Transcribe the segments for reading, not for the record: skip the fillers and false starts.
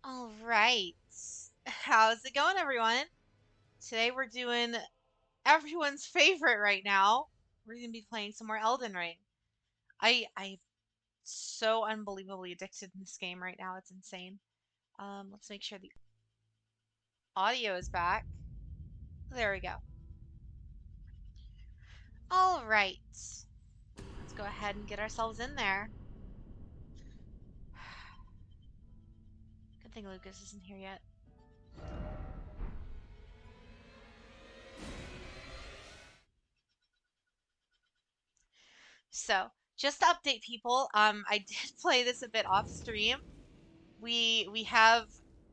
All right. How's it going, everyone? Today we're doing everyone's favorite right now. We're going to be playing some more Elden Ring. I'm so unbelievably addicted in this game right now. It's insane. Let's make sure the audio is back. There we go. All right. Let's go ahead and get ourselves in there. Good thing Lucas isn't here yet. So, just to update people, I did play this a bit off stream. We have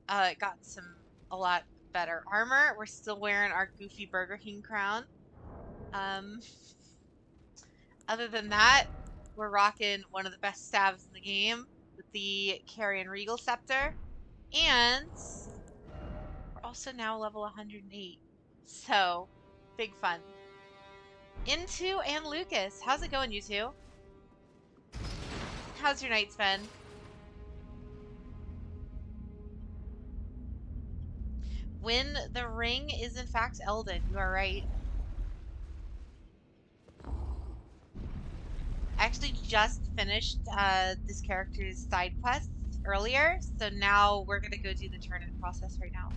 gotten a lot better armor. We're still wearing our goofy Burger King crown. Um, other than that, we're rocking one of the best stabs in the game with the Carrion Regal Scepter, and we're also now level 108. So, big fun. Into and Lucas, how's it going, you two? How's your nights been? When the ring is in fact Elden, you are right. I actually just finished this character's side quests earlier, so now we're gonna go do the turn-in process right now.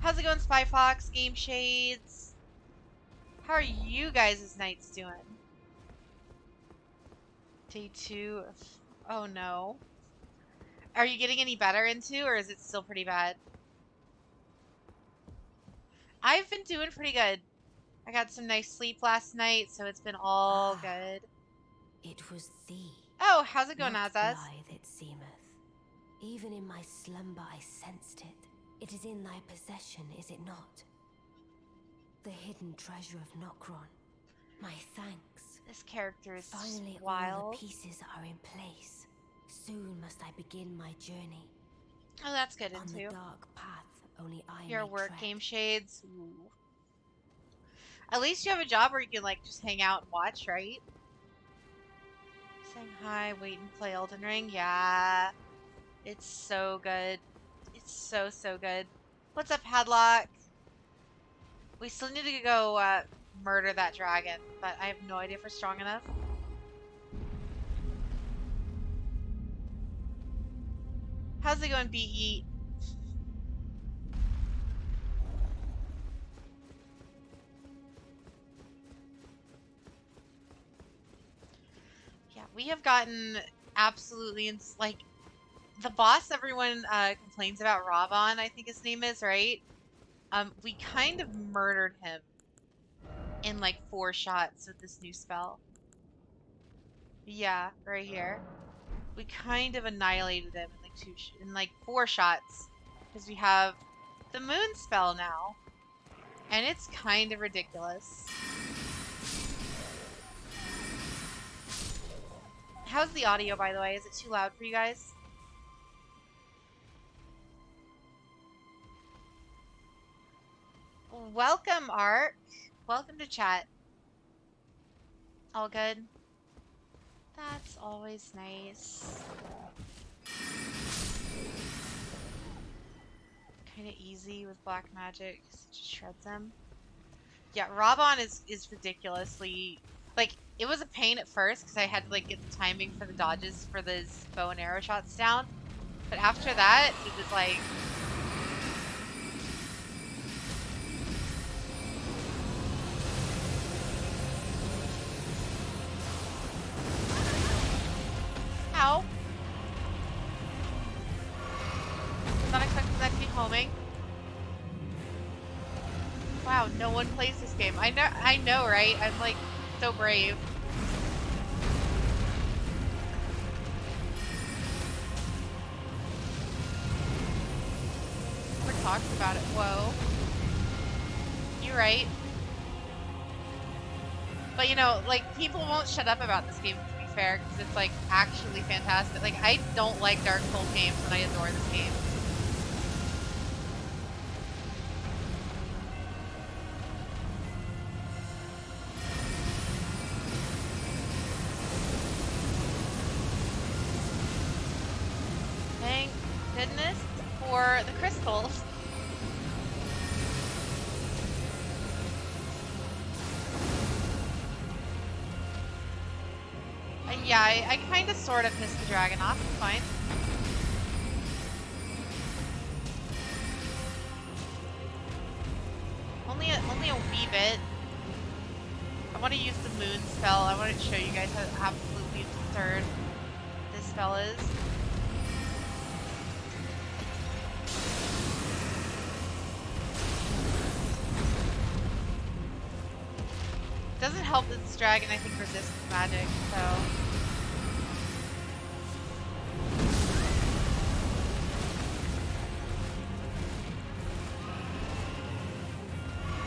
How's it going, Spy Fox, Game Shades? How are you guys' nights doing? Day 2. Oh no. Are you getting any better into, or is it still pretty bad? I've been doing pretty good. I got some nice sleep last night, so it's been all good. It was thee. Oh, how's it going, Not Azaz? blithe it seemeth. Even in my slumber I sensed it. It is in thy possession, is it not? The hidden treasure of Nokron. My thanks. This character is Finally, wild. all the pieces are in place. Soon must I begin my journey. Oh, that's good On into. the dark path, only I Your may work, tread. Game Shades. Ooh. At least you have a job where you can, like, just hang out and watch, right? Saying hi, wait and play Elden Ring. Yeah. It's so good. It's so, so good. What's up, Hadlock? We still need to go, murder that dragon, but I have no idea if we're strong enough. How's it going, B-Eat? Yeah, we have gotten absolutely, like, the boss everyone complains about, Ravon, I think his name is, right? We kind of murdered him in like 4 shots with this new spell. Yeah, right here. We kind of annihilated him in like in like 4 shots because we have the moon spell now, and it's kind of ridiculous. How's the audio, by the way? Is it too loud for you guys? Welcome, Ark. Welcome to chat. All good? That's always nice. Kind of easy with black magic, it just shreds them. Yeah, Rabon is ridiculously, like, it was a pain at first because I had to like get the timing for the dodges for those bow and arrow shots down, but after that it was like, ow. Was not expecting that to be homing. Wow, no one plays this game. I know, right? I'm like so brave. Never talked about it. Whoa. You're right. But you know, like, people won't shut up about this game, to be fair, because it's like actually fantastic. Like, I don't like Dark Souls games, and I adore this game. Thank goodness for the crystals. Yeah, I kind of sort of pissed the dragon off. It's fine. Only a wee bit. I want to use the moon spell. I want to show you guys how absolutely absurd this spell is. Doesn't help that this dragon, I think, resists magic, so.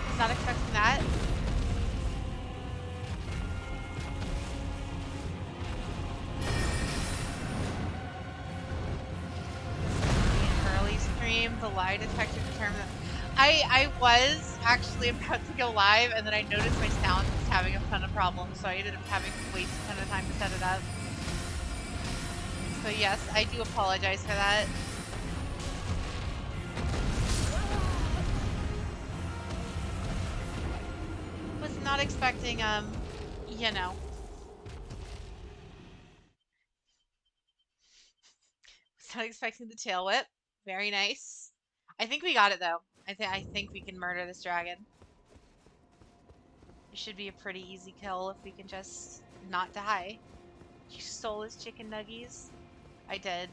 Was not expecting that. Early stream, the lie detector determined that. I was actually about to go live, and then I noticed my sound was having a ton of problems, so I ended up having to waste a ton of time to set it up. So yes, I do apologize for that. Was not expecting, you know. Was not expecting the tail whip. Very nice. I think we got it though. I think we can murder this dragon. It should be a pretty easy kill if we can just not die. You stole his chicken nuggies? I did.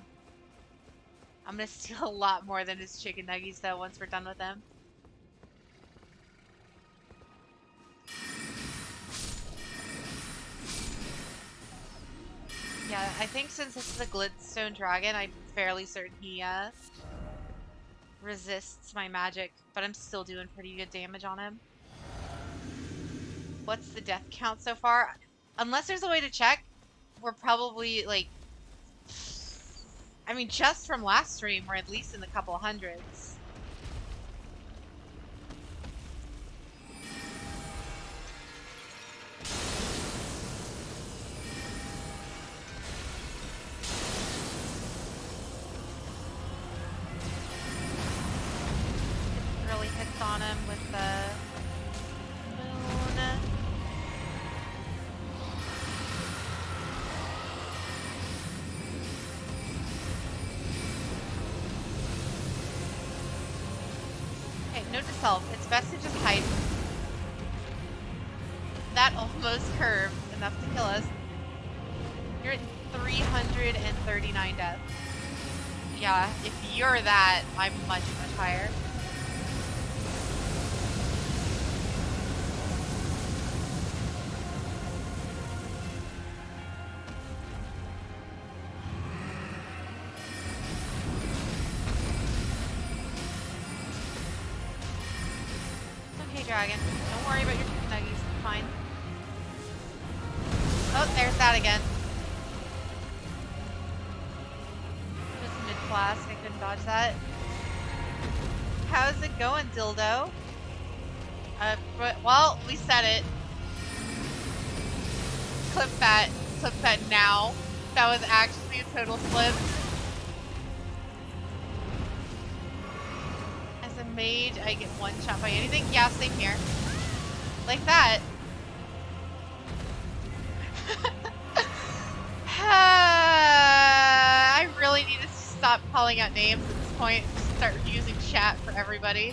I'm gonna steal a lot more than his chicken nuggies though once we're done with him. Yeah, I think since this is a glintstone dragon, I'm fairly certain he resists my magic, but I'm still doing pretty good damage on him. What's the death count so far? Unless there's a way to check, we're probably like, I mean, just from last stream, we're at least in the couple hundreds. Really hits on him with the moon. Okay, note to self, it's best to just hide. That almost curved enough to kill us. You're at 339 deaths. Yeah, if you're that, I'm much, much higher. It's okay, dragon. Don't worry about your chicken nuggies. It's fine. Oh, there's that again. Just mid-flask. I couldn't dodge that. How's it going, dildo? Well, we said it. Clip that. Clip that now. That was actually a total flip. As a mage, I get one shot by anything. Yeah, same here. Like that. I really need to stop calling out names at this point. Just start using chat for everybody.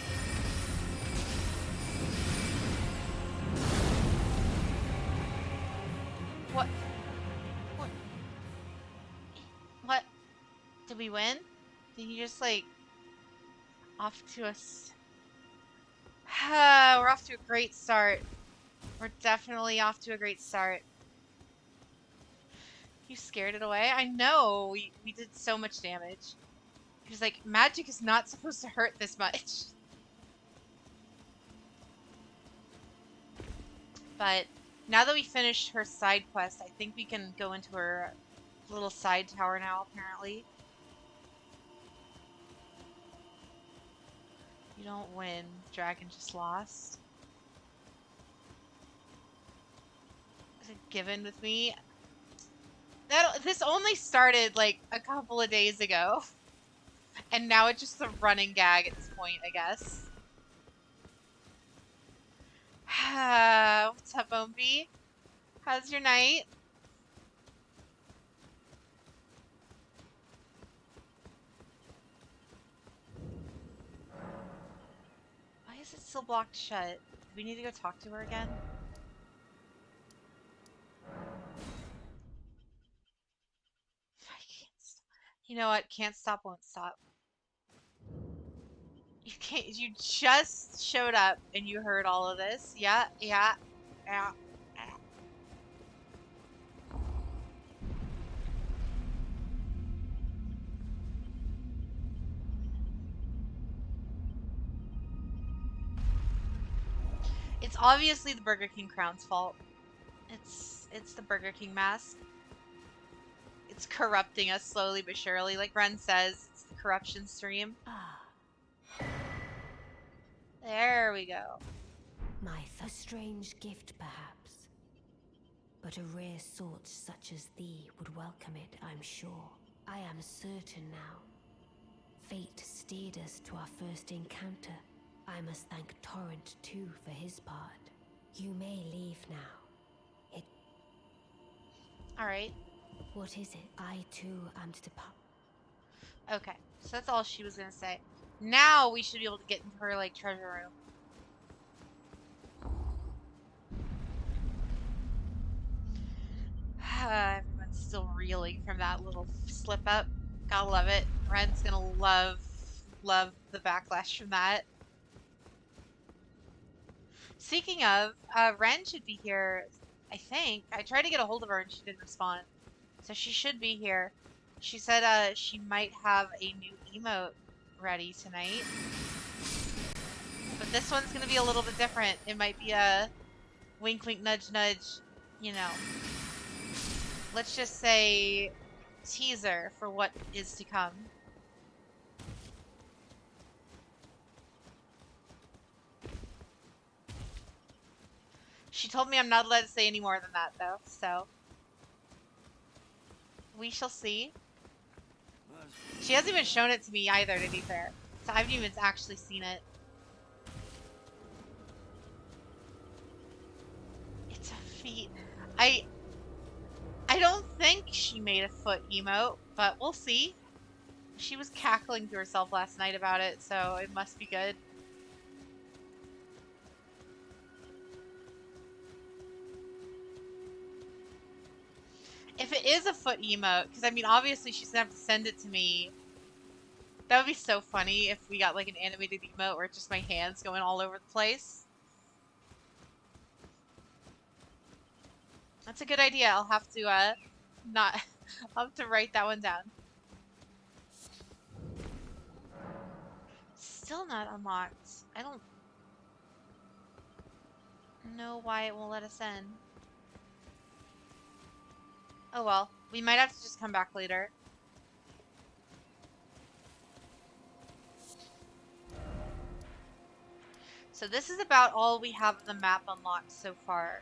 What? What? What? Did we win? Did you just like off to us? We're off to a great start. We're definitely off to a great start. You scared it away? I know. We did so much damage. He was like, magic is not supposed to hurt this much. But now that we finished her side quest, I think we can go into her little side tower now, apparently. You don't win. Dragon just lost. Is it given with me? This only started like a couple of days ago. And now it's just a running gag at this point, I guess. What's up, Ombi? How's your night? Why is it still blocked shut? Do we need to go talk to her again? I can't stop. You know what? Can't stop, won't stop. You can't. You just showed up and you heard all of this. Yeah, yeah, yeah. Yeah. It's obviously the Burger King crown's fault. It's the Burger King mask. It's corrupting us slowly but surely. Like Ren says, it's the corruption stream. Ah, There we go. a strange gift, perhaps. But a rare sort such as thee would welcome it, I'm sure. I am certain now. Fate steered us to our first encounter. I must thank Torrent, too, for his part. You may leave now. It... Alright. What is it? I, too, am to depart. Okay. So that's all she was gonna say. Now we should be able to get into her, like, treasure room. Everyone's still reeling from that little slip up. Gotta love it. Ren's gonna love the backlash from that. Speaking of, Ren should be here, I think. I tried to get a hold of her and she didn't respond. So she should be here. She said she might have a new emote ready tonight. But this one's gonna be a little bit different. It might be a wink wink nudge nudge, you know. Let's just say teaser for what is to come. She told me I'm not allowed to say any more than that, though, so we shall see. She hasn't even shown it to me either, to be fair. So I haven't even actually seen it. It's a feat. I don't think she made a foot emote, but we'll see. She was cackling to herself last night about it, so it must be good. If it is a foot emote, because I mean, obviously she's gonna have to send it to me. That would be so funny if we got like an animated emote where it's just my hands going all over the place. That's a good idea. I'll have to not I'll have to write that one down. Still not unlocked. I don't know why it won't let us in. Oh well, we might have to just come back later. So this is about all we have the map unlocked so far.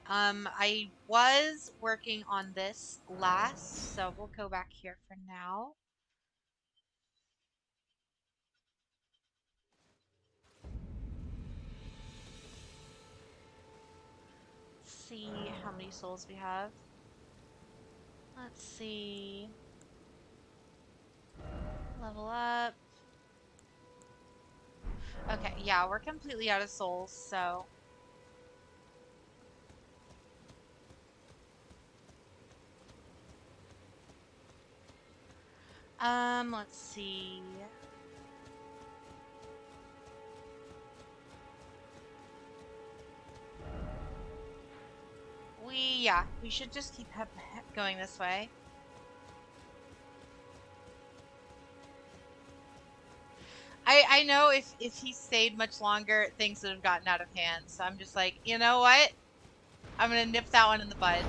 I was working on this last, so we'll go back here for now. Let's see how many souls we have. Let's see. Level up. Okay, yeah, we're completely out of souls, so. Let's see. Yeah, we should just keep going this way. I know if he stayed much longer, things would have gotten out of hand. So I'm just like, you know what? I'm gonna nip that one in the bud.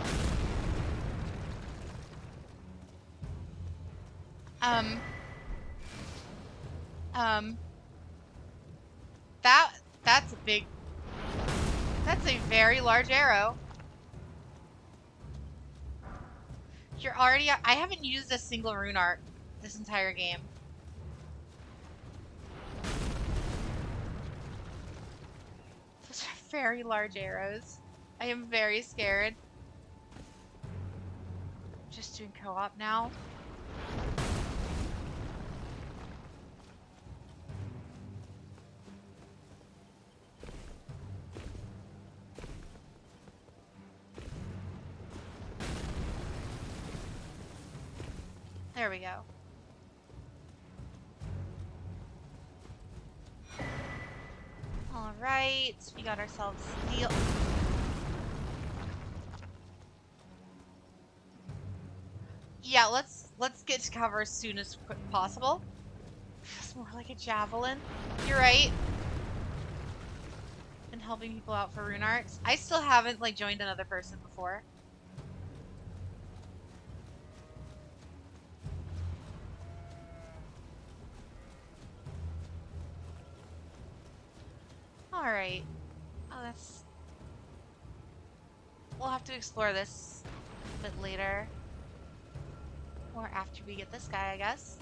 Um. That's a big. That's a very large arrow. You're already. I haven't used a single rune arc this entire game. very large arrows. I am very scared. Just doing co-op now. There we go. All right, we got ourselves steel. Yeah, let's get to cover as soon as possible. Feels more like a javelin. You're right. And helping people out for rune arts. I still haven't like joined another person before. All right. Oh, that's. We'll have to explore this a bit later. Or after we get this guy, I guess.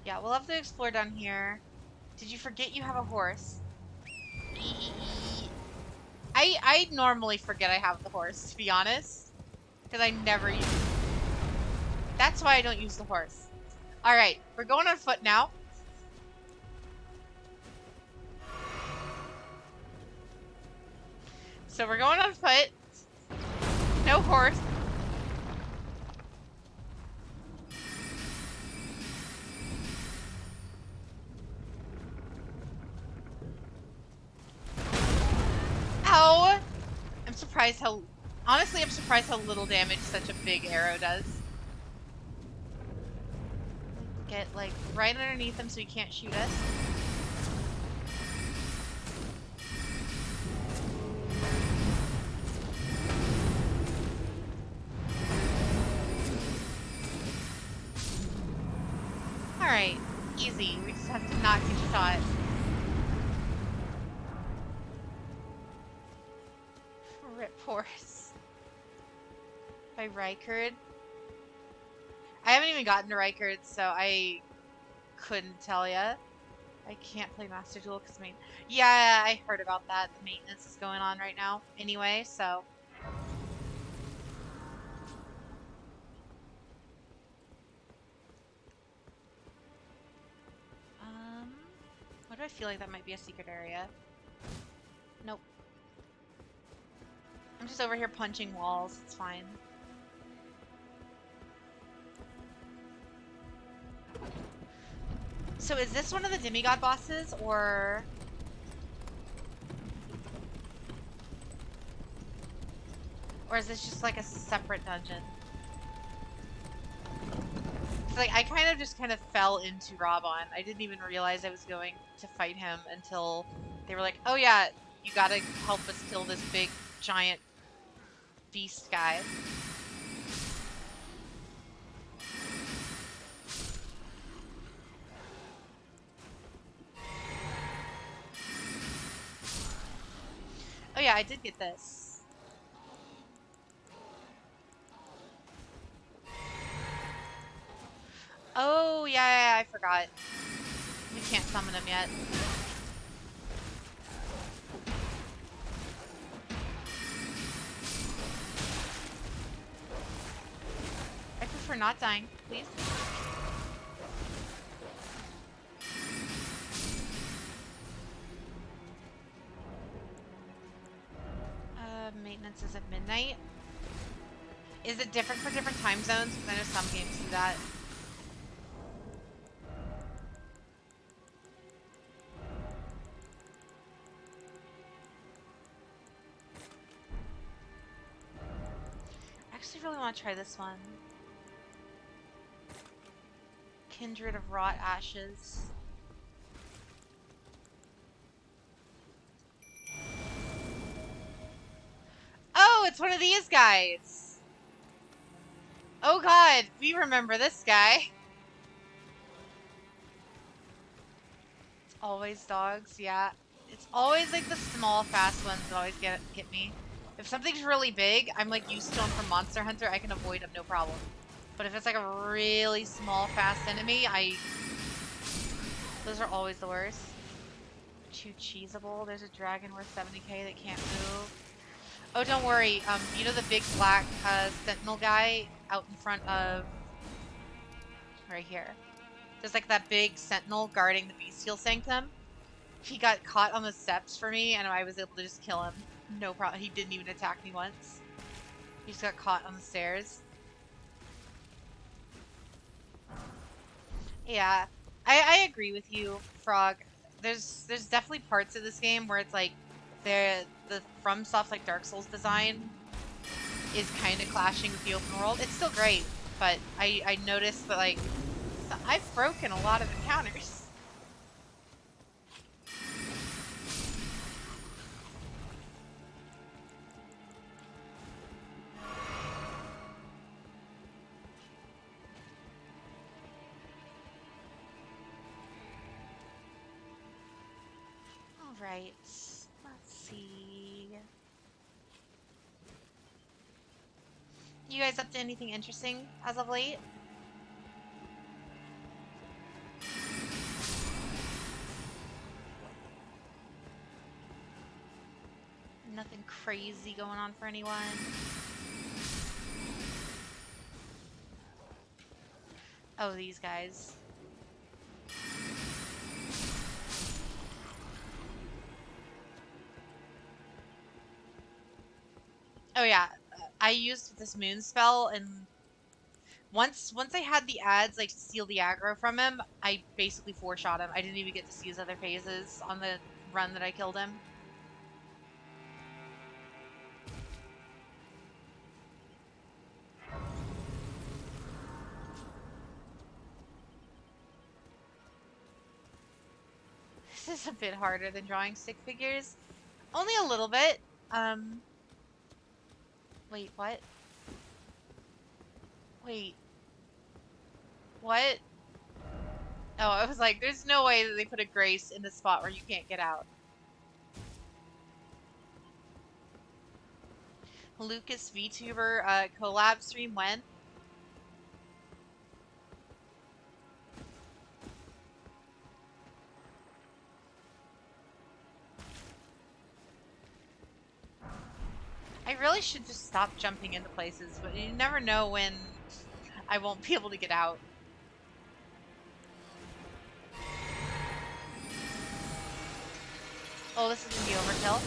Yeah, we'll have to explore down here. Did you forget you have a horse? I normally forget I have the horse, to be honest. Because I never use it. That's why I don't use the horse. Alright, we're going on foot now. So we're going on foot. No horse. Ow! I'm surprised how... Honestly, I'm surprised how little damage such a big arrow does. Get, like, right underneath him so he can't shoot us. Alright, easy. We just have to not get shot. Rip horse. By Rykard. I haven't even gotten to Rykard, so I couldn't tell ya. I can't play Master Duel because yeah, I heard about that. The maintenance is going on right now anyway, so. What do I feel like that might be a secret area? Nope. I'm just over here punching walls. It's fine. So is this one of the demigod bosses, or... Or is this just like a separate dungeon? It's like I kind of fell into Robon. I didn't even realize I was going to fight him until they were like, oh yeah, you gotta help us kill this big, giant beast guy. Oh yeah, I did get this. Oh yeah, I forgot. We can't summon him yet. I prefer not dying, please. Maintenance is at midnight. Is it different for different time zones? Because I know some games do that. I actually really want to try this one. Kindred of Wrought Ashes. Oh, it's one of these guys. Oh god, we remember this guy. It's always dogs, yeah. It's always like the small, fast ones that always get me. If something's really big, I'm like used to them from Monster Hunter, I can avoid them no problem. But if it's like a really small, fast enemy, those are always the worst. Too cheesable. There's a dragon worth 70k that can't move. Oh, don't worry. You know the big black sentinel guy out in front of right here. There's like that big sentinel guarding the bestial sanctum. He got caught on the steps for me, and I was able to just kill him. No problem. He didn't even attack me once. He just got caught on the stairs. Yeah, I agree with you, Frog. There's definitely parts of this game where it's like the FromSoft like Dark Souls design is kind of clashing with the open world. It's still great, but I noticed that like I've broken a lot of encounters. All right, let's see. You guys up to anything interesting as of late? Nothing crazy going on for anyone. Oh, these guys. Oh yeah, I used this moon spell, and once I had the ads like steal the aggro from him, I basically four-shot him. I didn't even get to see his other phases on the run that I killed him. This is a bit harder than drawing stick figures. Only a little bit. Wait, what? Wait, what? Oh, I was like, there's no way that they put a Grace in the spot where you can't get out. Lucas VTuber collab stream when? I really should just stop jumping into places, but you never know when I won't be able to get out. Oh, this is gonna be overkill.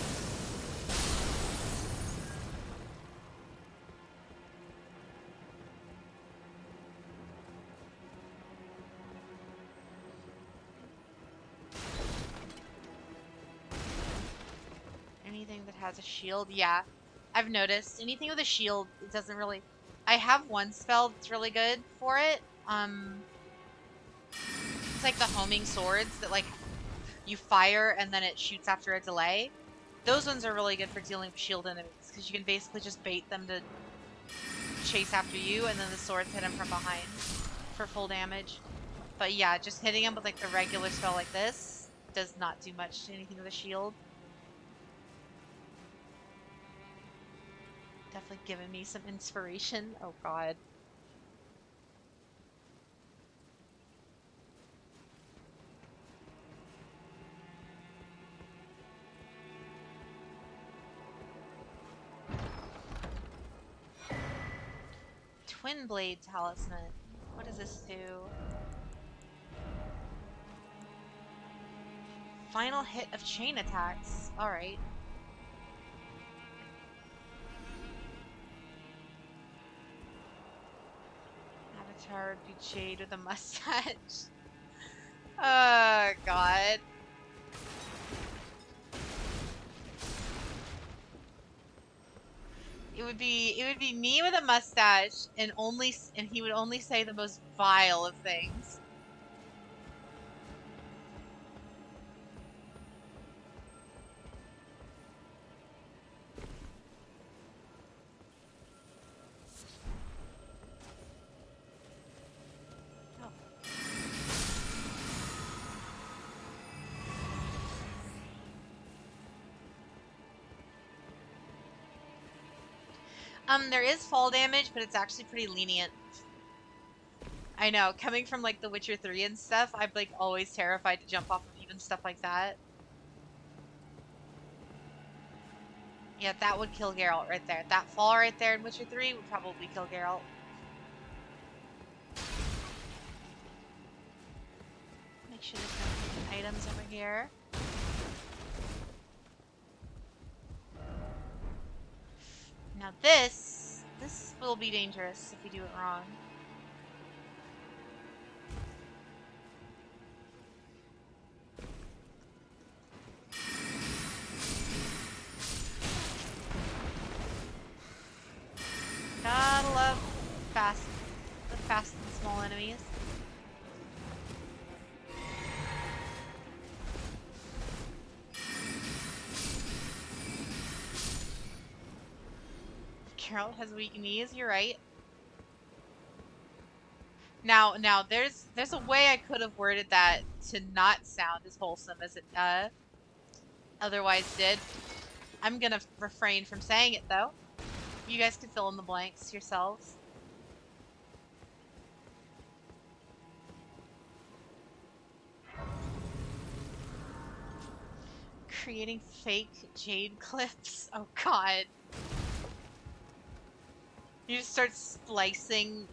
Anything that has a shield, yeah. I've noticed anything with a shield, it doesn't really. I have one spell that's really good for it. It's like the homing swords that like you fire and then it shoots after a delay. Those ones are really good for dealing with shield enemies because you can basically just bait them to chase after you, and then the swords hit them from behind for full damage. But yeah, just hitting them with like the regular spell like this does not do much to anything with a shield. Definitely giving me some inspiration. Oh god. Twin Blade Talisman. What does this do? Final hit of chain attacks. Alright. Avatar would be Jade with a mustache. Oh god. It would be me with a mustache and he would only say the most vile of things. Oh. There is fall damage, but it's actually pretty lenient. I know, coming from like The Witcher 3 and stuff, I'm like always terrified to jump off of even stuff like that. Yeah, that would kill Geralt right there. That fall right there in Witcher 3 would probably kill Geralt. Make sure there's no items over here. Now this will be dangerous if we do it wrong. Gotta love the fast and small enemies. Geralt has weak knees, you're right. Now there's a way I could have worded that to not sound as wholesome as it otherwise did. I'm gonna refrain from saying it though. You guys can fill in the blanks yourselves. Creating fake Jade clips. Oh god. You just start splicing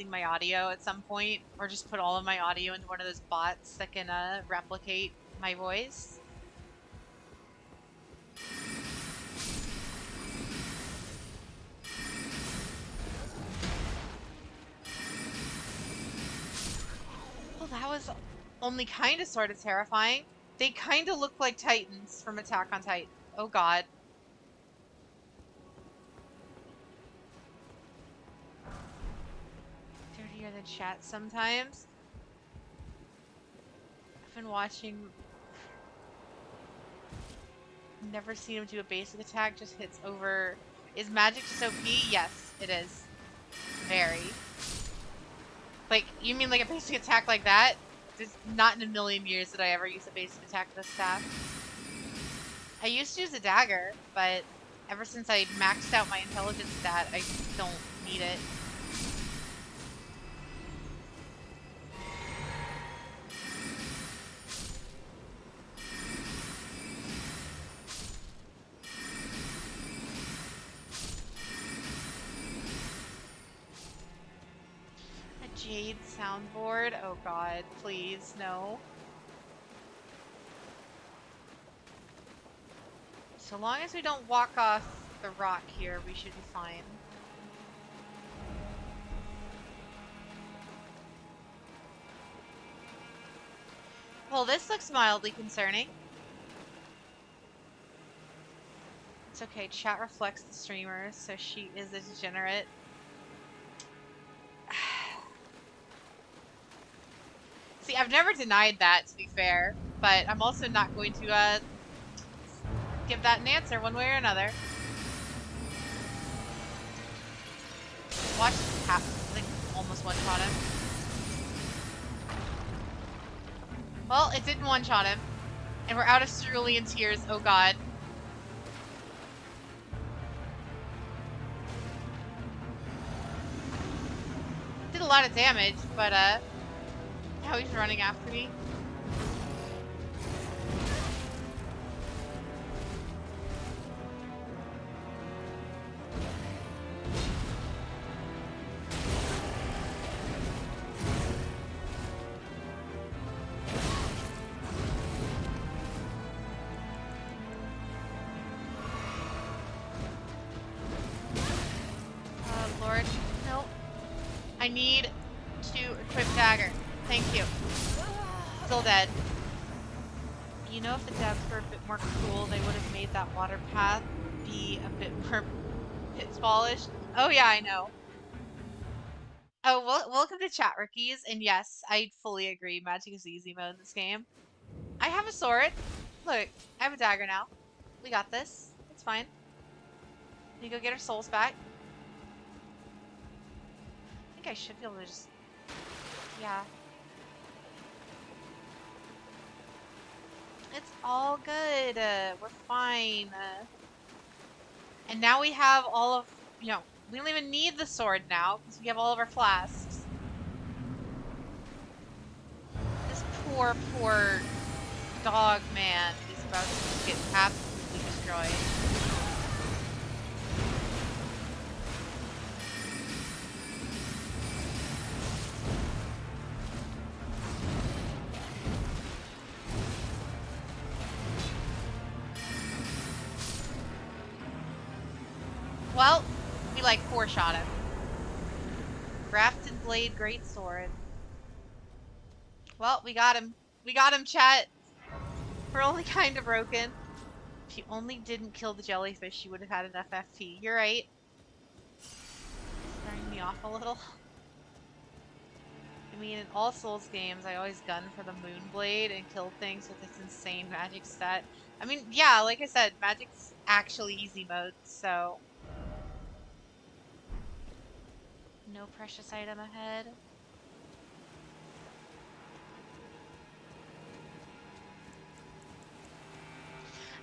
my audio at some point, or just put all of my audio into one of those bots that can replicate my voice. Well, that was only kind of sort of terrifying. They kind of look like Titans from Attack on Titan. Oh god. Dirtier than chat sometimes. I've been watching. Never seen him do a basic attack, just hits over. Is magic just OP? Yes, it is. Very. Like, you mean like a basic attack like that? There's not in a million years did I ever use a basic attack with a staff. I used to use a dagger, but ever since I maxed out my intelligence stat, I don't need it. A jade soundboard? Oh god, please, no. So long as we don't walk off the rock here, we should be fine. Well, this looks mildly concerning. It's okay, chat reflects the streamer, so she is a degenerate. See, I've never denied that, to be fair, but I'm also not going to give that an answer one way or another. Watch this happen. I think almost one-shot him. Well, it didn't one-shot him. And we're out of cerulean tears, oh god. Did a lot of damage, but now he's running after me. Lord, no. I need to equip dagger. Thank you. Still dead. You know, if the devs were a bit more cool, they would have made that water path be a bit more pitfallish. Oh yeah, I know. Oh, well, welcome to chat, rookies. And yes, I fully agree. Magic is easy mode in this game. I have a sword. Look, I have a dagger now. We got this. It's fine. We go get our souls back. I think I should be able to just... Yeah. It's all good. We're fine. And now we have all of... You know, we don't even need the sword now, because we have all of our flasks. poor dog man is about to get absolutely destroyed. Well, we like four-shot him. Grafted blade, great sword. Well, we got him. We got him, chat. We're only kind of broken. If you only didn't kill the jellyfish, you would have had enough FP. You're right. Throwing me off a little. I mean, in all Souls games, I always gun for the Moonblade and kill things with its insane magic stat. I mean, yeah, like I said, magic's actually easy mode, so... No precious item ahead.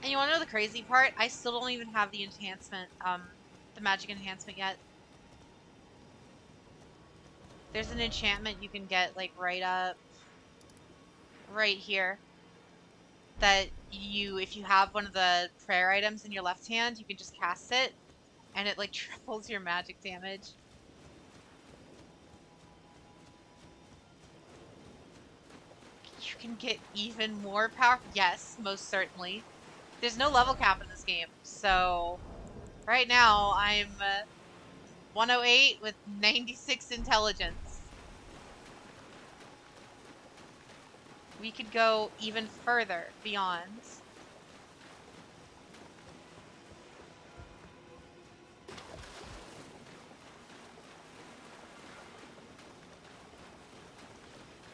And you wanna know the crazy part? I still don't even have the enhancement, the magic enhancement yet. There's an enchantment you can get, like, right here. That if you have one of the prayer items in your left hand, you can just cast it, and it, like, triples your magic damage. You can get even more power. Yes, most certainly. There's no level cap in this game, so right now I'm 108 with 96 intelligence. We could go even further beyond.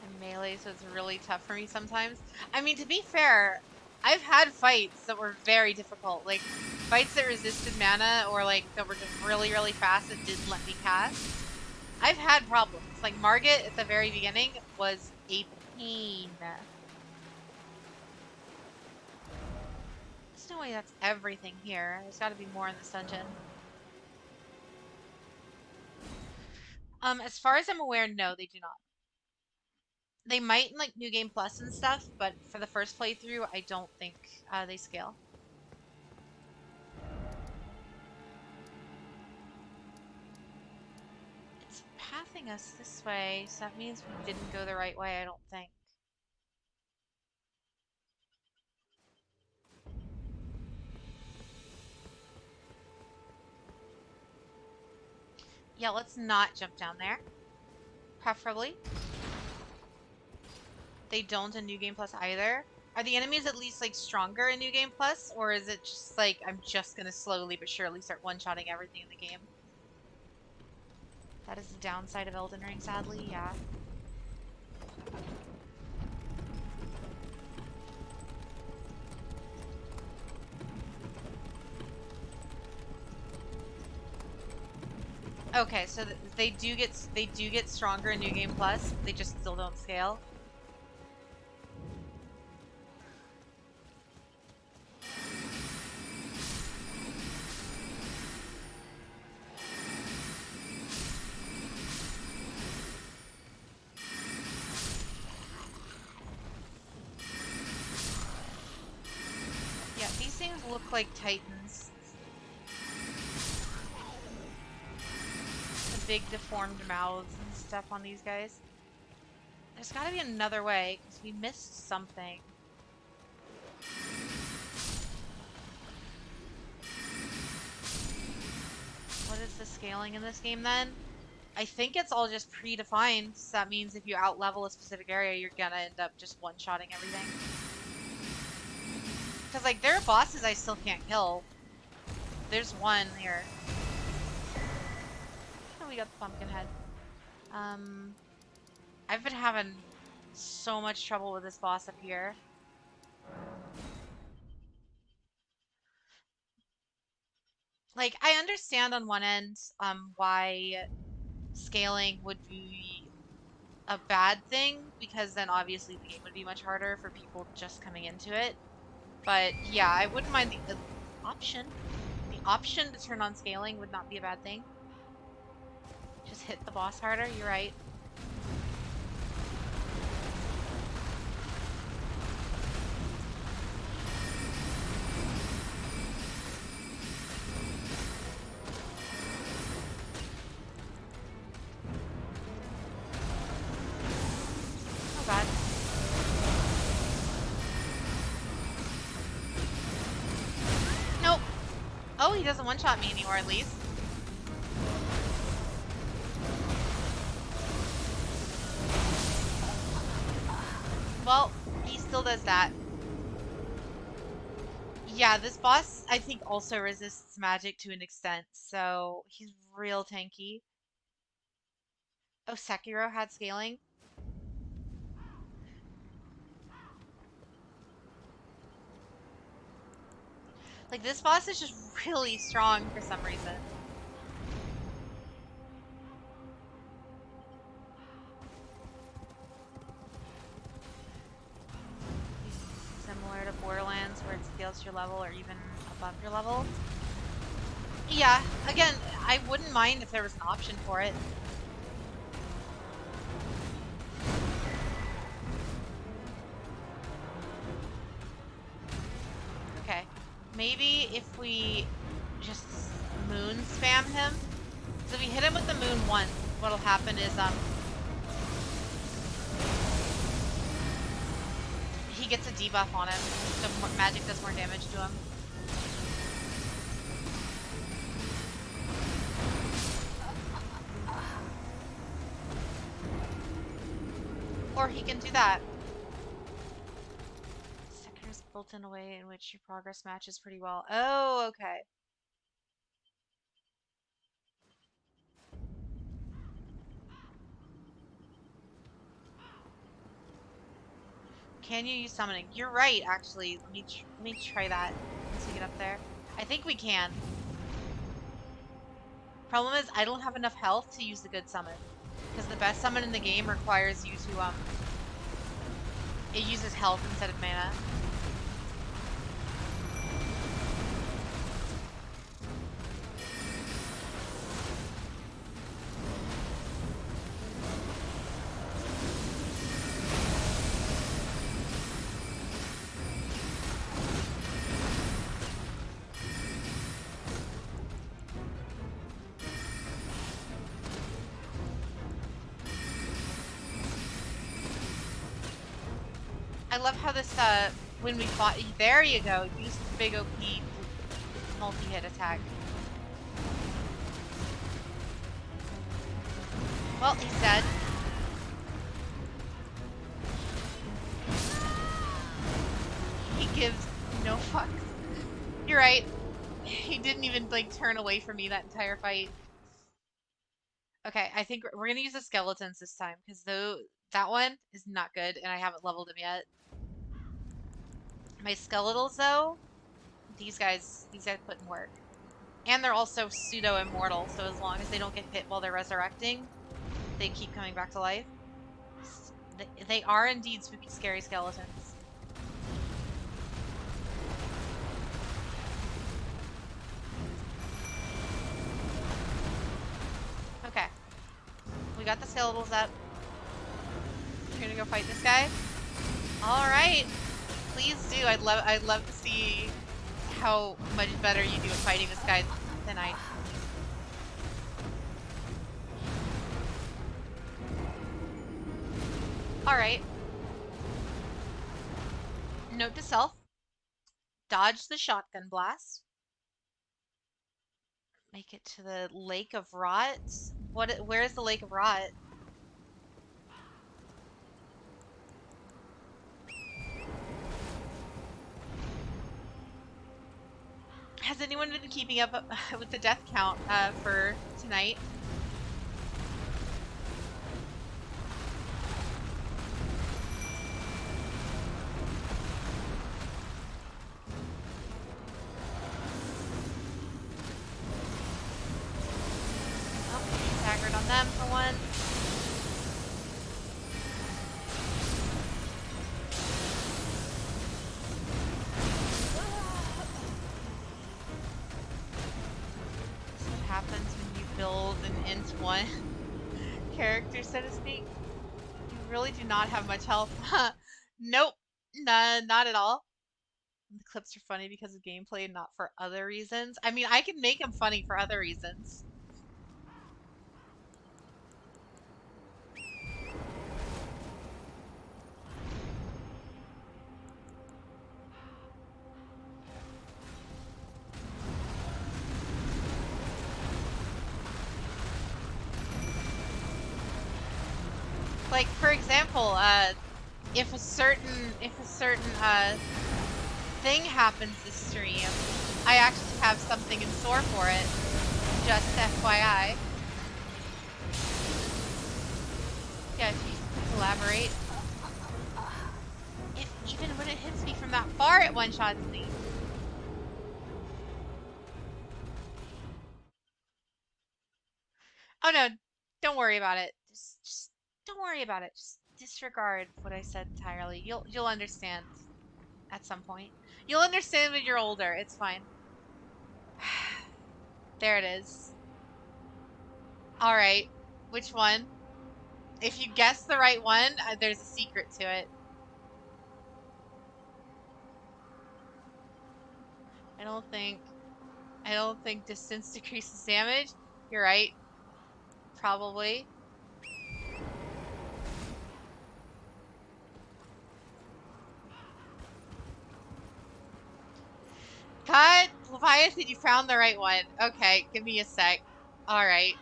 And melee, so it's really tough for me sometimes. I mean, to be fair, I've had fights that were very difficult. Like, fights that resisted mana or, like, that were just really, really fast that didn't let me cast. I've had problems. Like, Margit at the very beginning was a pain. There's no way that's everything here. There's gotta be more in this dungeon. As far as I'm aware, no, they do not. They might in, like, New Game Plus and stuff, but for the first playthrough, I don't think they scale. It's pathing us this way, so that means we didn't go the right way, I don't think. Yeah, let's not jump down there. Preferably. They don't in New Game Plus either. Are the enemies at least, like, stronger in New Game Plus? Or is it just, like, I'm just gonna slowly but surely start one-shotting everything in the game? That is the downside of Elden Ring, sadly, yeah. Okay, so they do get stronger in New Game Plus. They just still don't scale. Yeah, these things look like Titans. The big deformed mouths and stuff on these guys. There's gotta be another way, because we missed something. What is the scaling in this game then? I think it's all just predefined, so that means if you out-level a specific area, you're gonna end up just one-shotting everything. Because, like, there are bosses I still can't kill. There's one here. Oh, we got the pumpkin head. I've been having so much trouble with this boss up here. Like, I understand on one end, why scaling would be a bad thing, because then obviously the game would be much harder for people just coming into it. But yeah, I wouldn't mind the option. The option to turn on scaling would not be a bad thing. Just hit the boss harder, you're right. he doesn't one-shot me anymore, at least. Well, he still does that. Yeah, this boss, I think, also resists magic to an extent, so he's real tanky. Oh, Sekiro had scaling? Like, this boss is just really strong for some reason. Similar to Borderlands, where it scales to your level or even above your level. Yeah, again, I wouldn't mind if there was an option for it. Okay, maybe if we just moon spam him. So if we hit him with the moon once, what'll happen is he gets a debuff on him, so more, magic does more damage to him. Or he can do that. Secondar's built in a way in which your progress matches pretty well. Oh, okay. Can you use summoning? You're right, actually. Let me try that once we get up there. I think we can. Problem is, I don't have enough health to use the good summon. Because the best summon in the game requires you to, it uses health instead of mana. I love how this, when we fought, there you go, use the big OP multi-hit attack. Well, he's dead. He gives no fucks. You're right. He didn't even, like, turn away from me that entire fight. Okay, I think we're gonna use the skeletons this time, because though that one is not good, and I haven't leveled him yet. My skeletals, though, these guys put in work. And they're also pseudo-immortal, so as long as they don't get hit while they're resurrecting, they keep coming back to life. They are indeed spooky, scary skeletons. Okay. We got the skeletals up. We're gonna go fight this guy. Alright. Please do. I'd love to see how much better you do at fighting this guy than I do. Alright. Note to self. Dodge the shotgun blast. Make it to the Lake of Rot. Where's the Lake of Rot? Has anyone been keeping up with the death count for tonight? Oh, staggered on them for one. That's what happens when you build an int one character, so to speak. You really do not have much health. Nope. Nah, not at all. The clips are funny because of gameplay, not for other reasons. I mean, I can make them funny for other reasons. Like, for example, if a certain thing happens this stream, I actually have something in store for it. Just FYI. Yeah, if you could elaborate. If even when it hits me from that far, it one-shots me. Oh no, don't worry about it. Just don't worry about it. Just disregard what I said entirely. You'll understand at some point. You'll understand when you're older. It's fine. There it is. All right. Which one? If you guess the right one, there's a secret to it. I don't think I don't think distance decreases damage. You're right. Probably. God, Leviathan, you found the right one. Okay, give me a sec. All right.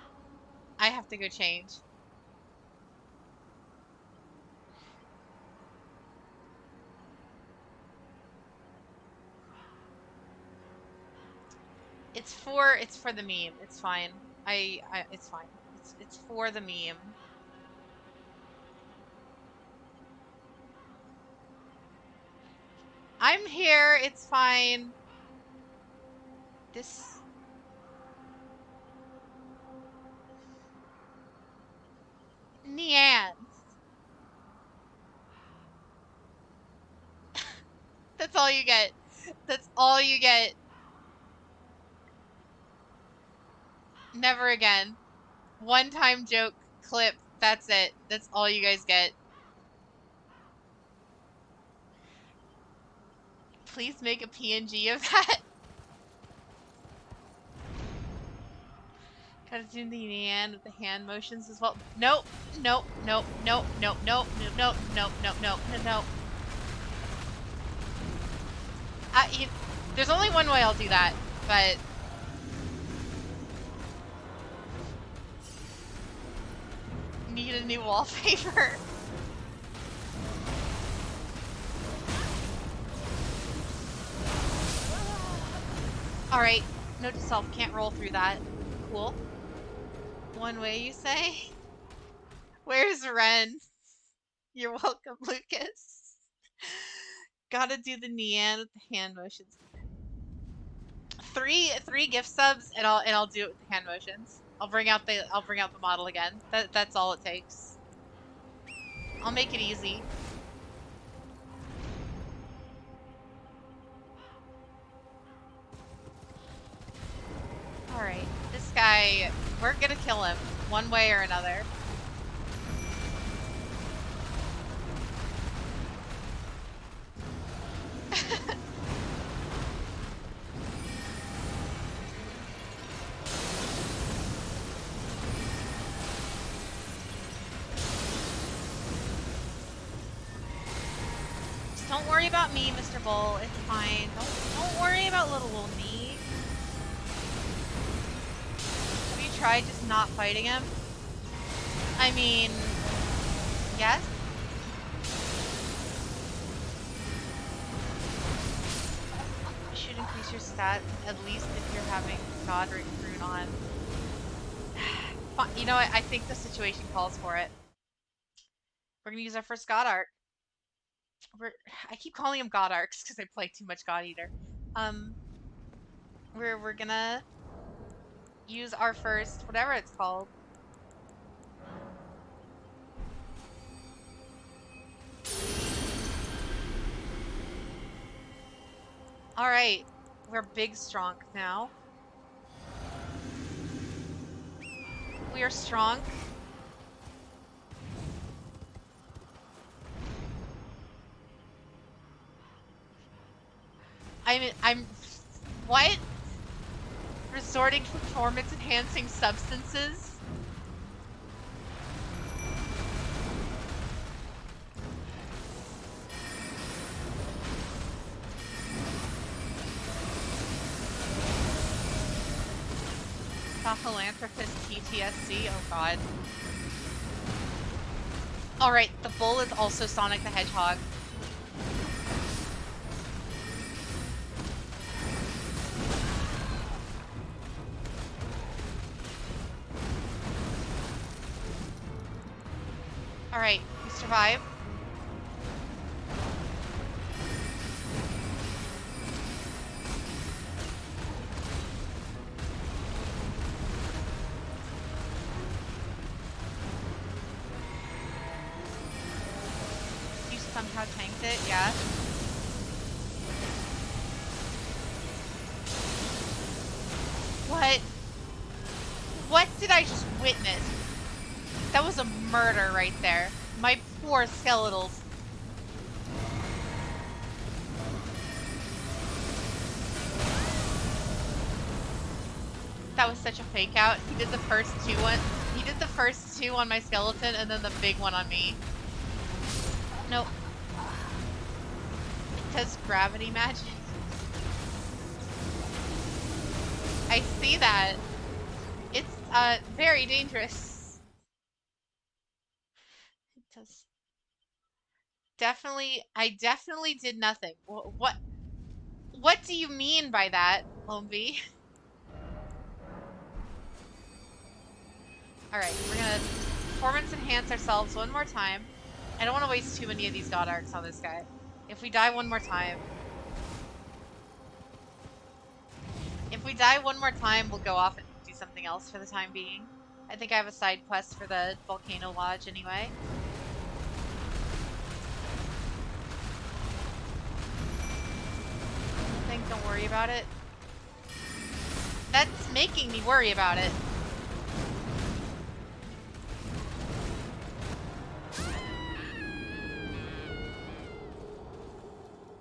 I have to go change. It's for the meme. It's fine. It's fine. It's for the meme. I'm here. It's fine. This Nian. That's all you get. That's all you get. Never again. One time joke clip. That's it. That's all you guys get. Please make a PNG of that. Gotta do the Nian with the hand motions as well. Nope. Nope. Nope. Nope. Nope. Nope. Nope. Nope. Nope. Nope. Nope. Nope. Nope. There's only one way I'll do that, but need a new wallpaper. Alright, note to self, can't roll through that. Cool. One way, you say? Where's Ren? You're welcome, Lucas. Gotta do the Nian with the hand motions. Three gift subs and I'll do it with the hand motions. I'll bring out the model again. That's all it takes. I'll make it easy. Alright, this guy, we're gonna kill him one way or another. Just don't worry about me, Mr. Bull. It's fine. Don't worry about little old me. Have you tried just not fighting him? I mean, yes? You should increase your stats, at least if you're having Godric Rune on. You know what? I think the situation calls for it. We're gonna use our first God Arc. I keep calling him God Arcs because I play too much God Eater. We're gonna use our first, whatever it's called. Alright, we're big strong now. We are strong. I'm what? Resorting to performance enhancing substances? Philanthropist PTSD? Oh god. Alright, the bull is also Sonic the Hedgehog. Alright, we survive. You somehow tanked it, yeah. What? What did I just witness? That was a murder right there. My poor skeletals. That was such a fake out. He did the first two on my skeleton and then the big one on me. Nope. It does gravity magic. I see that. It's very dangerous. It does. I definitely did nothing. What do you mean by that, Lombi? Alright, we're gonna performance enhance ourselves one more time. I don't want to waste too many of these god arcs on this guy. If we die one more time, we'll go off and do something else for the time being. I think I have a side quest for the Volcano Lodge anyway. Don't worry about it. That's making me worry about it.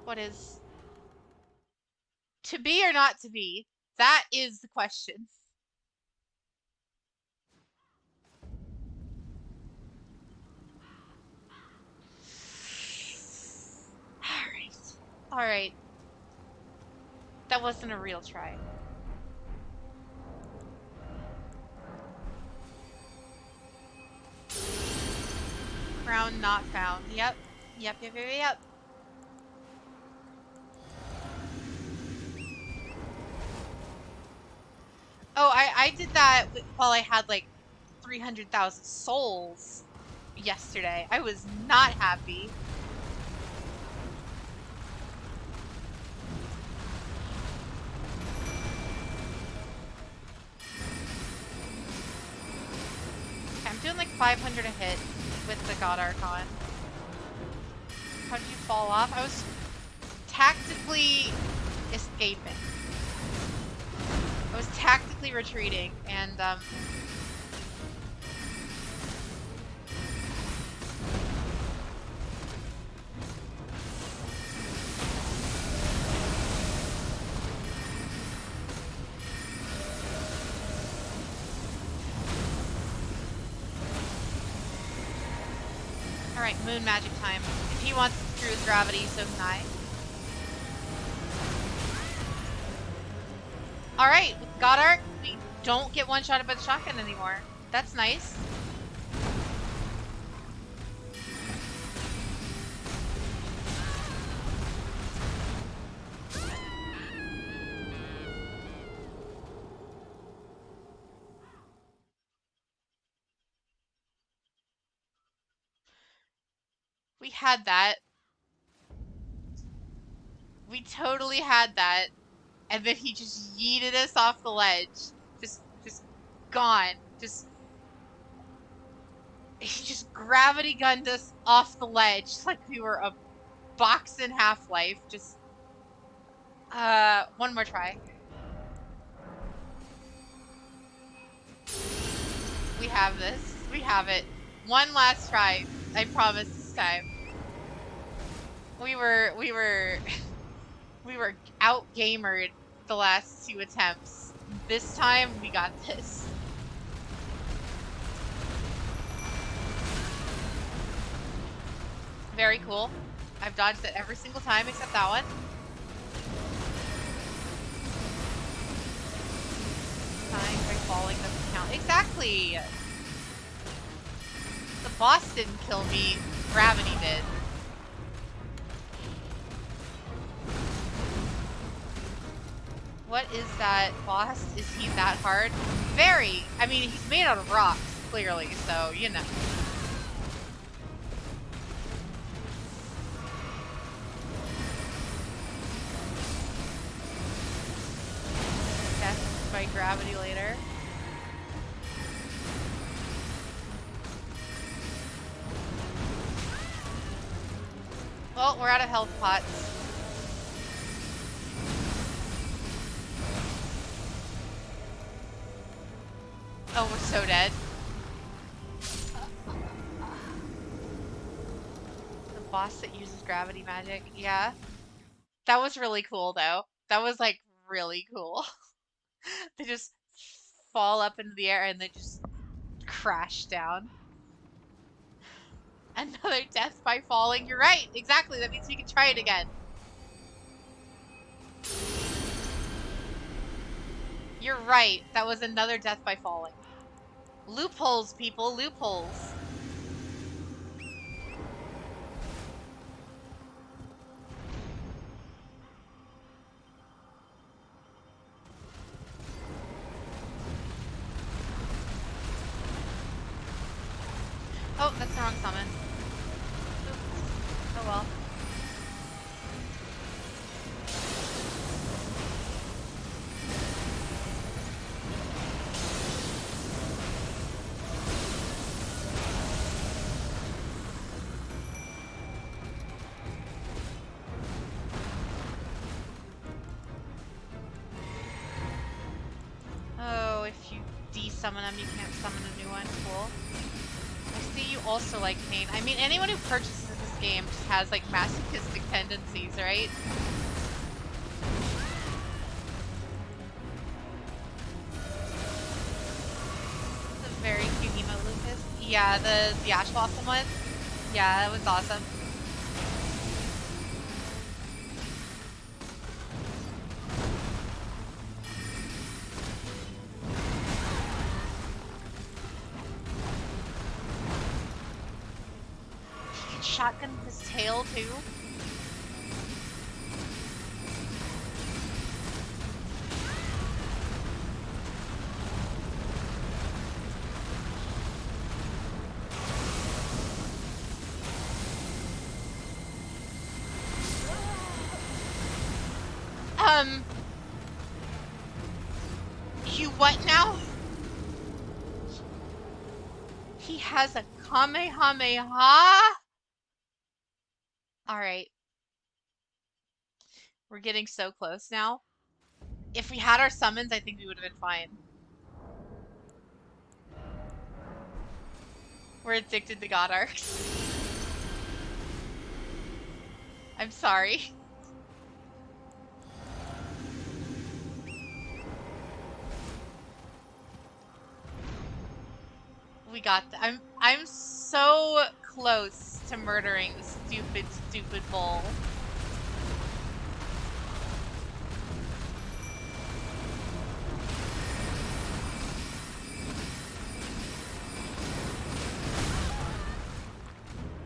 What is to be or not to be? That is the question. All right. That wasn't a real try. Crown not found. Yep. Yep. Oh, I did that while I had like 300,000 souls yesterday. I was not happy. Okay, I'm doing like 500 a hit with the God Archon. How did you fall off? I was tactically escaping. I was tactically retreating, and alright, moon magic time. If he wants to screw with gravity, so can I. Alright, with God Arc, we don't get one-shotted by the shotgun anymore. That's nice. We had that. We totally had that. And then he just yeeted us off the ledge. Just gone. He just gravity gunned us off the ledge like we were a box in Half-Life. Just, one more try. We have this. We have it. One last try. I promise this time. We were out-gamered the last two attempts. This time, we got this. Very cool. I've dodged it every single time except that one. Dying by falling doesn't count. Exactly! The boss didn't kill me. Gravity did. What is that boss? Is he that hard? Very. I mean, he's made out of rocks, clearly, so, you know. Death by gravity later. Well, we're out of health pots. Oh, we're so dead. The boss that uses gravity magic. Yeah. That was really cool, though. That was, like, really cool. They just fall up into the air and they just crash down. Another death by falling. You're right. Exactly. That means we can try it again. You're right. That was another death by falling. Loopholes, people. Loopholes. Oh, that's the wrong summon. Oops. Oh well. Oh, if you de-summon them, you can't summon a new one. Cool. I see you also like pain. I mean, anyone who purchases this game just has, like, masochistic tendencies, right? It's a very cute emote, Lucas. Yeah, the Ash Blossom one. Yeah, that was awesome. He can shotgun his tail too. You what now? He has a Kamehameha? Alright. We're getting so close now. If we had our summons, I think we would have been fine. We're addicted to God Arcs. I'm sorry. We got I'm so close to murdering the stupid bull.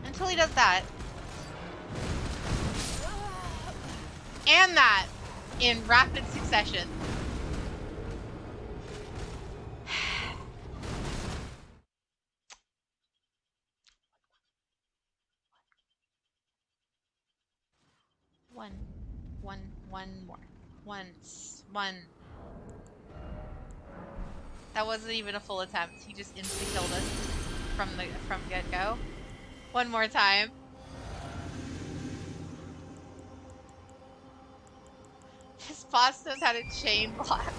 Until he does that. And that in rapid succession. One more. One. That wasn't even a full attempt. He just insta-killed us from get-go. One more time. This boss knows how to chain block.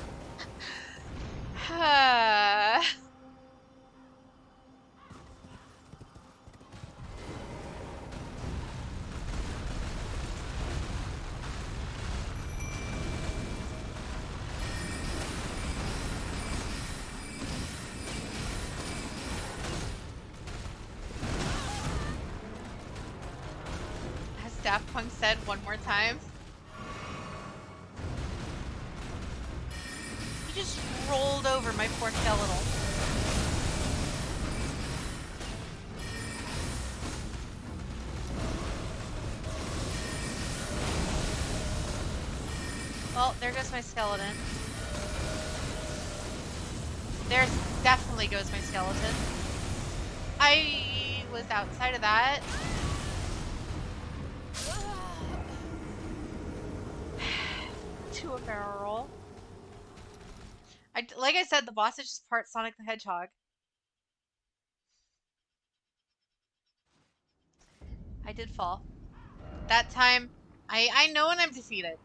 As Daft Punk said, one more time. He just rolled over my poor skeletal. there goes my skeleton. There's definitely goes my skeleton. I was outside of that. To a barrel roll. Like I said, the boss is just part Sonic the Hedgehog. I did fall. That time, I know when I'm defeated.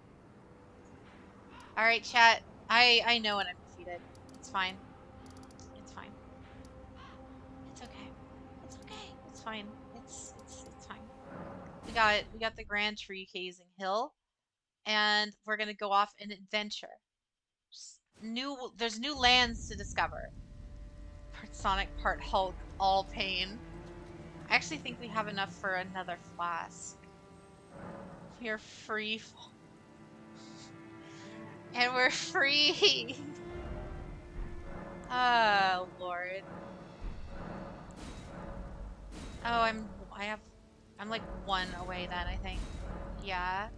All right, chat. I know when I'm defeated. It's fine. It's fine. It's okay. It's okay. It's fine. It's fine. We got the Grand Tree Casing Hill, and we're gonna go off an adventure. There's new lands to discover. Part Sonic, part Hulk, all pain. I actually think we have enough for another flask. We are free. And we're free. Oh, Lord. Oh, I'm like one away then, I think. Yeah.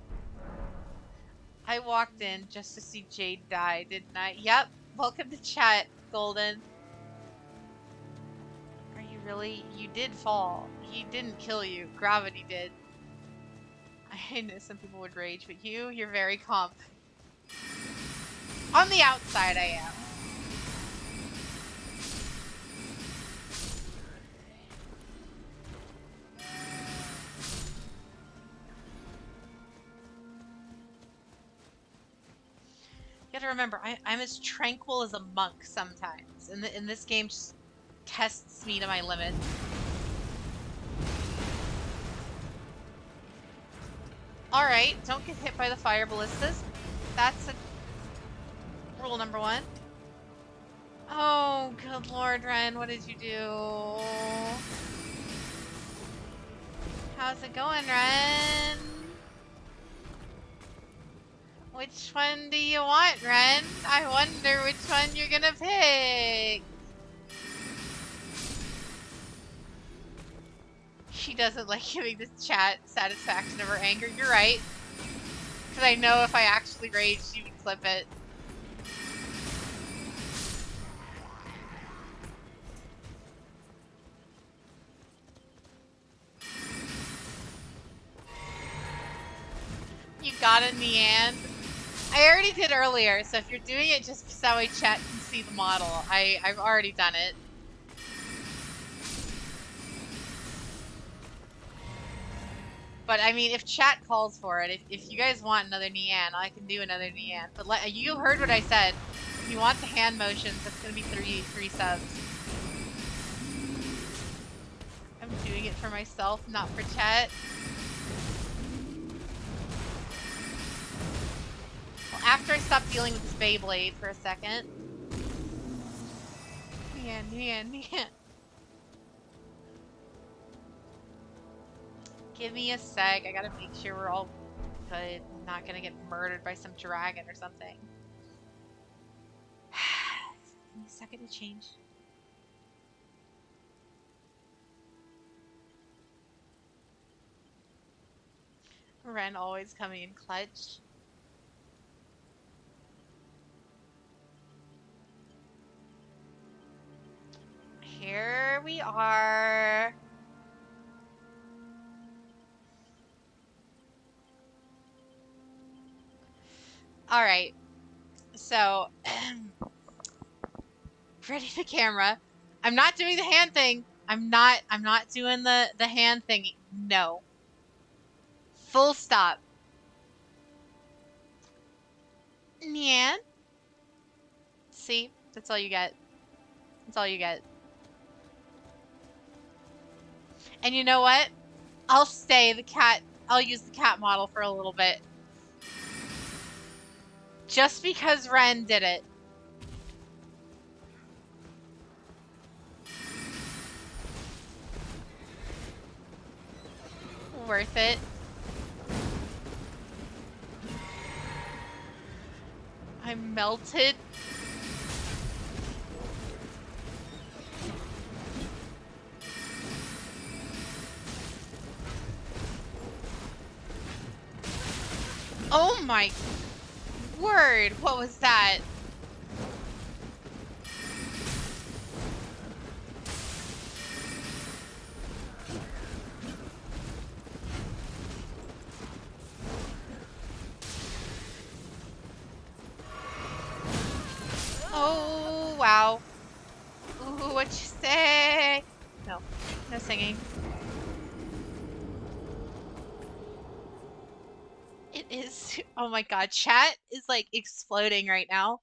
I walked in just to see Jade die, didn't I? Yep. Welcome to chat, Golden. Are you really? You did fall. He didn't kill you. Gravity did. I know some people would rage, but you're very calm. On the outside, I am. You gotta remember, I'm as tranquil as a monk sometimes. And this game just tests me to my limit. Alright, don't get hit by the fire ballistas. That's rule number 1. Oh, good lord, Ren, what did you do? How's it going, Ren? Which one do you want, Ren? I wonder which one you're gonna pick. She doesn't like giving the chat satisfaction of her anger. You're right. Because I know if I actually rage, she would clip it. You got a Neand. I already did earlier, so if you're doing it just so I chat can see the model, I've already done it. But I mean, if chat calls for it, if you guys want another Nean, I can do another Nean. But you heard what I said. If you want the hand motions, that's gonna be three subs. I'm doing it for myself, not for chat. Well, after I stop dealing with this Beyblade for a second. Nean. Give me a sec. I gotta make sure we're all good. I'm not gonna get murdered by some dragon or something. Give me a second to change. Ren always coming in clutch. Here we are. All right. So, ready the camera. I'm not doing the hand thing. I'm not doing the hand thingy. No. Full stop. Nyan. See? That's all you get. That's all you get. And you know what? I'll stay the cat. I'll use the cat model for a little bit. Just because Ren did it. Worth it. I'm melted. Oh my. word! What was that? Oh, wow. Ooh, what'd you say? No, no singing. It is. Oh my god, chat is like exploding right now.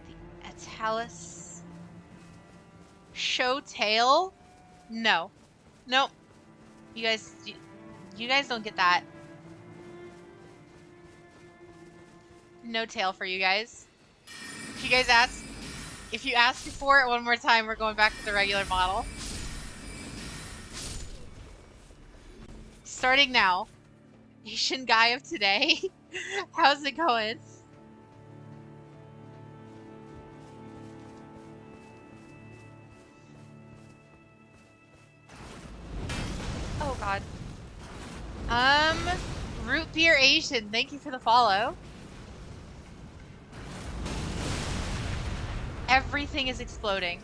The Etalis show tail? No. Nope. You guys don't get that. No tail for you guys. If you guys ask, if you ask for it one more time, we're going back to the regular model. Starting now. Asian guy of today. How's it going? Oh god. Root beer Asian, thank you for the follow. Everything is exploding.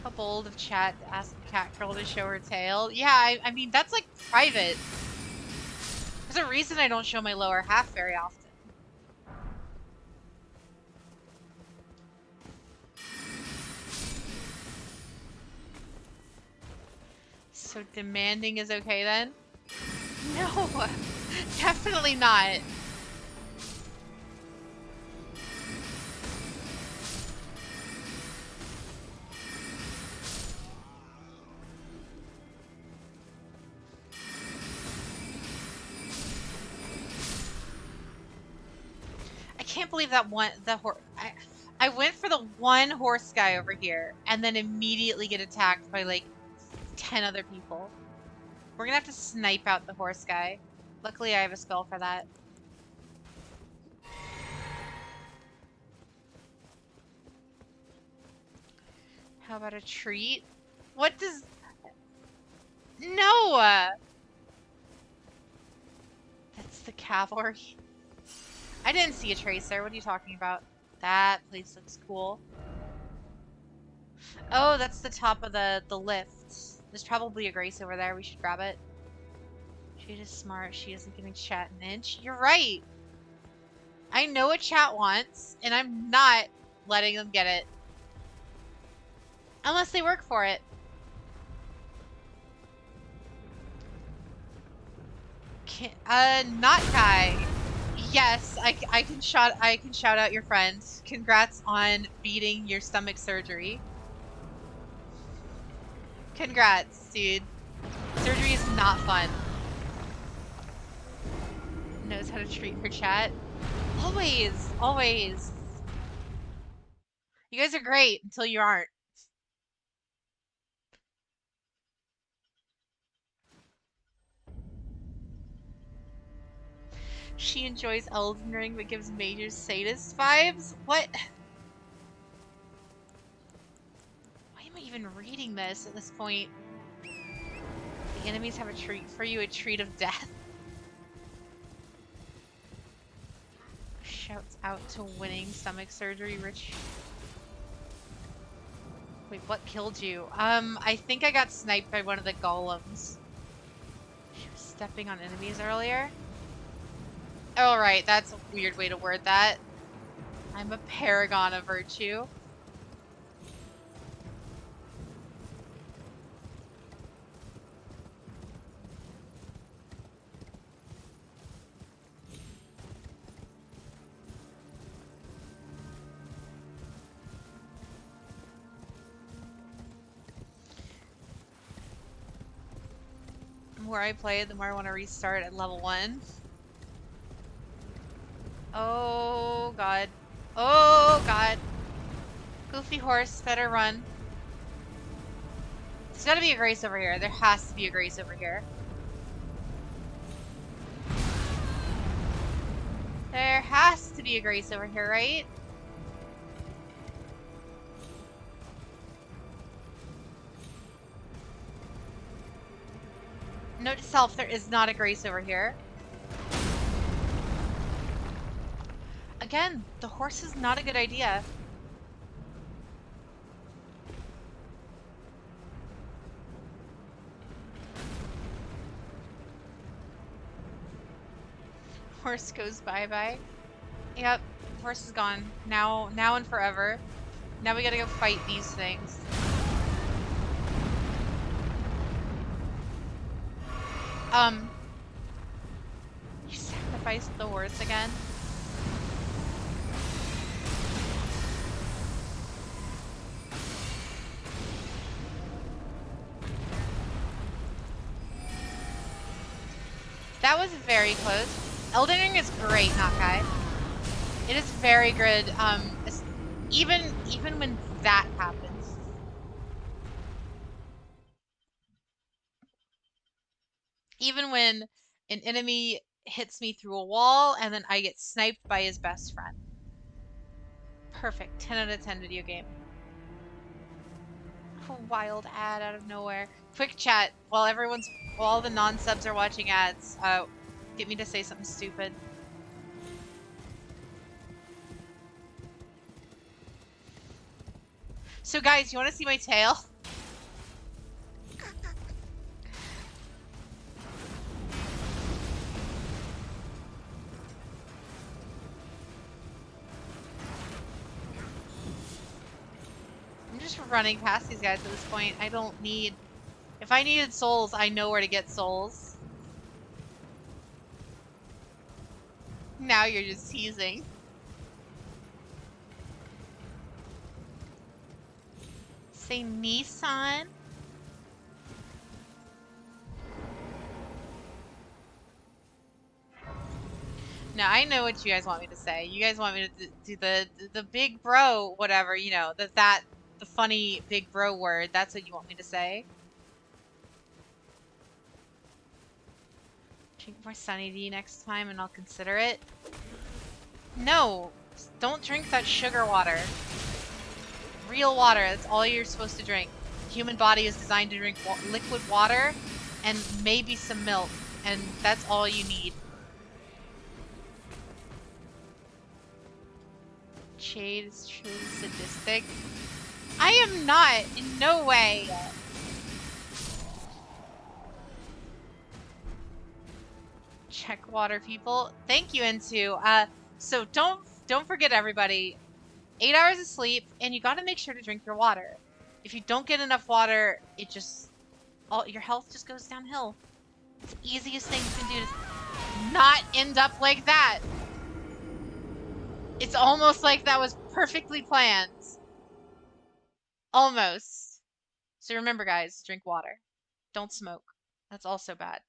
How bold of chat to ask Catgirl to show her tail. Yeah, I mean, that's like private. There's a reason I don't show my lower half very often. So demanding is okay then? No, definitely not. I can't believe that I went for the one horse guy over here and then immediately get attacked by like 10 other people. We're gonna have to snipe out the horse guy. Luckily I have a spell for that. How about a treat? What does... No! That's the cavalry. I didn't see a tracer. What are you talking about? That place looks cool. Oh, that's the top of the lift. There's probably a Grace over there. We should grab it. She is smart. She isn't giving chat an inch. You're right. I know what chat wants, and I'm not letting them get it. Unless they work for it. Not Kai. Yes, I can shout out your friend. Congrats on beating your stomach surgery. Congrats, dude. Surgery is not fun. Knows how to treat her chat. Always, always. You guys are great until you aren't. She enjoys Elden Ring but gives major sadist vibes? What? Why am I even reading this at this point? The enemies have a treat for you, a treat of death. Shouts out to winning stomach surgery, Rich. Wait, what killed you? I think I got sniped by one of the golems. She was stepping on enemies earlier. Oh, right, that's a weird way to word that. I'm a paragon of virtue. The more I play, the more I want to restart at level 1. Oh, God. Oh, God. Goofy horse, better run. There's gotta be a Grace over here. There has to be a Grace over here. There has to be a Grace over here, right? Note to self, there is not a grace over here. Again, the horse is not a good idea. Horse goes bye-bye. Yep, horse is gone. Now and forever. Now we gotta go fight these things. You sacrificed the horse again? That was very close. Elden Ring is great, Nakai. It is very good. Even when that happens. Even when an enemy hits me through a wall and then I get sniped by his best friend. Perfect. 10 out of 10 video game. A wild ad out of nowhere. Quick chat while all the non-subs are watching ads. Get me to say something stupid. So guys, you want to see my tail? I'm just running past these guys at this point. I don't need... If I needed souls, I know where to get souls. Now you're just teasing. Say Nissan? Now I know what you guys want me to say. You guys want me to do the big bro whatever, you know, the funny big bro word. That's what you want me to say. Drink more Sunny D next time and I'll consider it. No, don't drink that sugar water. Real water, that's all you're supposed to drink. The human body is designed to drink liquid water and maybe some milk, and that's all you need. Jade is truly sadistic. I am not, in no way. Check water, people. Thank you, Into. So don't forget, everybody. 8 hours of sleep, and you gotta make sure to drink your water. If you don't get enough water, your health just goes downhill. It's the easiest thing you can do to not end up like that. It's almost like that was perfectly planned. Almost. So remember, guys, drink water. Don't smoke. That's also bad.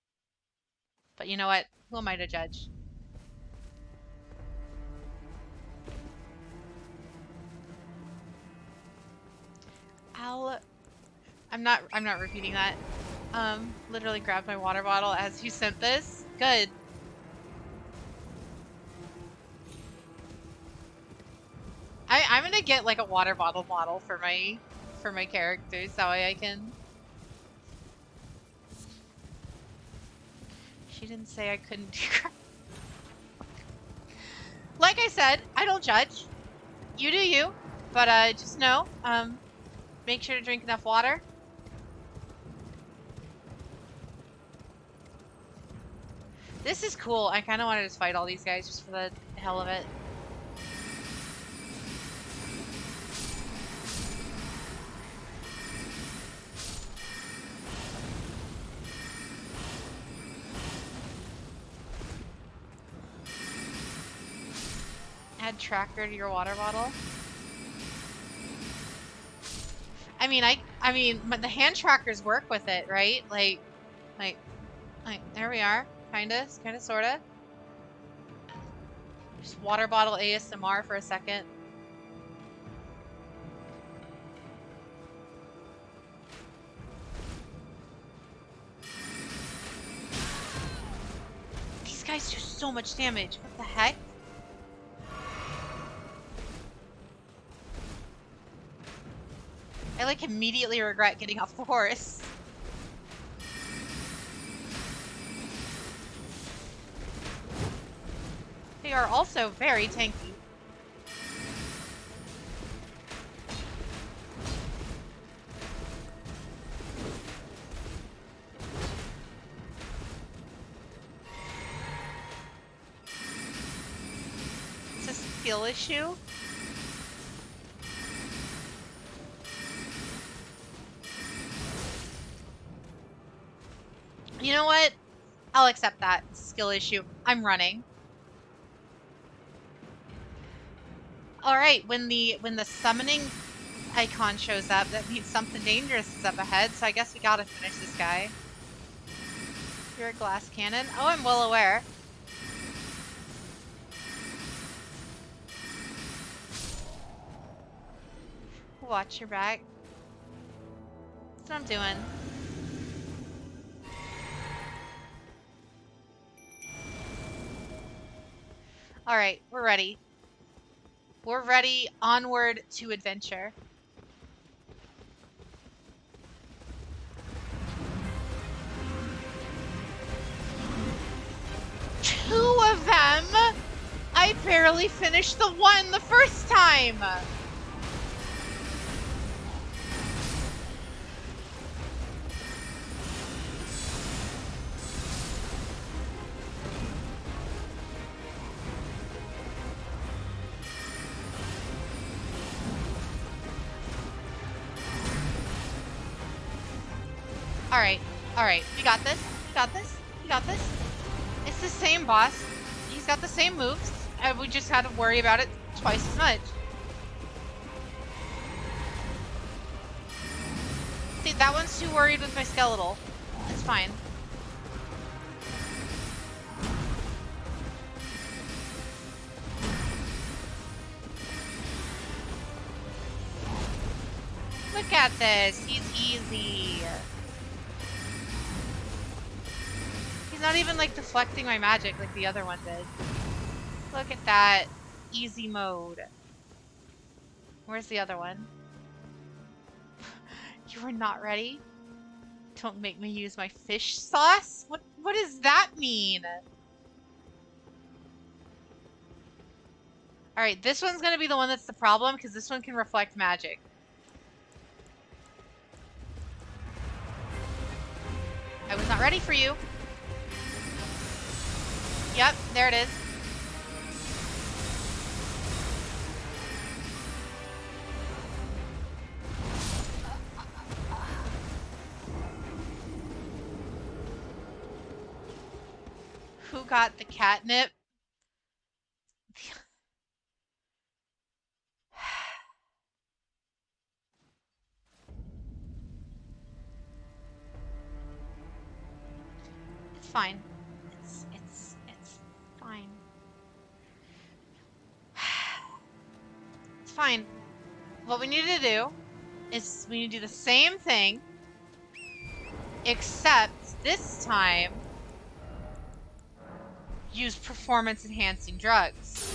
But you know what? Who am I to judge? I'm not repeating that. Literally grabbed my water bottle as you sent this. Good. I'm gonna get like a water bottle model for my characters, that way I can. She didn't say I couldn't do crap. Like I said, I don't judge. You do you, but just know, make sure to drink enough water. This is cool. I kind of want to just fight all these guys just for the hell of it. Add tracker to your water bottle. I mean, but the hand trackers work with it, right? Like, there we are. Kinda, sorta. Just water bottle ASMR for a second. These guys do so much damage. What the heck? I like immediately regret getting off the horse. They are also very tanky. It's a skill issue. You know what? I'll accept that. Skill issue. I'm running. Alright, when the summoning icon shows up, that means something dangerous is up ahead, so I guess we gotta finish this guy. You're a glass cannon. Oh, I'm well aware. Watch your back. That's what I'm doing. Alright, we're ready. We're ready. Onward to adventure. Two of them? I barely finished the one the first time! Alright, we got this. We got this. We got this. It's the same boss. He's got the same moves. And we just had to worry about it twice as much. See, that one's too worried with my skeletal. It's fine. Look at this. He's easy. He's not even like deflecting my magic like the other one did. Look at that. Easy mode. Where's the other one? You were not ready? Don't make me use my fish sauce? What does that mean? Alright, this one's gonna be the one that's the problem because this one can reflect magic. I was not ready for you. Yep, there it is. Who got the catnip? It's fine. It's fine. It's fine. What we need to do is we need to do the same thing, except this time use performance enhancing drugs.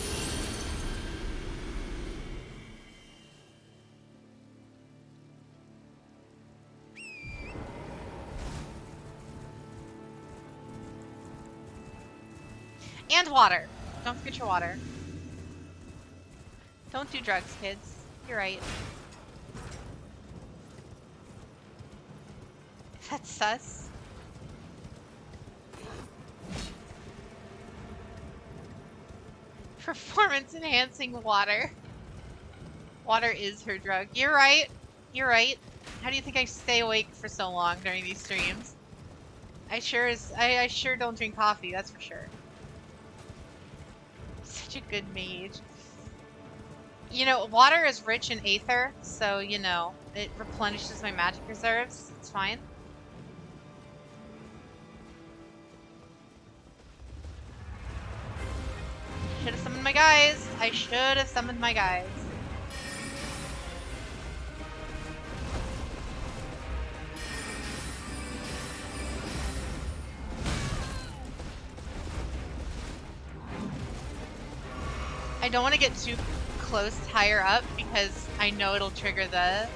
And water. Don't forget your water. Don't do drugs, kids. You're right. That's sus. Performance enhancing water. Water is her drug. You're right. You're right. How do you think I stay awake for so long during these streams? I sure don't drink coffee, that's for sure. Such a good mage. You know, water is rich in aether, so, you know, it replenishes my magic reserves. It's fine. Should have summoned my guys. I should have summoned my guys. I don't want to get too close higher up because I know it'll trigger the...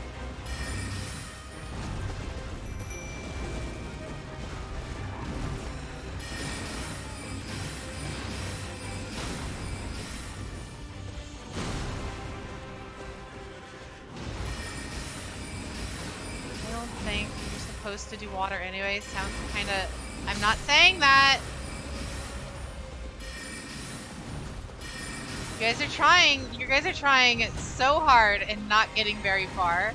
supposed to do water anyway. Sounds kind of... I'm not saying that. You guys are trying. You guys are trying so hard and not getting very far.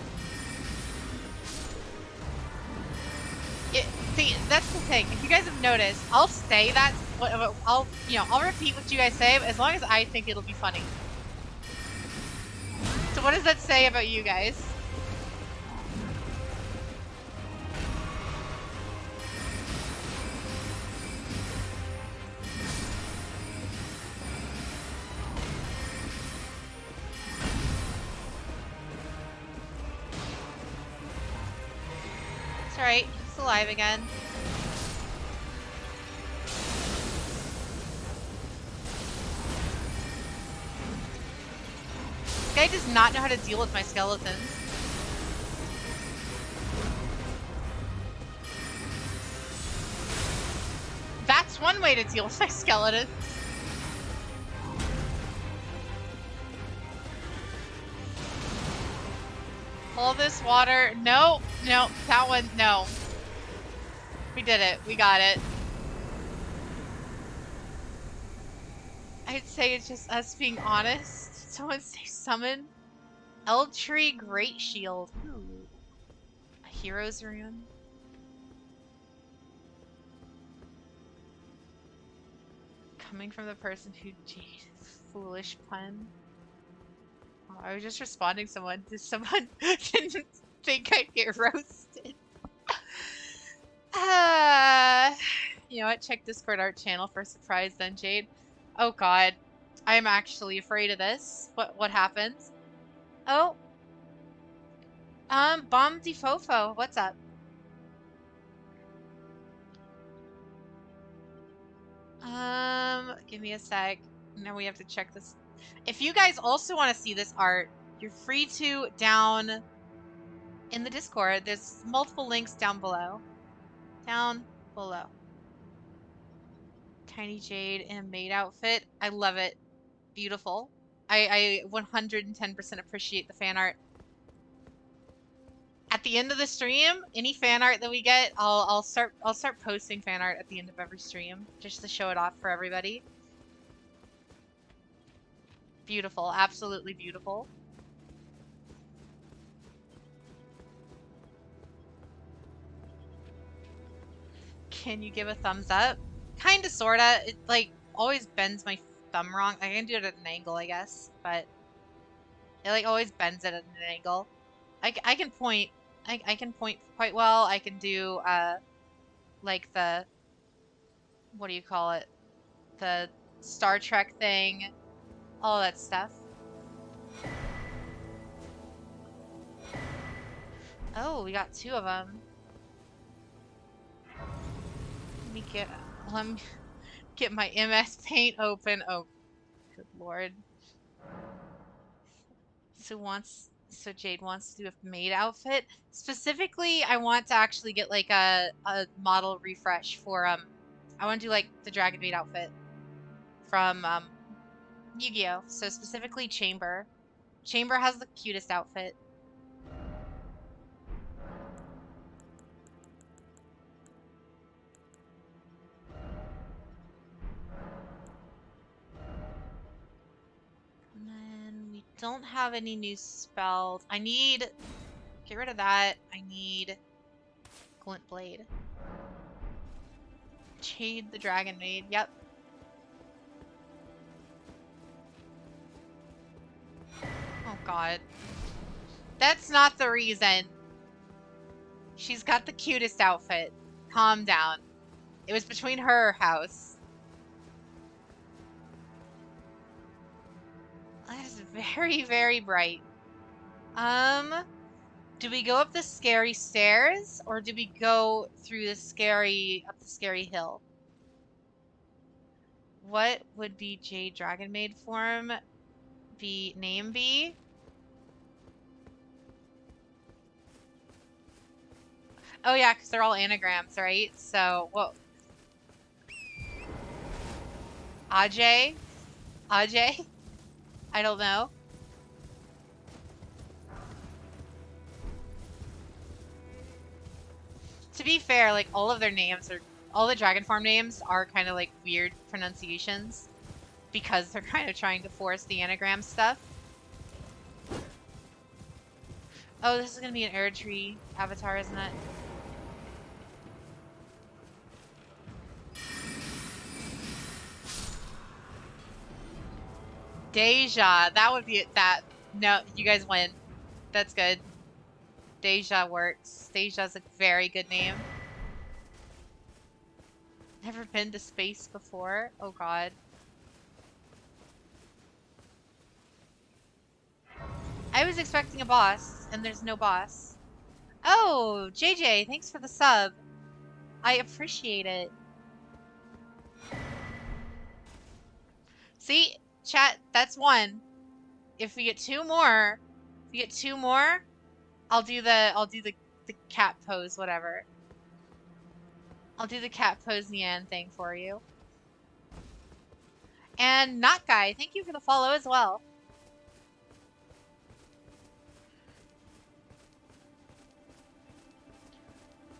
See, that's the thing. If you guys have noticed, I'll say that. I'll repeat what you guys say, as long as I think it'll be funny. So what does that say about you guys? It's alright. He's alive again. This guy does not know how to deal with my skeletons. That's one way to deal with my skeletons. All this water. No, no, that one, no. We did it. We got it. I'd say it's just us being honest. Someone say summon. Eldtree Great Shield. Ooh. A hero's rune. Coming from the person who Jade. Foolish pun. Oh, I was just responding to someone. Someone didn't think I'd get roasted. You know what? Check Discord art channel for a surprise then, Jade. Oh god. I'm actually afraid of this. What happens? Oh. Bomb de Fofo. What's up? Give me a sec. Now we have to check this. If you guys also want to see this art, you're free to down in the Discord. There's multiple links down below. Down below. Tiny Jade in a maid outfit. I love it. Beautiful. I 110% appreciate the fan art. At the end of the stream, any fan art that we get, I'll start posting fan art at the end of every stream just to show it off for everybody. Beautiful, absolutely beautiful. Can you give a thumbs up? Kinda, sorta. It like always bends my thumb wrong. I can do it at an angle, I guess, but it like always bends it at an angle. I can point. I can point quite well. I can do like the, what do you call it? The Star Trek thing, all that stuff. Oh, we got 2 of them. Let me get my MS Paint open. Oh, good lord. So Jade wants to do a maid outfit. Specifically, I want to actually get like a model refresh for I want to do like the Dragon Maid outfit from Yu-Gi-Oh! So specifically Chamber. Chamber has the cutest outfit. And then we don't have any new spells. I need... Get rid of that. I need Glint Blade. Jade the Dragon Maid. Yep. Oh god. That's not the reason. She's got the cutest outfit. Calm down. It was between her house. That is very, very bright. Do we go up the scary stairs or do we go through the up the scary hill? What would be Jade Dragon Maid form? Name be? Oh yeah, because they're all anagrams, right? So, whoa. Ajay? Ajay? I don't know. To be fair, like all the dragon form names are kind of like weird pronunciations because they're kind of trying to force the anagram stuff. Oh, this is gonna be an air tree avatar, isn't it? Deja, that would be it. That no, you guys win. That's good. Deja works. Deja's a very good name. Never been to space before. Oh god. I was expecting a boss, and there's no boss. Oh, JJ, thanks for the sub. I appreciate it. See, chat, that's one. If we get two more, I'll do the cat pose, whatever. I'll do the cat pose Nyan thing for you. And Not Guy, thank you for the follow as well.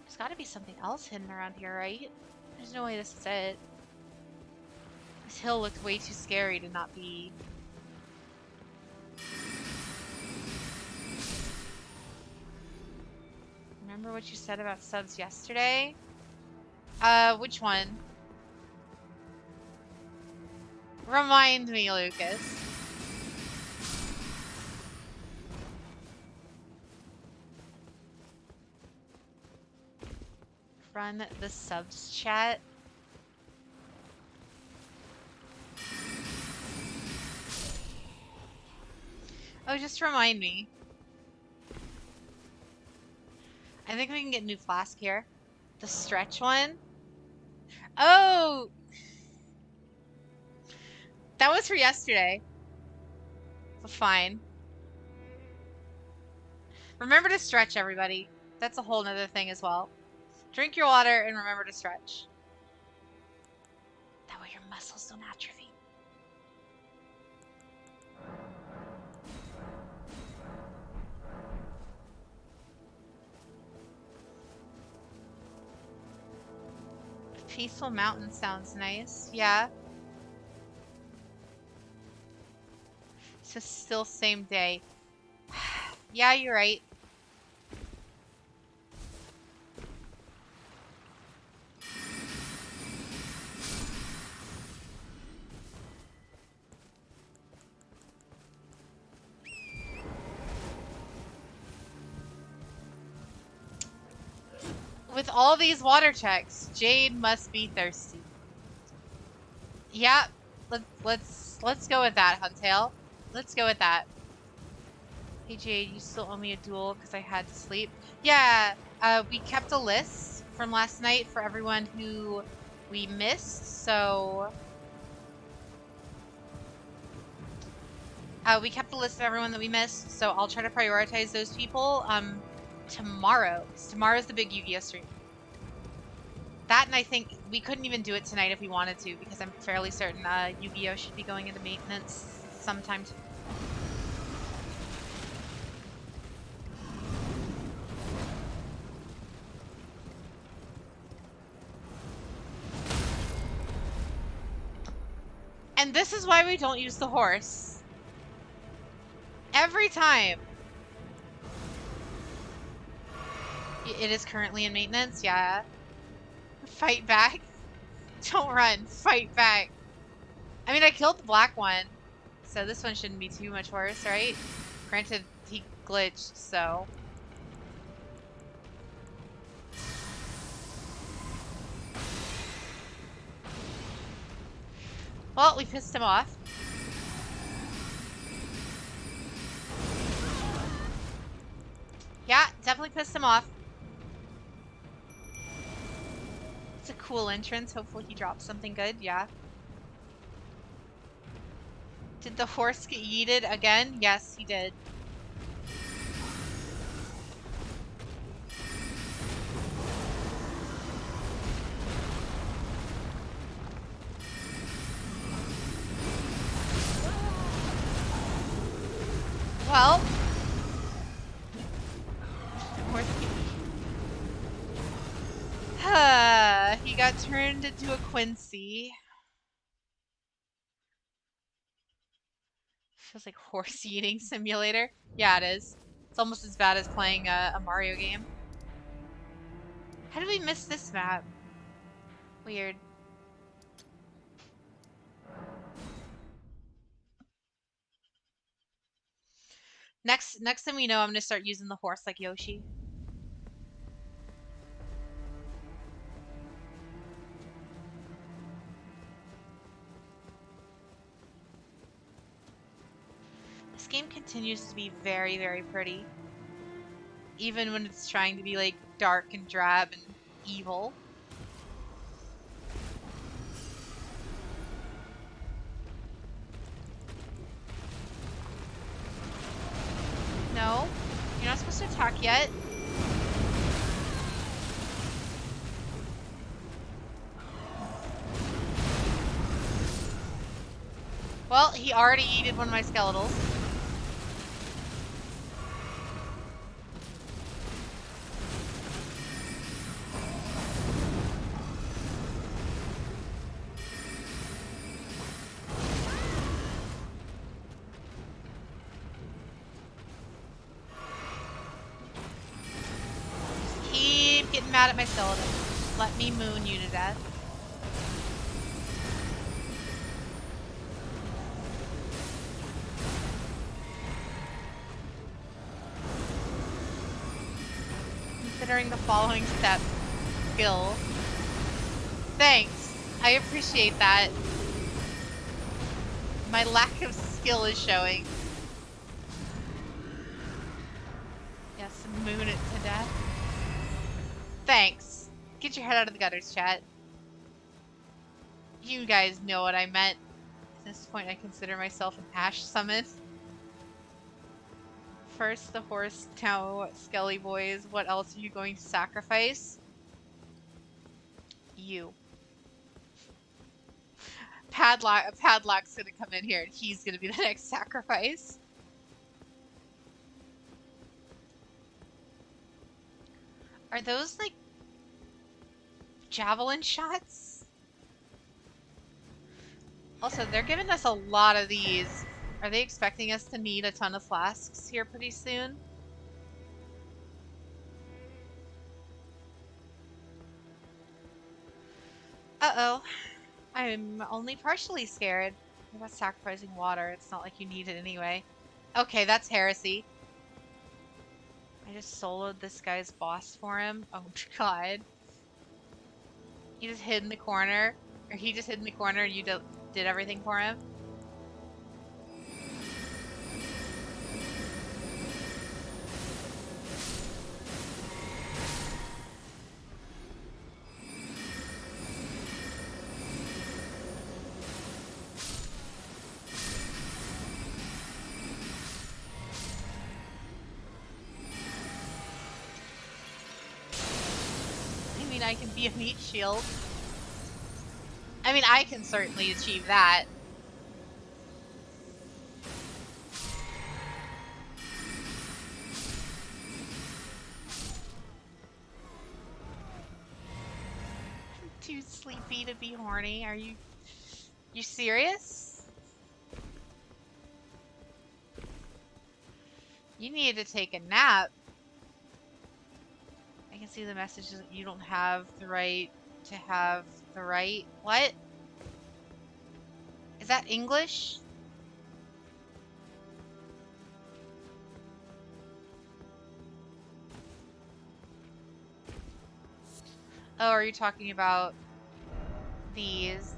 There's gotta be something else hidden around here, right? There's no way this is it. This hill looked way too scary to not be. Remember what you said about subs yesterday? Which one? Remind me, Lucas. Run the subs chat. Oh, just remind me. I think we can get a new flask here. The stretch one. Oh! That was for yesterday. But fine. Remember to stretch, everybody. That's a whole nother thing as well. Drink your water and remember to stretch. That way your muscles don't atrophy. Peaceful Mountain sounds nice. Yeah. So still same day. Yeah, you're right. With all these water checks, Jade must be thirsty. Yeah, let's go with that, Huntail. Let's go with that. Hey Jade, you still owe me a duel because I had to sleep. Yeah, we kept a list from last night for everyone who we missed, so we kept a list of everyone that we missed, so I'll try to prioritize those people tomorrow. Tomorrow's the big Yu-Gi-Oh stream. That, and I think we couldn't even do it tonight if we wanted to, because I'm fairly certain Yu-Gi-Oh should be going into maintenance sometime. And this is why we don't use the horse. Every time. It is currently in maintenance, yeah. Fight back. Don't run, fight back. I mean, I killed the black one, so this one shouldn't be too much worse, right? Granted, he glitched, so. Well, we pissed him off. Yeah, definitely pissed him off. It's a cool entrance. Hopefully he drops something good. Yeah. Did the horse get yeeted again? Yes, he did. Well, turned into a Quincy. Feels like horse eating simulator. Yeah, it is. It's almost as bad as playing a Mario game. How did we miss this map? Weird. Next thing we know, I'm gonna start using the horse like Yoshi. This game continues to be very, very pretty. Even when it's trying to be like dark and drab and evil. No, you're not supposed to attack yet. Well, he already yeeted one of my skeletals. Just keep getting mad at my skeleton. Let me moon you to death. Considering the following step, skill. Thanks. I appreciate that. My lack of skill is showing. Yes, moon it to death. Thanks. Get your head out of the gutters, chat. You guys know what I meant. At this point, I consider myself an Ash summon. First, the horse, now Skelly boys. What else are you going to sacrifice? You. Padlock's gonna come in here and he's gonna be the next sacrifice. Are those like javelin shots? Also, they're giving us a lot of these. Are they expecting us to need a ton of flasks here pretty soon? Uh-oh. I'm only partially scared. What about sacrificing water? It's not like you need it anyway. Okay, that's heresy. I just soloed this guy's boss for him. Oh god. You just hid in the corner. Or he just hid in the corner and you did everything for him. I mean, I can be a meat shield. I mean, I can certainly achieve that. I'm too sleepy to be horny. Are you serious? You need to take a nap. I can see the messages that you don't have the right to have the right. What? Is that English? Oh, are you talking about these?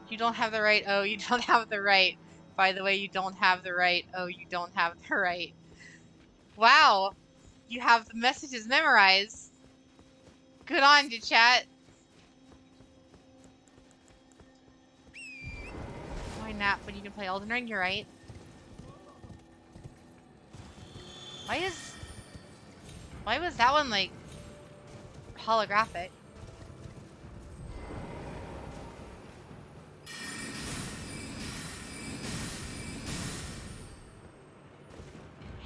You don't have the right. Oh, you don't have the right. By the way, you don't have the right. Oh, you don't have the right. Wow. You have the messages memorized. Good on you, chat. Why nap when you can play Elden Ring? You're right. Why was that one like holographic?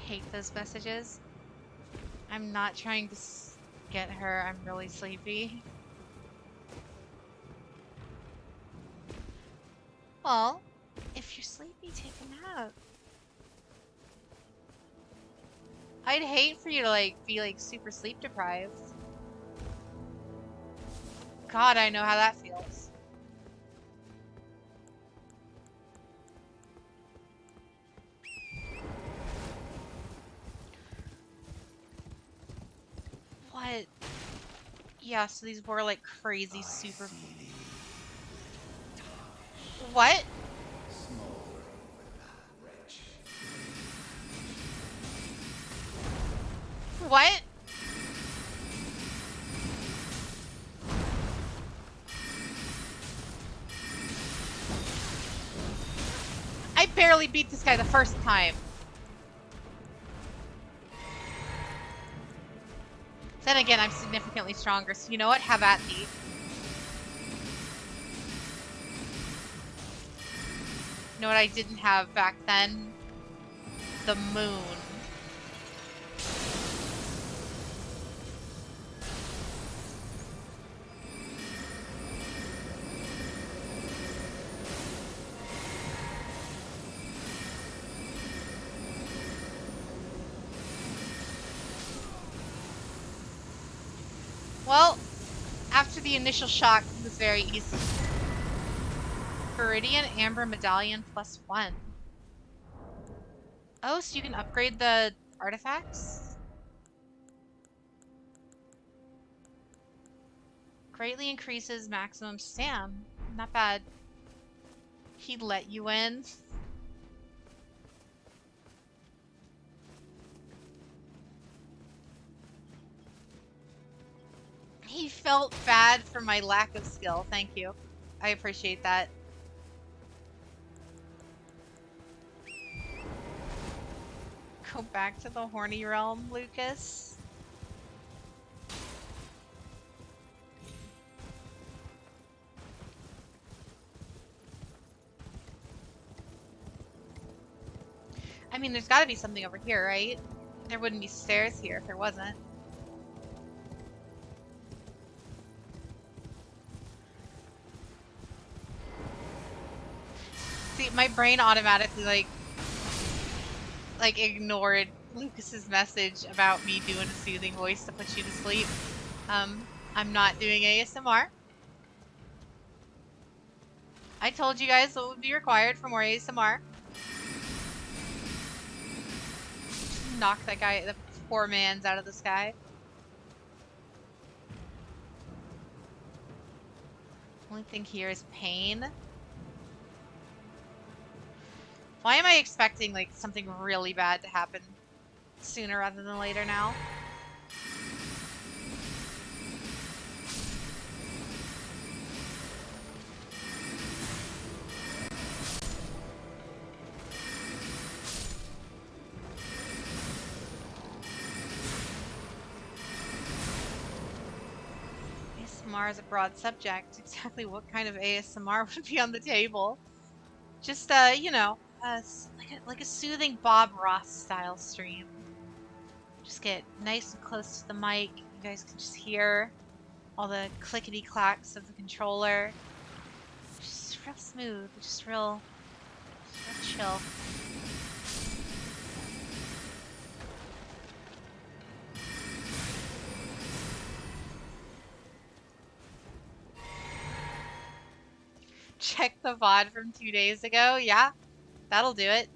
Hate those messages. I'm not trying to get her. I'm really sleepy. Well, if you're sleepy, take a nap. I'd hate for you to be super sleep deprived. God, I know how that feels. What? Yeah, so these were like crazy super. What? What? I barely beat this guy the first time. Then again, I'm significantly stronger, so you know what? Have at thee. You know what I didn't have back then? The moon. Well, after the initial shock, it was very easy. Viridian Amber Medallion +1. Oh, so you can upgrade the artifacts? Greatly increases maximum SAM. Not bad. He let you in. He felt bad for my lack of skill. Thank you. I appreciate that. Go back to the horny realm, Lucas. I mean, there's got to be something over here, right? There wouldn't be stairs here if there wasn't. See, my brain automatically ignored Lucas's message about me doing a soothing voice to put you to sleep. I'm not doing ASMR. I told you guys what would be required for more ASMR. Knock that guy, the poor man's out of the sky. Only thing here is pain. Why am I expecting something really bad to happen sooner rather than later now? ASMR is a broad subject. Exactly what kind of ASMR would be on the table? Just you know, like a soothing Bob Ross style stream. Just get nice and close to the mic. You guys can just hear all the clickety clacks of the controller. Just real smooth, just real chill. Check the VOD from 2 days ago. Yeah, that'll do it.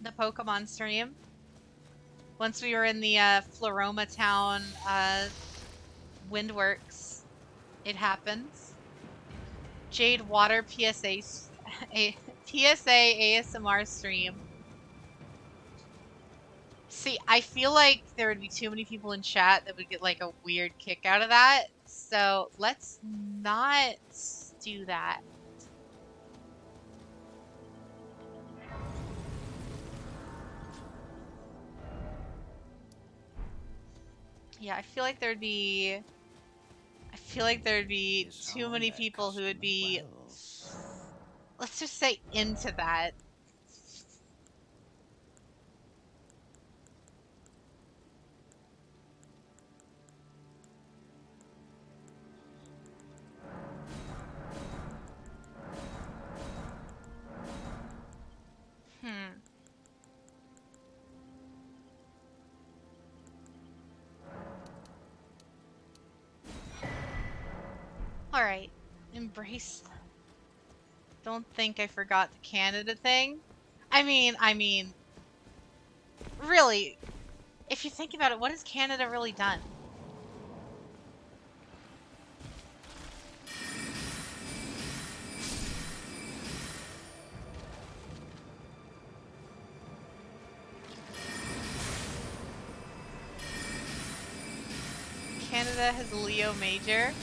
The Pokemon stream. Once we were in the Floroma Town Windworks, it happens. Jade Water PSA a PSA ASMR stream. See, I feel like there would be too many people in chat that would get a weird kick out of that. So let's not do that. Yeah, I feel like there'd be too many people who would be, let's just say, into that. Alright. Embrace. Don't think I forgot the Canada thing. I mean, really, if you think about it, what has Canada really done? Canada has Leo Major.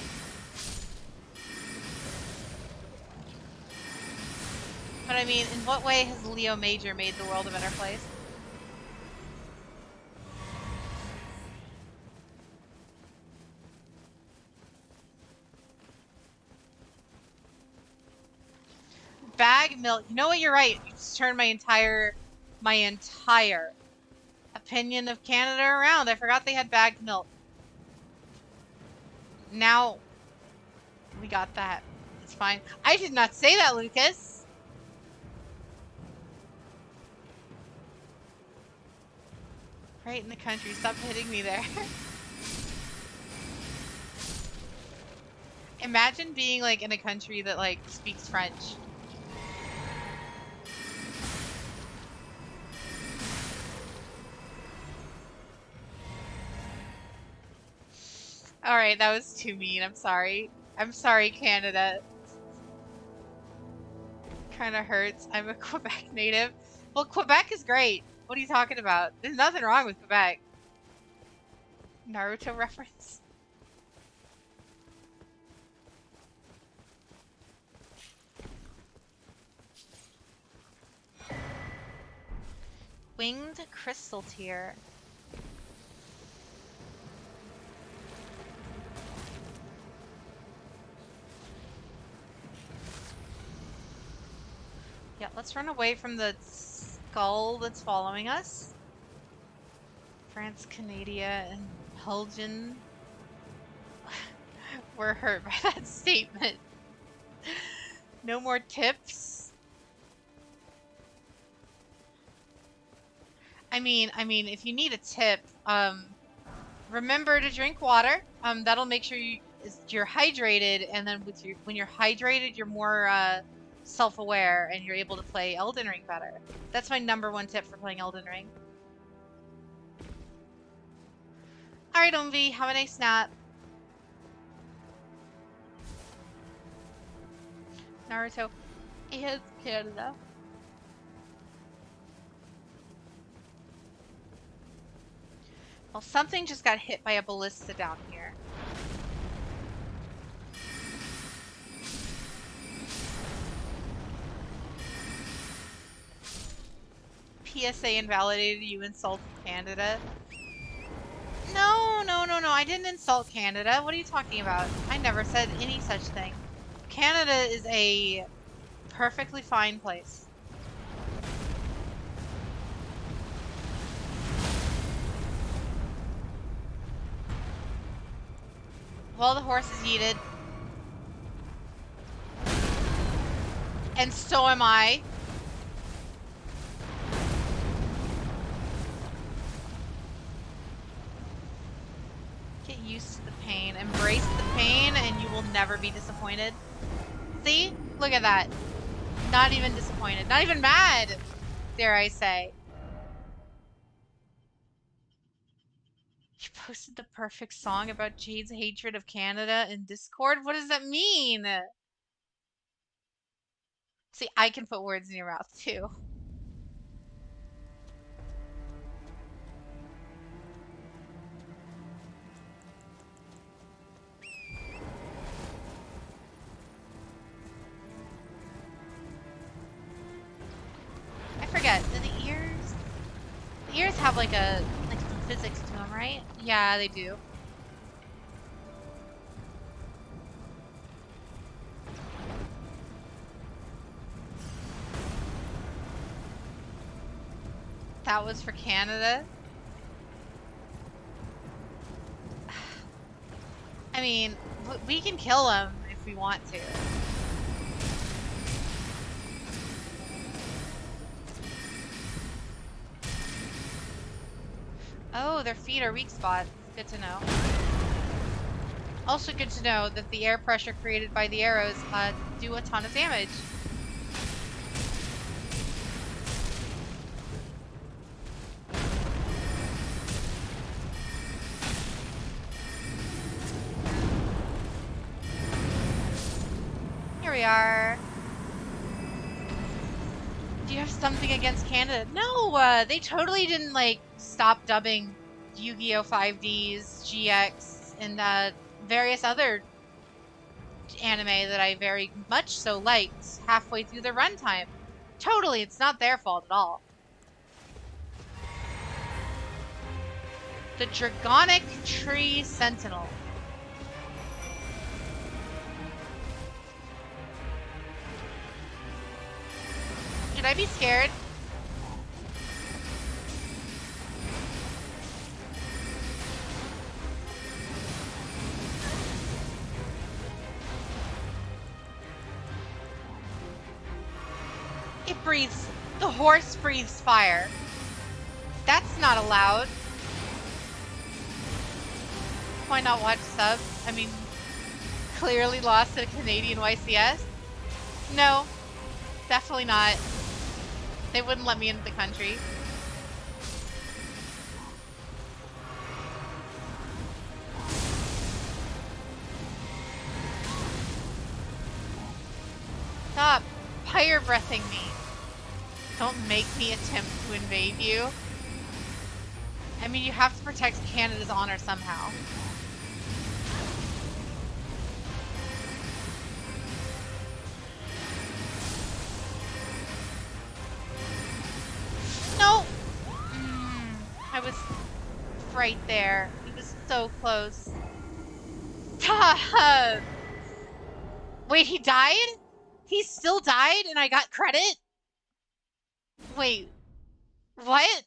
But I mean, in what way has Leo Major made the world a better place? Bag milk. You know what? You're right. You just turned my entire opinion of Canada around. I forgot they had bagged milk. Now we got that. It's fine. I did not say that, Lucas. Right in the country. Stop hitting me there. Imagine being like in a country that like speaks French. All right, that was too mean. I'm sorry. I'm sorry, Canada. Kind of hurts. I'm a Quebec native. Well, Quebec is great. What are you talking about? There's nothing wrong with Quebec. Naruto reference. Winged crystal tier. Yeah, let's run away from the skull that's following us. France, Canada, and Belgium were hurt by that statement. No more tips. I mean, if you need a tip, remember to drink water. That'll make sure you're hydrated, and then when you're hydrated, you're more self-aware, and you're able to play Elden Ring better. That's my #1 tip for playing Elden Ring. All right, Umvi, have a nice nap. Naruto is Canada. Well, something just got hit by a ballista down here. PSA invalidated, you insulted Canada. No, no, no, no, I didn't insult Canada. What are you talking about? I never said any such thing. Canada is a perfectly fine place. Well, the horse is yeeted. And so am I. Get used to the pain. Embrace the pain and you will never be disappointed. See? Look at that. Not even disappointed. Not even mad, dare I say. You posted the perfect song about Jade's hatred of Canada in Discord? What does that mean? See, I can put words in your mouth too. I forget. Do the ears? The ears have like some physics to them, right? Yeah, they do. That was for Canada. I mean, we can kill them if we want to. Oh, their feet are weak spots. Good to know. Also good to know that the air pressure created by the arrows do a ton of damage. Here we are. Do you have something against Canada? No, they totally didn't like stop dubbing Yu-Gi-Oh! 5Ds, GX, and various other anime that I very much so liked halfway through the runtime. Totally, it's not their fault at all. The Dragonic Tree Sentinel. Should I be scared? It breathes. The horse breathes fire. That's not allowed. Why not watch sub? I mean, clearly lost to Canadian YCS? No, definitely not. They wouldn't let me into the country. Stop fire breathing me. Don't make me attempt to invade you. I mean, you have to protect Canada's honor somehow. No! I was right there. He was so close. Stop! Wait, he died? He still died and I got credit? Wait, what?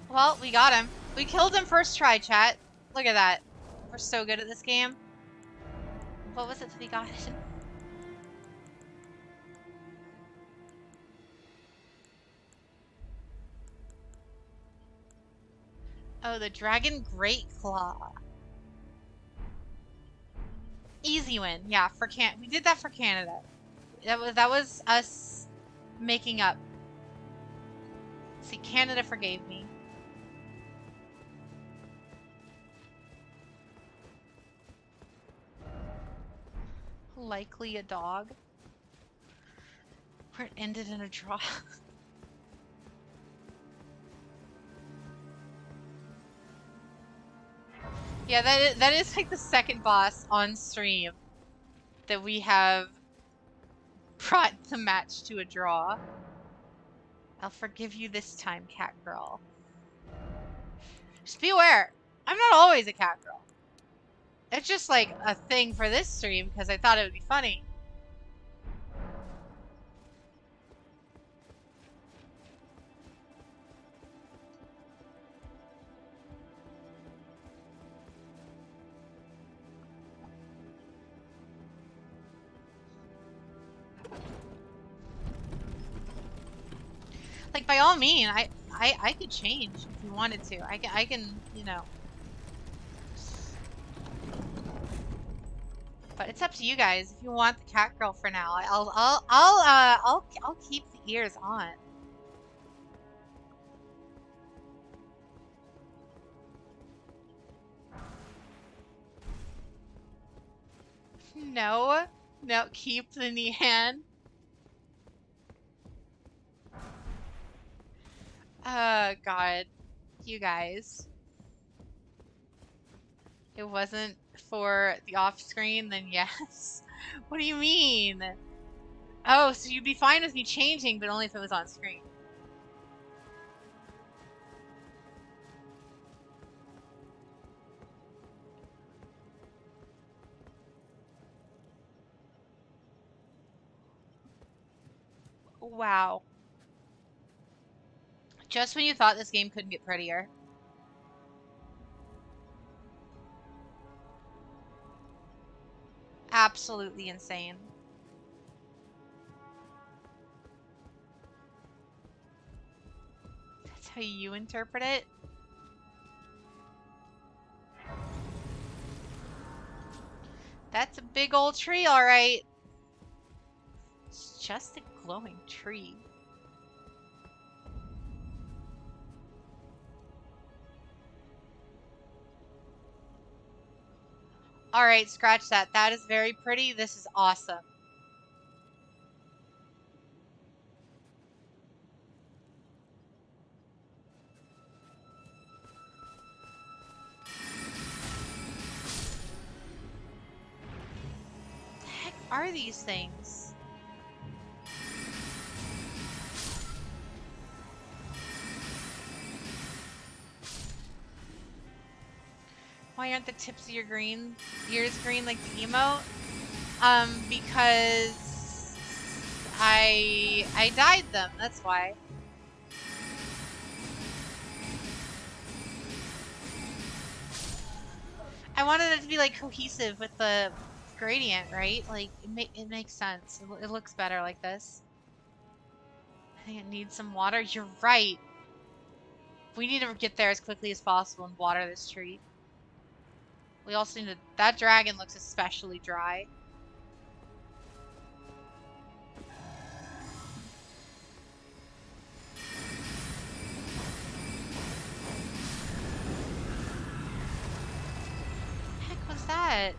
Well, we got him. We killed him first try, chat. Look at that. We're so good at this game. What was it that we got? Oh, the Dragon Great Claw. Easy win. Yeah, we did that for Canada. That was us making up. See, Canada forgave me. Likely a dog. Where it ended in a draw. Yeah, that is like the second boss on stream that we have brought the match to a draw. I'll forgive you this time, Catgirl. Just be aware, I'm not always a Catgirl. It's just like a thing for this stream because I thought it would be funny. Like, by all means, I could change if you wanted to. I can, you know. But it's up to you guys. If you want the Catgirl for now, I'll keep the ears on. No, no, keep the Nihan. God, you guys. It wasn't for the off-screen, then yes. What do you mean? Oh, so you'd be fine with me changing, but only if it was on screen. Wow. Just when you thought this game couldn't get prettier. absolutely insane. That's how you interpret it? That's a big old tree, all right. It's just a glowing tree. All right, scratch that. That is very pretty. This is awesome. The heck are these things? Why aren't the tips of your ears green like the emote? Because I dyed them. That's why. I wanted it to be like cohesive with the gradient, right? Like it makes sense. It looks better like this. I think it needs some water. You're right. We need to get there as quickly as possible and water this tree. We also need to. That dragon looks especially dry. What the heck was that?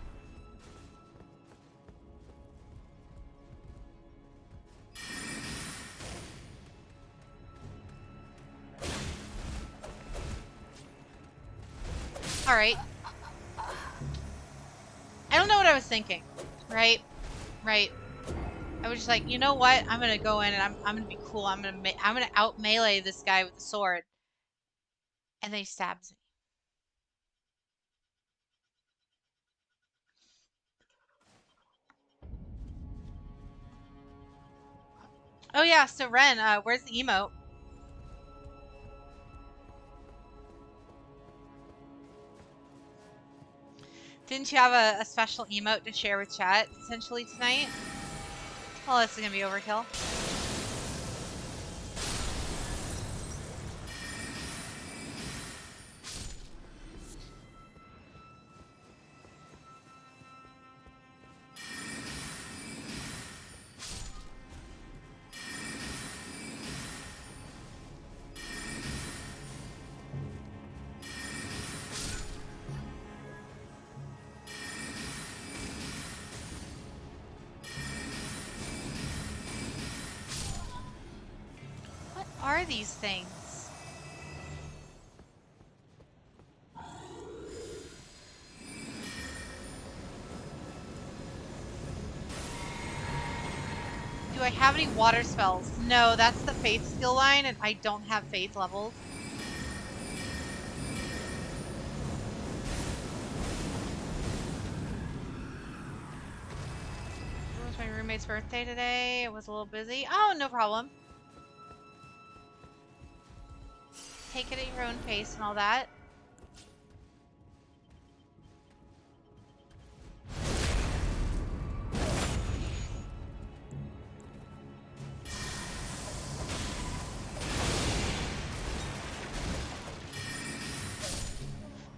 All right. I don't know what I was thinking. Right? Right. I was just like, you know what? I'm gonna go in and I'm gonna be cool. I'm gonna out melee this guy with the sword, and then he stabs me. Oh yeah. So Ren, where's the emote? Didn't you have a special emote to share with chat potentially tonight? Oh, this is gonna be overkill. What are these things? Do I have any water spells? No, that's the faith skill line, and I don't have faith levels. It was my roommate's birthday today. I was a little busy. Oh, no problem. Take it at your own pace and all that.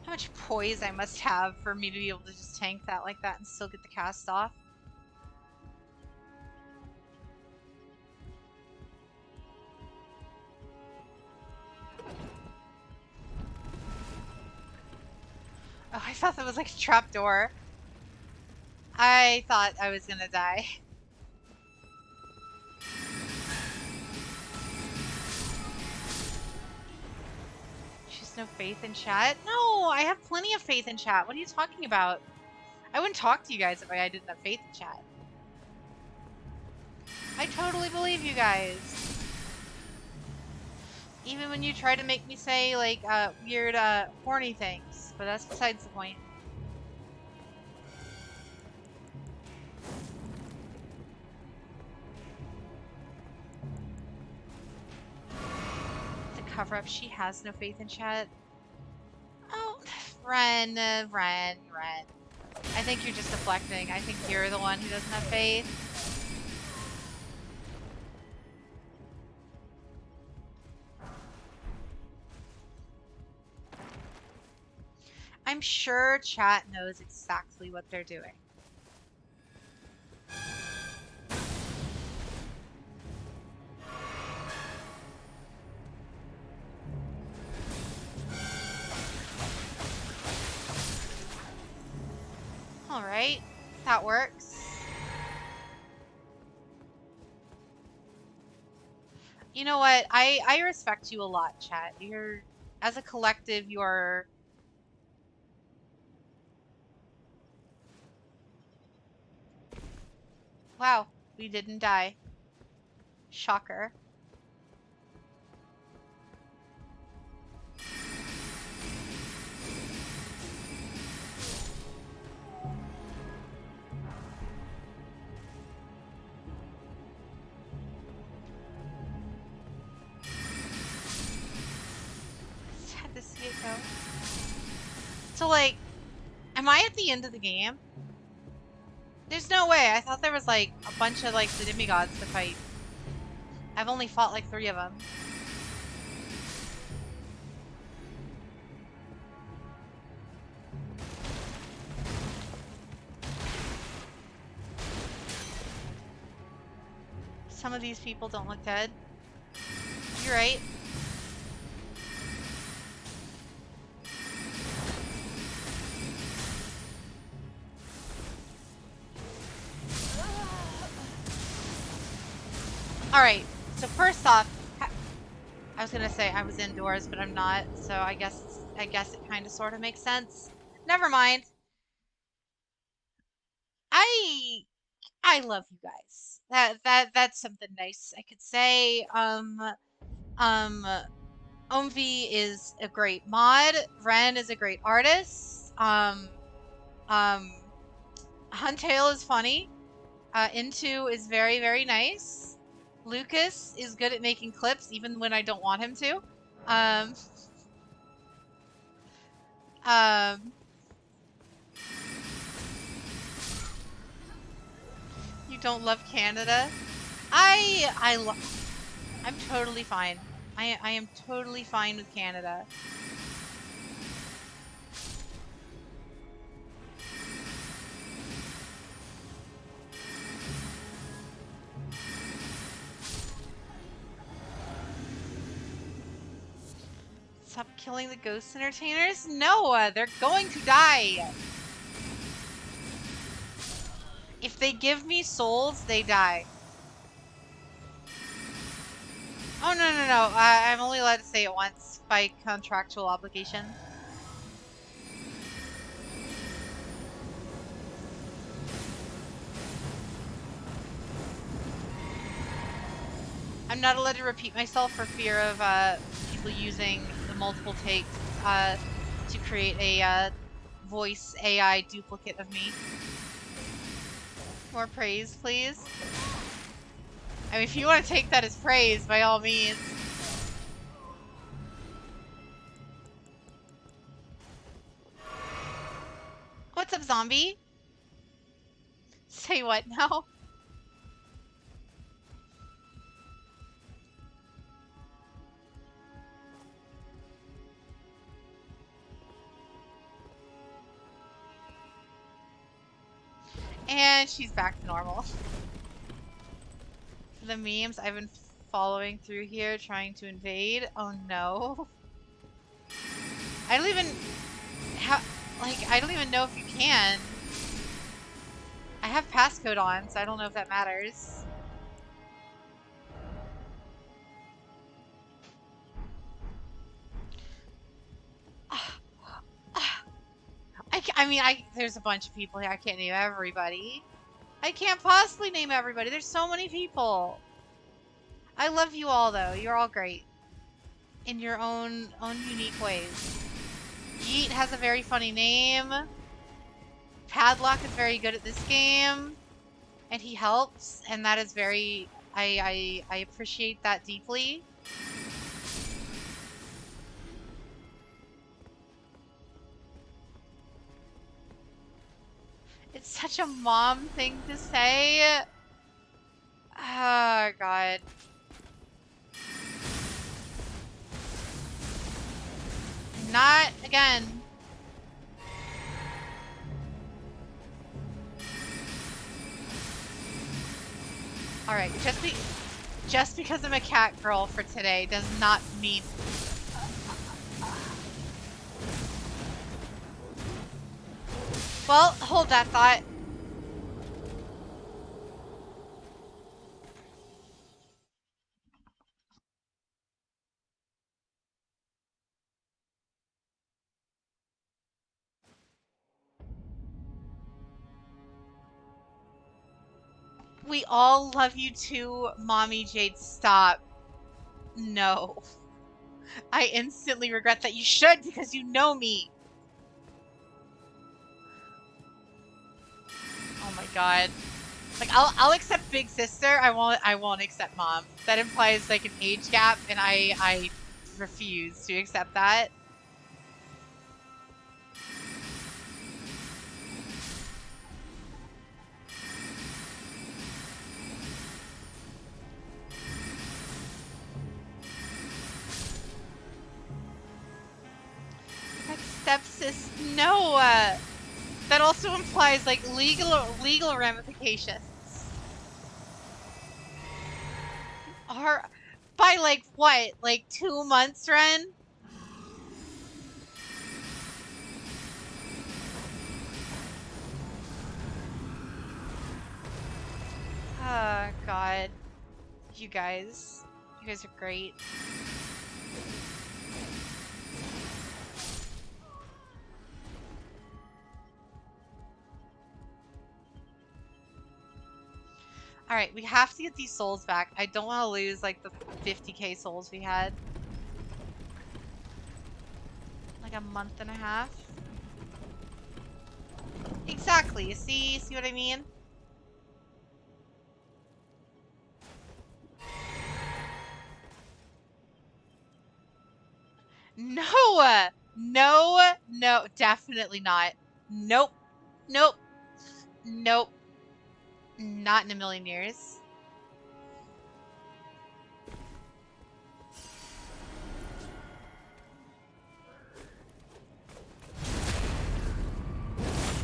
How much poise I must have for me to be able to just tank that like that and still get the cast off. Oh, I thought that was like a trapdoor. I thought I was gonna die. She's no faith in chat? No, I have plenty of faith in chat. What are you talking about? I wouldn't talk to you guys if I didn't have faith in chat. I totally believe you guys. Even when you try to make me say, like, weird, horny things. But that's besides the point. The cover-up, she has no faith in chat. Oh, Ren. I think you're just deflecting. I think you're the one who doesn't have faith. I'm sure chat knows exactly what they're doing. All right, that works. You know what? I respect you a lot, chat. You're, as a collective, you are. Wow, we didn't die. Shocker. Sad to see it go. So, like, am I at the end of the game? There's no way. I thought there was, like, a bunch of, like, the demigods to fight. I've only fought, like, 3 of them. Some of these people don't look dead. You're right. Alright, so first off, I was gonna say I was indoors, but I'm not, so I guess it kind of sort of makes sense. Never mind. I I love you guys. That's something nice I could say. Um Omvi is a great mod. Ren is a great artist. Um Huntail is funny. Into is very, very nice. Lucas is good at making clips, even when I don't want him to. Um, um, you don't love Canada? I'm totally fine. I am totally fine with Canada. Stop killing the ghost entertainers? No, they're going to die. If they give me souls, they die. Oh, no, no, no. I'm only allowed to say it once by contractual obligation. I'm not allowed to repeat myself for fear of people using the multiple takes to create a voice AI duplicate of me. More praise, please. I mean, if you want to take that as praise, by all means. What's up, zombie? Say what now? And she's back to normal. For the memes, I've been following through here, trying to invade. Oh no. I don't even... I don't even know if you can. I have passcode on, so I don't know if that matters. I mean, there's a bunch of people here. I can't name everybody. I can't possibly name everybody. There's so many people. I love you all, though. You're all great. In your own unique ways. Yeet has a very funny name. Padlock is very good at this game. And he helps. And that is very... I appreciate that deeply. such a mom thing to say. Oh, God. Not again. Alright, just because I'm a cat girl for today does not mean... Well, hold that thought. We all love you too, Mommy Jade. Stop. No. I instantly regret that. You should, because you know me. Oh my God. Like, I'll accept big sister. I won't accept mom. That implies like an age gap, and I refuse to accept that. That stepsis, no. That also implies like legal ramifications. Are by like what? Like 2 months, Ren? Oh God. You guys. You guys are great. Alright, we have to get these souls back. I don't want to lose like the 50k souls we had. Like a month and a half. Exactly. See what I mean? No! No, definitely not. Nope. Nope. Nope. Not in a million years.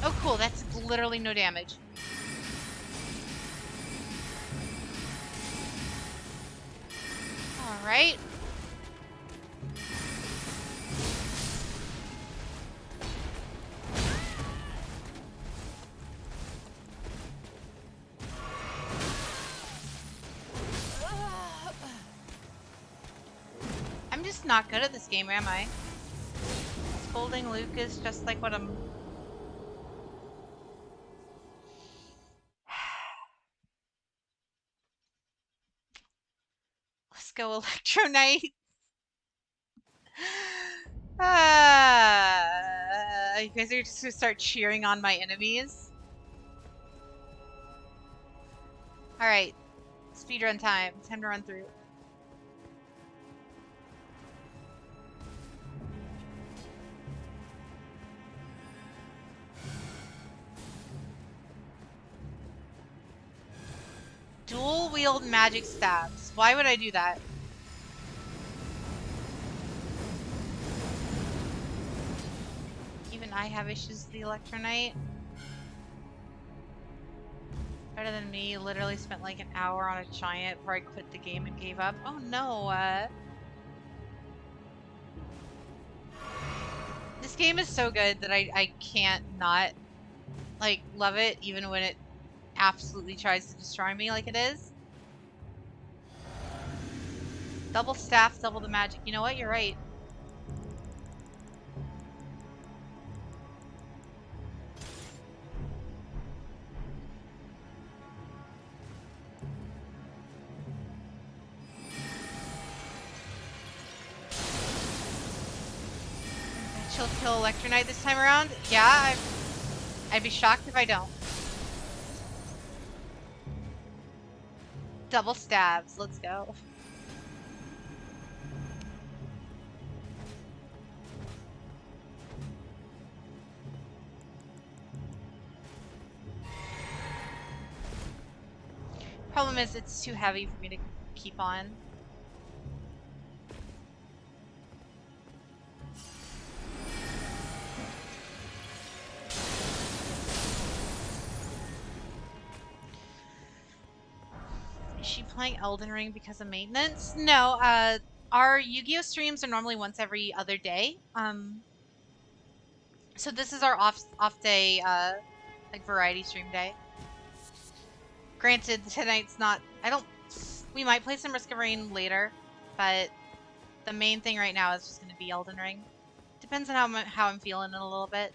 Oh, cool. That's literally no damage. Alright. I'm just not good at this game, am I? Scolding Luke is just like what I'm... Let's go, Electro Knight. You guys are just gonna start cheering on my enemies. Alright. Speedrun time. Time to run through. Dual wield magic stabs. Why would I do that? Even I have issues with the Electro Knight. Better than me. Literally spent like an hour on a giant before I quit the game and gave up. Oh no. This game is so good that I can't not like love it, even when it absolutely tries to destroy me like it is. Double staff, double the magic. You know what? You're right. She'll kill Electro Knight this time around? Yeah, I'd be shocked if I don't. Double stabs. Let's go. Problem is, it's too heavy for me to keep on. Is she playing Elden Ring because of maintenance? No, our Yu-Gi-Oh streams are normally once every other day. So this is our off day, like variety stream day. Granted, tonight's not. I don't. We might play some Risk of Rain later, but the main thing right now is just gonna be Elden Ring. Depends on how I'm feeling in a little bit.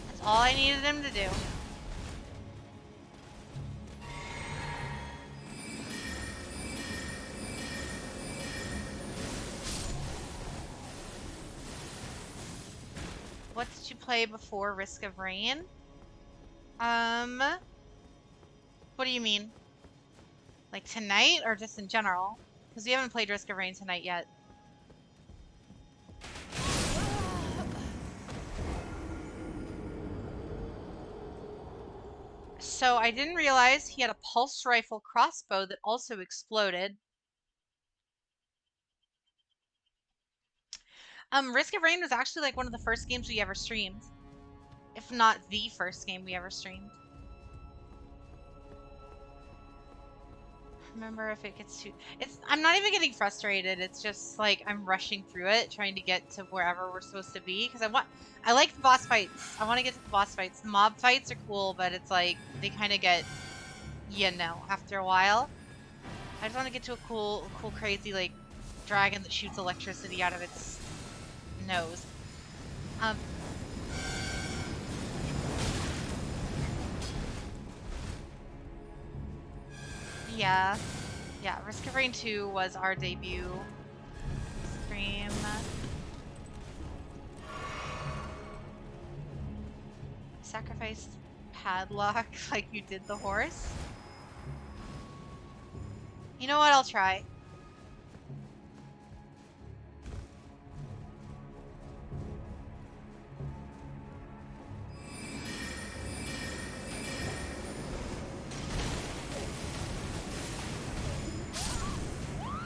That's all I needed him to do. What did you play before Risk of Rain? What do you mean? Like tonight or just in general? Because we haven't played Risk of Rain tonight yet. So I didn't realize he had a pulse rifle crossbow that also exploded. Risk of Rain was actually like one of the first games we ever streamed. If not the first game we ever streamed. Remember if it gets too I'm not even getting frustrated. It's just like I'm rushing through it, trying to get to wherever we're supposed to be. Because I like the boss fights. I want to get to the boss fights. The mob fights are cool, but it's like they kind of get, after a while. I just want to get to a cool, crazy like dragon that shoots electricity out of its nose. Um, yeah, Risk of Rain 2 was our debut stream. Sacrificed padlock like you did the horse. You know what? I'll try.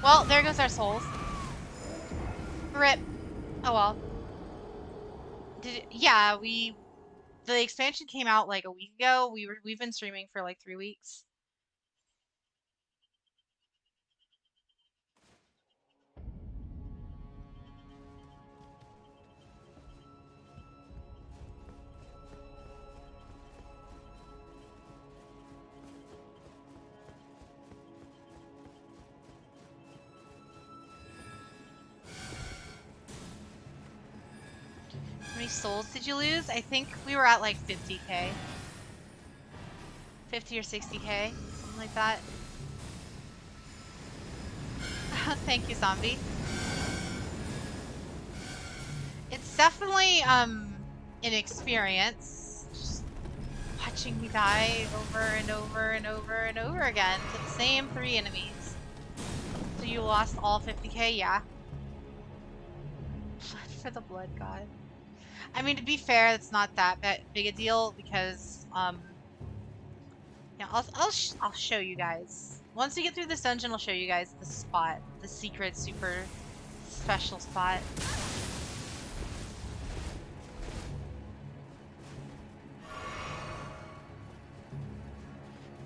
Well, there goes our souls. Rip. Oh well. Yeah, the expansion came out like a week ago. We've been streaming for like 3 weeks. How many souls did you lose? I think we were at like 50k. 50 or 60k, something like that. Thank you, zombie. It's definitely an experience. Just watching me die over and over and over and over again to the same 3 enemies. So you lost all 50k, yeah. Blood for the blood god. I mean, to be fair, it's not that big a deal because yeah, I'll show you guys. Once we get through this dungeon, I'll show you guys the spot, the secret super special spot.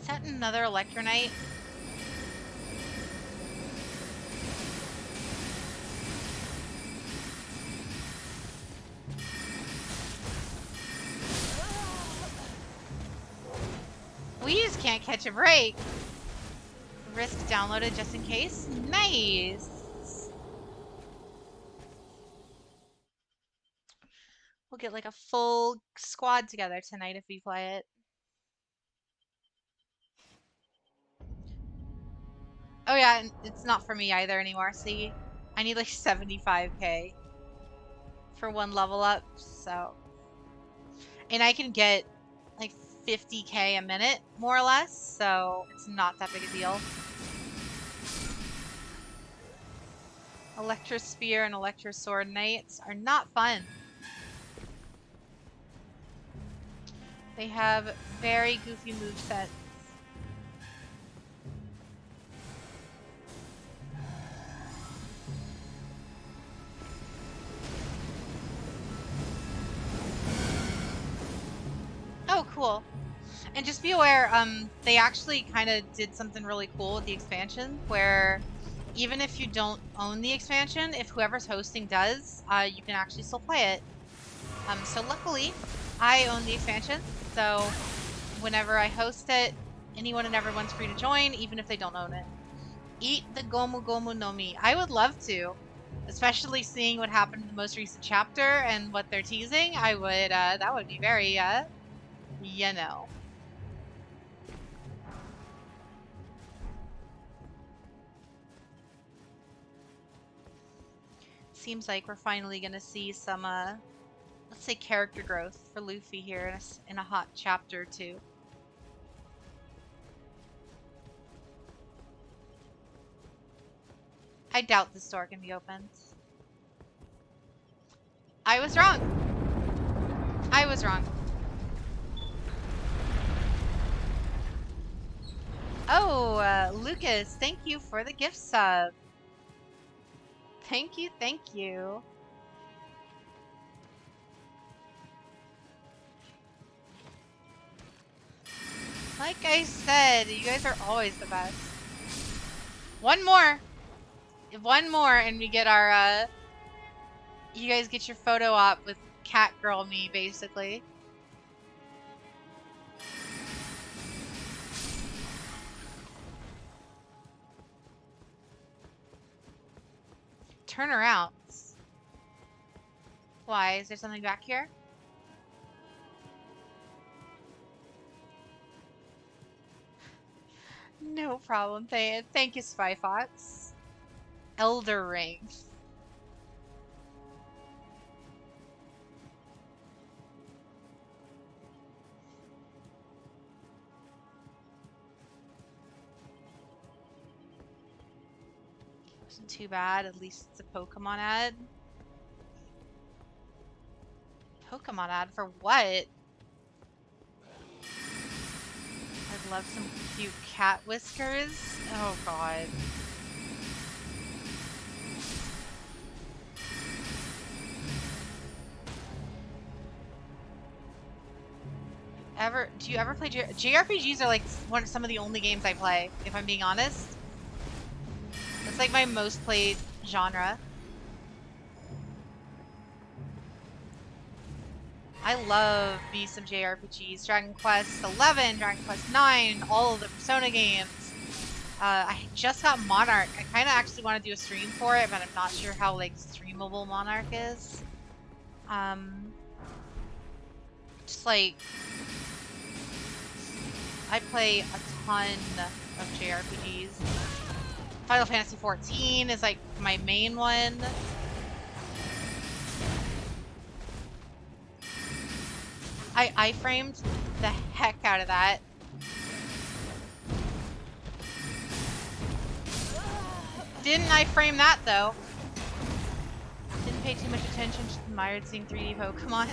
Is that another Electronite? We just can't catch a break. Risk downloaded just in case. Nice. We'll get like a full squad together tonight if we play it. Oh yeah, it's not for me either anymore. See, I need like 75k for one level up, so. And I can get like 50k a minute, more or less, so it's not that big a deal. Electrosphere and Electrosword Knights are not fun. They have very goofy movesets. Oh, cool. And just be aware, they actually kind of did something really cool with the expansion, where even if you don't own the expansion, if whoever's hosting does, you can actually still play it. So luckily, I own the expansion, so whenever I host it, anyone and everyone's free to join, even if they don't own it. Eat the Gomu Gomu no Mi. I would love to, especially seeing what happened in the most recent chapter and what they're teasing. I would, that would be very, you know. Seems like we're finally gonna see some, let's say character growth for Luffy here in a hot chapter or two. I doubt this door can be opened. I was wrong. I was wrong. Oh, Lucas, thank you for the gift sub. Thank you, thank you. Like I said, you guys are always the best. One more. One more and we get our, you guys get your photo op with Catgirl me, basically. Turnarounds. Why? Is there something back here? No problem. Thank you, Spy Fox. Elder Ring. Wasn't too bad. At least it's a Pokemon ad. Pokemon ad for what? I'd love some cute cat whiskers. Oh god. Do you ever play JRPGs are like some of the only games I play, if I'm being honest. It's like my most played genre. I love me some JRPGs. Dragon Quest 11, Dragon Quest 9, all of the Persona games. I just got Monarch. I kind of actually want to do a stream for it, but I'm not sure how like streamable Monarch is. Just like I play a ton of JRPGs. Final Fantasy 14 is like my main one. I framed the heck out of that. Didn't I frame that though? Didn't pay too much attention, just admired seeing 3D Pokemon.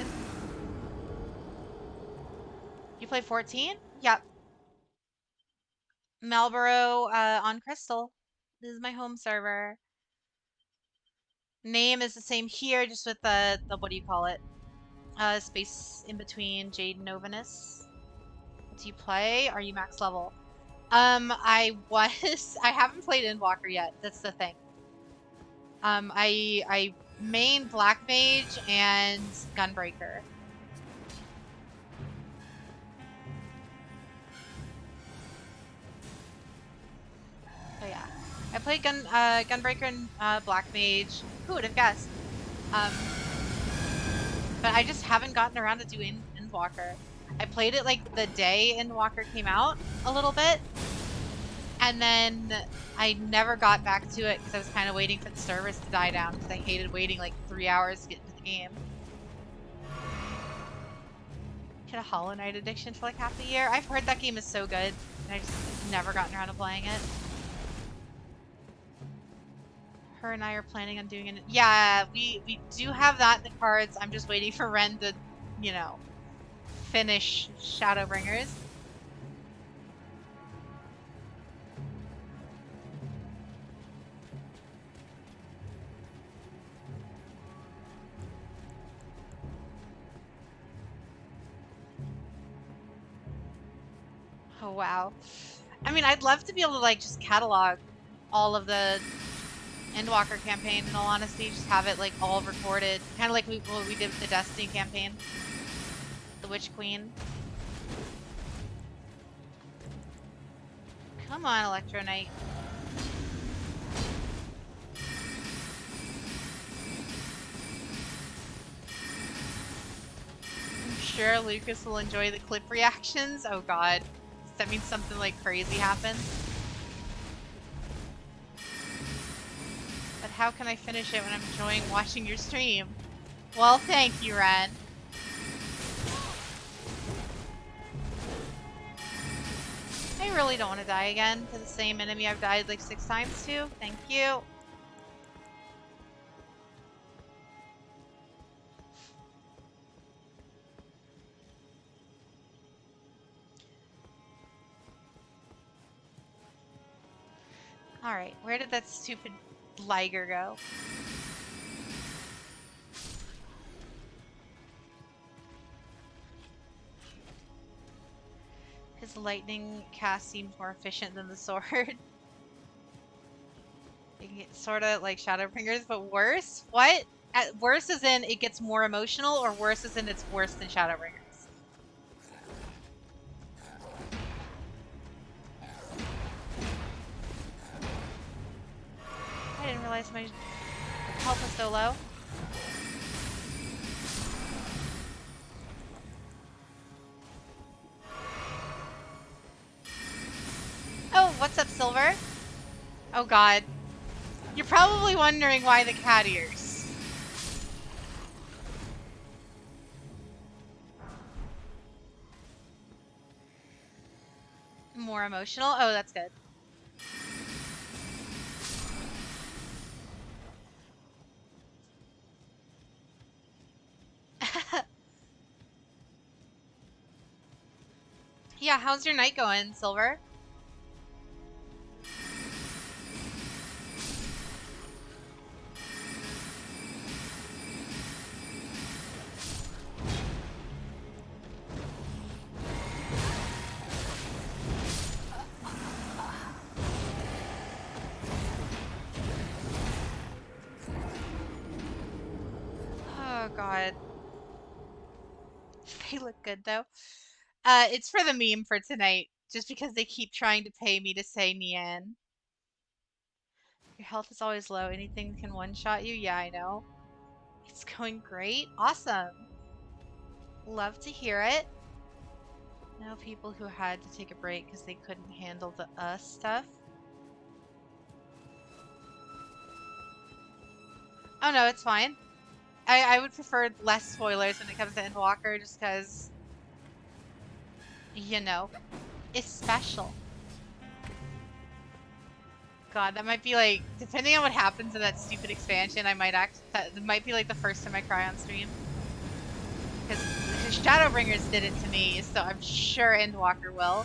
You play 14? Yep. Marlboro on Crystal. This is my home server. Name is the same here, just with the what do you call it? Space in between Jade and Novanus. Do you play? Are you max level? I haven't played Endwalker yet. That's the thing. I main Black Mage and Gunbreaker. Oh yeah, I played Gunbreaker and Black Mage. Who would have guessed? But I just haven't gotten around to doing Endwalker. I played it like the day Endwalker came out a little bit, and then I never got back to it because I was kind of waiting for the servers to die down because I hated waiting like 3 hours to get into the game. Get a Hollow Knight addiction for like half a year. I've heard that game is so good, and I just never gotten around to playing it. Her and I are planning on doing it. Yeah, we do have that in the cards. I'm just waiting for Ren to, you know, finish Shadowbringers. Oh wow. I mean, I'd love to be able to like just catalog all of the Endwalker campaign, in all honesty, just have it like all recorded, kind of like what we did with the Destiny campaign, the Witch Queen. Come on, Electro Knight. I'm sure Lucas will enjoy the clip reactions. Oh god, does that mean something like crazy happens? But how can I finish it when I'm enjoying watching your stream? Well, thank you, Ren. I really don't want to die again to the same enemy I've died like 6 times to. Thank you. Alright, where did that stupid Liger go? His lightning cast seems more efficient than the sword. Sort of like Shadowbringers, but worse? What? Worse as in it gets more emotional, or worse as in it's worse than Shadowbringers? I didn't realize my health was so low. Oh, what's up, Silver? Oh god. You're probably wondering why the cat ears. More emotional? Oh, that's good. Yeah, how's your night going, Silver? Oh god. They look good though. It's for the meme for tonight, just because they keep trying to pay me to say Nian. Your health is always low. Anything can one-shot you? Yeah, I know. It's going great. Awesome. Love to hear it. Know people who had to take a break because they couldn't handle the stuff. Oh no, it's fine. I would prefer less spoilers when it comes to Endwalker, just because, you know, it's special. God, that might be like, depending on what happens in that stupid expansion, I might that might be like the first time I cry on stream. Because Shadowbringers did it to me, so I'm sure Endwalker will.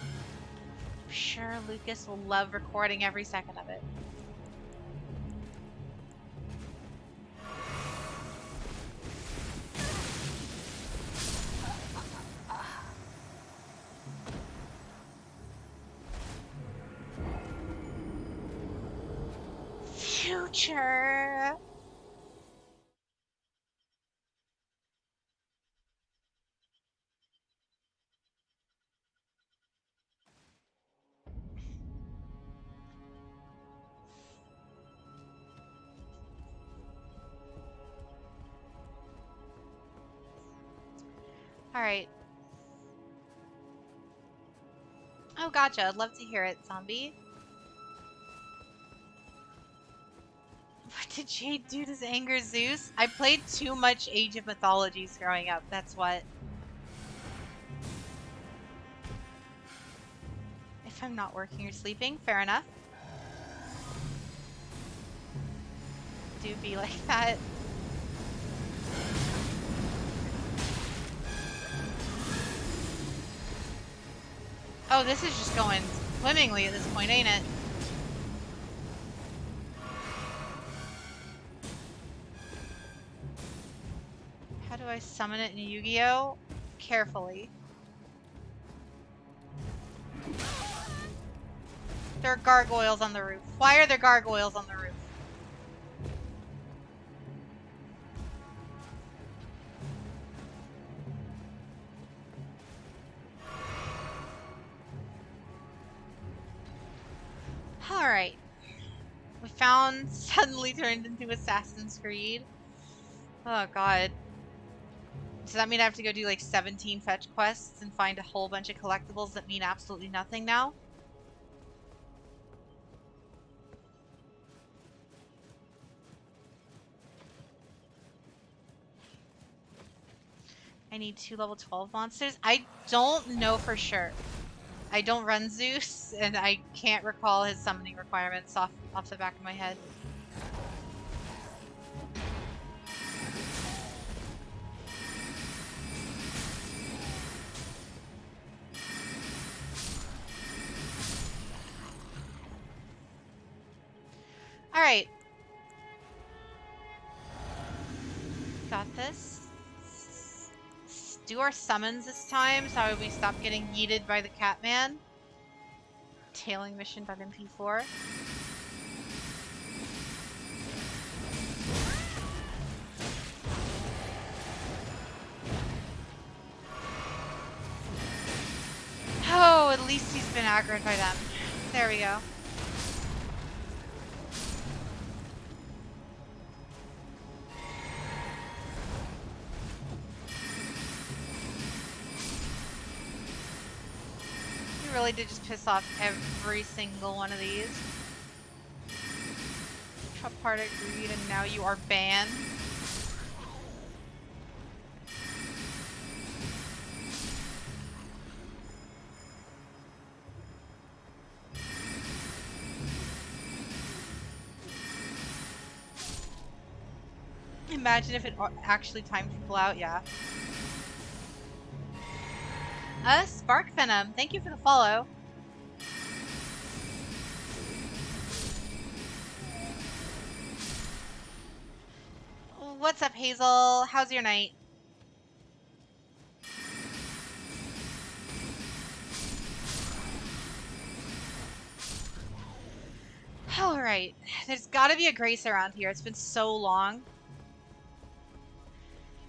I'm sure Lucas will love recording every second of it. Future. All right. Oh, gotcha. I'd love to hear it, zombie. What did Jade do to anger Zeus? I played too much Age of Mythologies growing up. That's what. If I'm not working or sleeping, fair enough. Do be like that. Oh, this is just going swimmingly at this point, ain't it? How do I summon it in Yu-Gi-Oh? Carefully. There are gargoyles on the roof. Why are there gargoyles on the roof? Alright. We found suddenly turned into Assassin's Creed. Oh god. Does that mean I have to go do like 17 fetch quests and find a whole bunch of collectibles that mean absolutely nothing now? I need 2 level 12 monsters? I don't know for sure. I don't run Zeus, and I can't recall his summoning requirements off the back of my head. Alright. Got this. Let's do our summons this time, so we stop getting yeeted by the Catman. Tailing mission.mp4. Oh, at least he's been aggroed by them. There we go. You really did just piss off every single one of these. Trump part agreed, and now you are banned. Imagine if it actually timed people out, yeah. Spark Venom, thank you for the follow. What's up, Hazel? How's your night? Alright, there's gotta be a Grace around here. It's been so long.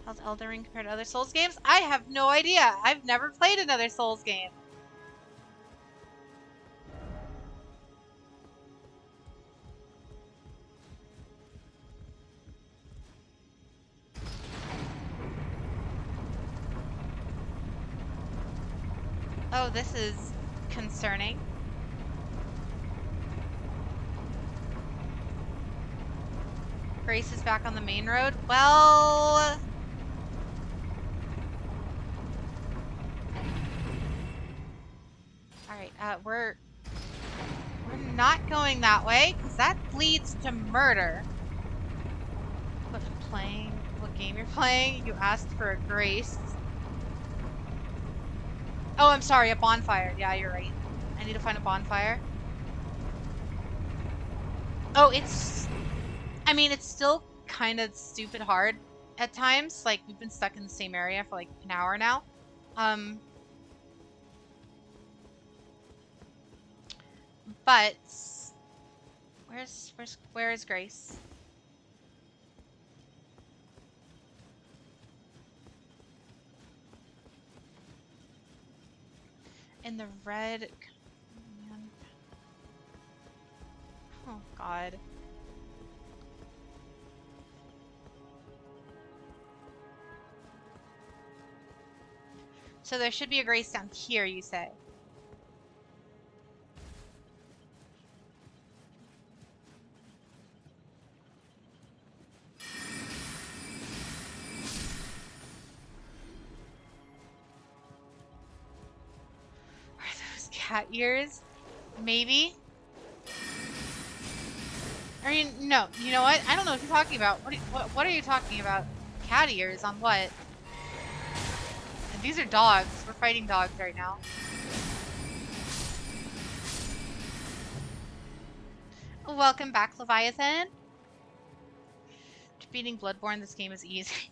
How's Elden Ring compared to other Souls games? I have no idea. I've never played another Souls game. Oh, this is concerning. Grace is back on the main road. Well... Alright, we're not going that way, because that leads to murder. What game you're playing? You asked for a Grace. Oh, I'm sorry, a bonfire. Yeah, you're right. I need to find a bonfire. Oh, I mean, it's still kind of stupid hard at times. Like, we've been stuck in the same area for like an hour now. But where is Grace? In the red. Oh God. So there should be a Grace down here, you say? cat ears? Maybe. I mean, no. You know what? I don't know what you're talking about. What are you talking about? Cat ears on what? And these are dogs. We're fighting dogs right now. Welcome back, Leviathan. Defeating Bloodborne, this game is easy.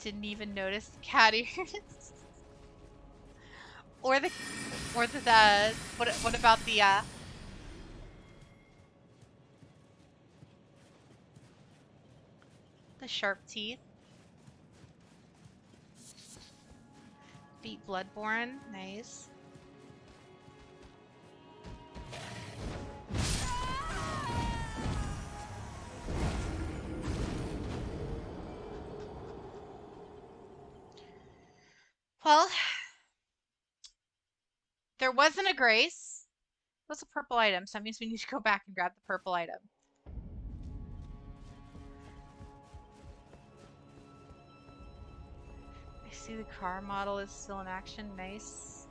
Didn't even notice the cat ears. or the what about the sharp teeth? Beat Bloodborne, nice. Well, there wasn't a grace. It was a purple item, so that means we need to go back and grab the purple item. I see the car model is still in action. Nice.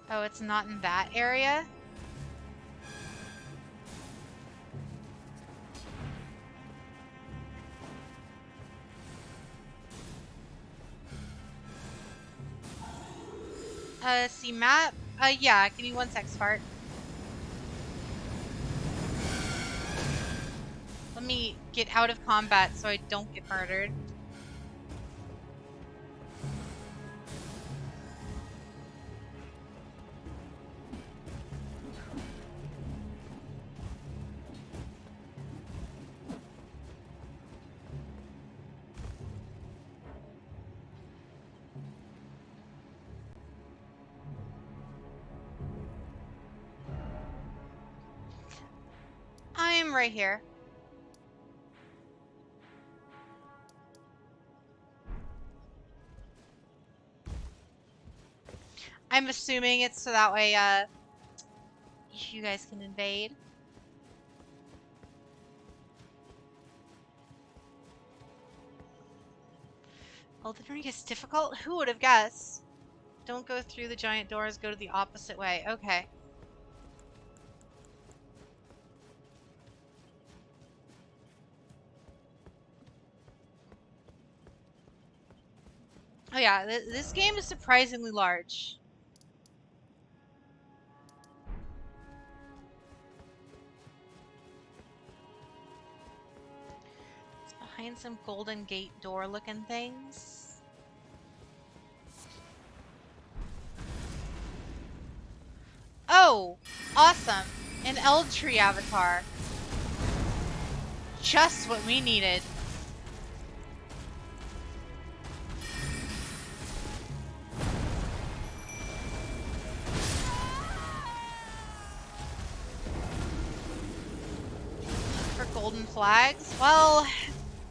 Oh, it's not in that area? See map? Yeah, give me 1 sec, Fart. Let me get out of combat so I don't get murdered. I'm right here. I'm assuming it's so that way, you guys can invade. Elden Ring is difficult? Who would have guessed? Don't go through the giant doors, go to the opposite way. Okay. Oh yeah, this game is surprisingly large. It's behind some golden gate door looking things. Oh, awesome. An Eld Tree avatar. Just what we needed. For golden flags? Well,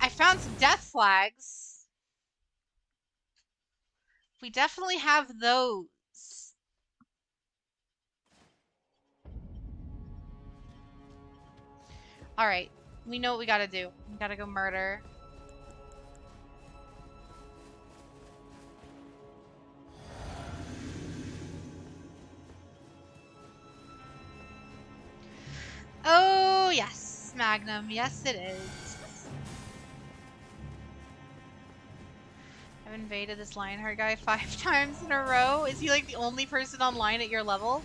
I found some death flags. We definitely have those. Alright, we know what we gotta do. We gotta go murder. Oh, yes, Magnum. Yes, it is. I've invaded this Lionheart guy 5 times in a row. Is he like the only person online at your level?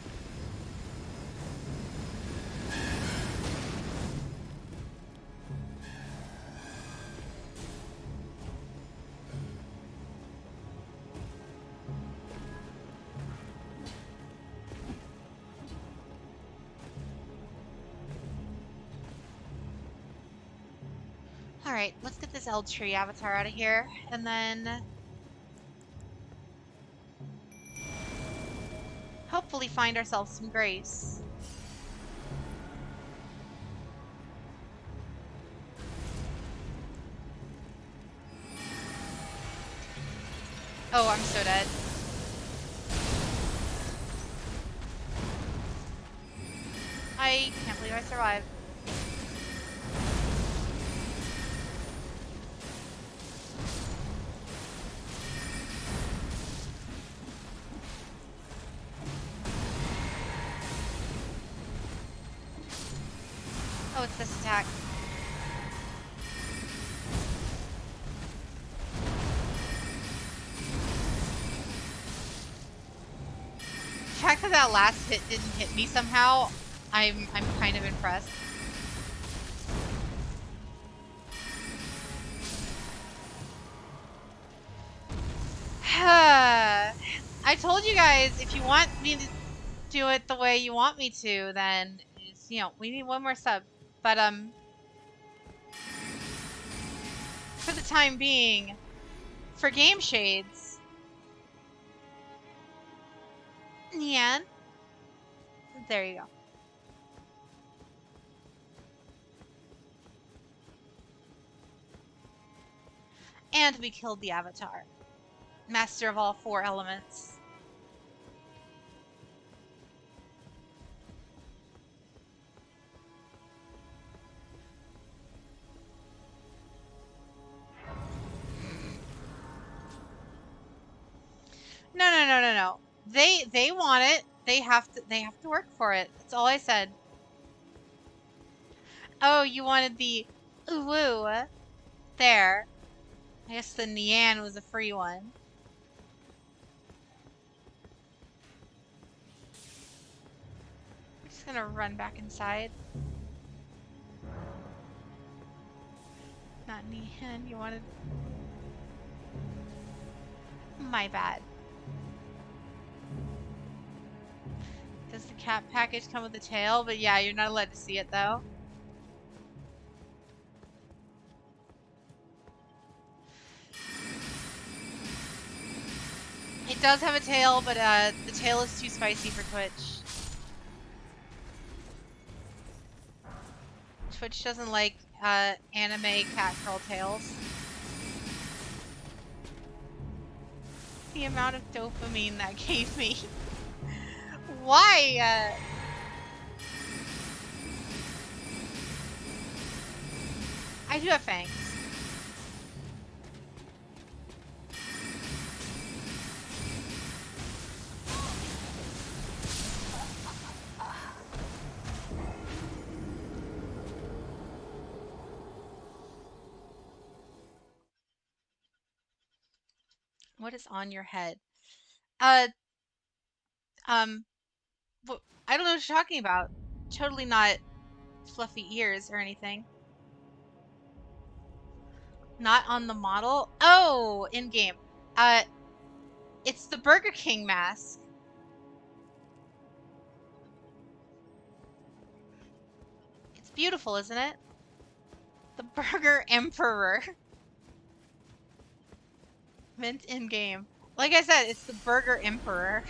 Alright, let's get this Eld Tree avatar out of here, and then hopefully find ourselves some grace. Oh, I'm so dead. I can't believe I survived. Oh, it's this attack. The fact that that last hit didn't hit me somehow, I'm kind of impressed. I told you guys, if you want me to do it the way you want me to, then we need one more sub. But for the time being, for Game Shades, Nyan, there you go. And we killed the Avatar, master of all 4 elements. No, no, no, no, no. They want it. They have to work for it. That's all I said. Oh, you wanted the woo there. I guess the Nyan was a free one. I'm just gonna run back inside. Not Nyan, you wanted... My bad. Does the cat package come with a tail? But yeah, you're not allowed to see it though. It does have a tail, but the tail is too spicy for Twitch. Twitch doesn't like anime Catgirl tails. The amount of dopamine that gave me. Why? I do have fangs. What is on your head? Uh, um, I don't know what you're talking about. Totally not fluffy ears or anything. Not on the model. Oh, in game. Uh, it's the Burger King mask. It's beautiful, isn't it? The Burger Emperor. Mint in game. Like I said, it's the Burger Emperor.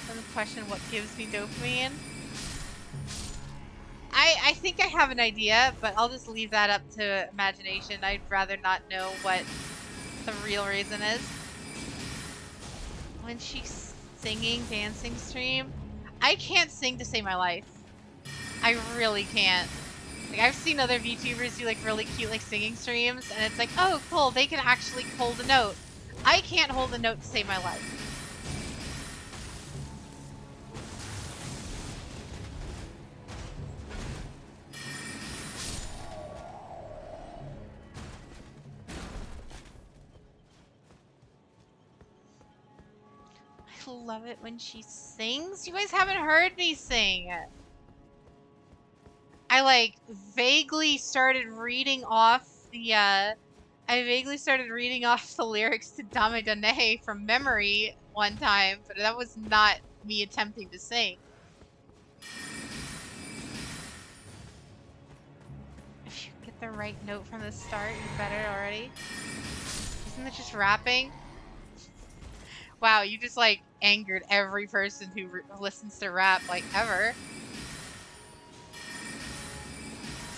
Another question: what gives me dopamine? I think I have an idea, but I'll just leave that up to imagination. I'd rather not know what the real reason is. When she's singing, dancing stream, I can't sing to save my life. I really can't. Like, I've seen other VTubers do like really cute like singing streams, and it's like, oh cool, they can actually hold a note. I can't hold a note to save my life. I love it when she sings. You guys haven't heard me sing. I like vaguely started reading off the lyrics to Dame Dane from memory one time, but that was not me attempting to sing. If you get the right note from the start, you're better already. Isn't it just rapping? Wow, you just like angered every person who listens to rap like ever.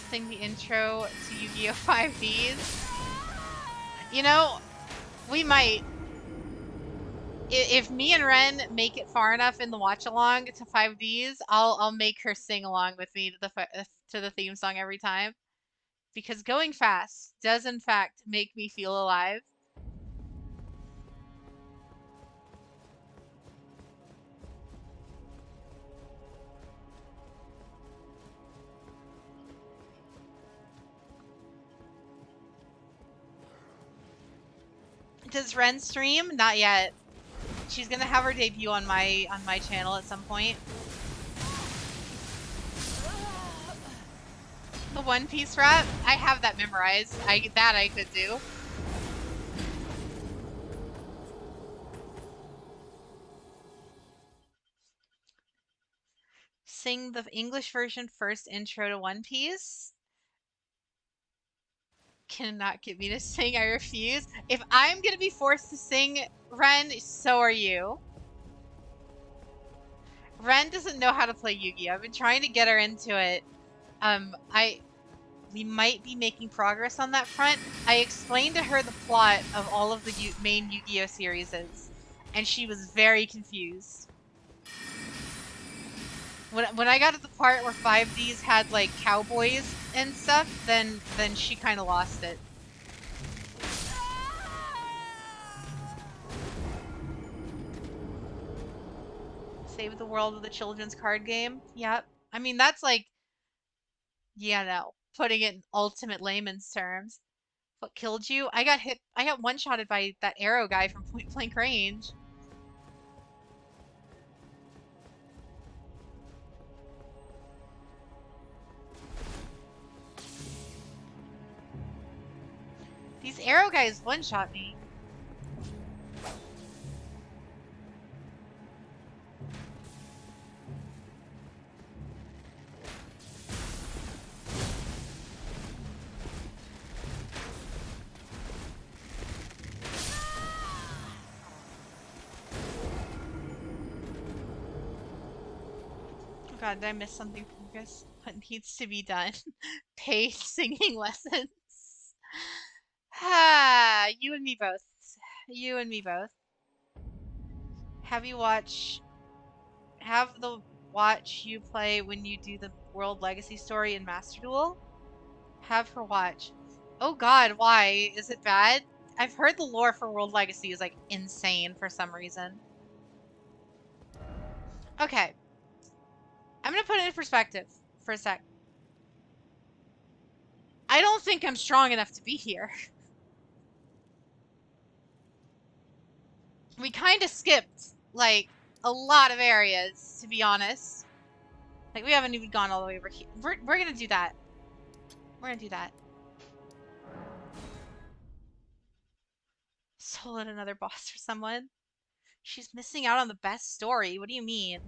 Sing the intro to Yu-Gi-Oh! 5Ds. You know, we might. If me and Ren make it far enough in the watch along to 5Ds, I'll make her sing along with me to the theme song every time. Because going fast does in fact make me feel alive. Does Ren stream? Not yet. She's gonna have her debut on my channel at some point. The One Piece rap? I have that memorized. I could do. Sing the English version first intro to One Piece. Cannot get me to sing, I refuse. If I'm gonna be forced to sing, Ren, so are you. Ren doesn't know how to play Yu-Gi-Oh! I've been trying to get her into it. We might be making progress on that front. I explained to her the plot of all of the main Yu-Gi-Oh! Series, and she was very confused. When I got to the part where 5Ds had like cowboys and stuff, then she kind of lost it. Save the world with a children's card game. Yep. I mean that's like, yeah, no, putting it in ultimate layman's terms. What killed you? I got hit. I got one-shotted by that arrow guy from point blank range. These arrow guys one-shot me. Oh god, did I miss something from Chris? What needs to be done? Paid singing lessons. Ah, you and me both. You and me both. Have you watch have the watch you play when you do the World Legacy story in Master Duel? Have her watch. Oh god, why? Is it bad? I've heard the lore for World Legacy is like insane for some reason. Okay. I'm gonna put it in perspective for a sec. I don't think I'm strong enough to be here. We kind of skipped, like, a lot of areas, to be honest. Like, we haven't even gone all the way over here. We're gonna do that. We're gonna do that. Soloed another boss for someone. She's missing out on the best story. What do you mean?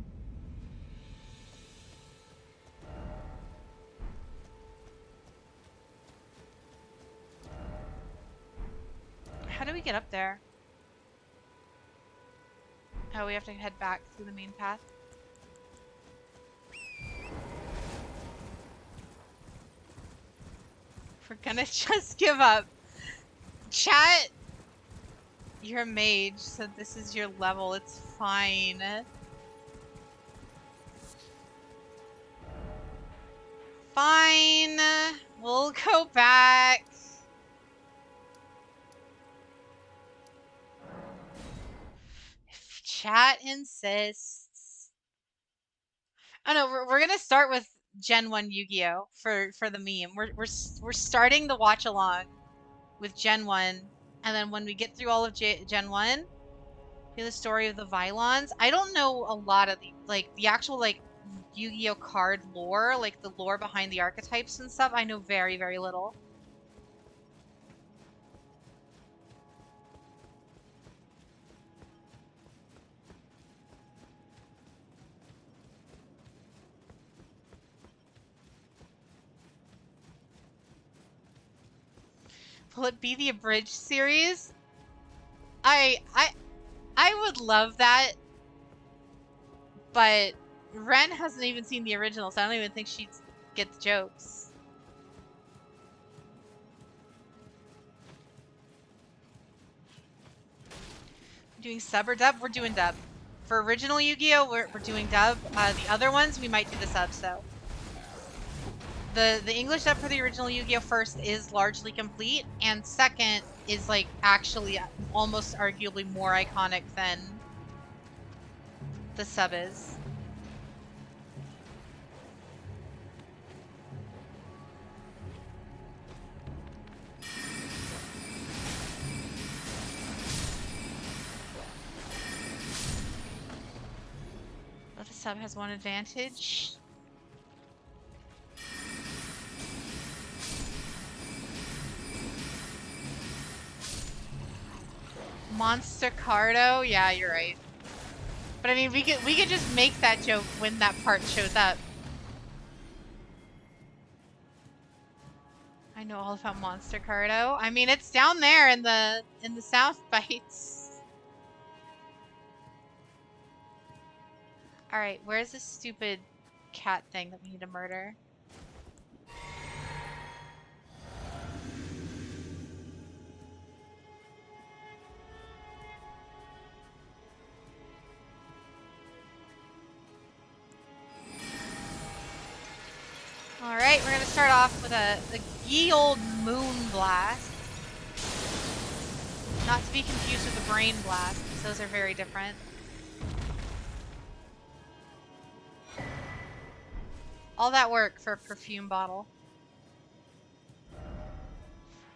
How do we get up there? Oh, we have to head back through the main path. We're gonna just give up. Chat, you're a mage, so this is your level. It's fine. Fine. We'll go back. If chat insists. Oh no, we're gonna start with Gen 1 Yu-Gi-Oh! For the meme. We're starting the watch along with Gen 1, and then when we get through all of Gen 1, hear the story of the Vylons. I don't know a lot of the actual like Yu-Gi-Oh card lore, like the lore behind the archetypes and stuff. I know very, very little. Will it be the abridged series? I I I would love that, but Ren hasn't even seen the original, so I don't even think she'd get the jokes. Doing sub or dub? We're doing dub. For original Yu-Gi-Oh, we're doing dub. The other ones, we might do the subs, though. The English dub for the original Yu-Gi-Oh first is largely complete, and second is like actually almost arguably more iconic than the sub is. Sub has one advantage. Monster Cardo? Yeah, you're right. But I mean, we could just make that joke when that part shows up. I know all about Monster Cardo. I mean, it's down there in the South Bites. All right, where's this stupid cat thing that we need to murder? All right, we're gonna start off with a ye old moon blast. Not to be confused with the brain blast, because those are very different. All that work for a perfume bottle.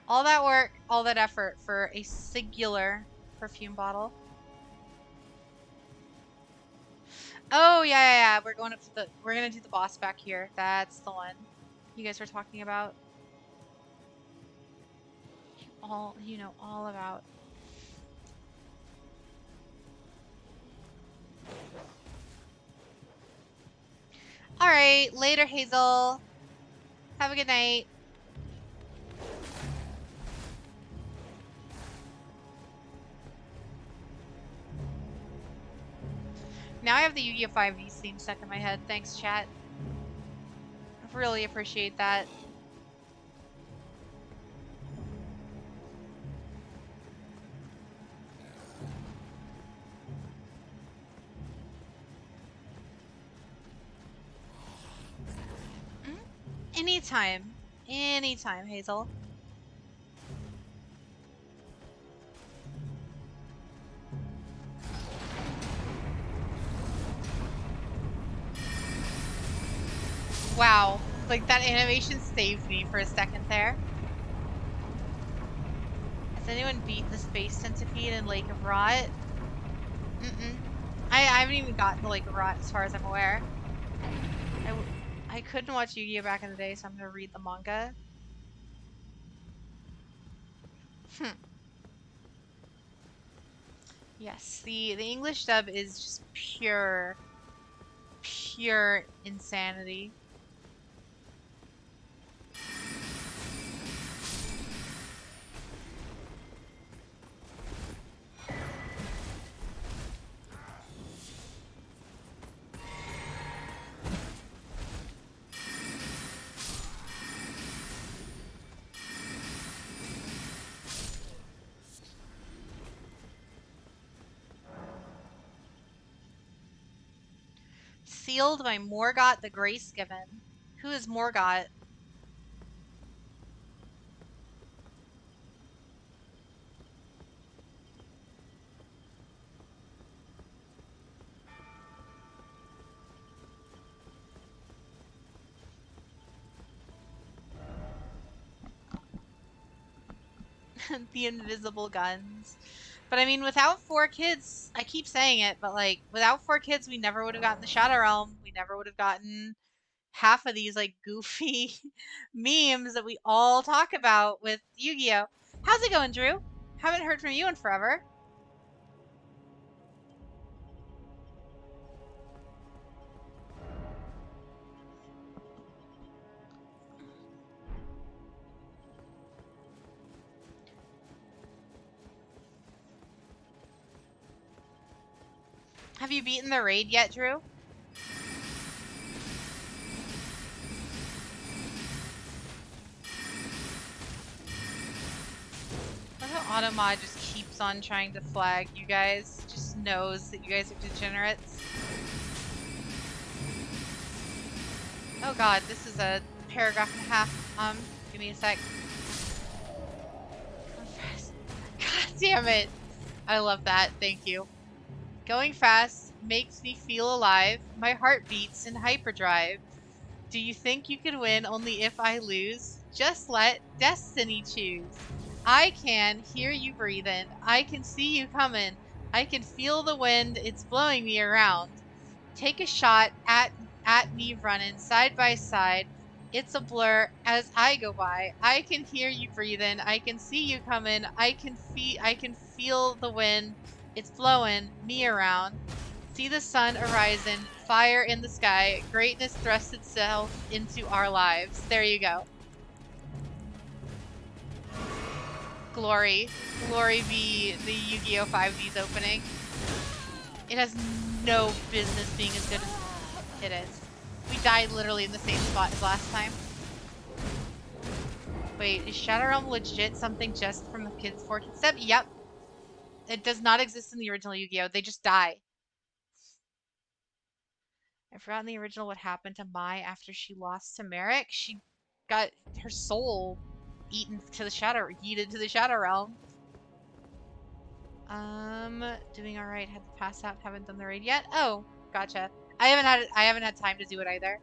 All that work, all that effort for a singular perfume bottle. Oh yeah. We're going up to we're gonna do the boss back here. That's the one you guys were talking about. You know all about. All right, later, Hazel. Have a good night. Now I have the Yu-Gi-Oh! 5e theme stuck in my head. Thanks, chat. I really appreciate that. Anytime. Anytime, Hazel. Wow. Like, that animation saved me for a second there. Has anyone beat the Space Centipede in Lake of Rot? I haven't even gotten to Lake of Rot as far as I'm aware. I couldn't watch Yu-Gi-Oh! Back in the day, so I'm gonna read the manga. Yes, the English dub is just pure insanity. Sealed by Morgott the Gracegiven. Who is Morgott? The invisible guns. But I mean, without 4 kids, I keep saying it, but like, without 4 kids, we never would have gotten the Shadow Realm. We never would have gotten half of these like goofy memes that we all talk about with Yu-Gi-Oh! How's it going, Drew? Haven't heard from you in forever. Have you beaten the raid yet, Drew? I love how Automod just keeps on trying to flag you guys. Just knows that you guys are degenerates. Oh god, this is a paragraph and a half. Give me a sec. God damn it. I love that. Thank you. Going fast makes me feel alive. My heart beats in hyperdrive. Do you think you could win only if I lose? Just let destiny choose. I can hear you breathing. I can see you coming. I can feel the wind. It's blowing me around. take a shot at me running side by side. It's a blur as I go by. I can hear you breathing. I can see you coming. I can feel the wind. It's blowing me around. See the sun arising, fire in the sky. Greatness thrusts itself into our lives. There you go. Glory. Glory be the Yu-Gi-Oh! 5D's opening. It has no business being as good as it is. We died literally in the same spot as last time. Wait, is Shadow Realm legit something just from the kids 4 Kids step? Yep. It does not exist in the original Yu-Gi-Oh! They just die. I've forgotten the original what happened to Mai after she lost to Merrick. She got her soul yeeted to the Shadow Realm. Doing all right. Had to pass out. Haven't done the raid yet. Oh, gotcha. I haven't had time to do it either.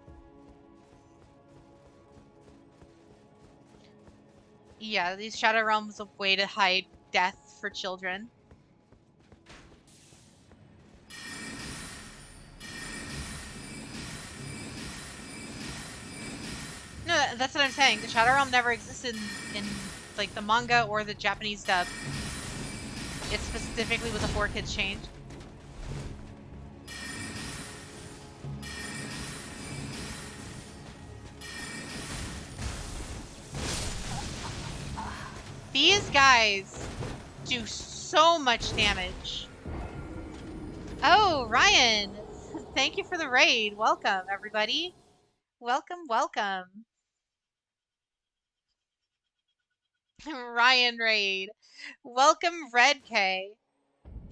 Yeah, these Shadow Realms a way to hide death for children. No, that's what I'm saying. The Shadow Realm never existed in like the manga or the Japanese dub. It specifically was a 4 Kids change. These guys do so much damage. Oh, Ryan! Thank you for the raid. Welcome, everybody. Welcome, welcome. Ryan raid. Welcome, Red K.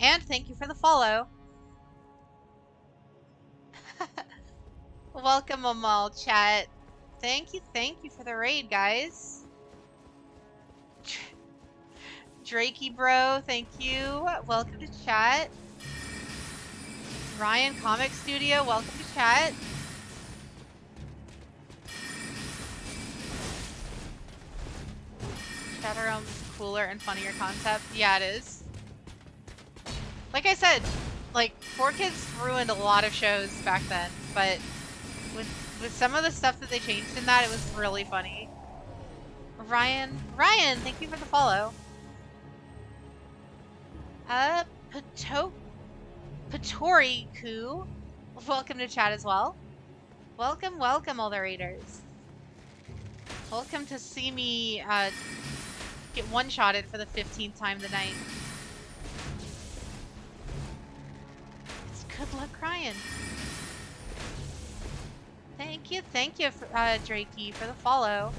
And thank you for the follow. Welcome, Amal chat. Thank you for the raid, guys. Drakey bro, thank you. Welcome to chat. Ryan Comic Studio, welcome to chat. Shadow Realms is a cooler and funnier concept. Yeah, it is. Like I said, like 4 Kids ruined a lot of shows back then, but with some of the stuff that they changed in that, it was really funny. Ryan, thank you for the follow. Patoriku, welcome to chat as well. Welcome, all the raiders. Welcome to see me get one-shotted for the 15th time tonight. It's good luck crying. Thank you, Drakey, for the follow.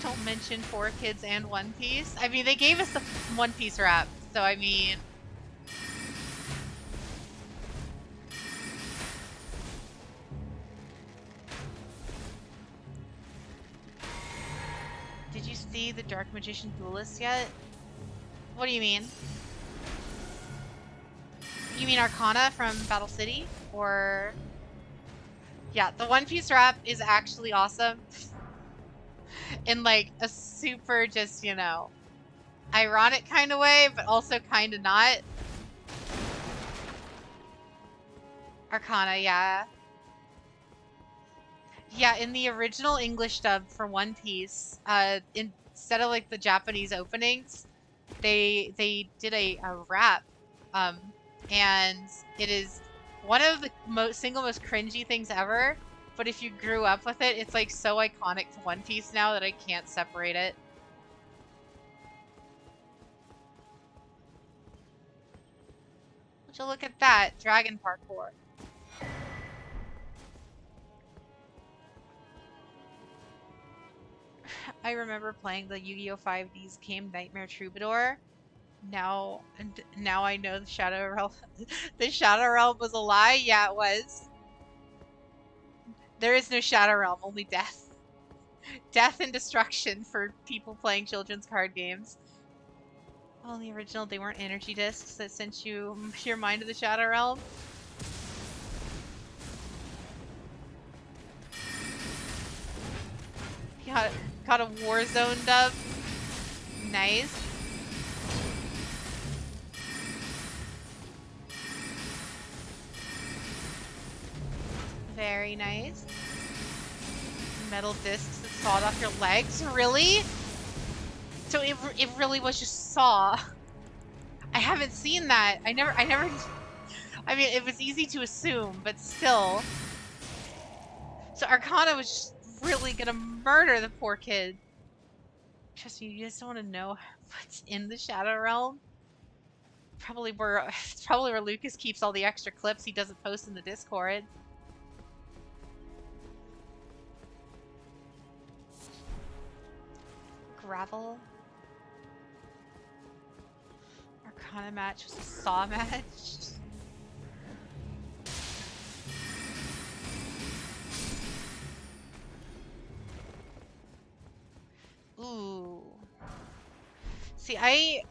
Don't mention 4 Kids and One Piece. I mean, they gave us the One Piece rap, so I mean... Did you see the Dark Magician Duelist yet? What do you mean? You mean Arcana from Battle City? Or... Yeah, the One Piece rap is actually awesome. In like a super just, you know, ironic kind of way, but also kind of not. Arcana, yeah. Yeah, in the original English dub for One Piece, instead of like the Japanese openings, they did a rap, and it is one of the single most cringy things ever. But if you grew up with it, it's like so iconic to One Piece now that I can't separate it. Would you look at that? Dragon parkour. I remember playing the Yu-Gi-Oh! 5D's game Nightmare Troubadour. Now I know the Shadow Realm the Shadow Realm was a lie. Yeah, it was. There is no Shadow Realm, only death. Death and destruction for people playing children's card games. Oh, in the original, they weren't energy discs that sent you your mind to the Shadow Realm. Got a Warzone dub. Nice. Very nice. Metal discs that sawed off your legs? Really? So it really was just saw. I haven't seen that. I mean, it was easy to assume, but still. So Arcana was just really gonna murder the poor kid. Trust me, you just don't want to know what's in the Shadow Realm. Probably where it's probably where Lucas keeps all the extra clips he doesn't post in the Discord. Gravel. Arcana match was a saw match. Ooh. See, I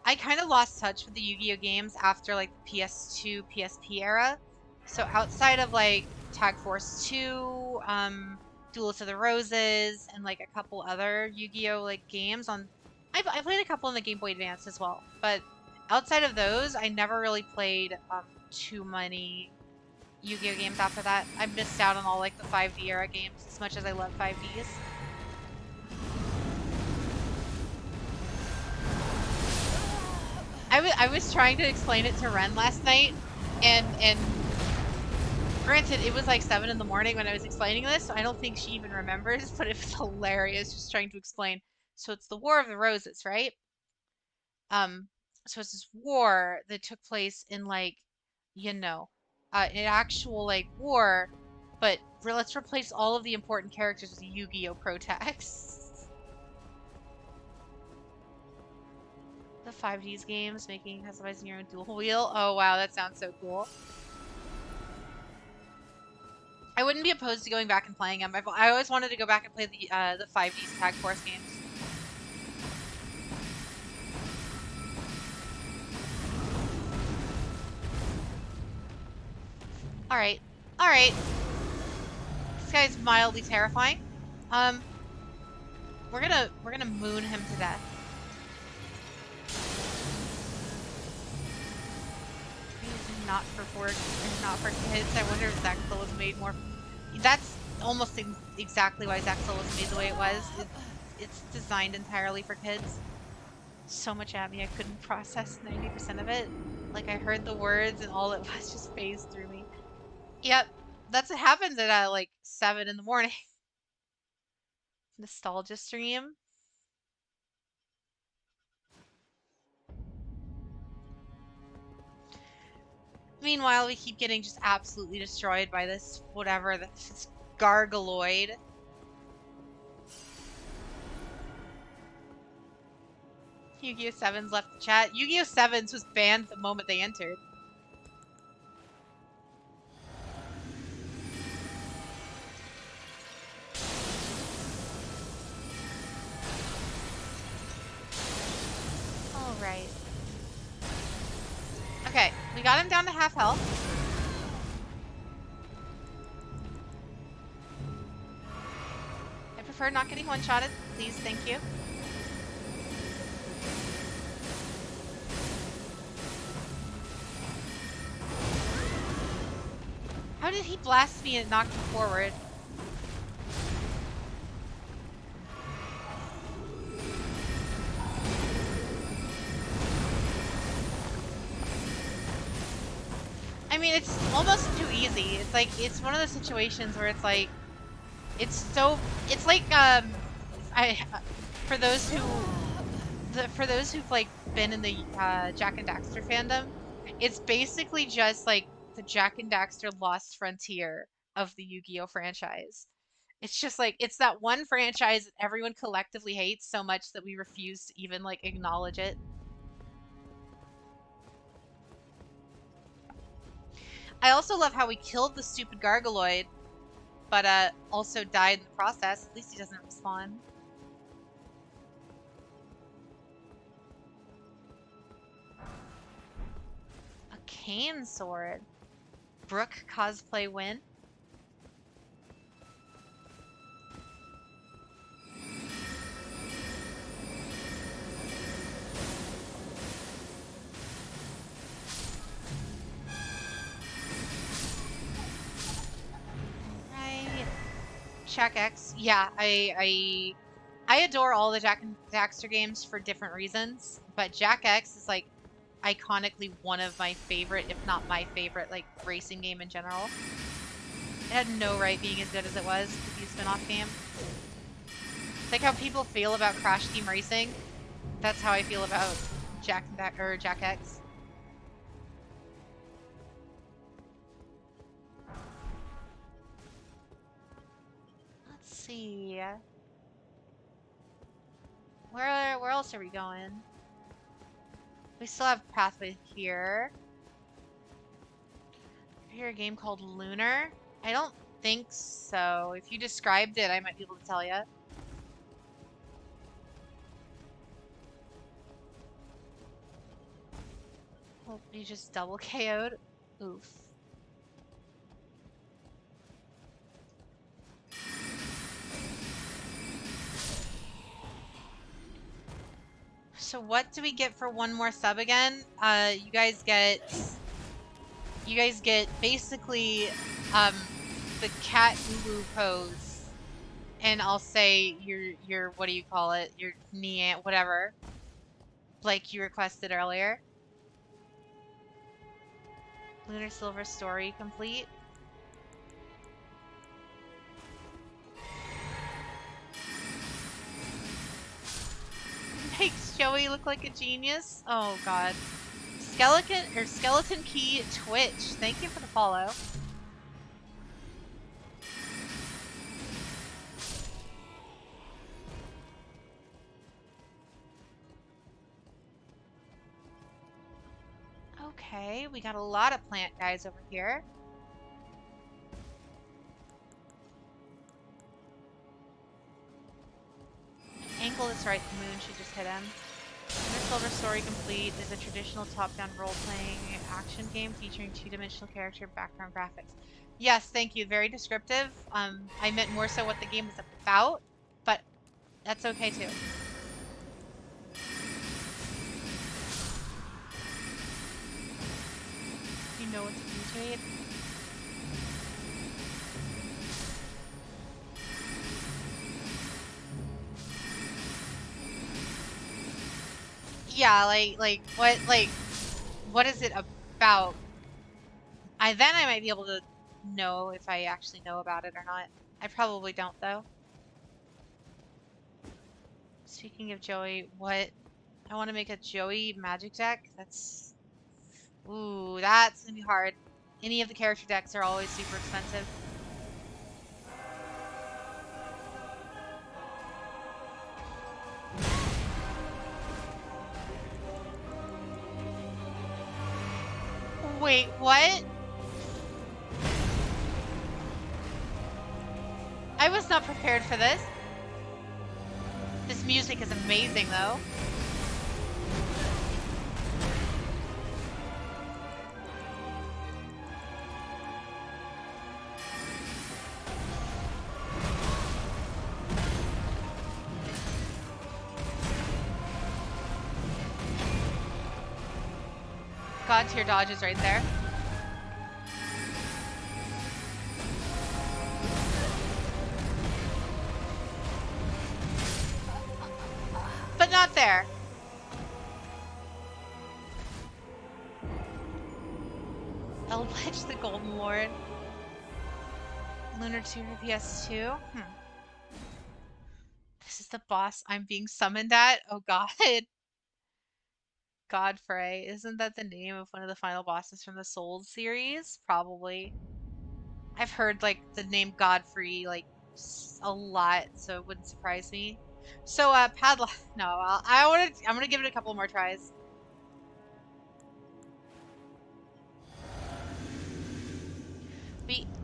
kind of lost touch with the Yu-Gi-Oh games after like the PS2, PSP era. So outside of like Tag Force 2, Duelist of the Roses, and like a couple other Yu-Gi-Oh like games on, I played a couple in the Game Boy Advance as well. But outside of those, I never really played too many Yu-Gi-Oh games after that. I missed out on all like the 5D era games as much as I love 5Ds. I was trying to explain it to Ren last night, and granted, it was like 7 in the morning when I was explaining this, so I don't think she even remembers, but it was hilarious just trying to explain. So it's the War of the Roses, right? Um, so it's this war that took place in like, you know, an actual like war, but let's replace all of the important characters with Yu-Gi-Oh! Protax. The 5Ds games, making customizing your own dual wheel. Oh wow, that sounds so cool. I wouldn't be opposed to going back and playing them. I always wanted to go back and play the 5Ds Tag Force games. All right, all right. This guy's mildly terrifying. Um, we're gonna moon him to death. He's not for work, not for kids. I wonder if Zaxel was made more. That's almost exactly why Zaxel was made the way it was. It's designed entirely for kids. So much at me, I couldn't process 90% of it. Like I heard the words and all it was just phased through me. Yep, that's what happens at like 7 in the morning. Nostalgia stream. Meanwhile, we keep getting just absolutely destroyed by this whatever this gargaloid. Yu-Gi-Oh! 7's left the chat. Yu-Gi-Oh! 7's was banned the moment they entered. Alright. Okay, we got him down to half health. I prefer not getting one-shotted. Please, thank you. How did he blast me and knock me forward? I mean, it's almost too easy. It's like, it's one of those situations where it's like, it's like, for those who've like been in the Jak and Daxter fandom, it's basically just like the Jak and Daxter Lost Frontier of the Yu-Gi-Oh franchise. It's just like it's that one franchise that everyone collectively hates so much that we refuse to even like acknowledge it. I also love how we killed the stupid Gargaloid, but also died in the process. At least he doesn't respawn. A cane sword. Brooke cosplay win. Jack X. Yeah, I adore all the Jack and Daxter games for different reasons, but Jack X is like iconically one of my favorite, if not my favorite, like racing game in general. It had no right being as good as it was to be a spin-off game. It's like how people feel about Crash Team Racing. That's how I feel about Jack X. Let's see. Where else are we going? We still have pathway here. I hear a game called Lunar. I don't think so. If you described it, I might be able to tell you. Oh, you just double KO'd. Oof. So what do we get for one more sub again? You guys get basically the cat uwu pose, and I'll say your what do you call it? Your knee, whatever, like you requested earlier. Lunar Silver story complete. Makes Joey look like a genius. Oh god. Skeleton Key Twitch. Thank you for the follow. Okay, we got a lot of plant guys over here. Angle is right, the moon should just hit him. Lunar Silver Story Complete is a traditional top-down role-playing action game featuring two-dimensional character background graphics. Yes, thank you. Very descriptive. I meant more so what the game is about, but that's okay too. You know what to do, Jade? Yeah, what is it about? I might be able to know if I actually know about it or not. I probably don't though. Speaking of Joey, what I want to make a Joey magic deck. Ooh, that's gonna be hard. Any of the character decks are always super expensive. Wait, what? I was not prepared for this. This music is amazing, though. God tier dodge is right there. But not there. Eldritch the Golden Lord. Lunar 2 or PS2? This is the boss I'm being summoned at? Oh god. Godfrey. Isn't that the name of one of the final bosses from the Souls series? Probably. I've heard like the name Godfrey like a lot, so it wouldn't surprise me. So Padlock. No, I'm gonna give it a couple more tries.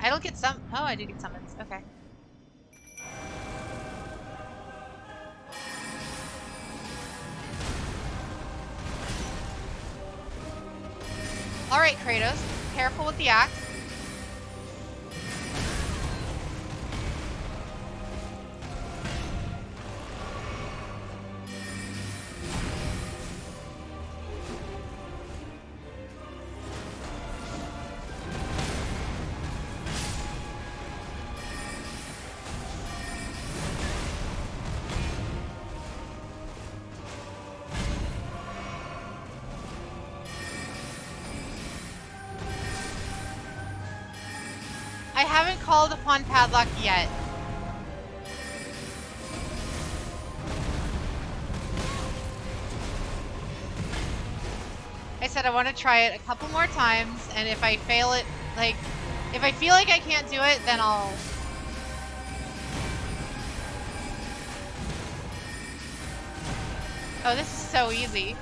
I don't get some. Oh, I do get summons. Okay. All right, Kratos. Careful with the axe. haven't called upon Padlock yet. I said I want to try it a couple more times, and if I fail it, like, if I feel like I can't do it, then I'll... Oh, this is so easy.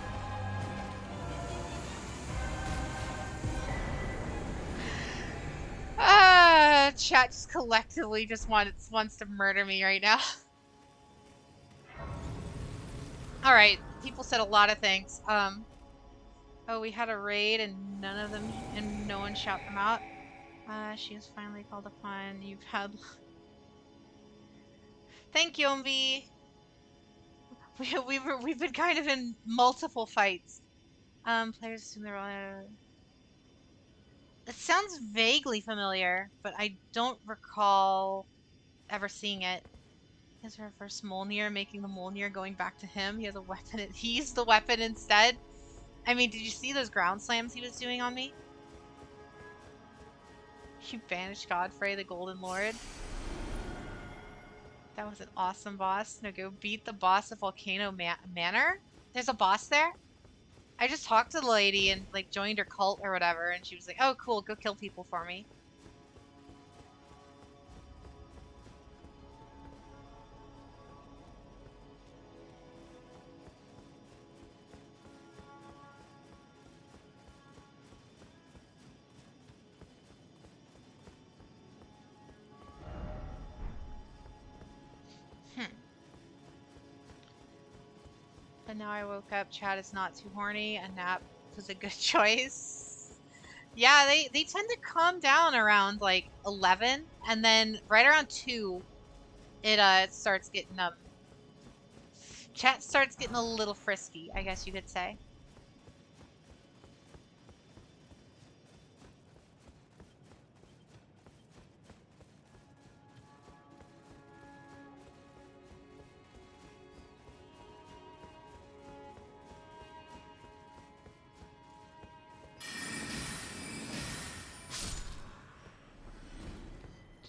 Chat just collectively just wants to murder me right now. All right, people said a lot of things. Oh, we had a raid and no one shout them out. She was finally called upon. You've had. Thank you, Omvi. We've been kind of in multiple fights. Players assume they're all. It sounds vaguely familiar, but I don't recall ever seeing it. He has reverse Mjolnir, making the Mjolnir going back to him. He has a weapon. He used the weapon instead. I mean, did you see those ground slams he was doing on me? You banished Godfrey, the Golden Lord. That was an awesome boss. No, go beat the boss of Volcano Manor. There's a boss there? I just talked to the lady and like joined her cult or whatever, and she was like, "Oh, cool, go kill people for me." Hmm. But now I woke up. Chad is not too horny. A nap was a good choice. Yeah, they tend to calm down around like 11, and then right around 2, it starts getting chat starts getting a little frisky, I guess you could say.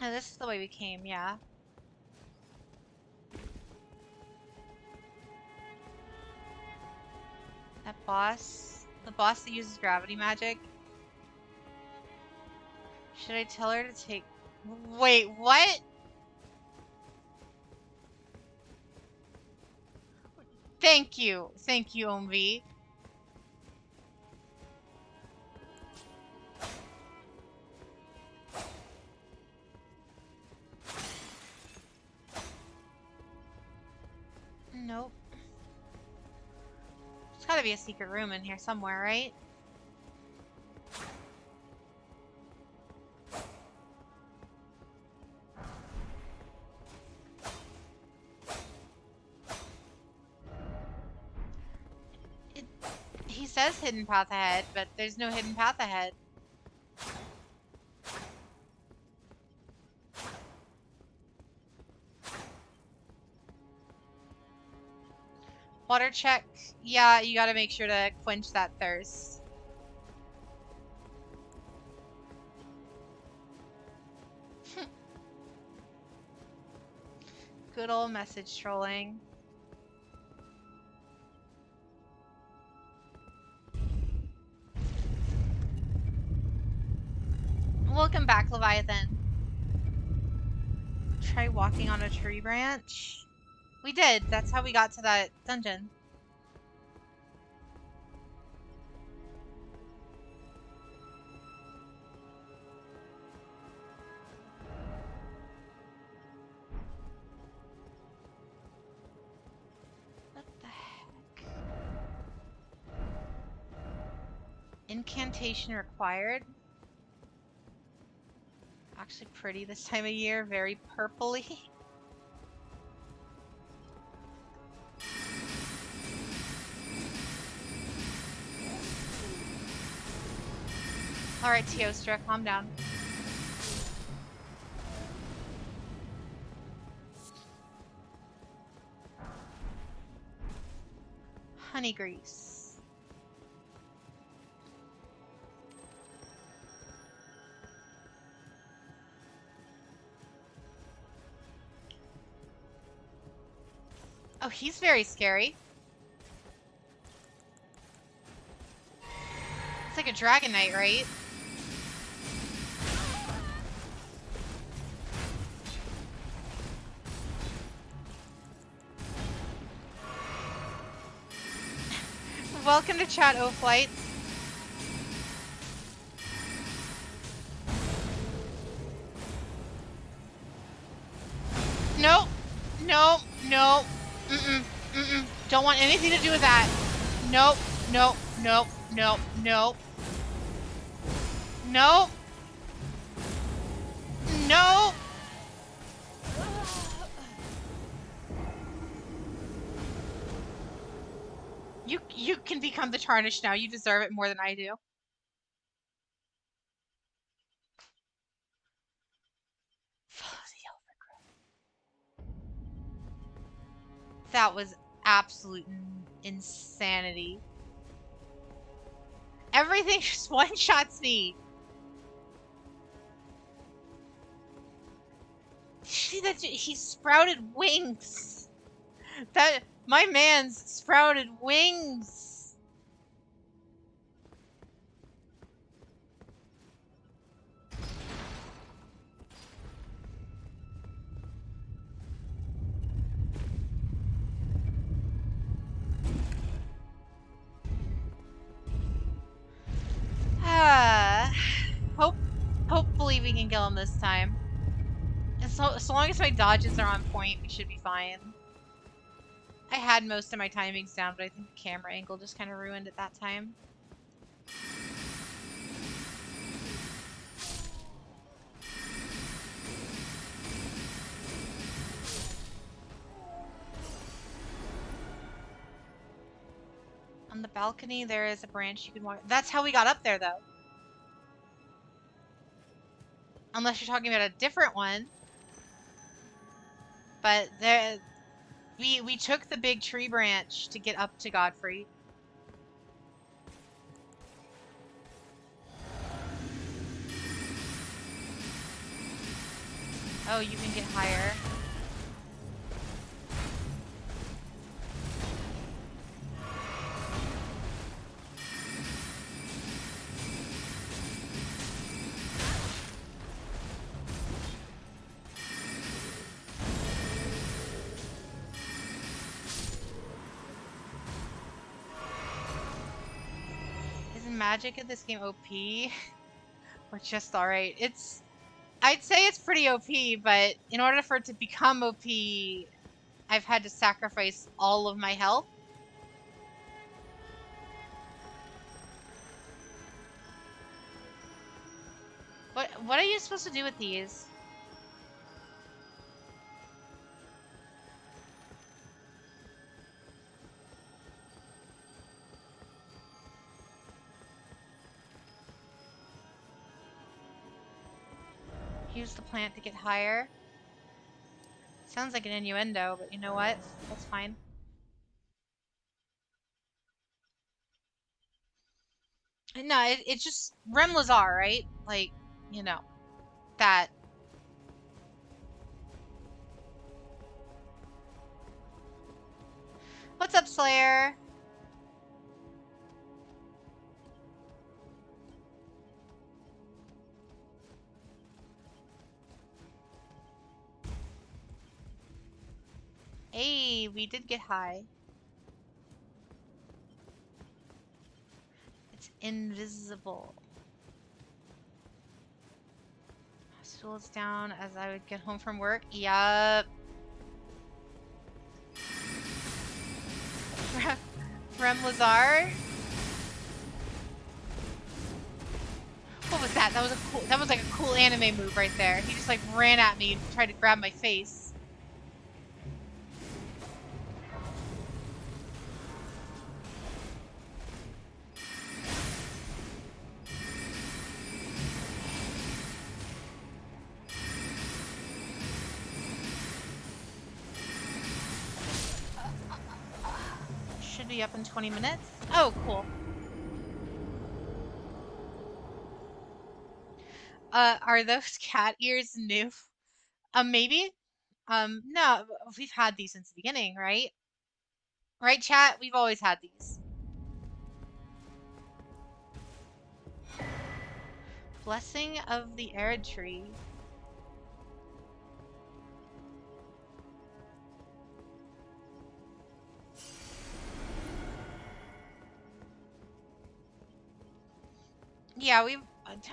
And this is the way we came, yeah. That boss, the boss that uses gravity magic. Should I tell her to take... Wait, what? Thank you, Omvi. Nope. There's gotta be a secret room in here somewhere, right? He says hidden path ahead, but there's no hidden path ahead. Water check. Yeah, you gotta make sure to quench that thirst. Good old message trolling. Welcome back, Leviathan. Try walking on a tree branch. We did. That's how we got to that dungeon. What the heck? Incantation required. Actually pretty this time of year. Very purpley. Alright, Teostra, calm down. Honey grease. Oh, he's very scary. It's like a Dragon Knight, right? Welcome to chat, O Flights. Nope. Nope. Nope. Mm-mm. Mm-mm. Don't want anything to do with that. Nope. Nope. Nope. Nope. Nope. Nope. Nope. You can become the Tarnished now. You deserve it more than I do. That was absolute insanity. Everything just one-shots me. See that he sprouted wings. That my man's sprouted wings. Ah, hopefully we can kill him this time. So long as my dodges are on point, we should be fine. I had most of my timings down, but I think the camera angle just kind of ruined it that time. On the balcony, there is a branch you can walk. That's how we got up there, though. Unless you're talking about a different one. But there, we took the big tree branch to get up to Godfrey. Oh, you can get higher. Isn't magic in this game OP? Or just alright? I'd say it's pretty OP, but in order for it to become OP, I've had to sacrifice all of my health. What are you supposed to do with these? Use the plant to get higher. Sounds like an innuendo, but you know what? That's fine. No, it's just Rem Lazar, right? Like, you know, that. What's up, Slayer? Hey, we did get high. It's invisible. Stools down as I would get home from work. Yup. Rem Lazar? What was that? That was like a cool anime move right there. He just like ran at me and tried to grab my face. Should be up in 20 minutes. Oh, cool. Are those cat ears new? Maybe. No, we've had these since the beginning, right? Right, chat? We've always had these. Blessing of the Arid Tree. Yeah,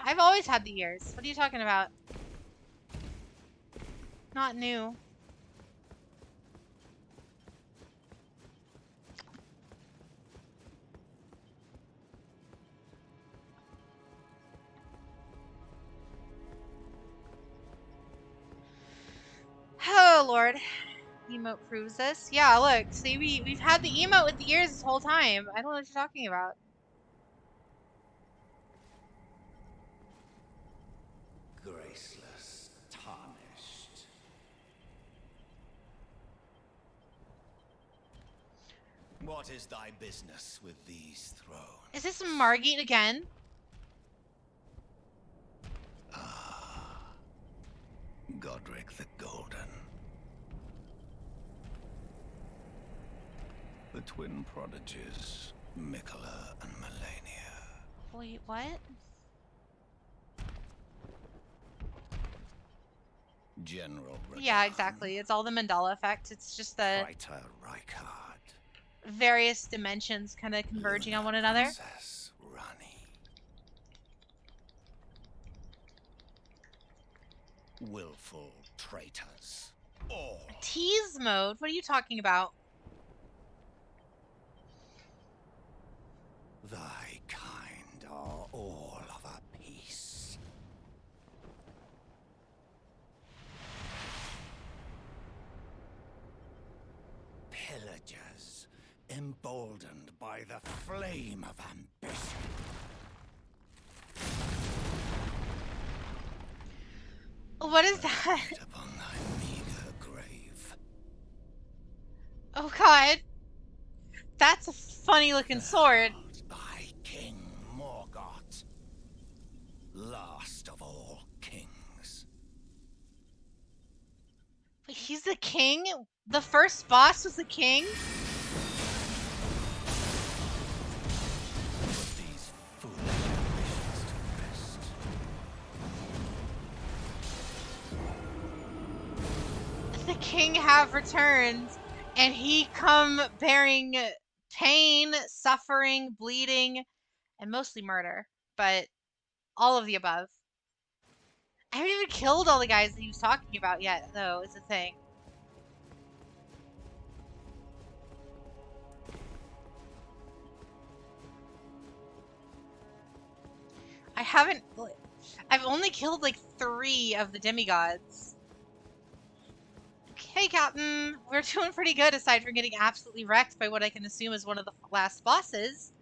I've always had the ears. What are you talking about? Not new. Oh, Lord. Emote proves this. Yeah, look. See, we've had the emote with the ears this whole time. I don't know what you're talking about. Graceless, tarnished. What is thy business with these thrones? Is this Margit again? Ah, Godric the Golden. The twin prodigies, Mikola and Melania. Wait, what? General Radahn. Yeah, exactly. It's all the Mandela effect. It's just the Fighter Rykard. various dimensions kind of converging on Luna one another. Princess Rani. Willful traitors. All. Tease mode? What are you talking about? Thy kind are all of a piece. Pillagers, emboldened by the flame of ambition. What is that? Light upon thy meager grave. Oh, God. That's a funny looking sword. By King Morgoth, last of all kings. Wait, he's the king? The first boss was the king? Put these foolish ambitions to rest. The king have returned, and he come bearing pain, suffering, bleeding, and mostly murder. But all of the above. I haven't even killed all the guys that he was talking about yet, though, is the thing. I haven't... I've only killed, like, 3 of the demigods. Okay, Captain. We're doing pretty good, aside from getting absolutely wrecked by what I can assume is one of the last bosses.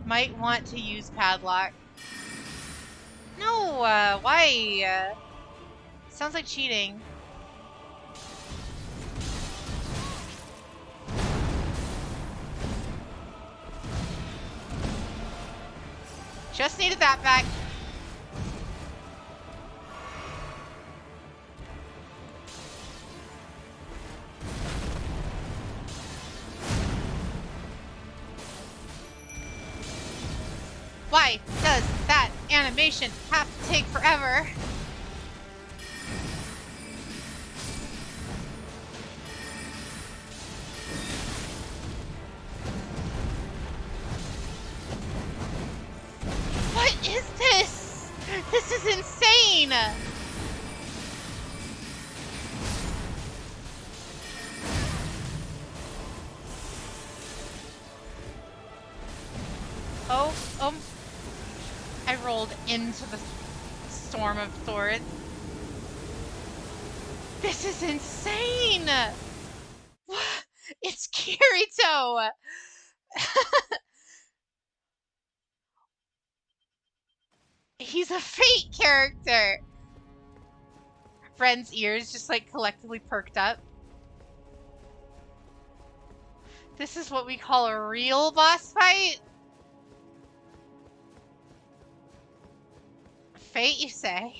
Might want to use Padlock. No, why? Sounds like cheating. Just needed that back. Why does that animation have to take forever? What is this? This is insane! Oh, I rolled into the storm of swords. This is insane! It's Kirito! He's a Fate character! Friend's ears just like collectively perked up. This is what we call a real boss fight? Fate, you say?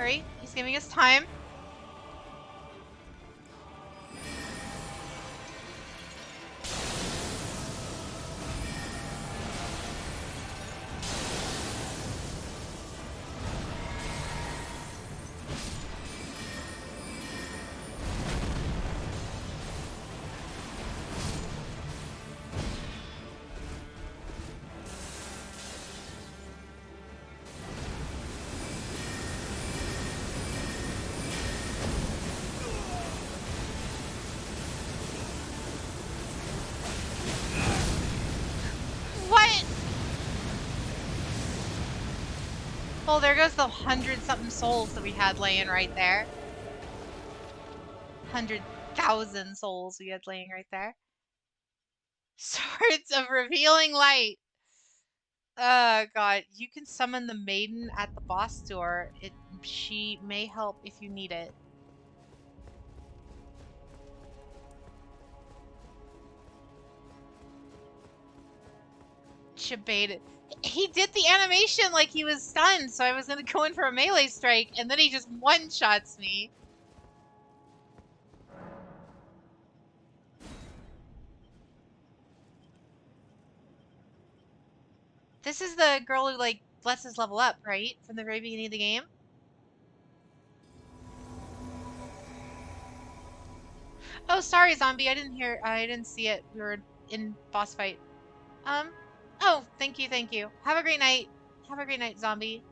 worry. He's giving us time. What? Well, there goes the 100-something souls that we had laying right there. 100,000 souls we had laying right there. Swords of Revealing Light. Oh god, you can summon the maiden at the boss door. She may help if you need it. Debated. He did the animation like he was stunned, so I was gonna go in for a melee strike, and then he just one-shots me. This is the girl who, like, lets us level up, right? From the very beginning of the game? Oh, sorry, zombie. I didn't see it. We were in boss fight. Oh, thank you, thank you. Have a great night. Have a great night, zombie.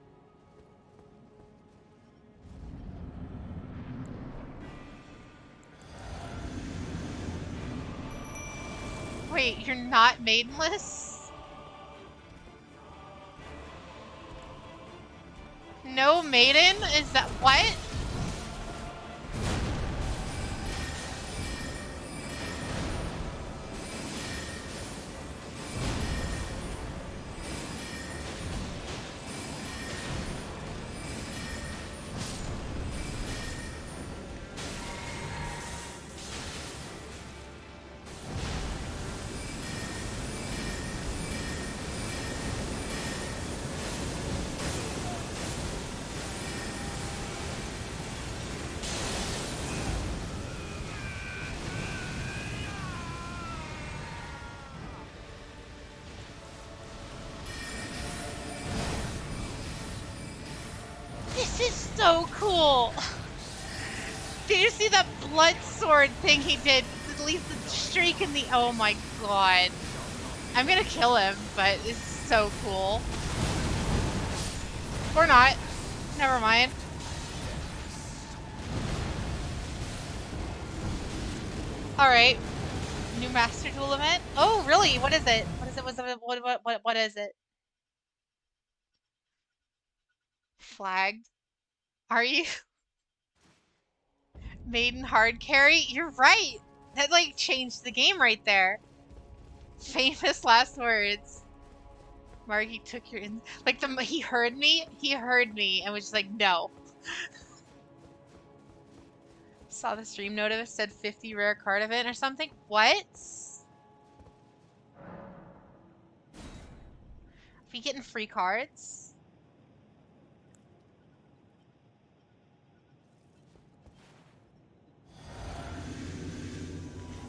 Wait, you're not maidenless? No maiden? Is that what? This is so cool. Did you see that blood sword thing he did? At least the streak in the... Oh my god. I'm gonna kill him, but it's so cool. Or not. Never mind. Alright. New Master Duel event? Oh, really? What is it? What is it? What is it? Flagged? Are you? Maiden hard carry? You're right! That, like, changed the game right there. Famous last words. Margie took your in... Like, he heard me and was just like, no. Saw the stream notice, said 50 rare card event or something? What? Are we getting free cards?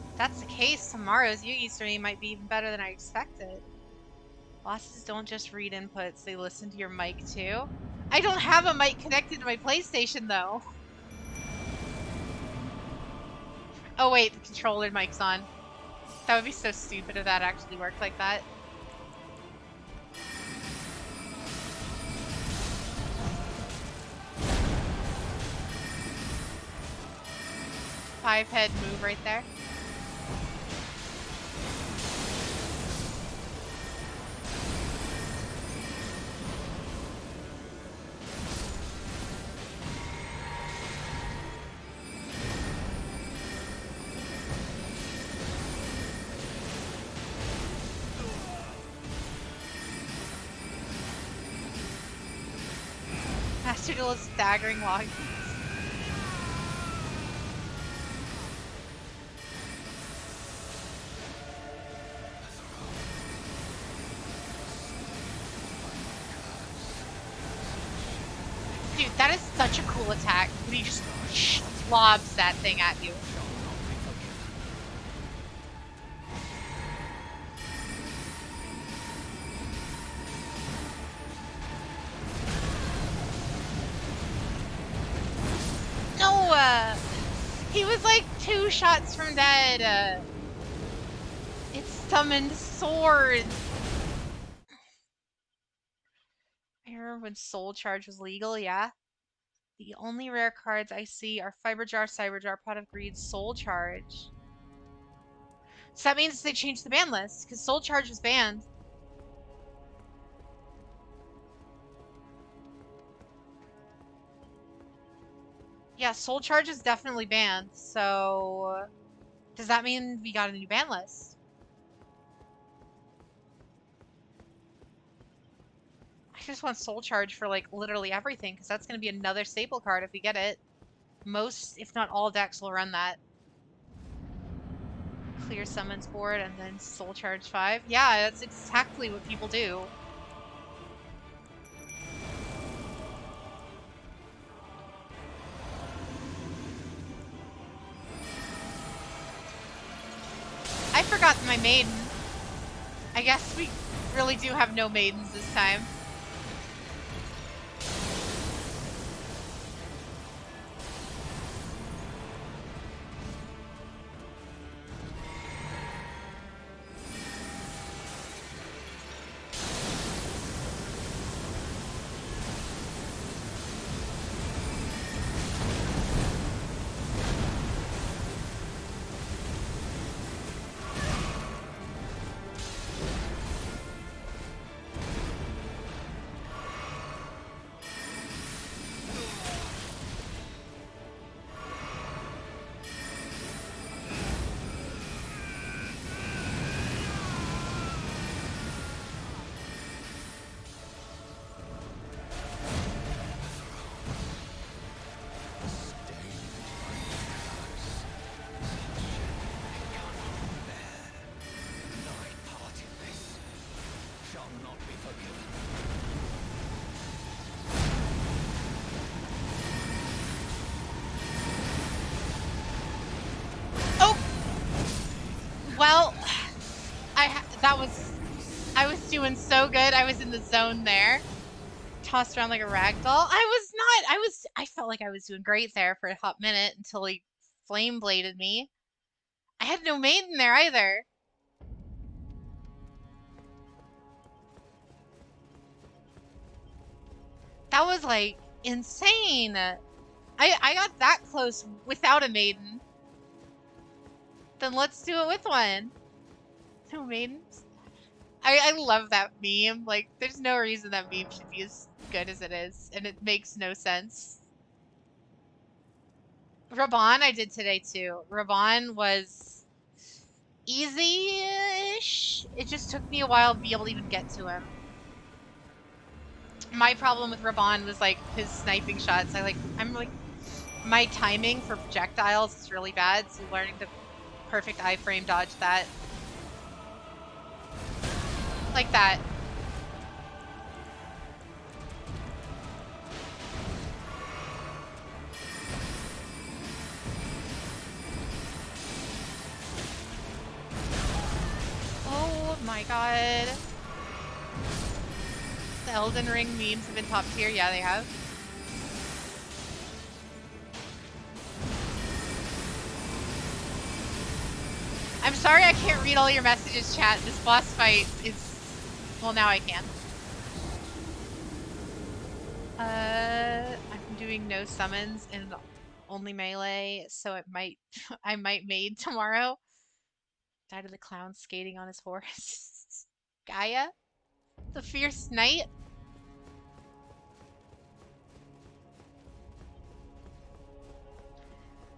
If that's the case, tomorrow's Yugi stream might be even better than I expected. Bosses don't just read inputs, they listen to your mic too. I don't have a mic connected to my PlayStation though. Oh wait, the controller mic's on. That would be so stupid if that actually worked like that. Five-head move right there. Master Duel is staggering walking. Dude, that is such a cool attack when he just lobs that thing at you. No, he was like 2 shots from dead. It summoned swords. I remember when Soul Charge was legal, yeah. The only rare cards I see are Fiber Jar, Cyber Jar, Pot of Greed, Soul Charge. So that means they changed the ban list, because Soul Charge was banned. Yeah, Soul Charge is definitely banned, so does that mean we got a new ban list? I just want Soul Charge for like literally everything, because that's going to be another staple card if we get it. Most, if not all decks will run that. Clear summons board and then Soul Charge 5. Yeah, that's exactly what people do. I forgot my maiden. I guess we really do have no maidens this time. Oh, well, I was doing so good. I was in the zone there. Tossed around like a rag doll. I felt like I was doing great there for a hot minute until he flame bladed me. I had no maiden there either. That was like insane. I got that close without a maiden. Then let's do it with one. No maidens. I love that meme. Like, there's no reason that meme should be as good as it is, and it makes no sense. Raban I did today too. Raban was easy-ish. It just took me a while to be able to even get to him. My problem with Raban was like his sniping shots. I'm like my timing for projectiles is really bad, so learning to perfect iframe dodge that. Like that. Oh my god. The Elden Ring memes have been top tier. Yeah, they have. I'm sorry I can't read all your messages, chat. This boss fight is... Well, now I can. I'm doing no summons and only melee, so it might... I might maid tomorrow. Die to the clown skating on his horse. Gaia? The fierce knight?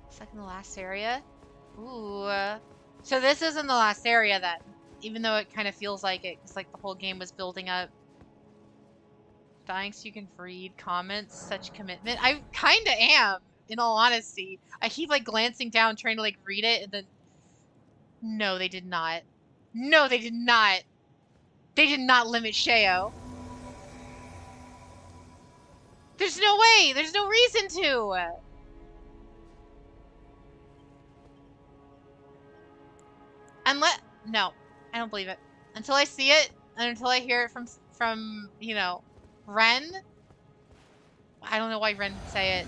Second to last area? Ooh. So this isn't the last area then, even though it kind of feels like it, because like the whole game was building up. Dying so you can read comments, such commitment. I kind of am, in all honesty. I keep like glancing down, trying to like read it, and then no, they did not. No, they did not. They did not limit Sheo. There's no way! There's no reason to! No, I don't believe it. Until I see it, and until I hear it from, you know, Ren. I don't know why Ren would say it.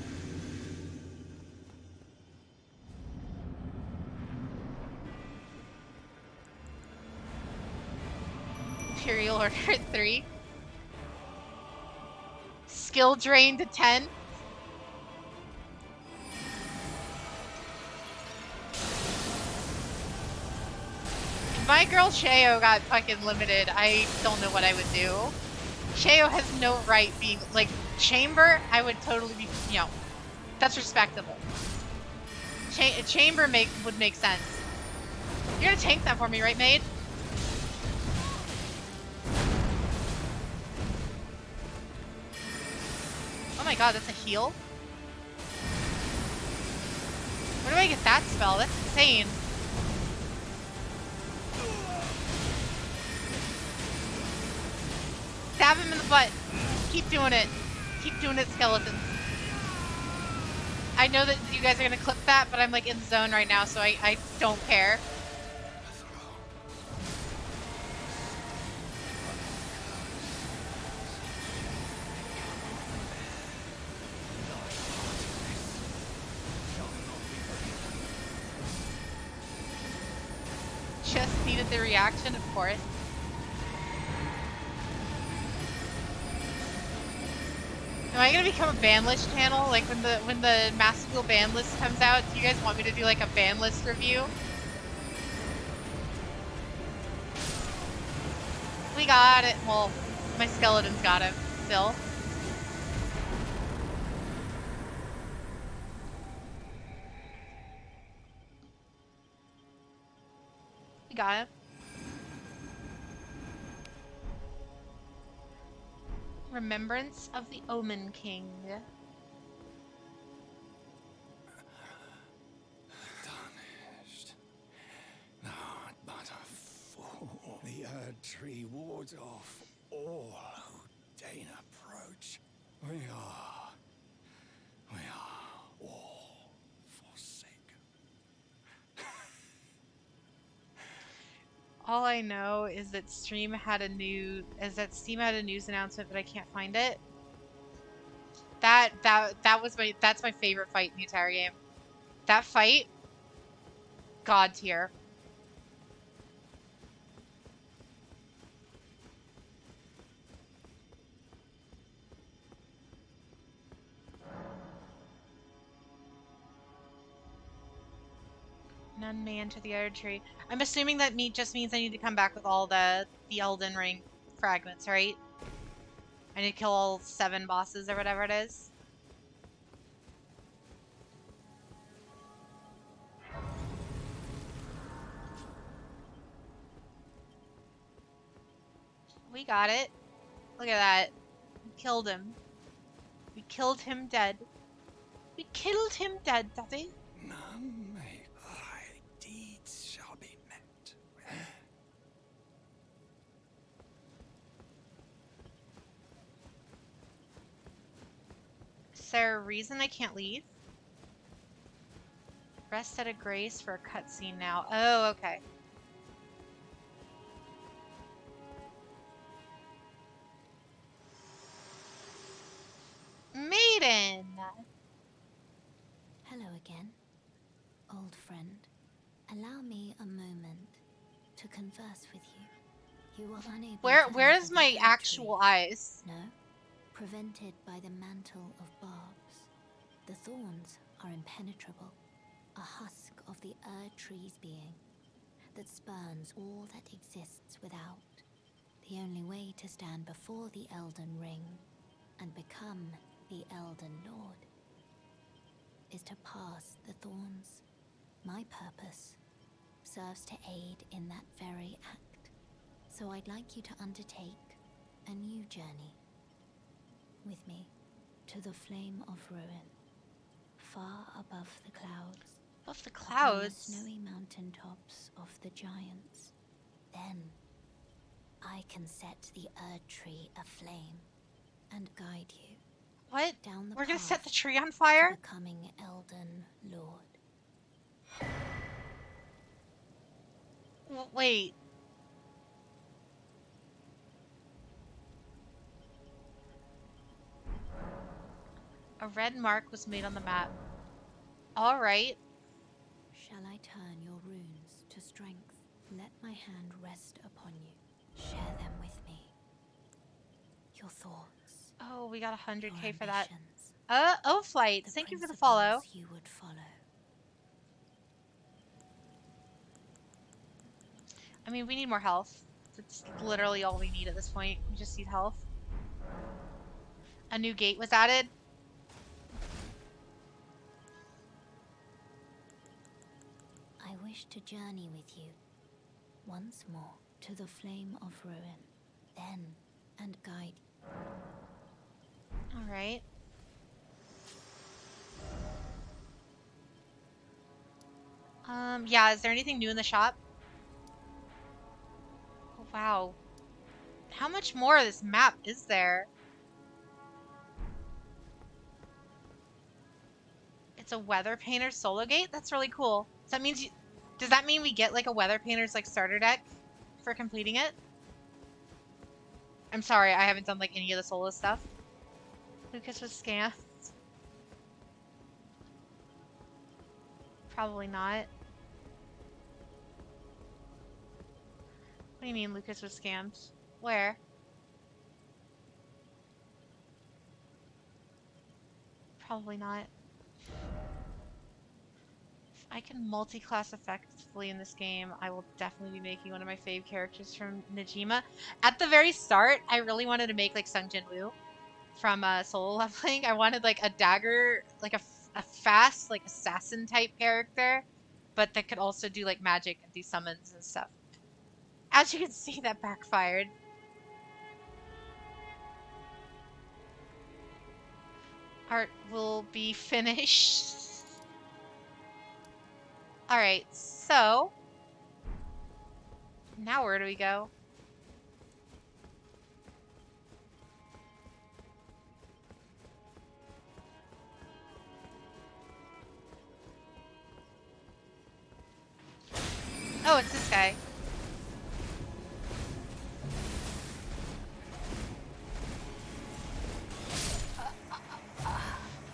Imperial Order 3. Skill drain to 10. If my girl Sheo got fucking limited, I don't know what I would do. Sheo has no right being, like, Chamber, I would totally be, you know, that's respectable. Chamber would make sense. You're gonna tank that for me, right, maid? Oh my god, that's a heal? Where do I get that spell? That's insane. Stab him in the butt. Keep doing it. Keep doing it, skeletons. I know that you guys are gonna clip that, but I'm like in the zone right now, so I don't care. Just needed the reaction, of course. Am I gonna become a ban list channel? Like when the Master Duel ban list comes out, do you guys want me to do like a ban list review? We got it. Well, my skeletons got him still. We got him. Remembrance of the Omen King. Tarnished. Not but a fool. The Erd Tree wards off all who deign approach. We are all forsaken. All I know is that Steam had a news announcement, but I can't find it. That's my favorite fight in the entire game. That fight, God tier. None may enter the Erd Tree. I'm assuming that just means I need to come back with all the Elden Ring fragments, right? I need to kill all 7 bosses or whatever it is. We got it. Look at that. We killed him. We killed him dead. We killed him dead, Daddy. None may. Thy deeds shall be met. Is there a reason I can't leave? Rest at a grace for a cutscene now. Oh, okay. Maiden! Hello again, old friend. Allow me a moment to converse with you. You are unable to Where enter is the my Erd actual Tree. eyes? No, prevented by the mantle of barbs. The thorns are impenetrable, a husk of the Erd Tree's being that spurns all that exists without. The only way to stand before the Elden Ring and become the Elden Lord is to pass the thorns. My purpose serves to aid in that very act. So I'd like you to undertake a new journey with me to the Flame of Ruin, far above the clouds. Above the On the clouds? snowy mountaintops of the giants. Then I can set the Erd Tree aflame and guide you What? Down the We're gonna set the path tree on to fire? becoming Elden Lord. Wait. A red mark was made on the map. Alright. Shall I turn your runes to strength? Let my hand rest upon you. Share them with me. Your thoughts, Oh, we got your 100k for that. ambitions, Oh, Flights. the Thank you for the principles follow. you would follow. I mean, we need more health. That's literally all we need at this point. We just need health. A new gate was added. I wish to journey with you once more to the flame of ruin, then and guide. Alright. Yeah, is there anything new in the shop? Oh, wow. How much more of this map is there? It's a weather painter solo gate? That's really cool. So that means does that mean we get like a weather painter's like starter deck for completing it? I'm sorry, I haven't done like any of the solo stuff. Lucas was scammed. Probably not. What do you mean Lucas was scammed? Where? Probably not. If I can multi-class effectively in this game, I will definitely be making one of my fave characters from Najima. At the very start, I really wanted to make like Sung Jin Woo from solo leveling. I wanted like a dagger, like a fast like assassin type character, but that could also do like magic and do summons and stuff. As you can see, that backfired. Art will be finished. Alright, so now where do we go? Oh, it's this guy.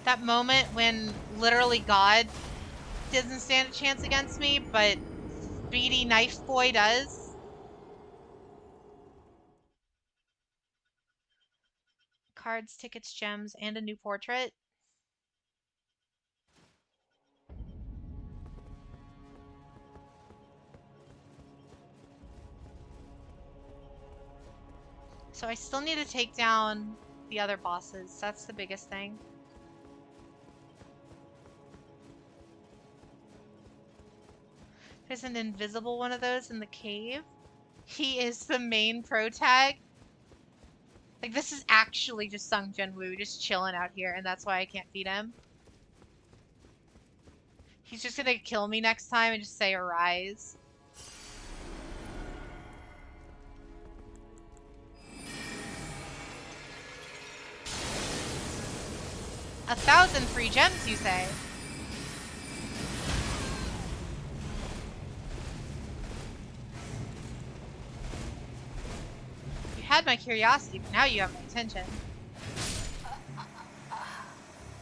That moment when literally God doesn't stand a chance against me, but Speedy Knife Boy does. Cards, tickets, gems, and a new portrait. So I still need to take down the other bosses. That's the biggest thing. There's an invisible one of those in the cave. He is the main pro tag. Like, this is actually just Sung Jin-woo just chilling out here, and that's why I can't feed him. He's just gonna kill me next time and just say arise. A 1,000 free gems, you say? You had my curiosity, but now you have my attention.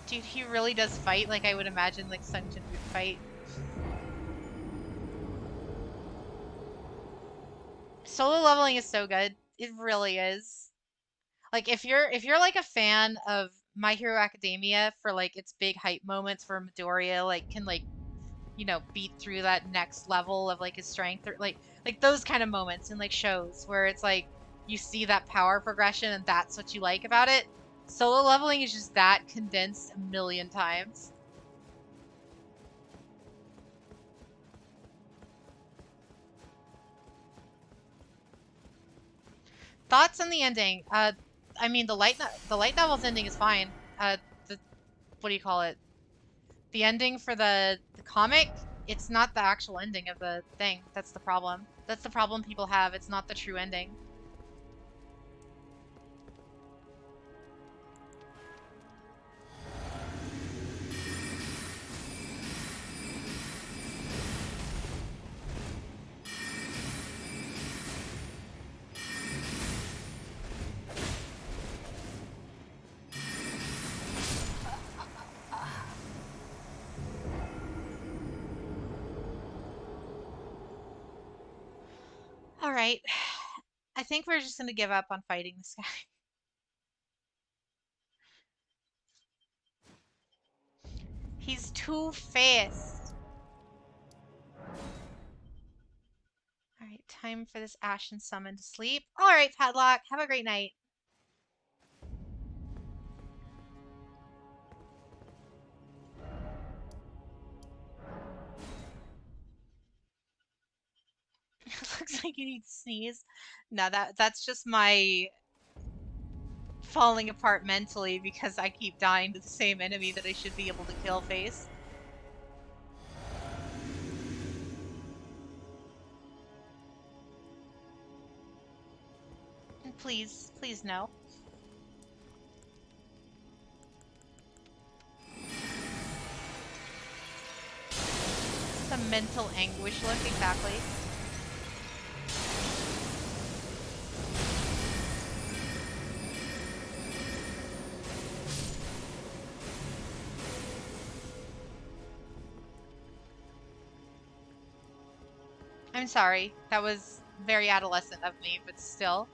Dude, he really does fight like I would imagine like Sung Jin would fight. Solo leveling is so good. It really is. Like if you're like a fan of My Hero Academia for like its big hype moments where Midoriya like can like, you know, beat through that next level of like his strength or like those kind of moments in like shows where it's like you see that power progression and that's what you like about it. Solo leveling is just that condensed a million times. Thoughts on the ending? I mean the light novel's ending is fine. The what do you call it? The ending for the comic, it's not the actual ending of the thing. That's the problem. That's the problem people have. It's not the true ending. Alright. I think we're just gonna give up on fighting this guy. He's too fast. Alright, time for this Ashen Summon to sleep. Alright, Padlock, have a great night. Looks like you need to sneeze. No, that's just my falling apart mentally because I keep dying to the same enemy that I should be able to kill face. And please, please no. The mental anguish look, exactly. I'm sorry. That was very adolescent of me, but still.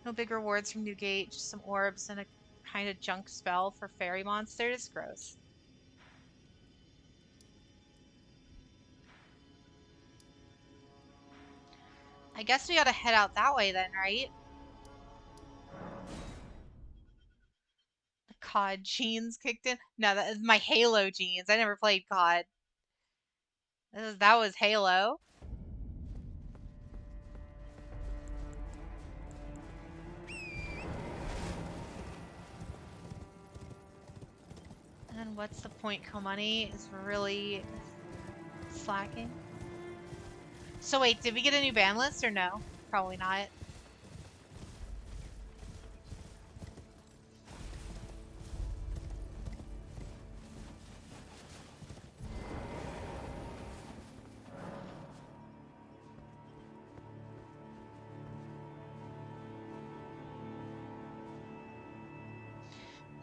No big rewards from Newgate, just some orbs and a kind of junk spell for fairy monsters. Gross. I guess we gotta head out that way then, right? The COD genes kicked in. No, that is my Halo genes. I never played COD. That was Halo. And then what's the point? Komani is really slacking. So wait, did we get a new ban list or no? Probably not.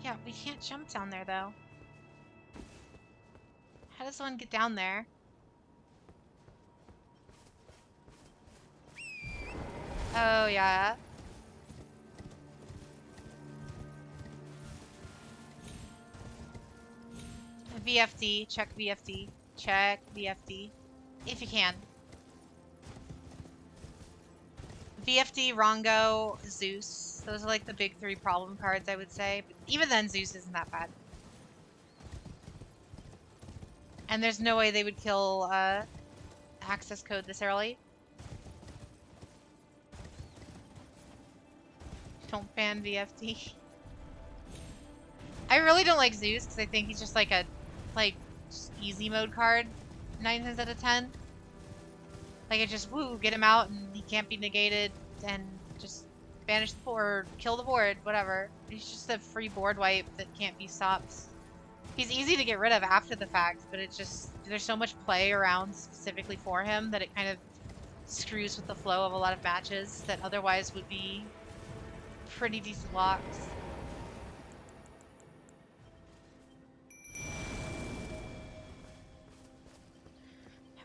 Yeah, we can't jump down there though. How does one get down there? Oh yeah. VFD, check VFD, check VFD. If you can. VFD, Rongo, Zeus. Those are like the big three problem cards, I would say. But even then, Zeus isn't that bad. And there's no way they would kill access code this early. Don't ban VFD. I really don't like Zeus because I think he's just like a just easy mode card 9 times out of 10. Like, it just, woo, get him out and he can't be negated and just banish the board, kill the board, whatever. He's just a free board wipe that can't be stopped. He's easy to get rid of after the fact, but it's just, there's so much play around specifically for him that it kind of screws with the flow of a lot of matches that otherwise would be pretty decent locks.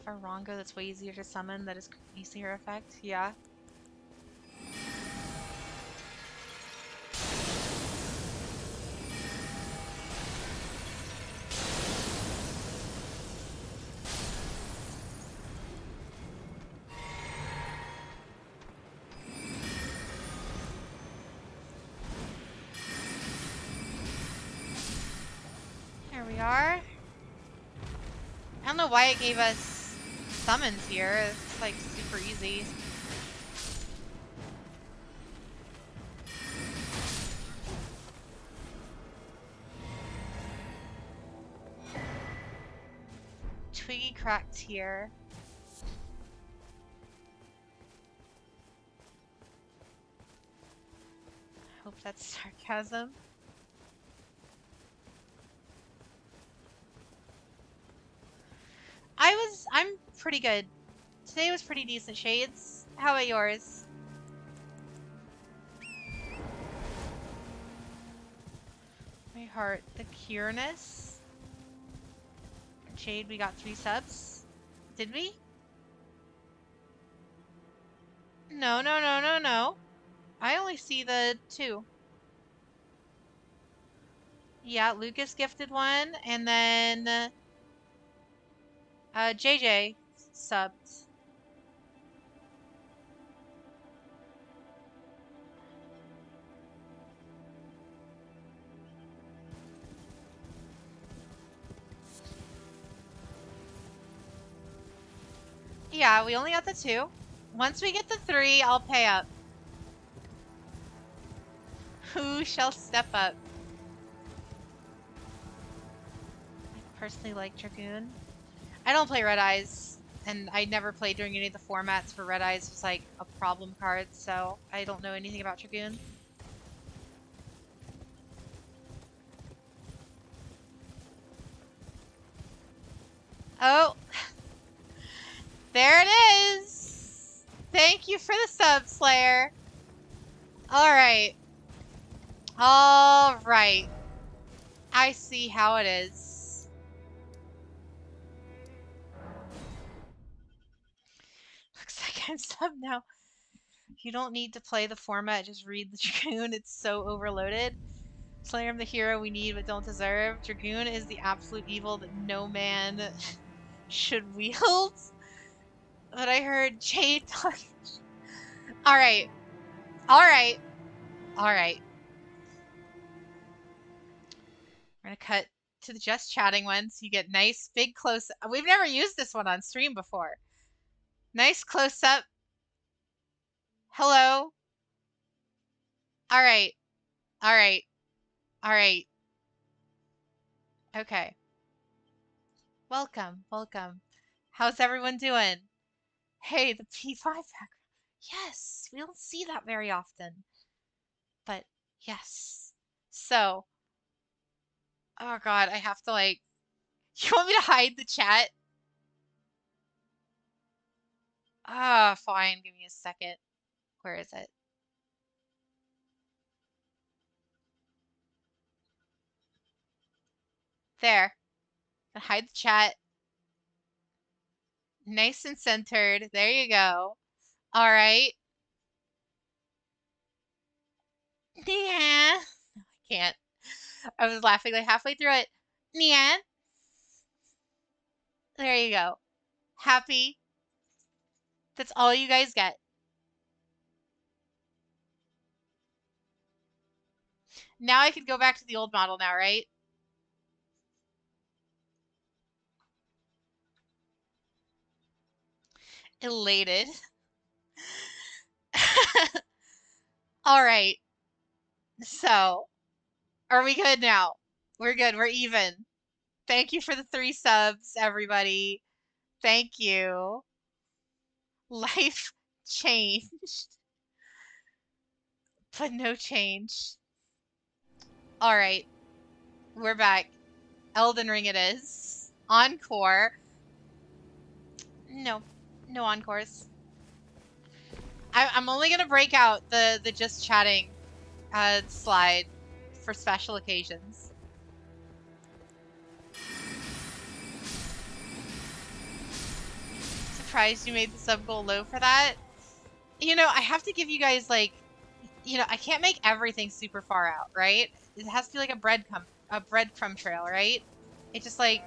Have a Rongo that's way easier to summon that is easier effect, yeah. Here we are. I don't know why it gave us summons here. It's like super easy. Twiggy cracked here. Hope that's sarcasm. I'm pretty good. Today was pretty decent, Shades. How about yours? My heart, the cureness. Shade, we got 3 subs. Did we? No, no, no, no, no. I only see the 2. Yeah, Lucas gifted one, and then JJ subbed. Yeah, we only got the 2. Once we get the 3, I'll pay up. Who shall step up? I personally like Dragoon. I don't play Red Eyes, and I never played during any of the formats for Red Eyes. It was like a problem card, so I don't know anything about Dragoon. Oh, there it is! Thank you for the sub, Slayer. Alright. Alright. I see how it is. Looks like I'm sub now. You don't need to play the format, just read the Dragoon. It's so overloaded. Slayer, I'm the hero we need but don't deserve. Dragoon is the absolute evil that no man should wield. But I heard Jade talk. Alright. Alright. Alright. We're gonna cut to the just chatting one so you get nice big close. We've never used this one on stream before. Nice close up. Hello. Alright. Alright. Alright. Okay. Welcome. Welcome. How's everyone doing? Hey, the P5 background. Yes, we don't see that very often. But yes. So, oh god, I have to like. You want me to hide the chat? Ah, fine. Give me a second. Where is it? There. Hide the chat. Nice and centered. There you go. All right. Yeah. I can't. I was laughing like halfway through it. Yeah. There you go. Happy. That's all you guys get. Now I can go back to the old model now, right? Elated. All right. So, are we good now? We're good. We're even. Thank you for the 3 subs, everybody. Thank you. Life changed, but no change. All right. We're back. Elden Ring it is. Encore. No. No encores. I'm only gonna break out the just chatting slide for special occasions. Surprised you made the sub goal low for that. You know, I have to give you guys like, you know, I can't make everything super far out, right? It has to be like a breadcrumb trail, right? It's just like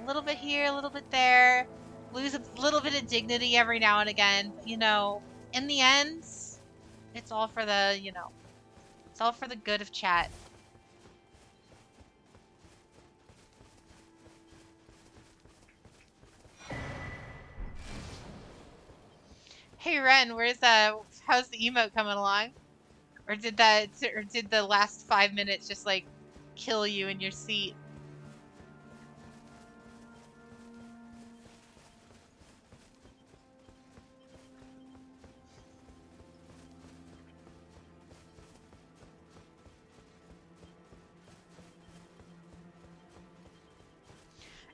a little bit here, a little bit there, lose a little bit of dignity every now and again. But, you know, in the end, it's all for the, you know, it's all for the good of chat. Hey Ren, how's the emote coming along? Or did the last 5 minutes just like kill you in your seat?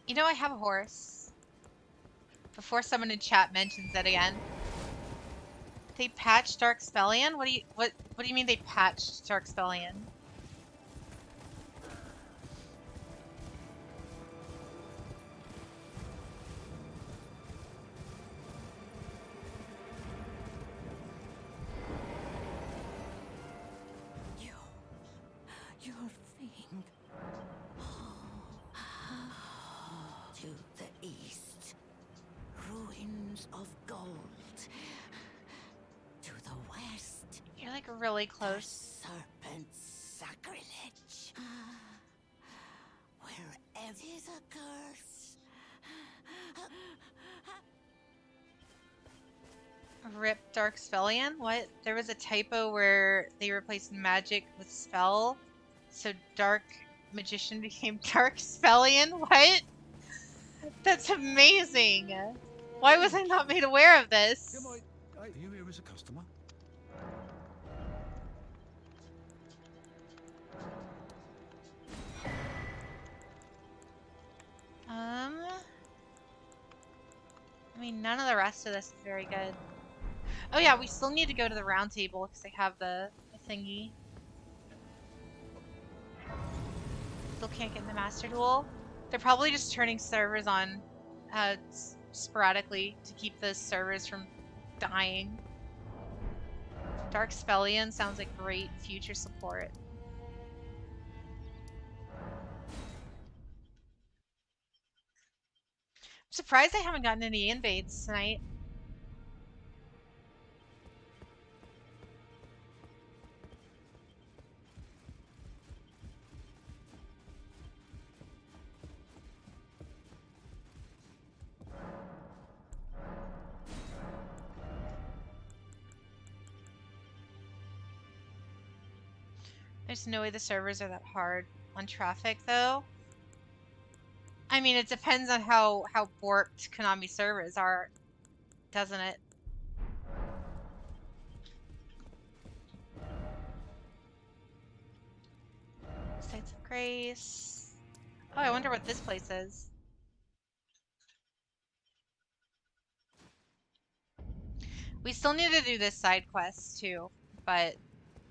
You know I have a horse. Before someone in chat mentions it again. They patched Dark Spellion? What do you mean they patched Dark Spellion? Rivers of gold. To the west, You're like really the close. serpent's sacrilege. Wherever is a curse. Rip Dark Spellion? What? There was a typo where they replaced magic with spell, so Dark Magician became Dark Spellion? What? That's amazing! Why was I not made aware of this? Are you here as a customer? I mean, none of the rest of this is very good. Oh yeah, we still need to go to the round table because they have the thingy. Still can't get in the Master Duel. They're probably just turning servers on sporadically to keep the servers from dying. Dark Spellion sounds like great future support. I'm surprised I haven't gotten any invades tonight. There's no way the servers are that hard on traffic, though. I mean, it depends on how borked Konami servers are, doesn't it? Sites of Grace. Oh, I wonder what this place is. We still need to do this side quest, too. But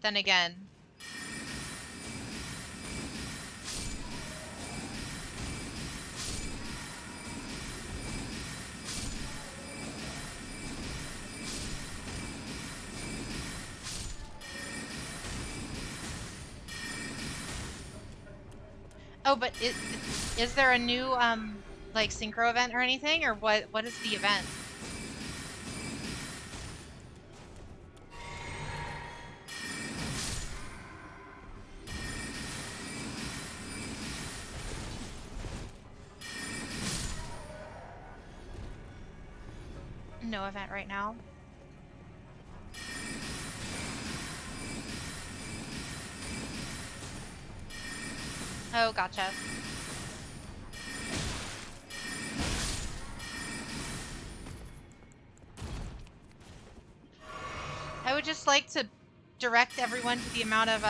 then again, oh, but is there a new like synchro event or anything, or what is the event? No event right now. Oh, gotcha. I would just like to direct everyone to the amount of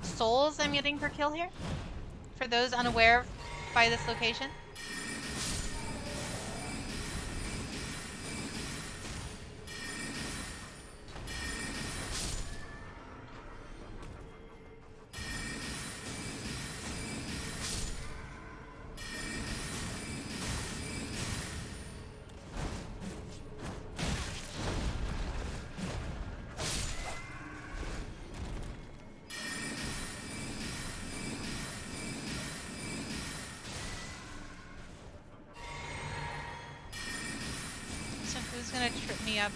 souls I'm getting per kill here. For those unaware by this location. So who's gonna trip me up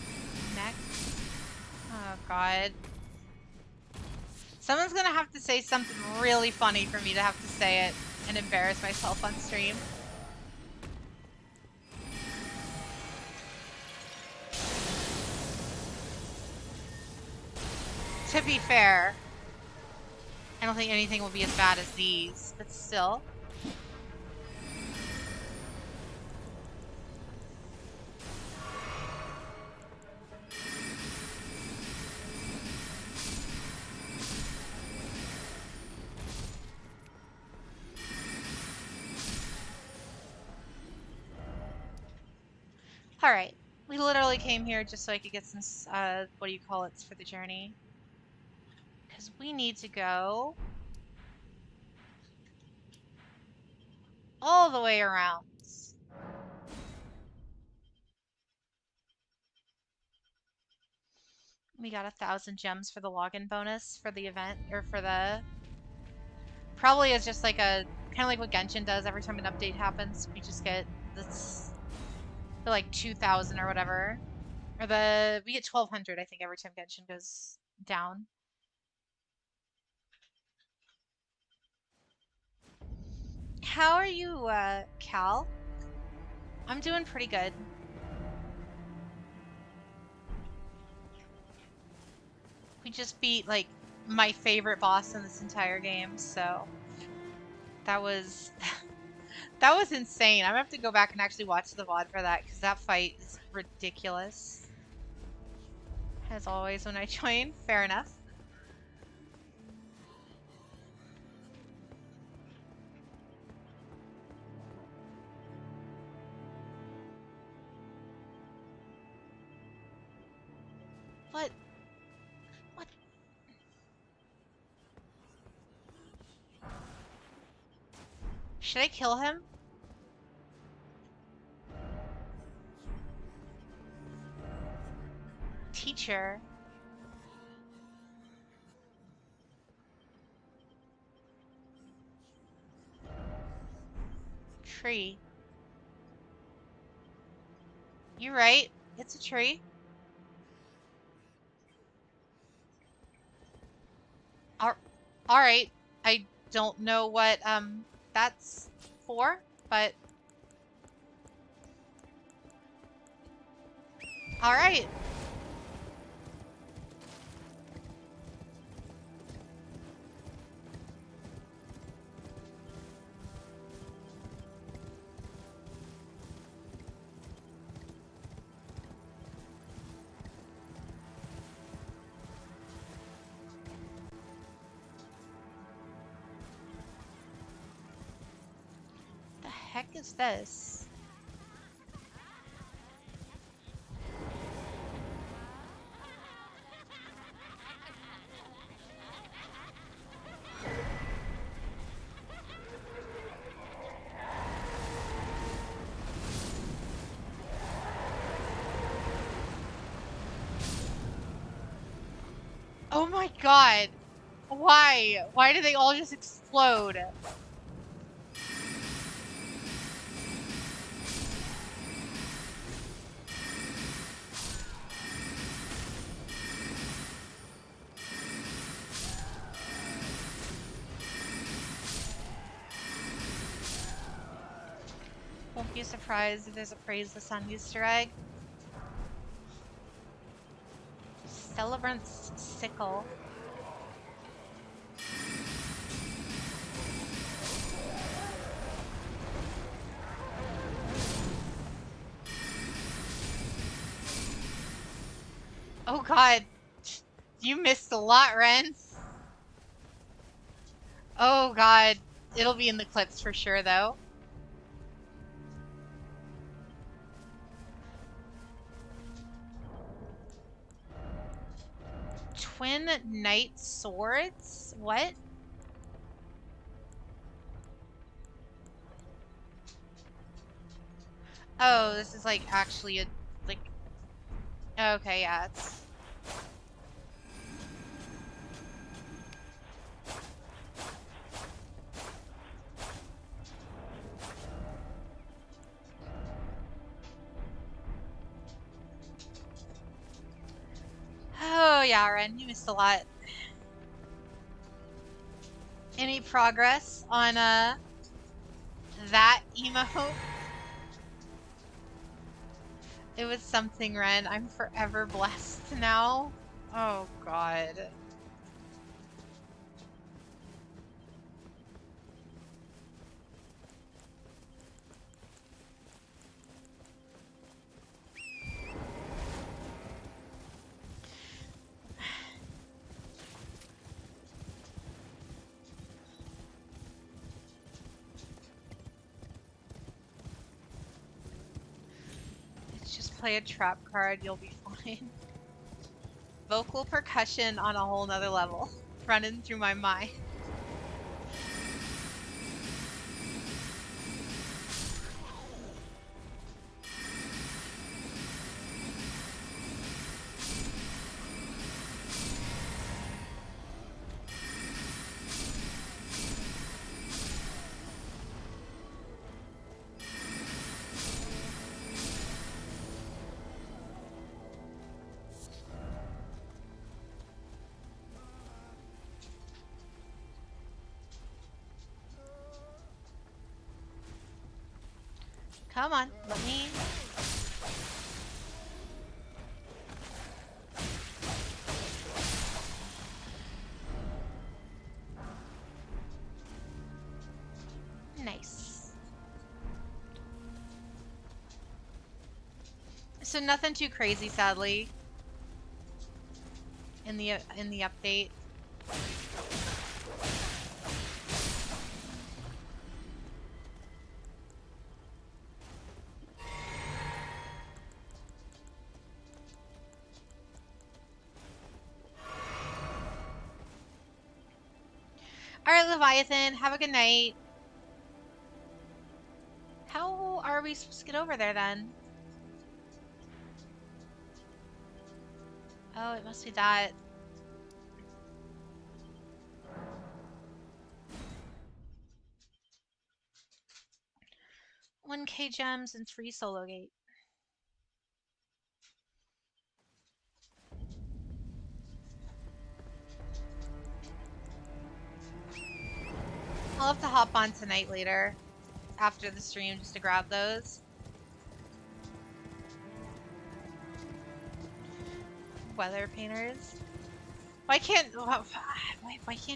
next? Oh god. Someone's gonna have to say something really funny for me to have to say it and embarrass myself on stream. To be fair, I don't think anything will be as bad as these, but still. Alright. We literally came here just so I could get some, what do you call it, for the journey. Because we need to go all the way around. We got 1,000 gems for the login bonus for the event, or for the Probably is just like a kind of like what Genshin does every time an update happens. We just get this for like 2,000 or whatever. Or we get 1,200, I think, every time Genshin goes down. How are you, Cal? I'm doing pretty good. We just beat like my favorite boss in this entire game, so that was that was insane. I'm gonna have to go back and actually watch the VOD for that because that fight is ridiculous. As always when I join, fair enough. What? What? Should I kill him? Teacher. Tree. You're right. It's a tree. All right. I don't know what that's for, but all right. The heck is this? Oh my god. Why? Why do they all just explode? Won't be surprised if there's a Praise the Sun Easter egg. Celebrant's sickle. Oh god. You missed a lot, Ren. Oh god. It'll be in the clips for sure, though. Twin Knight Swords? What? Oh, this is like actually a, like, okay, yeah, it's... Oh, yeah, Ren, you missed a lot. Any progress on, that emote? It was something, Ren. I'm forever blessed now. Oh, God. Just play a trap card, you'll be fine. Vocal percussion on a whole nother level. Running through my mind. Come on, let me... Nice. So nothing too crazy, sadly, in the update. Alright, Leviathan, have a good night. How are we supposed to get over there, then? Oh, it must be that. 1K gems and 3 solo gate. I'll have to hop on tonight later, after the stream, just to grab those. Weather painters. Why can't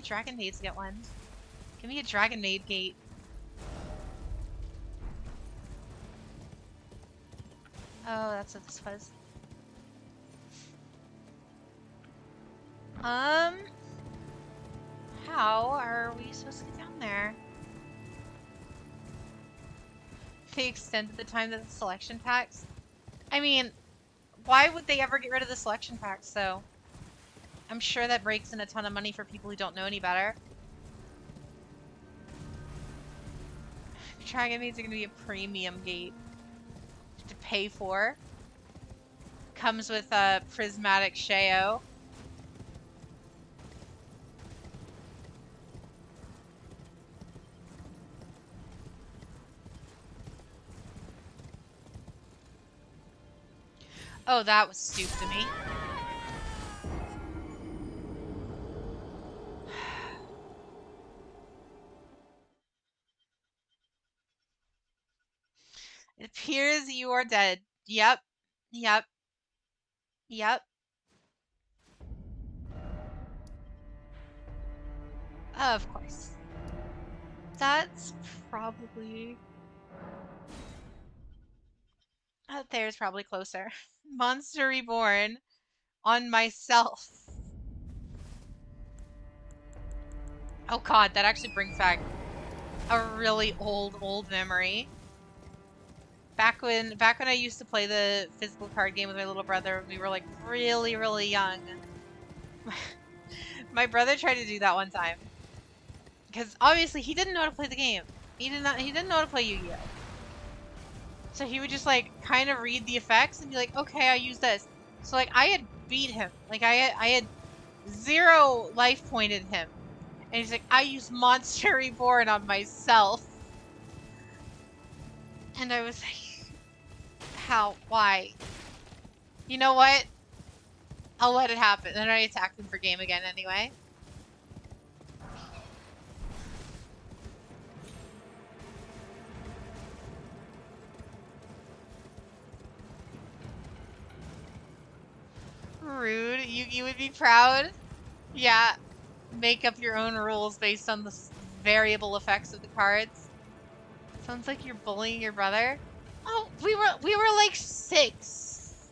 Dragon Maids get one? Give me a Dragon Maid gate. Oh, that's what this was. How are we supposed to get down there? They extended the time of the selection packs. I mean, why would they ever get rid of the selection packs, though? I'm sure that breaks in a ton of money for people who don't know any better. Dragon Maids are going to be a premium gate to pay for. Comes with a prismatic Sheo. Oh, that was stupid of me. It appears you are dead. Yep. Yep. Yep. Of course. That's probably... Out there is probably closer. Monster Reborn on myself. Oh god, that actually brings back a really old memory. Back when I used to play the physical card game with my little brother, we were like really young. My brother tried to do that one time. Because obviously he didn't know how to play the game. He didn't know how to play Yu-Gi-Oh! So he would just like kind of read the effects and be like, okay, I use this. So like I had beat him. Like I had 0 life pointed him. And he's like, I use Monster Reborn on myself. And I was like, how? Why? You know what? I'll let it happen. Then I attacked him for game again anyway. Rude. You would be proud? Yeah. Make up your own rules based on the variable effects of the cards. Sounds like you're bullying your brother. Oh, we were like 6.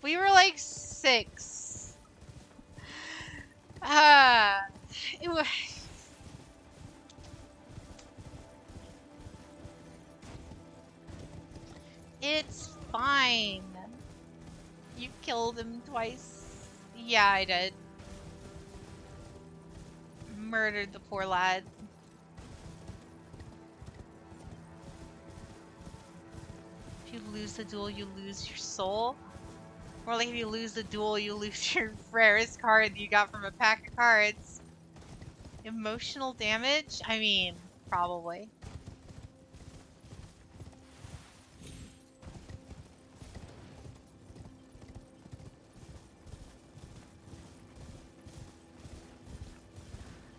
We were like 6. It was... It's fine. You killed him twice. Yeah, I did. Murdered the poor lad. If you lose the duel, you lose your soul. Or like if you lose the duel, you lose your rarest card you got from a pack of cards. Emotional damage? I mean, probably.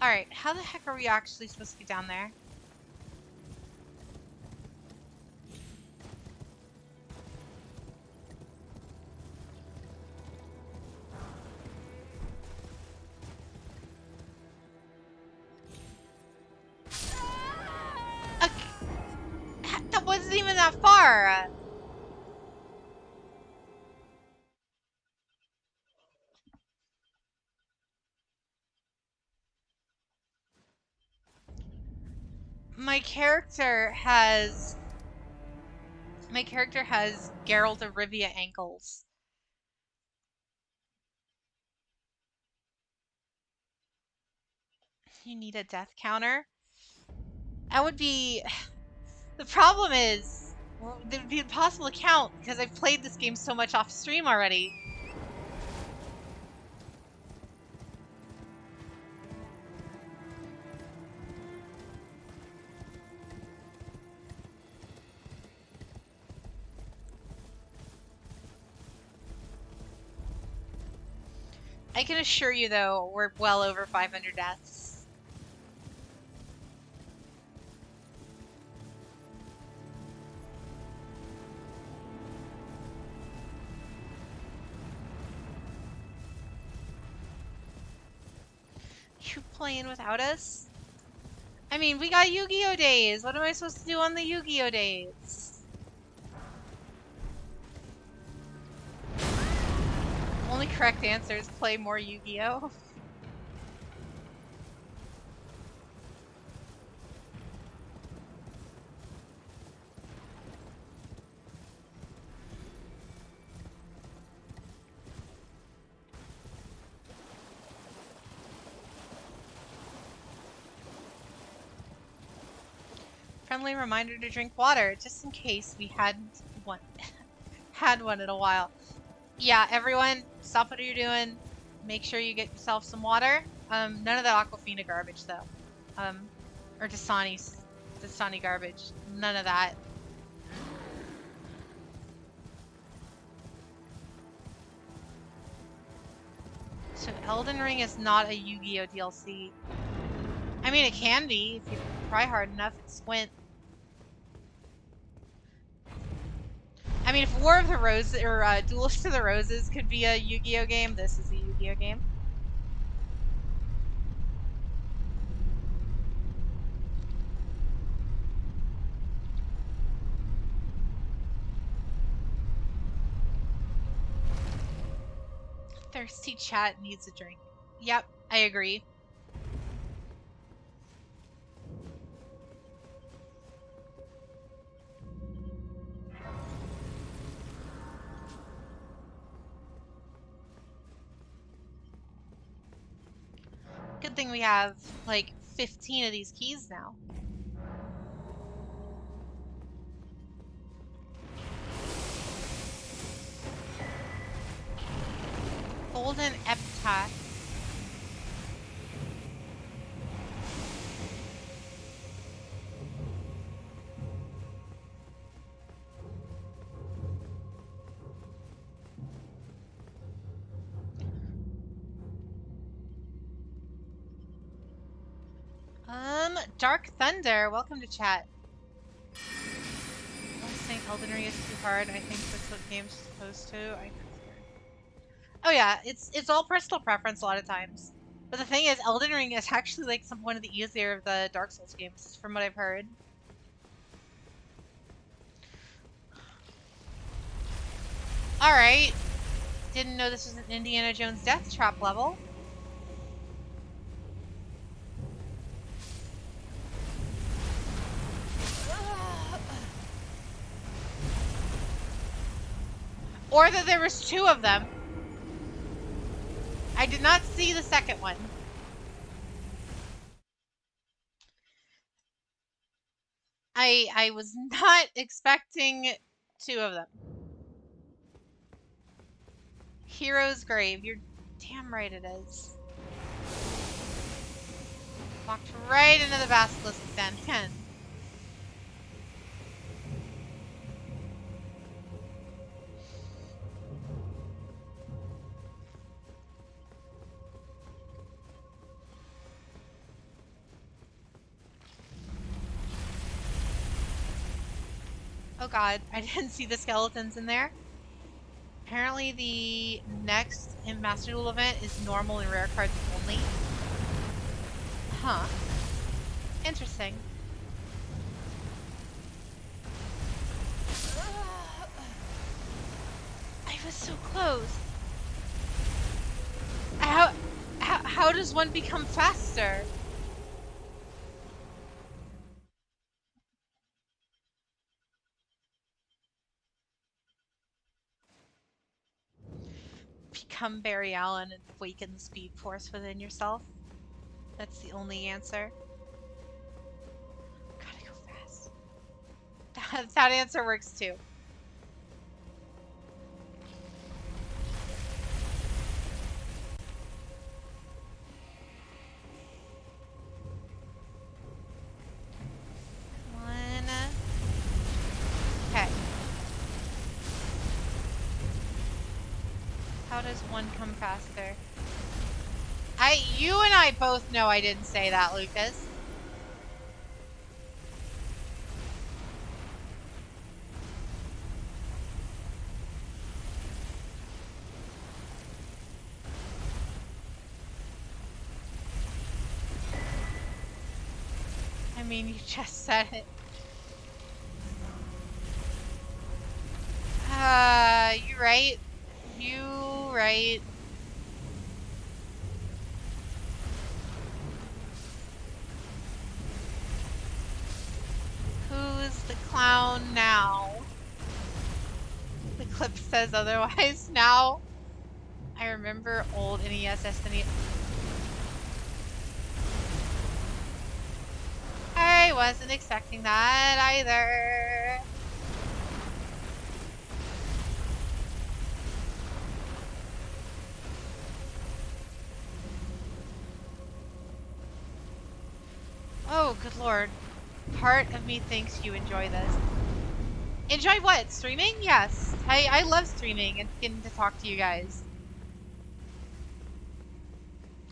Alright, how the heck are we actually supposed to get down there? wasn't even that far. My character has Geralt of Rivia ankles. You need a death counter? That would be... The problem is, well, it would be impossible to count because I've played this game so much off stream already. I can assure you, though, we're well over 500 deaths. You playing without us? I mean, we got Yu-Gi-Oh! Days. What am I supposed to do on the Yu-Gi-Oh! Days? Only correct answer is play more Yu-Gi-Oh! Friendly reminder to drink water, just in case we hadn't one had one in a while. Yeah, everyone, stop what you're doing. Make sure you get yourself some water. None of that Aquafina garbage though. Or Dasani garbage. None of that. So Elden Ring is not a Yu-Gi-Oh! DLC. I mean, it can be if you try hard enough and squint. I mean, if War of the Roses or Duelist of the Roses could be a Yu-Gi-Oh! Game, this is a Yu-Gi-Oh! Game. Thirsty chat needs a drink. Yep, I agree. Good thing we have, like, 15 of these keys now. Golden Epitaph. Dark Thunder, welcome to chat. I was saying Elden Ring is too hard. I think that's what game's supposed to. Oh yeah, it's all personal preference a lot of times. But the thing is, Elden Ring is actually like one of the easier of the Dark Souls games, from what I've heard. Alright. Didn't know this was an Indiana Jones Death Trap level. Or that there was two of them. I did not see the second one. I was not expecting two of them. Hero's Grave. You're damn right it is. Walked right into the Basilisk Den. Oh god, I didn't see the skeletons in there. Apparently the next Master Duel event is normal and rare cards only. Huh. Interesting. was so close. How does one become faster? Become Barry Allen and awaken the speed force within yourself. That's the only answer. Gotta go fast. That answer works too. Okay. How does one come faster? You and I both know I didn't say that, Lucas. I mean, you just said it. You right. You right. Who's the clown now? The clip says otherwise. Now, I remember old NES SNES. I wasn't expecting that either. Oh, good lord. Part of me thinks you enjoy this. Enjoy what? Streaming? Yes. I love streaming and getting to talk to you guys.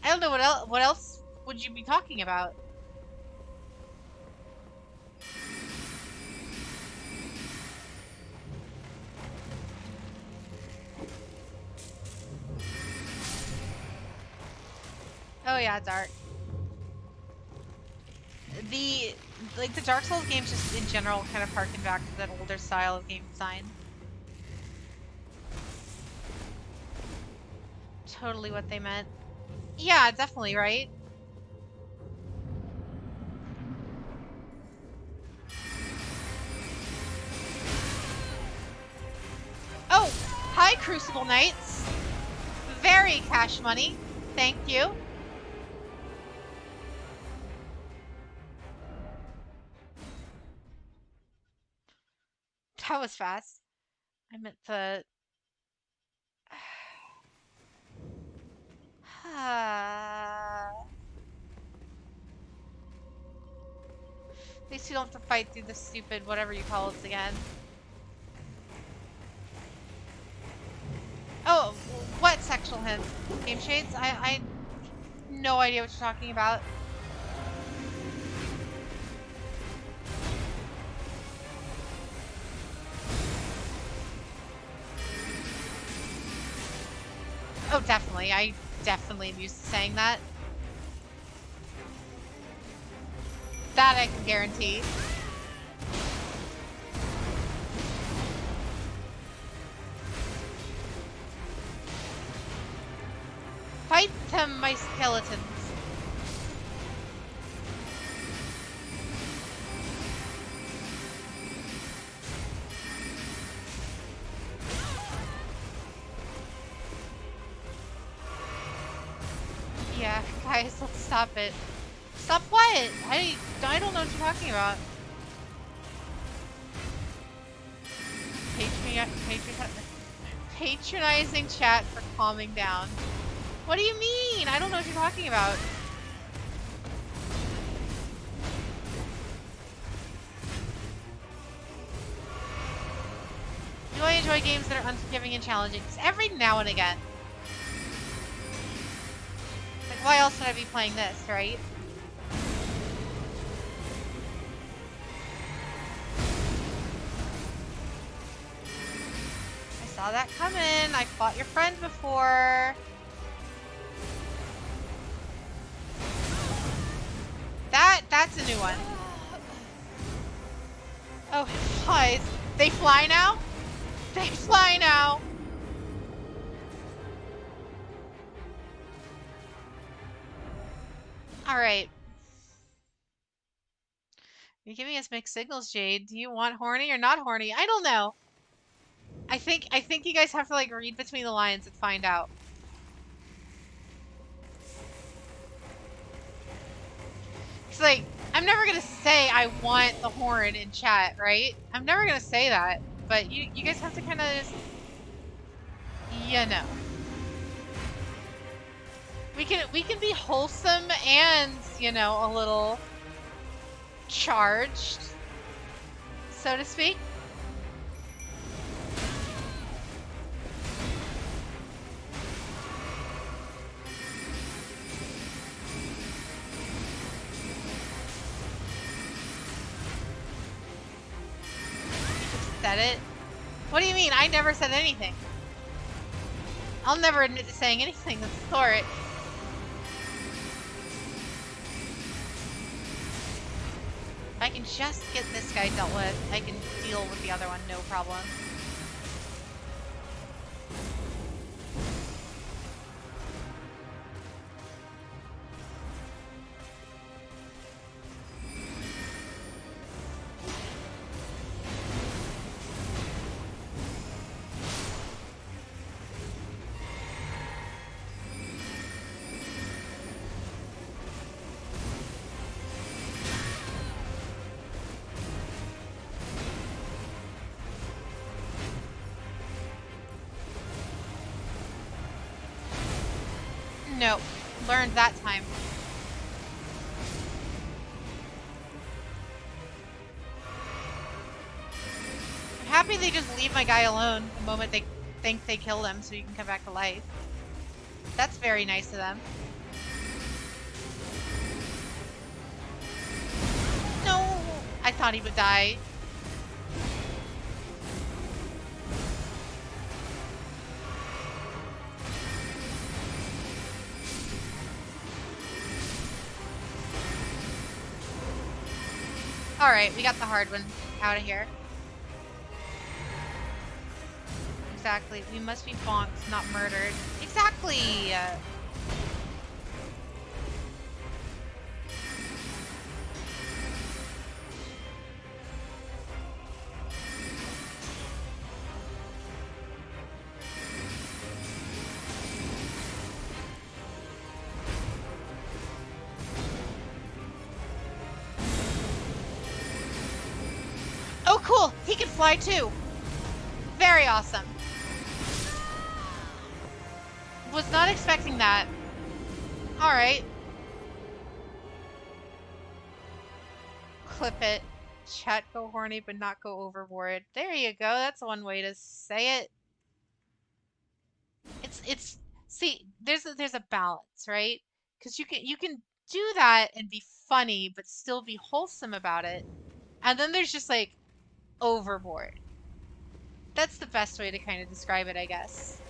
I don't know what else would you be talking about? Oh yeah, Dark. The Dark Souls games just in general kind of harken back to that older style of game design. Totally what they meant. Yeah, definitely, right? Oh, hi Crucible Knights. Very cash money. Thank you. That was fast. I meant the... At least you don't have to fight through the stupid whatever you call it again. Oh, what sexual hint? Game Shades? I no idea what you're talking about. Oh, definitely. I definitely am used to saying that. That I can guarantee. Fight them, my skeletons. Yeah, guys, let's stop it. Stop what? I don't know what you're talking about. Patronizing chat for calming down. What do you mean? I don't know what you're talking about. Do I enjoy games that are unforgiving and challenging? Every now and again. Like, why else would I be playing this, right? I saw that coming. I fought your friend before. That's a new one. Oh, guys. They fly now? They fly now. All right. You're giving us mixed signals, Jade. Do you want horny or not horny? I don't know. I think you guys have to like read between the lines and find out. It's like I'm never gonna say I want the horn in chat, right? I'm never gonna say that, but you guys have to kind of just, you know. We can be wholesome and, you know, a little charged, so to speak. Said it. What do you mean? I never said anything. I'll never admit to saying anything of the sort. If I can just get this guy dealt with, I can deal with the other one, no problem. Nope. Learned that time. I'm happy they just leave my guy alone the moment they think they killed him so you can come back to life. That's very nice of them. No! I thought he would die. Alright, we got the hard one out of here. Exactly. We must be bonked, not murdered. Exactly! Oh, cool! He can fly too! Very awesome. Was not expecting that. Alright. Clip it. Chat, go horny, but not go overboard. There you go. That's one way to say it. It's see, there's a balance, right? Because you can do that and be funny, but still be wholesome about it. And then there's just like overboard. That's the best way to kind of describe it, I guess.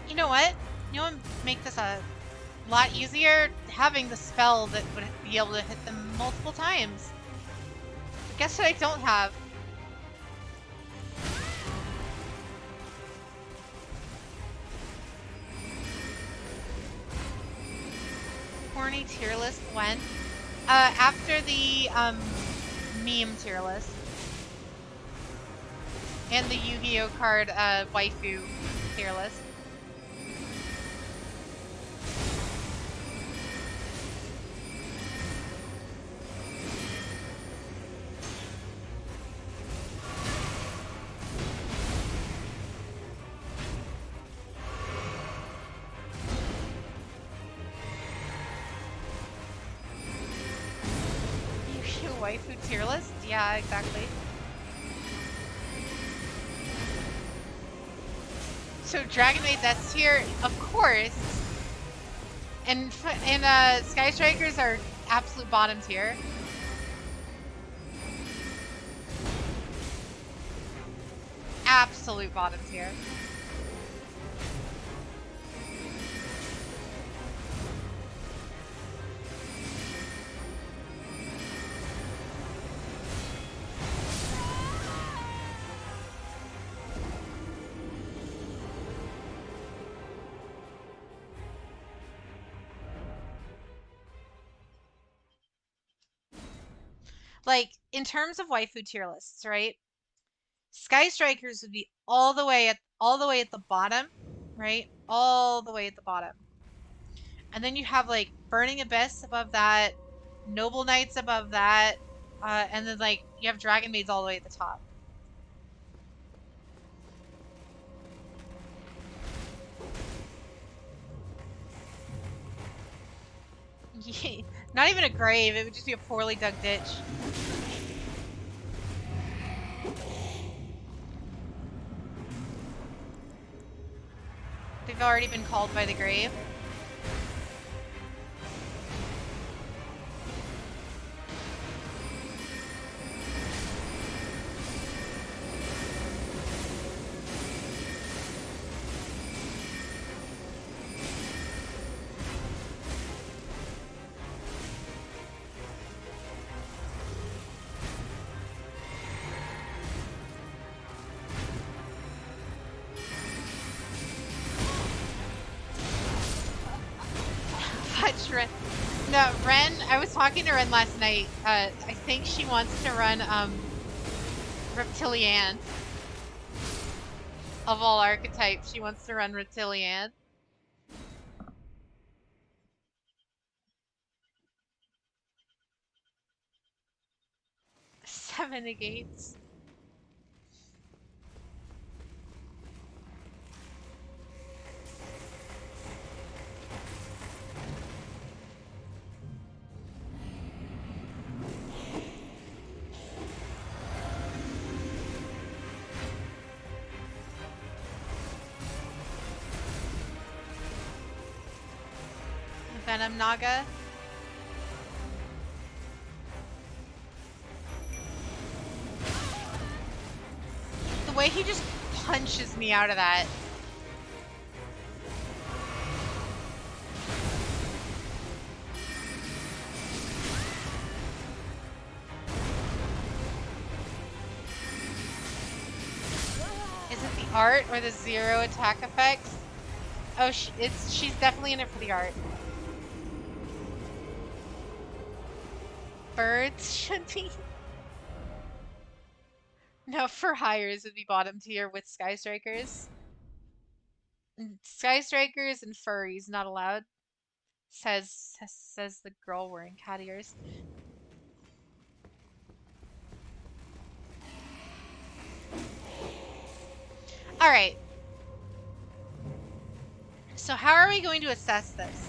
You know what? You know what would make this a lot easier? Having the spell that would be able to hit them multiple times. Guess what I don't have? Horny tier list when? After the meme tier list. And the Yu-Gi-Oh card waifu tier list. Waifu tier list? Yeah, exactly. So Dragon Maid's S tier, of course. And Sky Strikers are absolute bottom tier. Absolute bottom tier. Like, in terms of waifu tier lists, right? Sky Strikers would be all the way at the bottom, right? All the way at the bottom. And then you have like Burning Abyss above that, Noble Knights above that, and then like you have Dragon Maids all the way at the top. Not even a grave, it would just be a poorly dug ditch. They've already been called by the grave. Watch Ren. No, Ren, I was talking to Ren last night. I think she wants to run Reptilian. Of all archetypes, she wants to run Reptilian. 7 negates. Venom Naga. The way he just punches me out of that. Is it the art or the 0 attack effects? Oh, she's definitely in it for the art. Birds should be. No, for hires would be bottom tier with Sky Strikers. Sky Strikers and furries not allowed. Says the girl wearing cat ears. All right. So how are we going to assess this?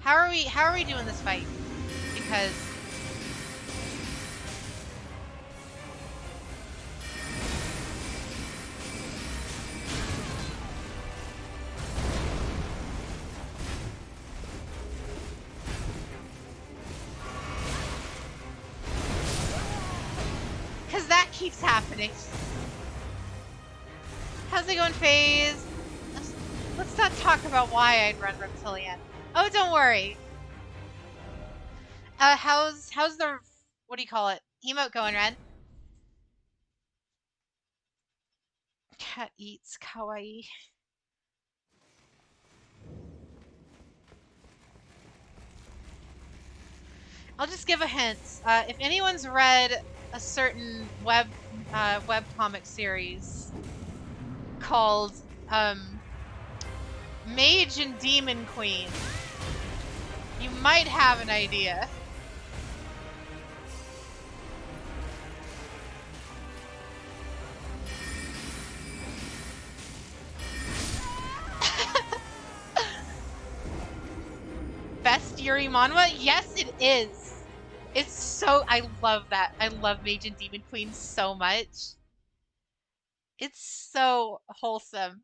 How are we doing this fight? Because that keeps happening. How's it going, FaZe? Let's not talk about why I'd run Reptilian. Oh, don't worry. How's the, what do you call it, emote going, Ren? Cat eats kawaii. I'll just give a hint. If anyone's read a certain web comic series called Mage and Demon Queen, you might have an idea. Best Yuri manhwa? Yes, it is. It's so, I love that. I love Mage and Demon Queen so much. It's so wholesome.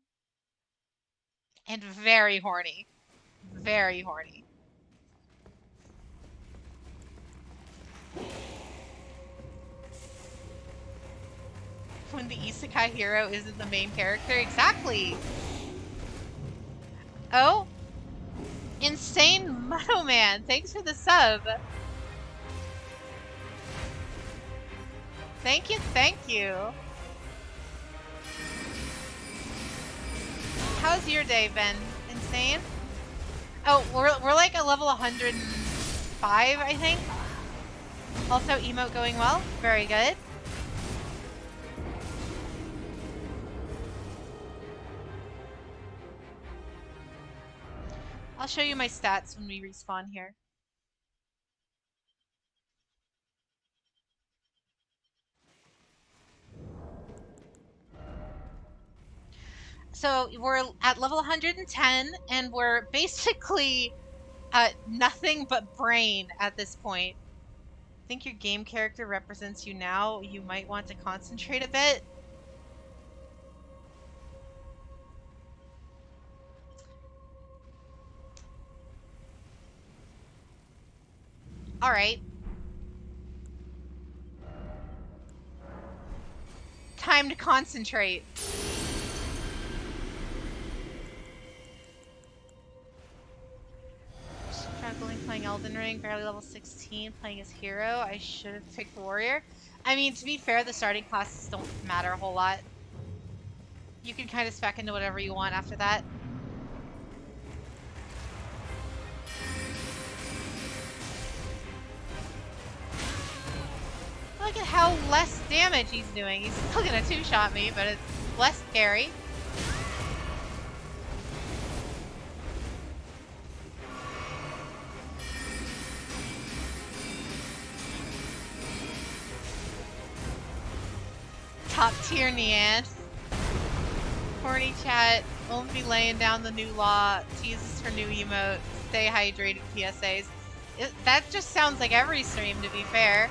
And very horny. Very horny. When the isekai hero isn't the main character. Exactly. Oh, Insane Moto Man. Thanks for the sub. Thank you, thank you. How's your day been, Insane? Oh, we're like a level 105, I think. Also, emote going well. Very good. I'll show you my stats when we respawn here. So we're at level 110, and we're basically nothing but brain at this point. Think your game character represents you now? You might want to concentrate a bit. All right. Time to concentrate. Struggling playing Elden Ring, barely level 16, playing as hero. I should have picked warrior. I mean, to be fair, the starting classes don't matter a whole lot. You can kind of spec into whatever you want after that. Look at how less damage he's doing. He's still gonna two-shot me, but it's less scary. Top tier Nian. Horny chat, won't be laying down the new law, teases for new emote, stay hydrated PSAs. That just sounds like every stream, to be fair.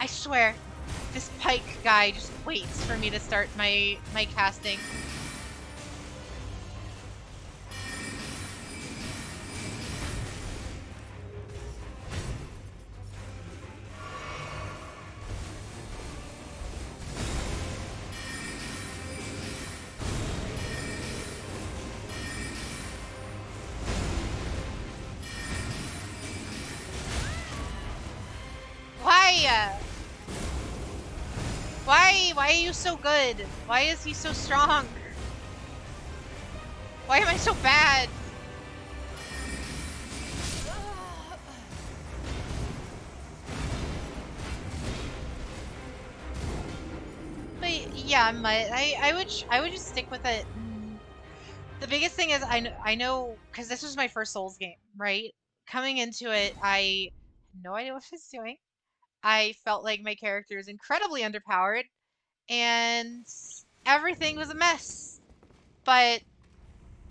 I swear, this Pike guy just waits for me to start my casting. Why are you so good? Why is he so strong? Why am I so bad? But yeah, I would just stick with it. The biggest thing is I know because this was my first Souls game, right? Coming into it, I had no idea what I was doing. I felt like my character is incredibly underpowered, and everything was a mess. But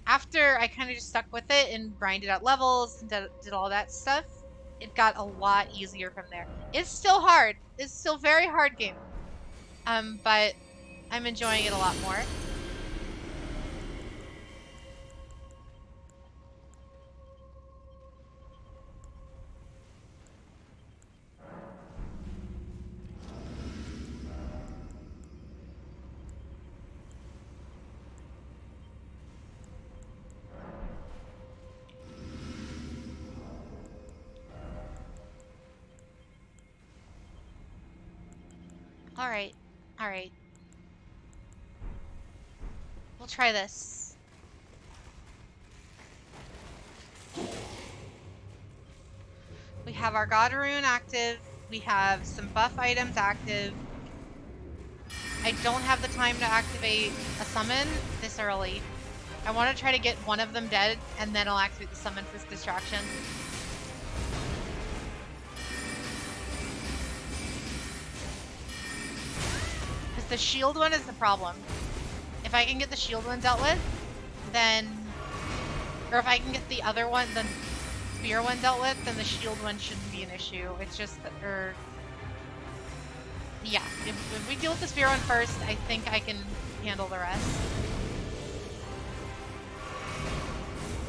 after I kind of just stuck with it and grinded out levels and did all that stuff, it got a lot easier from there. It's still hard. It's still a very hard game. But I'm enjoying it a lot more. All right. All right. We'll try this. We have our God Rune active. We have some buff items active. I don't have the time to activate a summon this early. I want to try to get one of them dead, and then I'll activate the summon for distraction. Because the shield one is the problem. If I can get the shield one dealt with, then Or if I can get the other one, the spear one dealt with, then the shield one shouldn't be an issue. It's just that, yeah, if we deal with the spear one first, I think I can handle the rest.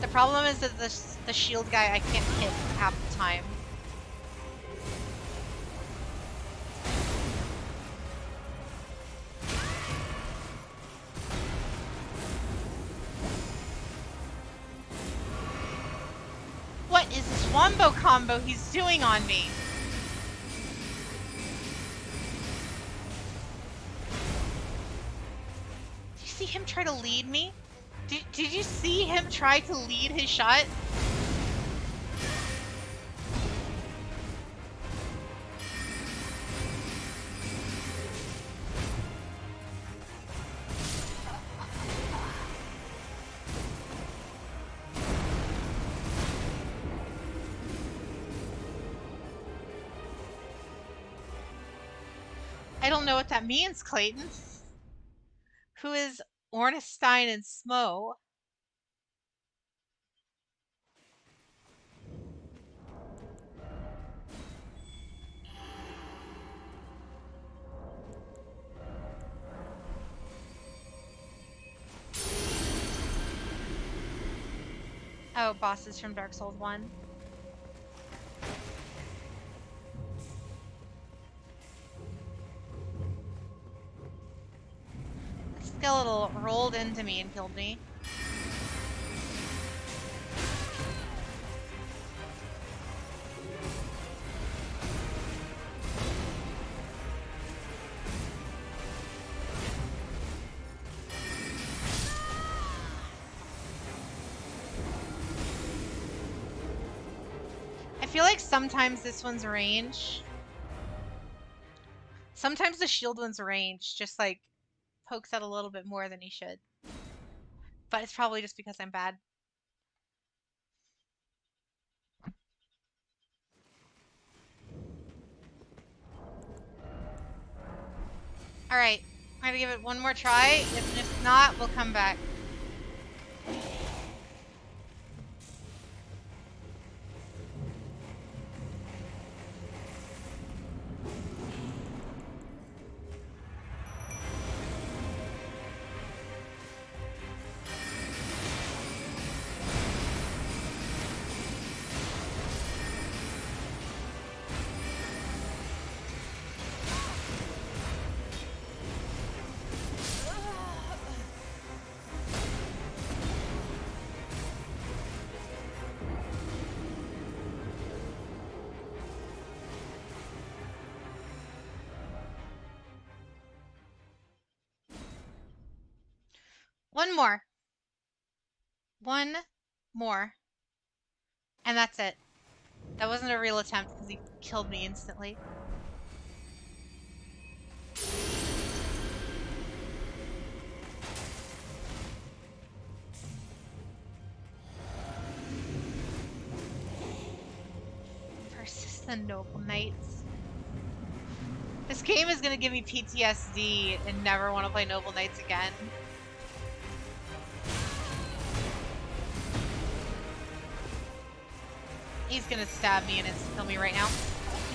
The problem is that the shield guy I can't hit half the time. What is this wombo combo he's doing on me? Did you see him try to lead me? Did you see him try to lead his shot? I don't know what that means, Clayton. Who is Ornstein and Smo? Oh, bosses from Dark Souls 1. The skeletal rolled into me and killed me. I feel like sometimes this one's range. Sometimes the shield one's range just like pokes out a little bit more than he should. But it's probably just because I'm bad. Alright, I'm gonna give it one more try. If not, we'll come back. One more. One more. And that's it. That wasn't a real attempt because he killed me instantly. Versus the Noble Knights. This game is gonna give me PTSD and never want to play Noble Knights again. He's gonna stab me and insta-kill me right now.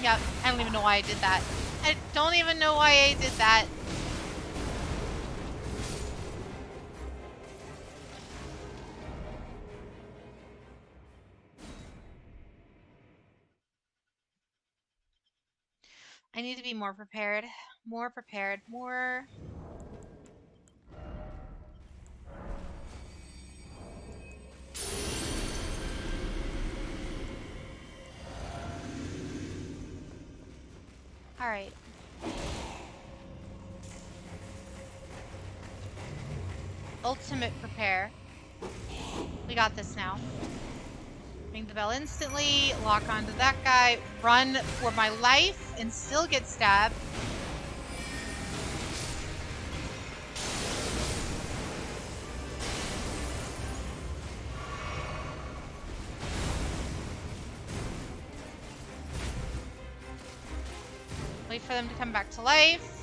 Yep, I don't even know why I did that. I don't even know why I did that. I need to be more prepared. More prepared. More... Alright. Ultimate prepare. We got this now. Ring the bell instantly, lock onto that guy, run for my life, and still get stabbed. Wait for them to come back to life.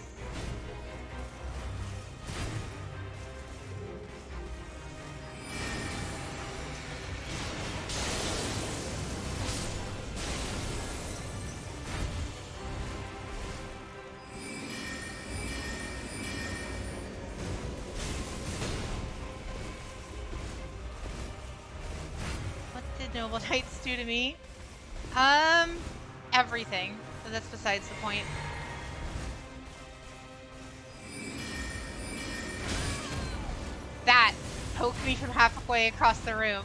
Noble Knights do to me? Everything. But that's besides the point. That poked me from halfway across the room.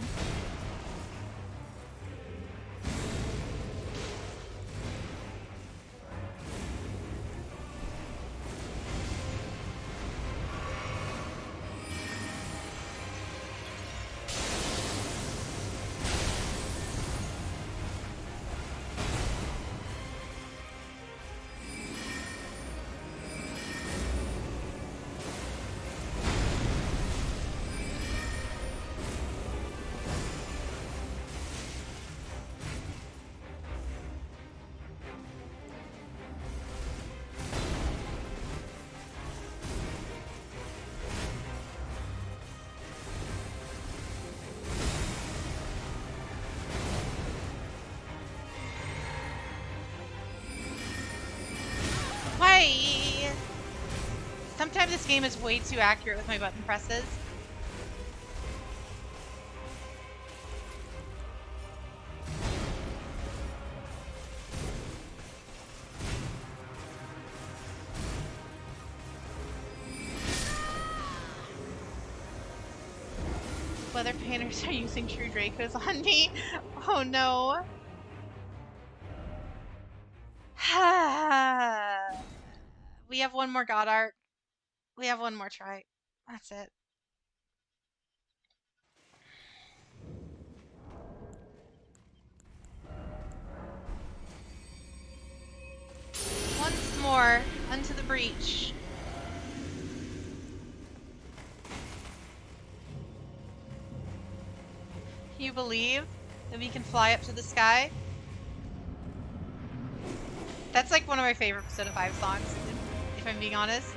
Why? Sometimes this game is way too accurate with my button presses. Weather painters are using true Dracos on me. Oh no. We have one more God Arc. We have one more try. That's it. Once more, unto the breach. You believe that we can fly up to the sky? That's like one of my favorite Persona 5 songs, if I'm being honest.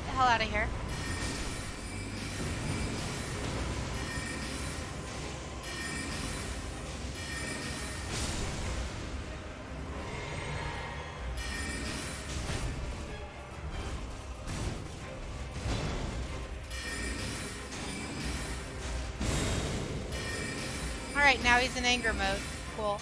Get the hell out of here. Alright, now he's in anger mode. Cool.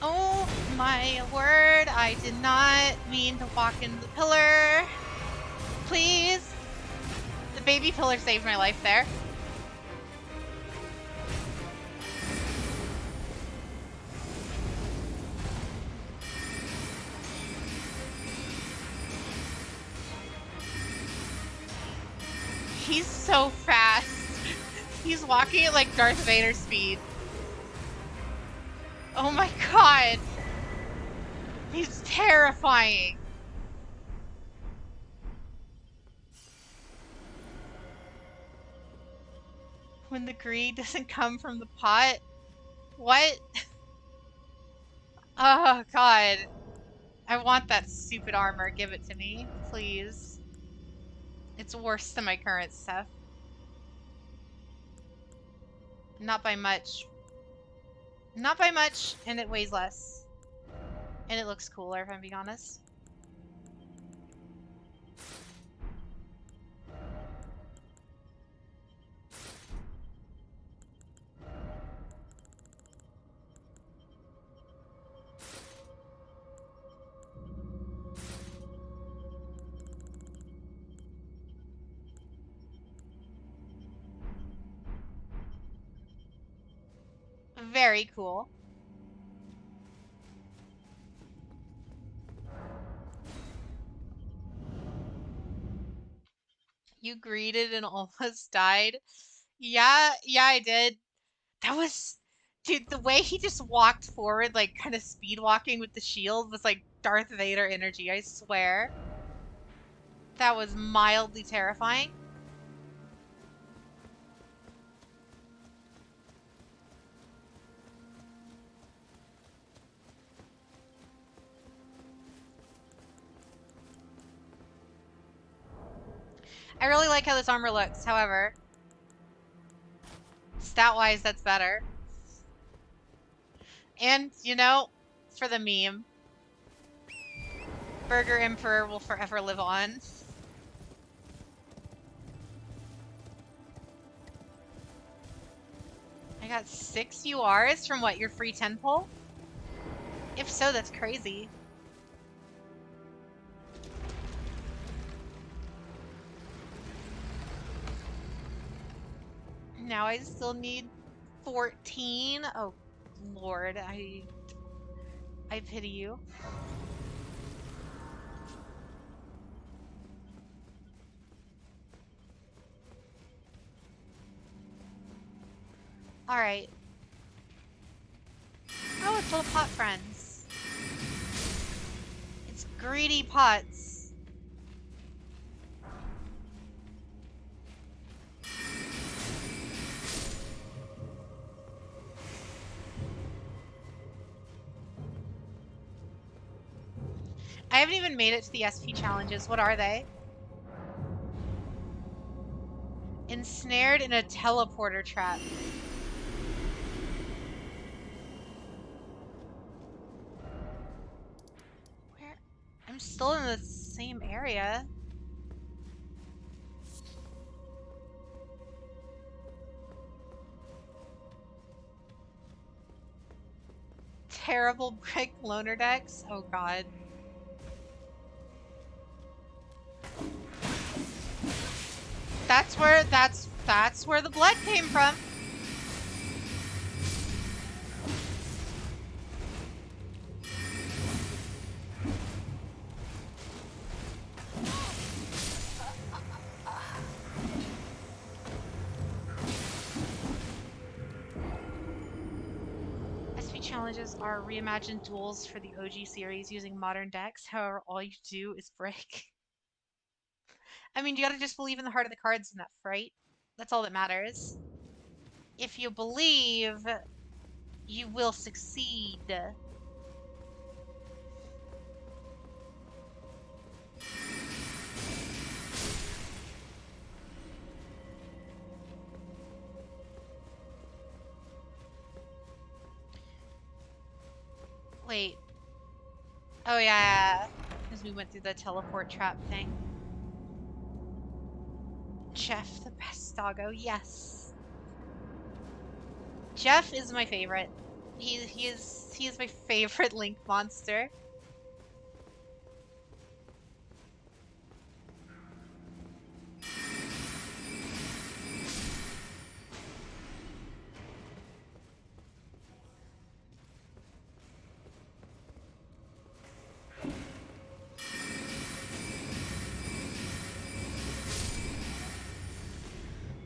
Oh my word, I did not mean to walk into the pillar. Please. The baby pillar saved my life there. He's so fast. He's walking at like Darth Vader speed. Oh my god. He's terrifying. When the greed doesn't come from the pot? What? Oh god. I want that stupid armor. Give it to me, please. It's worse than my current stuff. Not by much. Not by much, and it weighs less. And it looks cooler, if I'm being honest. Very cool. You greeted and almost died. Yeah, yeah, I did. That was, dude, the way he just walked forward, like kind of speed walking with the shield was like Darth Vader energy, I swear. That was mildly terrifying. I really like how this armor looks, however. Stat-wise, that's better. And, you know, for the meme, Burger Emperor will forever live on. I got 6 URs from what, your free 10 pull? If so, that's crazy. Now I still need 14. Oh, Lord, I pity you. All right. Oh, it's little pot friends. It's greedy pots. I haven't even made it to the SP challenges. What are they? Ensnared in a teleporter trap. Where? I'm still in the same area. Terrible brick loner decks. Oh god. That's where the blood came from. SP challenges are reimagined duels for the OG series using modern decks. However, all you do is break. I mean, you gotta just believe in the heart of the cards enough, right? That's all that matters. If you believe, you will succeed. Wait. Oh yeah, because we went through the teleport trap thing. Jeff, the best doggo, yes. Jeff is my favorite. He is my favorite Link monster.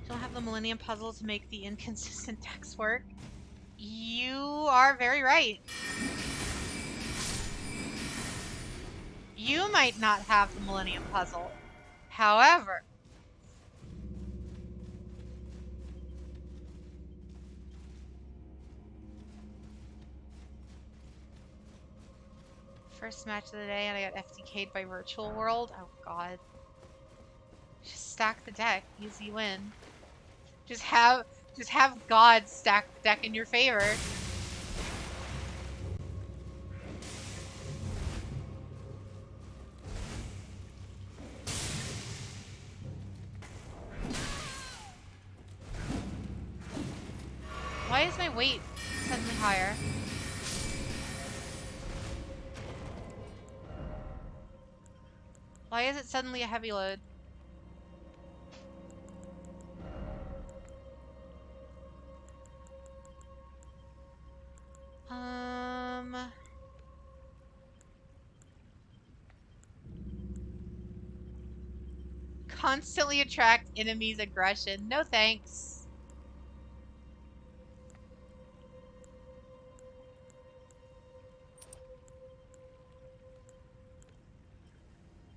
Don't have the Millennium Puzzle to make the inconsistent decks work. You are very right. You might not have the Millennium Puzzle. However, first match of the day and I got FTK'd by Virtual World. Oh god. Just stack the deck. Easy win. Just have God stack the deck in your favor. Why is my weight suddenly higher? Why is it suddenly a heavy load? Constantly attract enemies' aggression. No thanks.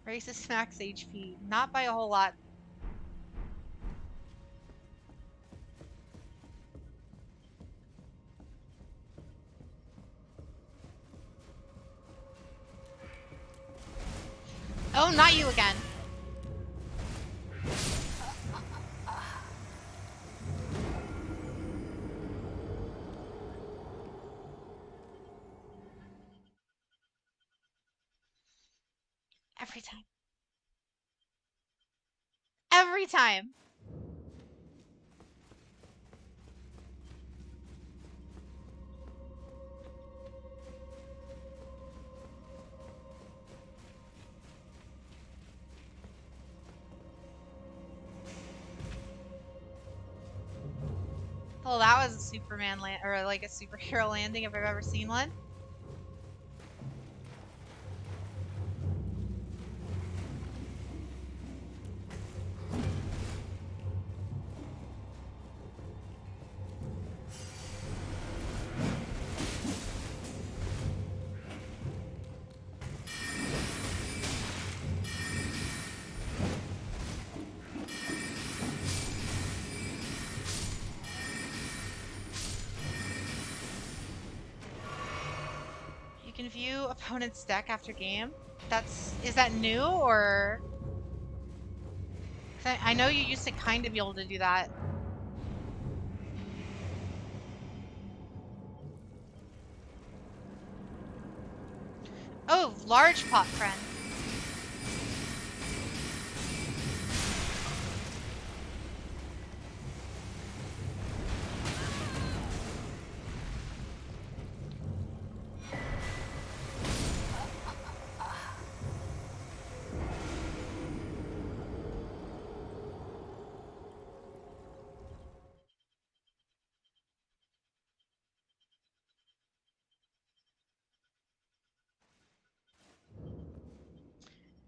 Raises max HP. Not by a whole lot. Oh, not you again. Every time. Every time. Well, that was a Superman land, or like a superhero landing if I've ever seen one. You can view opponent's deck after game. Is that new or? 'Cause I know you used to kind of be able to do that. Oh, large pot friend.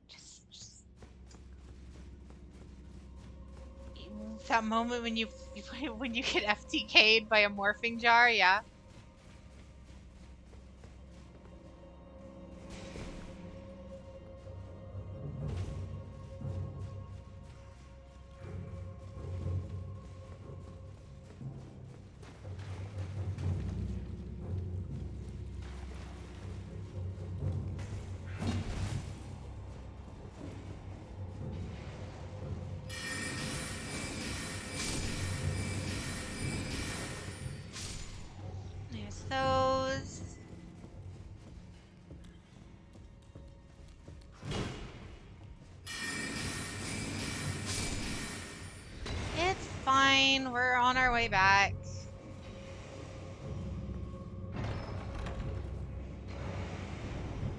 Just that moment when you when you get FTK'd by a morphing jar, yeah. There's those. It's fine. We're on our way back.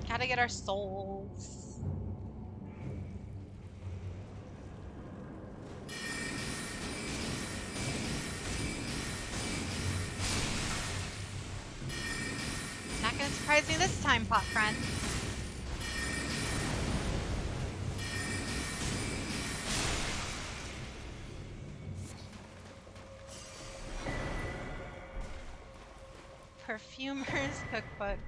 Gotta get our souls. Not gonna surprise me this time, pot friend. Perfumer's cookbook.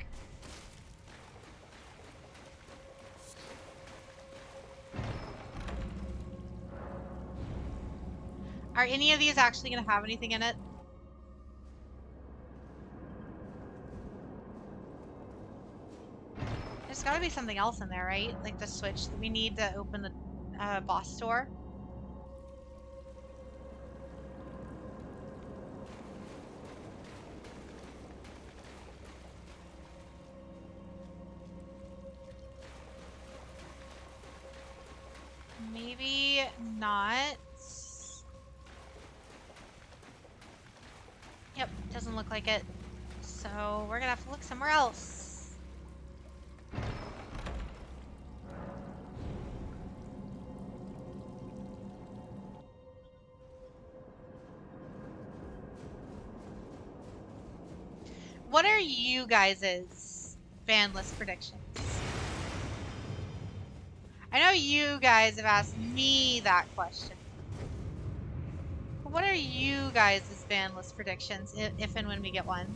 Are any of these actually gonna have anything in it? There's gotta be something else in there, right? Like the switch that we need to open the boss door. Maybe not. Yep, doesn't look like it. So we're gonna have to look somewhere else. What are you guys' ban list predictions? I know you guys have asked me that question. But what are you guys' ban list predictions if and when we get one?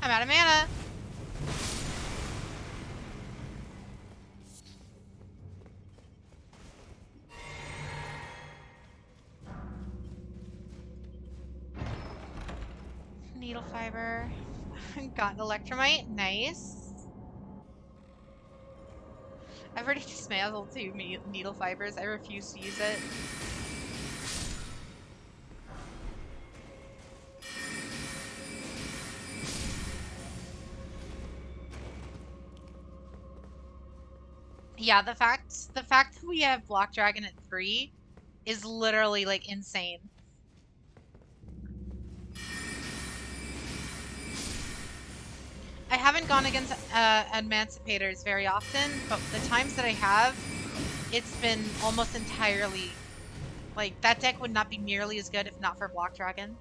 I'm out of mana. Needle fiber. Got an electromite. Nice. I've already dismantled 2 needle fibers. I refuse to use it. Yeah, the fact that we have Block Dragon at 3 is literally like insane. I haven't gone against Emancipators very often, but the times that I have, it's been almost entirely like that deck would not be nearly as good if not for Block Dragon.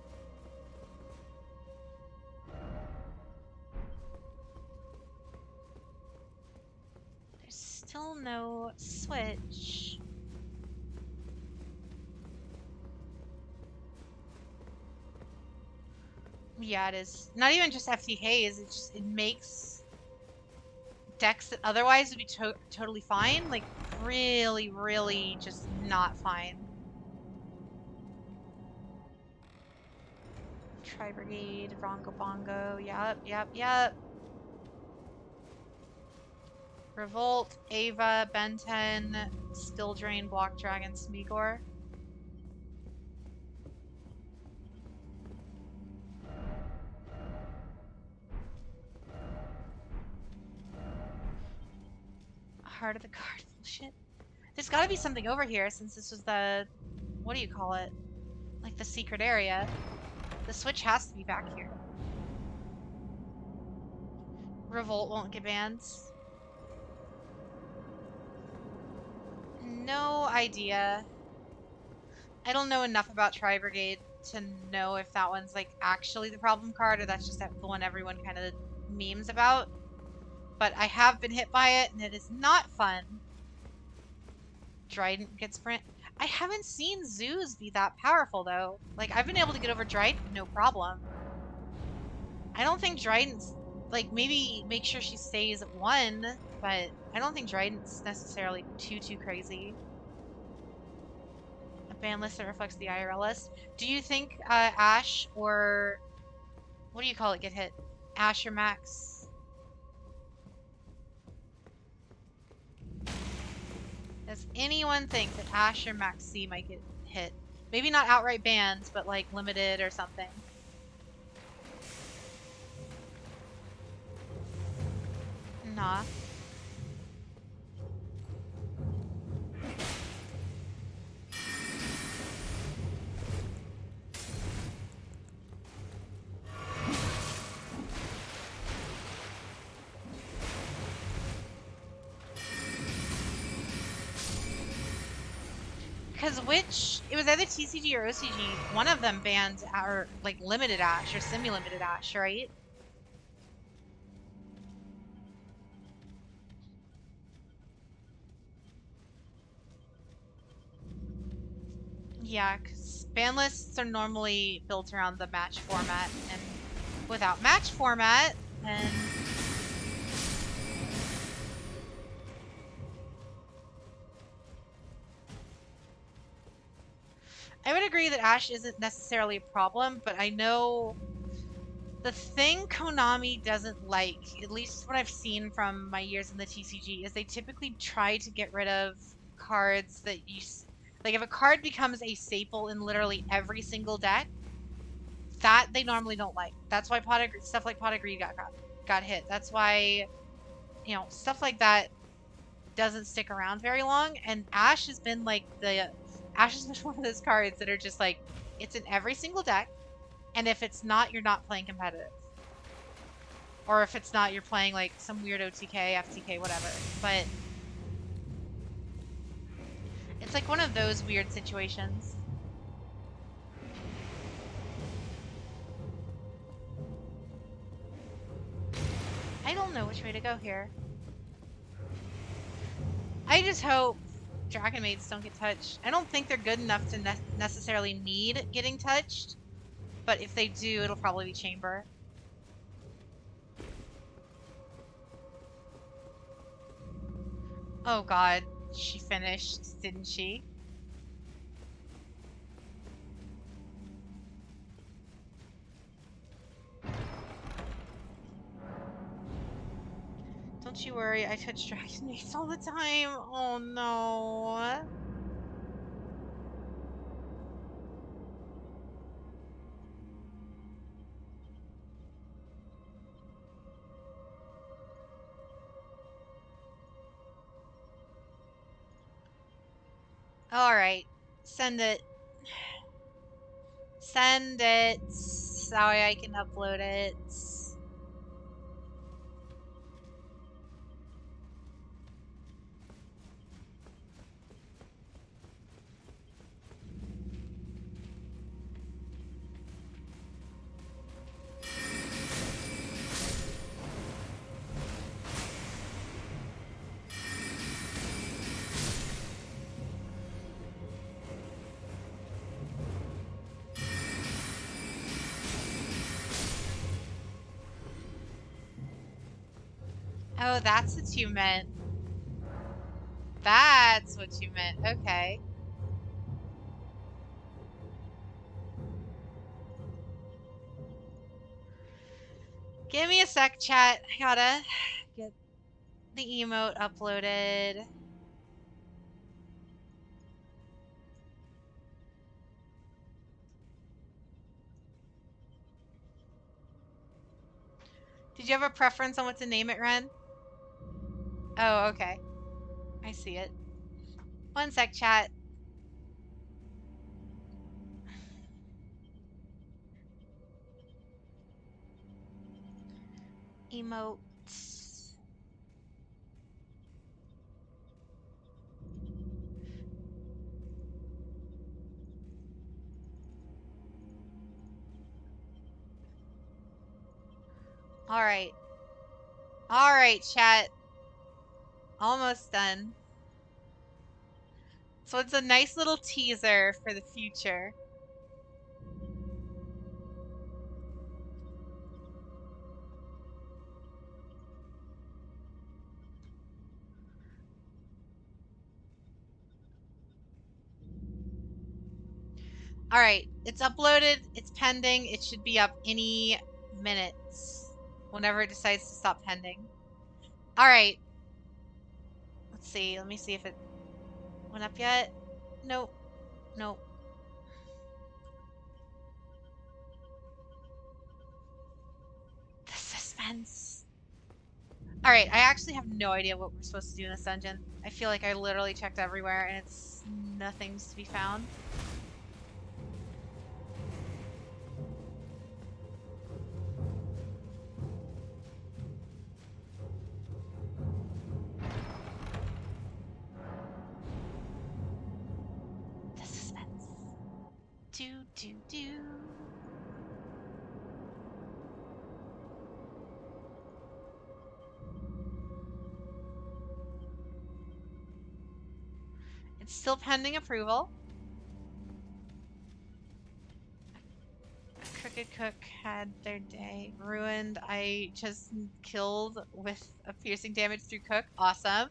There's still no switch. Yeah, it is. Not even just FT Haze, it makes decks that otherwise would be totally fine, like really, really just not fine. Tri-Brigade, Rongo Bongo, yep. Revolt, Ava, Ben 10, Still Drain, Block Dragon, Smeagor. Heart of the card bullshit. There's gotta be something over here since this was the, what do you call it? Like the secret area. The switch has to be back here. Revolt won't get banned. No idea. I don't know enough about Tri-Brigade to know if that one's like actually the problem card or that's just the one everyone kind of memes about. But I have been hit by it and it is not fun. Dryden gets sprint. I haven't seen zoos be that powerful though. Like I've been able to get over Dryden no problem. I don't think Dryden's like maybe make sure she stays at 1, but I don't think Dryden's necessarily too crazy. A ban list that reflects the IRL list. Do you think Ash or what do you call it get hit? Ash or Max? Does anyone think that Ash or Max C might get hit? Maybe not outright banned, but like limited or something. Nah. Because it was either TCG or OCG, one of them banned or like limited Ash or semi-limited Ash, right? Yeah, because ban lists are normally built around the match format, and without match format, then I would agree that Ash isn't necessarily a problem, but I know the thing Konami doesn't like, at least what I've seen from my years in the TCG, is they typically try to get rid of cards that like if a card becomes a staple in literally every single deck, that they normally don't like. That's why stuff like Pot of Greed got hit. That's why, stuff like that doesn't stick around very long, and Ash has been like Ash has been one of those cards that are just like it's in every single deck, and if it's not, you're not playing competitive. Or if it's not, you're playing like some weird OTK, FTK, whatever. But it's like one of those weird situations. I don't know which way to go here. I just hope Dragon Maids don't get touched. I don't think they're good enough to necessarily need getting touched, but if they do, it'll probably be Chamber. Oh god, she finished, didn't she? Don't you worry, I touch Dragon Maids all the time. Oh no. Alright, send it. Send it. So I can upload it. Oh, that's what you meant. That's what you meant. Okay. Give me a sec, chat. I gotta get the emote uploaded. Did you have a preference on what to name it, Ren? Oh, okay. I see it. One sec, chat. Emote. Alright. Alright, chat. Almost done. So it's a nice little teaser for the future. Alright, it's uploaded, it's pending, it should be up any minutes. Whenever it decides to stop pending. Alright. Let's see, let me see if it went up yet. Nope. Nope. The suspense. Alright, I actually have no idea what we're supposed to do in this dungeon. I feel like I literally checked everywhere and it's nothing's to be found. The suspense. Do, do, do. It's still pending approval. Crooked Cook had their day ruined. I just killed with a piercing damage through Cook. Awesome.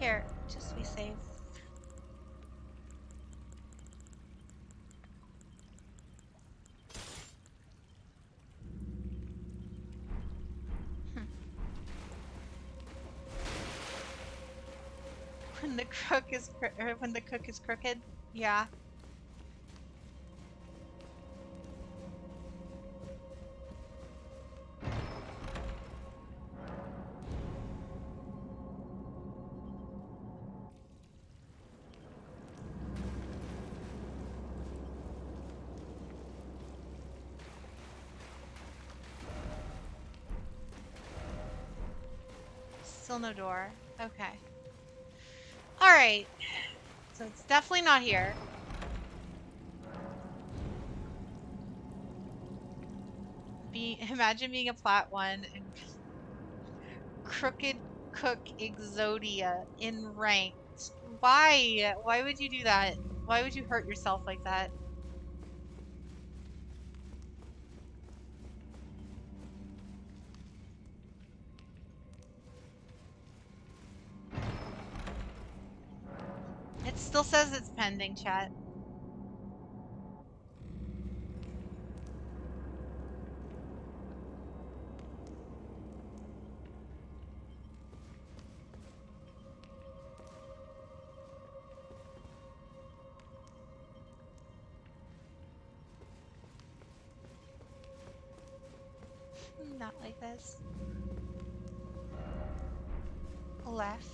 Here, just to be safe. When the crook is or when the cook is crooked. Yeah. Still no door. Okay. All right. So it's definitely not here. Imagine being a plat one and crooked cook Exodia in ranked. Why? Why would you do that? Why would you hurt yourself like that? It still says it's pending, chat. Not like this. Left.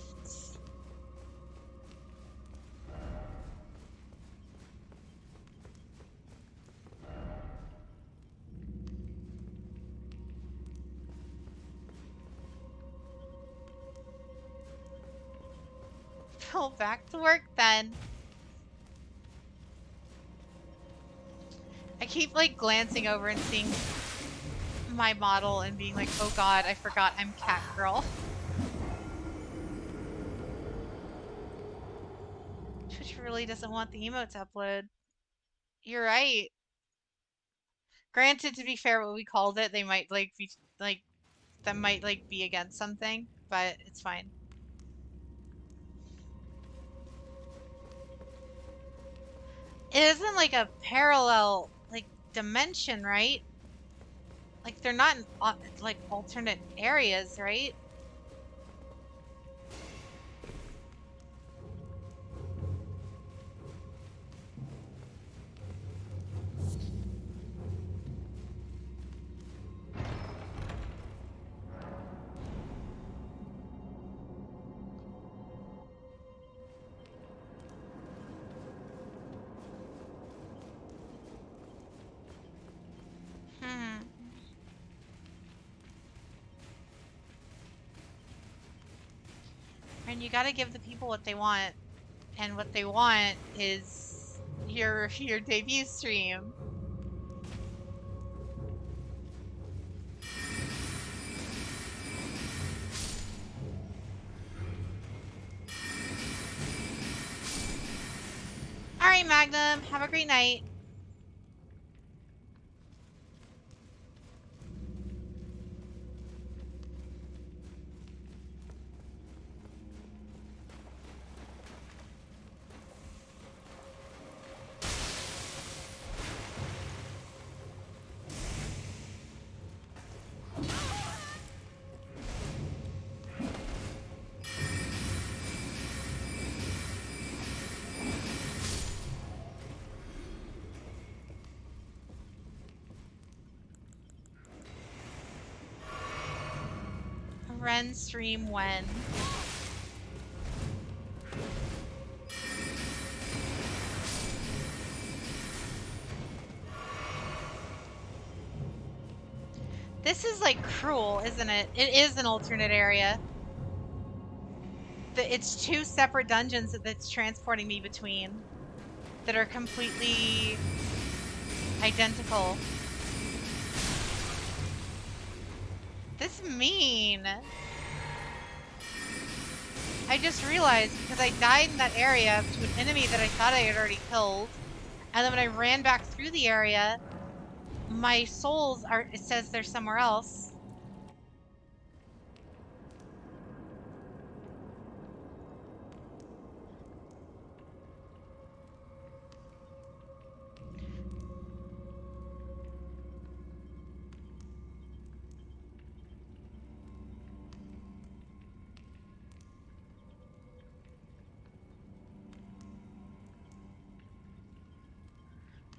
Go back to work then. I keep like glancing over and seeing my model and being like, oh god, I forgot I'm Catgirl. Twitch really doesn't want the emote to upload. You're right. Granted, to be fair, what we called it, they might like be like that might like be against something, but it's fine. It isn't like a parallel like dimension, right? Like they're not in like alternate areas, right? Hmm. And you gotta give the people what they want, and what they want is your debut stream. All right, Magnum. Have a great night. Ren stream when? This is like cruel, isn't it? It is an alternate area. It's two separate dungeons that's transporting me between that are completely identical. This mean. I just realized because I died in that area to an enemy that I thought I had already killed. And then when I ran back through the area, my souls are, it says they're somewhere else.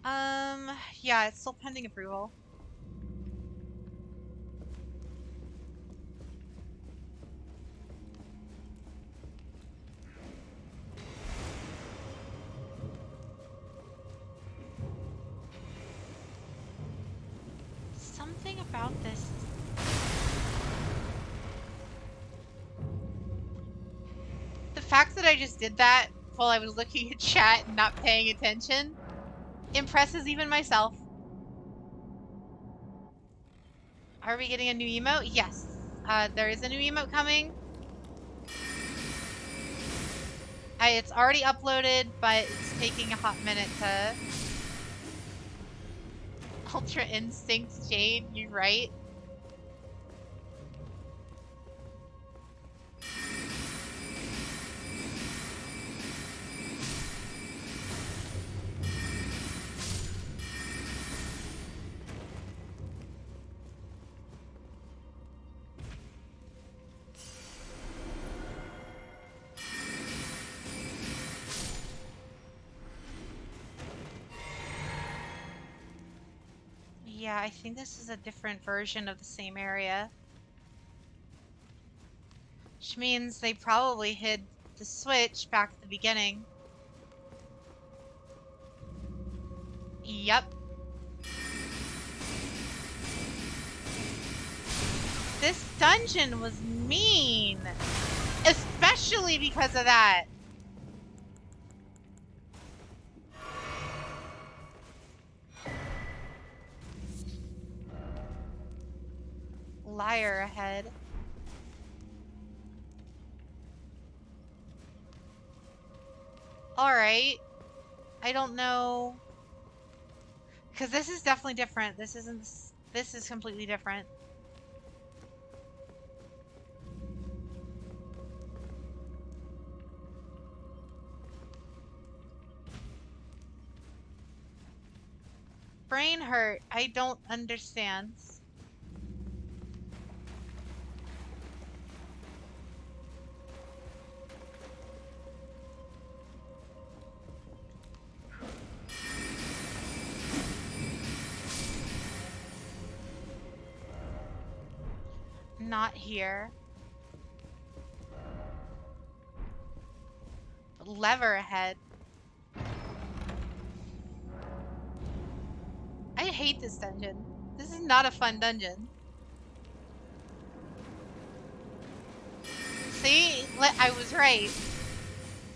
Yeah, it's still pending approval. Something about this. The fact that I just did that while I was looking at chat and not paying attention impresses even myself. Are we getting a new emote? Yes. There is a new emote coming. It's already uploaded, but it's taking a hot minute to... Ultra Instinct Jade, you're right. Yeah, I think this is a different version of the same area. Which means they probably hid the switch back at the beginning. Yep. This dungeon was mean. Especially because of that. Liar ahead. Alright. I don't know. Because this is definitely different. This isn't... This is completely different. Brain hurt. I don't understand. Not here. Lever ahead. I hate this dungeon. This is not a fun dungeon. See? I was right.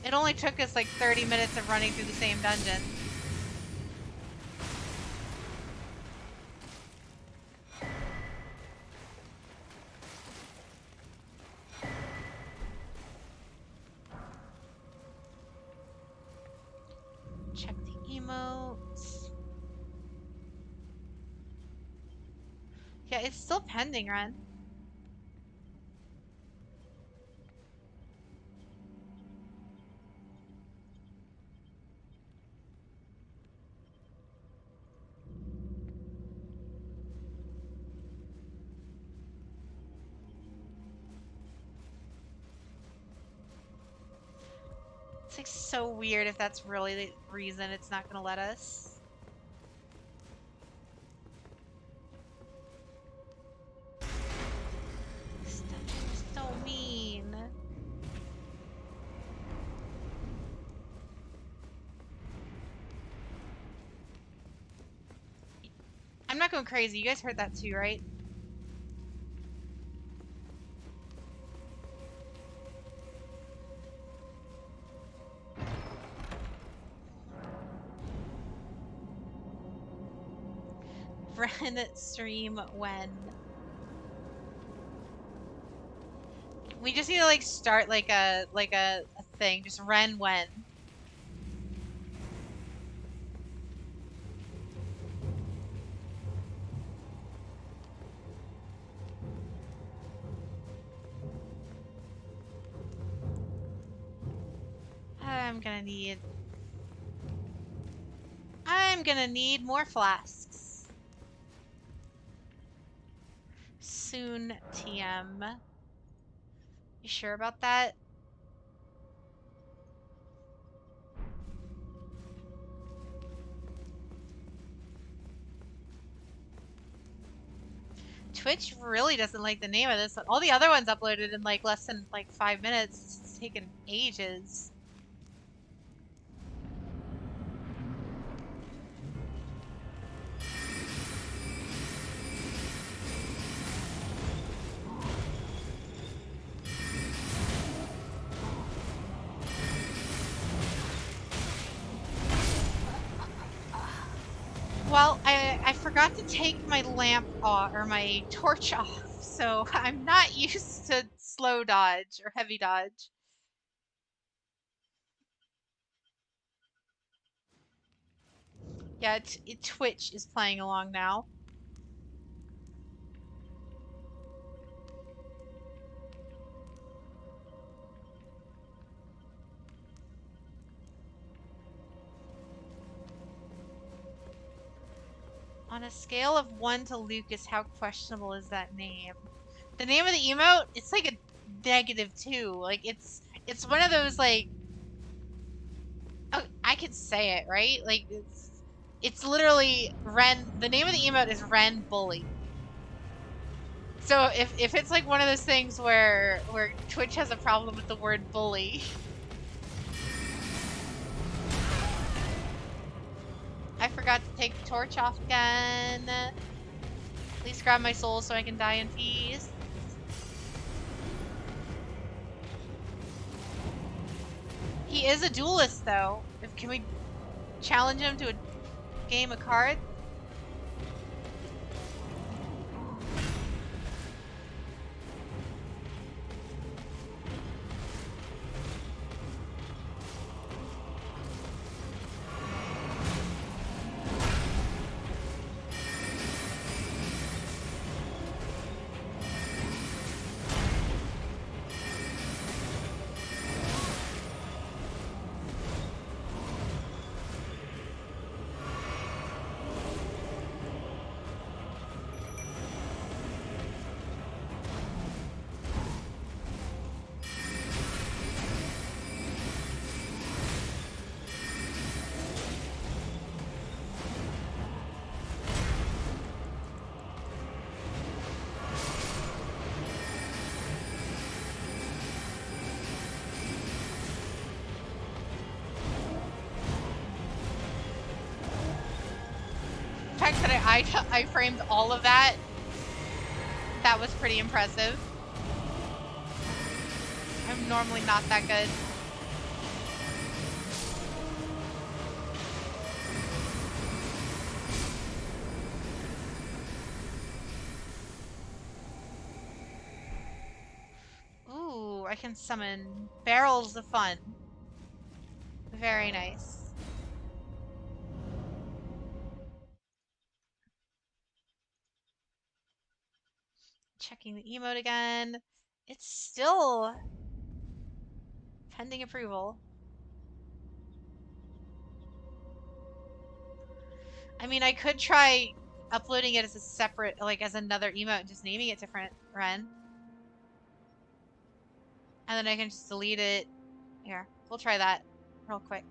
It only took us like 30 minutes of running through the same dungeon. Check the emotes. Yeah, it's still pending, Ren. It's like so weird if that's really the reason it's not gonna let us. This dungeon is so mean. I'm not going crazy. You guys heard that too, right? Ren stream when? We just need to like start like a thing. Just Ren when. I'm gonna need more flasks. Soon, TM. You sure about that? Twitch really doesn't like the name of this one. All the other ones uploaded in like less than like 5 minutes. It's taken ages. Well, I forgot to take my lamp off or my torch off, so I'm not used to slow dodge or heavy dodge. Yeah, Twitch is playing along now. On a scale of 1 to Lucas, how questionable is that name? The name of the emote, it's like a -2. Like it's one of those like oh, I can say it, right? Like it's literally Ren. The name of the emote is Ren Bully. So if it's like one of those things where Twitch has a problem with the word bully. I forgot to take the torch off again. Please grab my soul so I can die in peace. He is a duelist though. Can we challenge him to a game of cards? The fact that I framed all of that, that was pretty impressive. I'm normally not that good. Ooh, I can summon barrels of fun. Very nice. Checking the emote again. It's still pending approval. I mean, I could try uploading it as a separate, like as another emote and just naming it different, Ren. And then I can just delete it. Here, we'll try that real quick.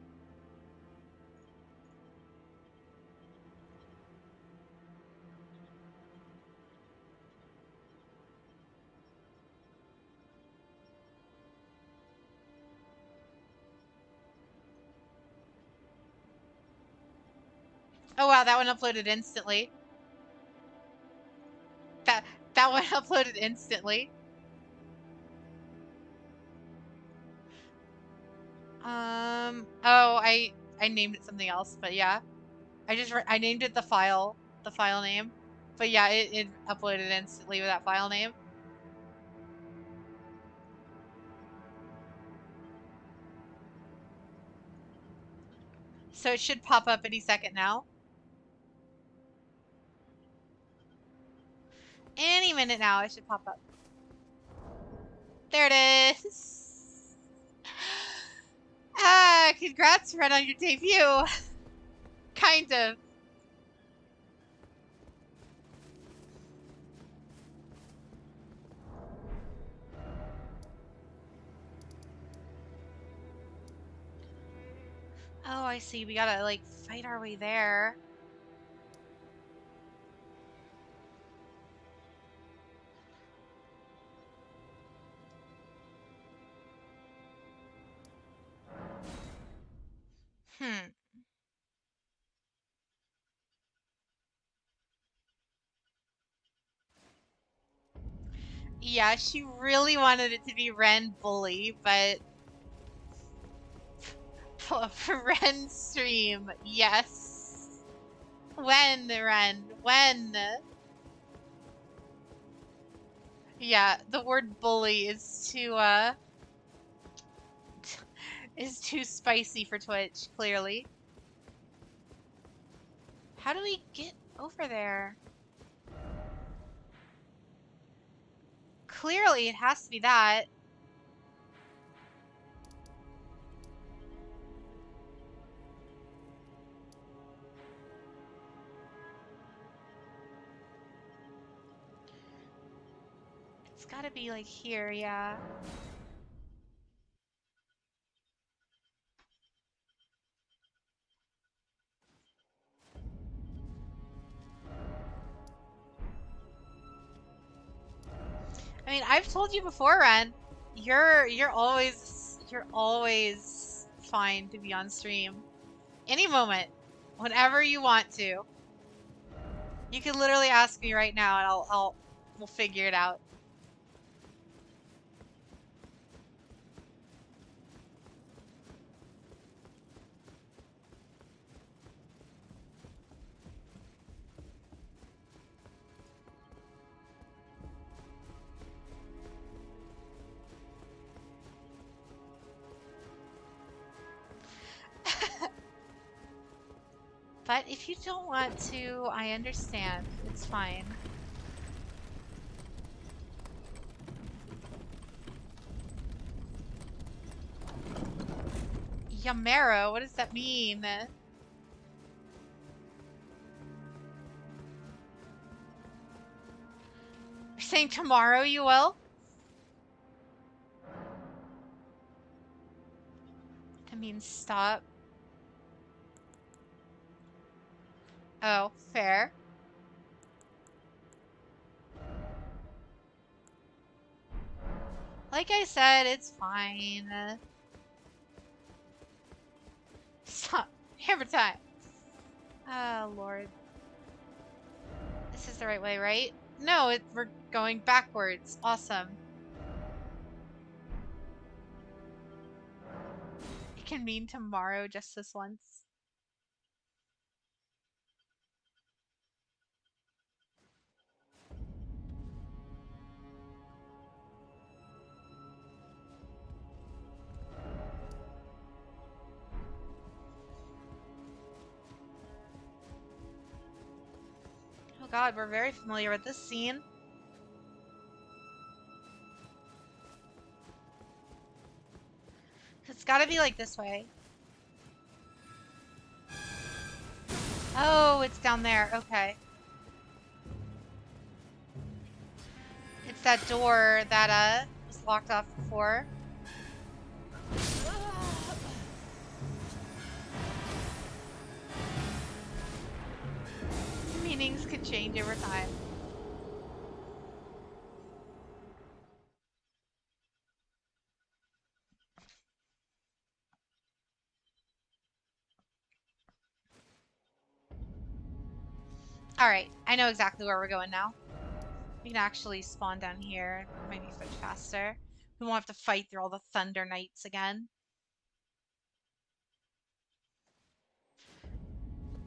Oh wow, that one uploaded instantly. That that one uploaded instantly. Oh, I named it something else, but yeah. I named it the file name. But yeah, it uploaded instantly with that file name. So it should pop up any second now. Any minute now, it should pop up. There it is. Ah, congrats, Red, on your debut. Kind of. Oh, I see. We gotta, like, fight our way there. Yeah, she really wanted it to be Ren Bully, but Ren stream, yes. When, Ren? When? Yeah, the word bully is too spicy for Twitch, clearly. How do we get over there? Clearly, it has to be that. It's gotta be like here, yeah. I mean, I've told you before, Ren. You're always fine to be on stream. Any moment. Whenever you want to. You can literally ask me right now and we'll figure it out. But if you don't want to, I understand. It's fine. Yamero, what does that mean? You're saying tomorrow you will? That means stop. Oh, fair. Like I said, it's fine. Stop. Hammer time. Oh, Lord. This is the right way, right? No, we're going backwards. Awesome. It can mean tomorrow just this once. Oh god, we're very familiar with this scene. It's gotta be like this way. Oh, it's down there. Okay. It's that door that was locked off before. Meanings could change over time. Alright, I know exactly where we're going now. We can actually spawn down here. Might be much faster. We won't have to fight through all the Thunder Knights again.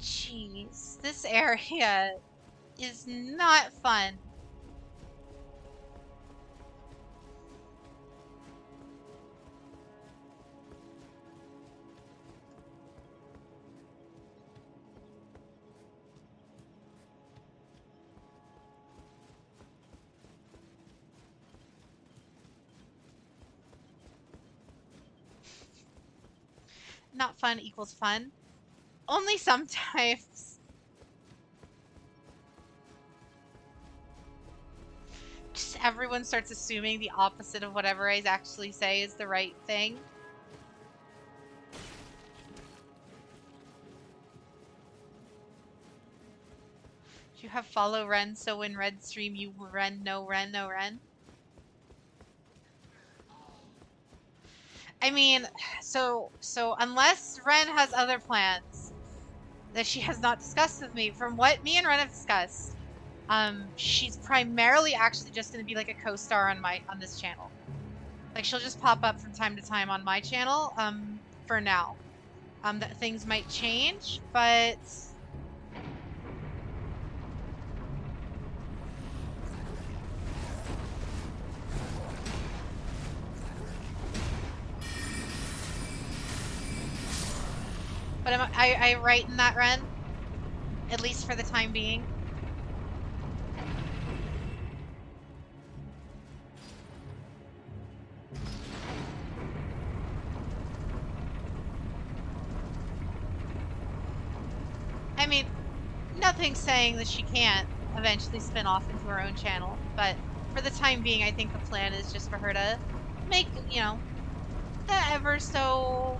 Jeez, this area is not fun. Not fun equals fun. Only sometimes. Just everyone starts assuming the opposite of whatever I actually say is the right thing. You have follow Ren, so when Red stream you Ren, no Ren, no Ren. I mean, so unless Ren has other plans that she has not discussed with me, from what me and Ren have discussed, She's primarily actually just gonna be like a co-star on this channel. Like she'll just pop up from time to time on my channel, for now. That things might change, but am I right in that, Ren? At least for the time being. I mean, nothing's saying that she can't eventually spin off into her own channel, but for the time being, I think the plan is just for her to make, the ever so,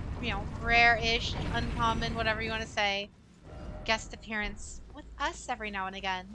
rare-ish, uncommon, whatever you want to say, guest appearance with us every now and again.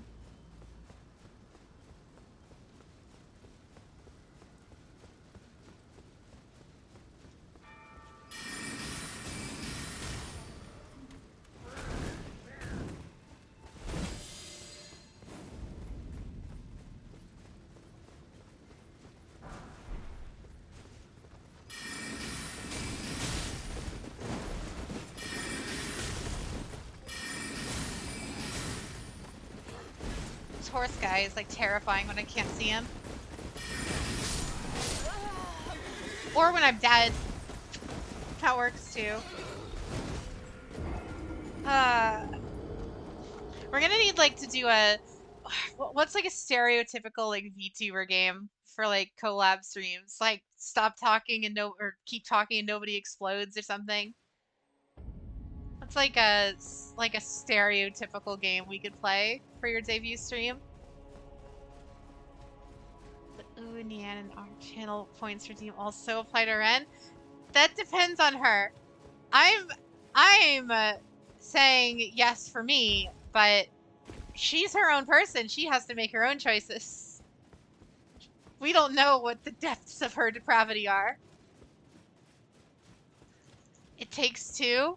This horse guy is like terrifying when I can't see him. Or when I'm dead. That works too. We're gonna need like to do what's like a stereotypical like VTuber game for like collab streams? Like stop talking and or keep talking and nobody explodes or something. That's like a stereotypical game we could play for your debut stream. The Unian and our channel points redeem also apply to Ren. That depends on her. I'm saying yes for me, but she's her own person. She has to make her own choices. We don't know what the depths of her depravity are. It takes two.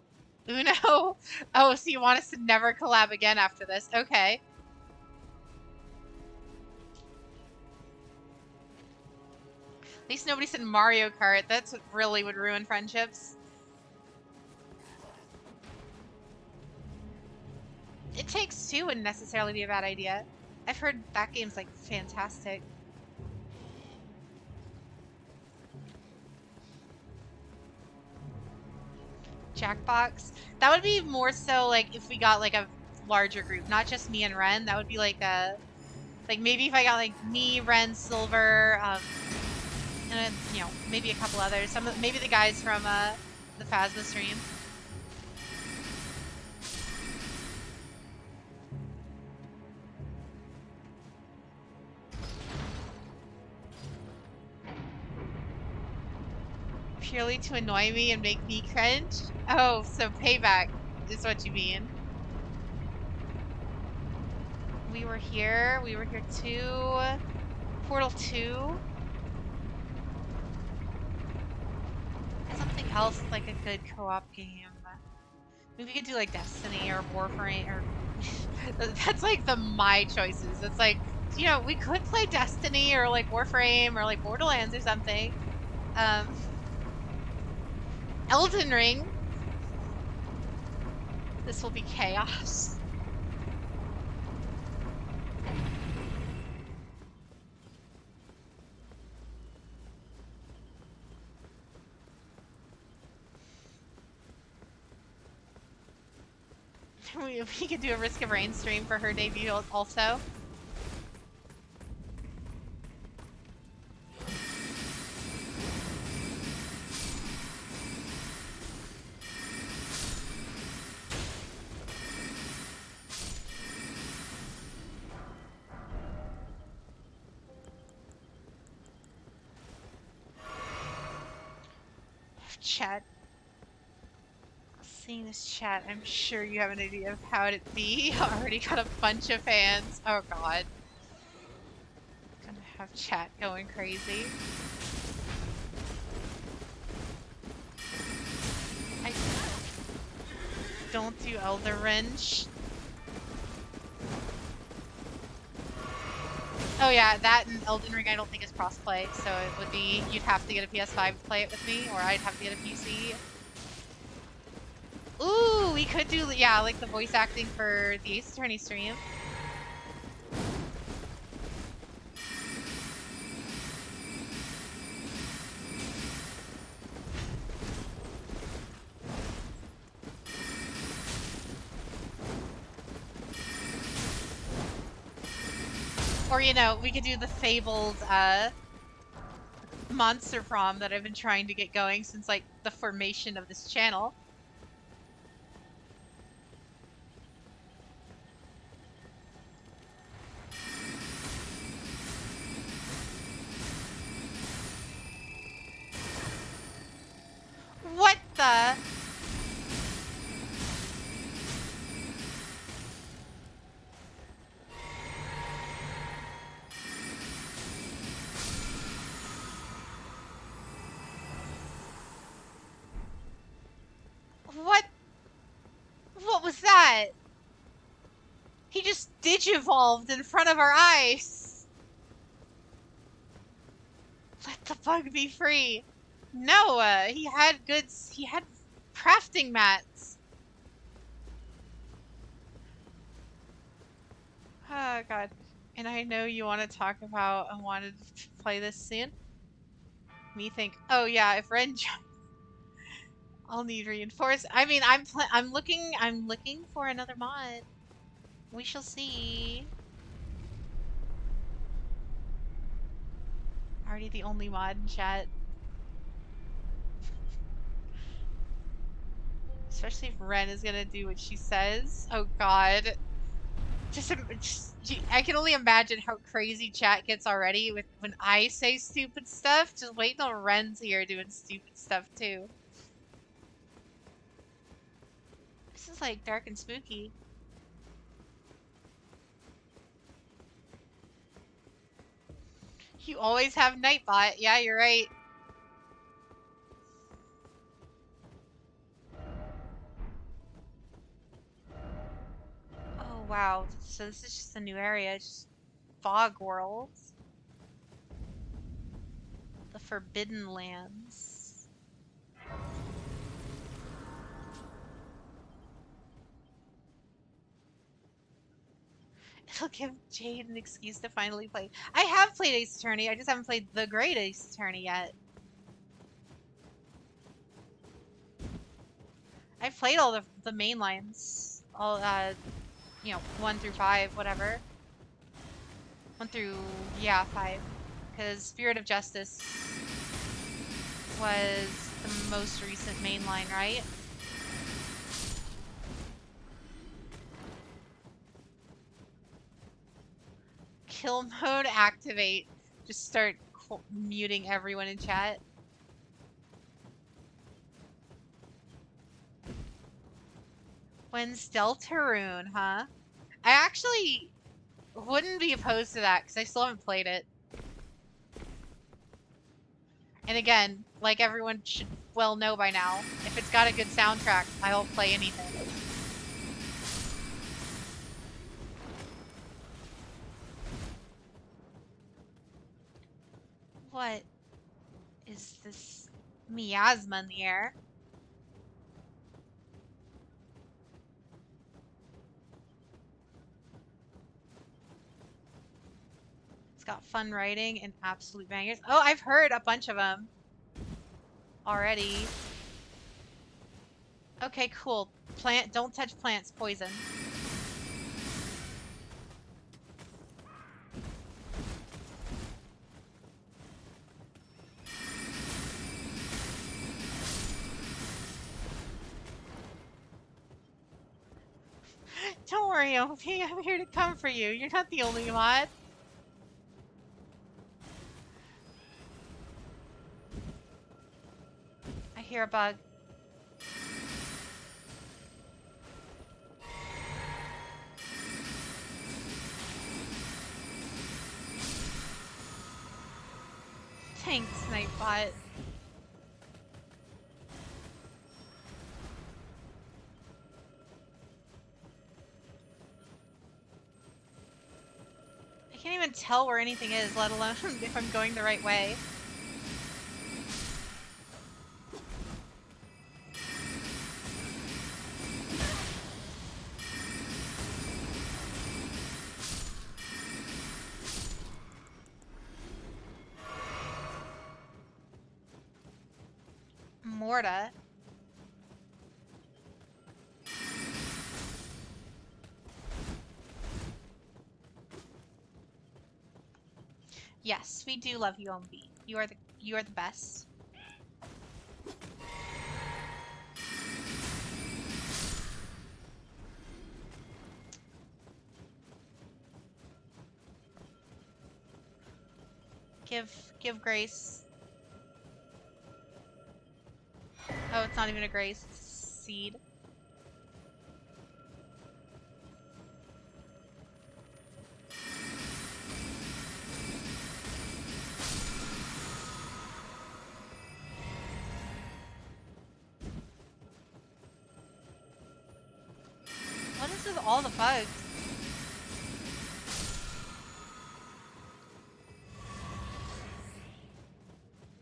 Uno. Oh, so you want us to never collab again after this? Okay. At least nobody said Mario Kart. That's what really would ruin friendships. It Takes Two wouldn't necessarily be a bad idea. I've heard that game's like fantastic. Jackbox. That would be more so like if we got like a larger group, not just me and Ren. That would be like maybe if I got like me, Ren, Silver, and maybe a couple others. Maybe the guys from the Phasma stream. Purely to annoy me and make me cringe? Oh, so payback is what you mean. We were here too. Portal 2. Something else like a good co-op game. Maybe we could do like Destiny or Warframe or that's like my choices. It's like, we could play Destiny or like Warframe or like Borderlands or something. Elden Ring. This will be chaos. We could do a Risk of Rain stream for her debut also. Chat. Seeing this chat, I'm sure you have an idea of how it'd be. Already got a bunch of fans. Oh god. Gonna have chat going crazy. I don't do Elder Wrench. Oh yeah, that and Elden Ring I don't think is crossplay, so it would be you'd have to get a PS5 to play it with me, or I'd have to get a PC. Ooh, we could do, yeah, like the voice acting for the Ace Attorney stream. Or, you know, we could do the fabled monster prom that I've been trying to get going since like the formation of this channel. What the? What? What was that? He just digivolved in front of our eyes. Let the bug be free. No, he had goods. He had crafting mats. Oh god. And I know you want to talk about I wanted to play this soon. Me think, oh yeah, if Ren I'll need reinforce. I mean, I'm looking for another mod. We shall see. Already the only mod in chat. Especially if Ren is gonna do what she says. Oh god. I can only imagine how crazy chat gets already with when I say stupid stuff. Just wait till Ren's here doing stupid stuff too. This is like dark and spooky. You always have Nightbot. Yeah, you're right. Oh wow. So this is just a new area. It's just Fog Worlds. The Forbidden Lands. It'll give Jade an excuse to finally play. I have played Ace Attorney. I just haven't played the Great Ace Attorney yet. I've played all the main lines. All, you know, 1 through 5, whatever. 1 through, yeah, 5. Because Spirit of Justice was the most recent mainline, right? Kill mode activate. Just start muting everyone in chat. When's Deltarune, huh? I actually wouldn't be opposed to that because I still haven't played it. And again, like everyone should well know by now, if it's got a good soundtrack, I'll play anything. What is this miasma in the air? It's got fun writing and absolute bangers. Oh, I've heard a bunch of them already. Okay, cool. Plant, don't touch plants, poison. Don't worry, I'm here to comfort you. You're not the only mod. I hear a bug. Thanks, Nightbot. I can't even tell where anything is, let alone if I'm going the right way. Morta. Yes, we do love you, Ombi. You are the best. Give grace. Oh, it's not even a grace, it's a seed. What is with all the bugs?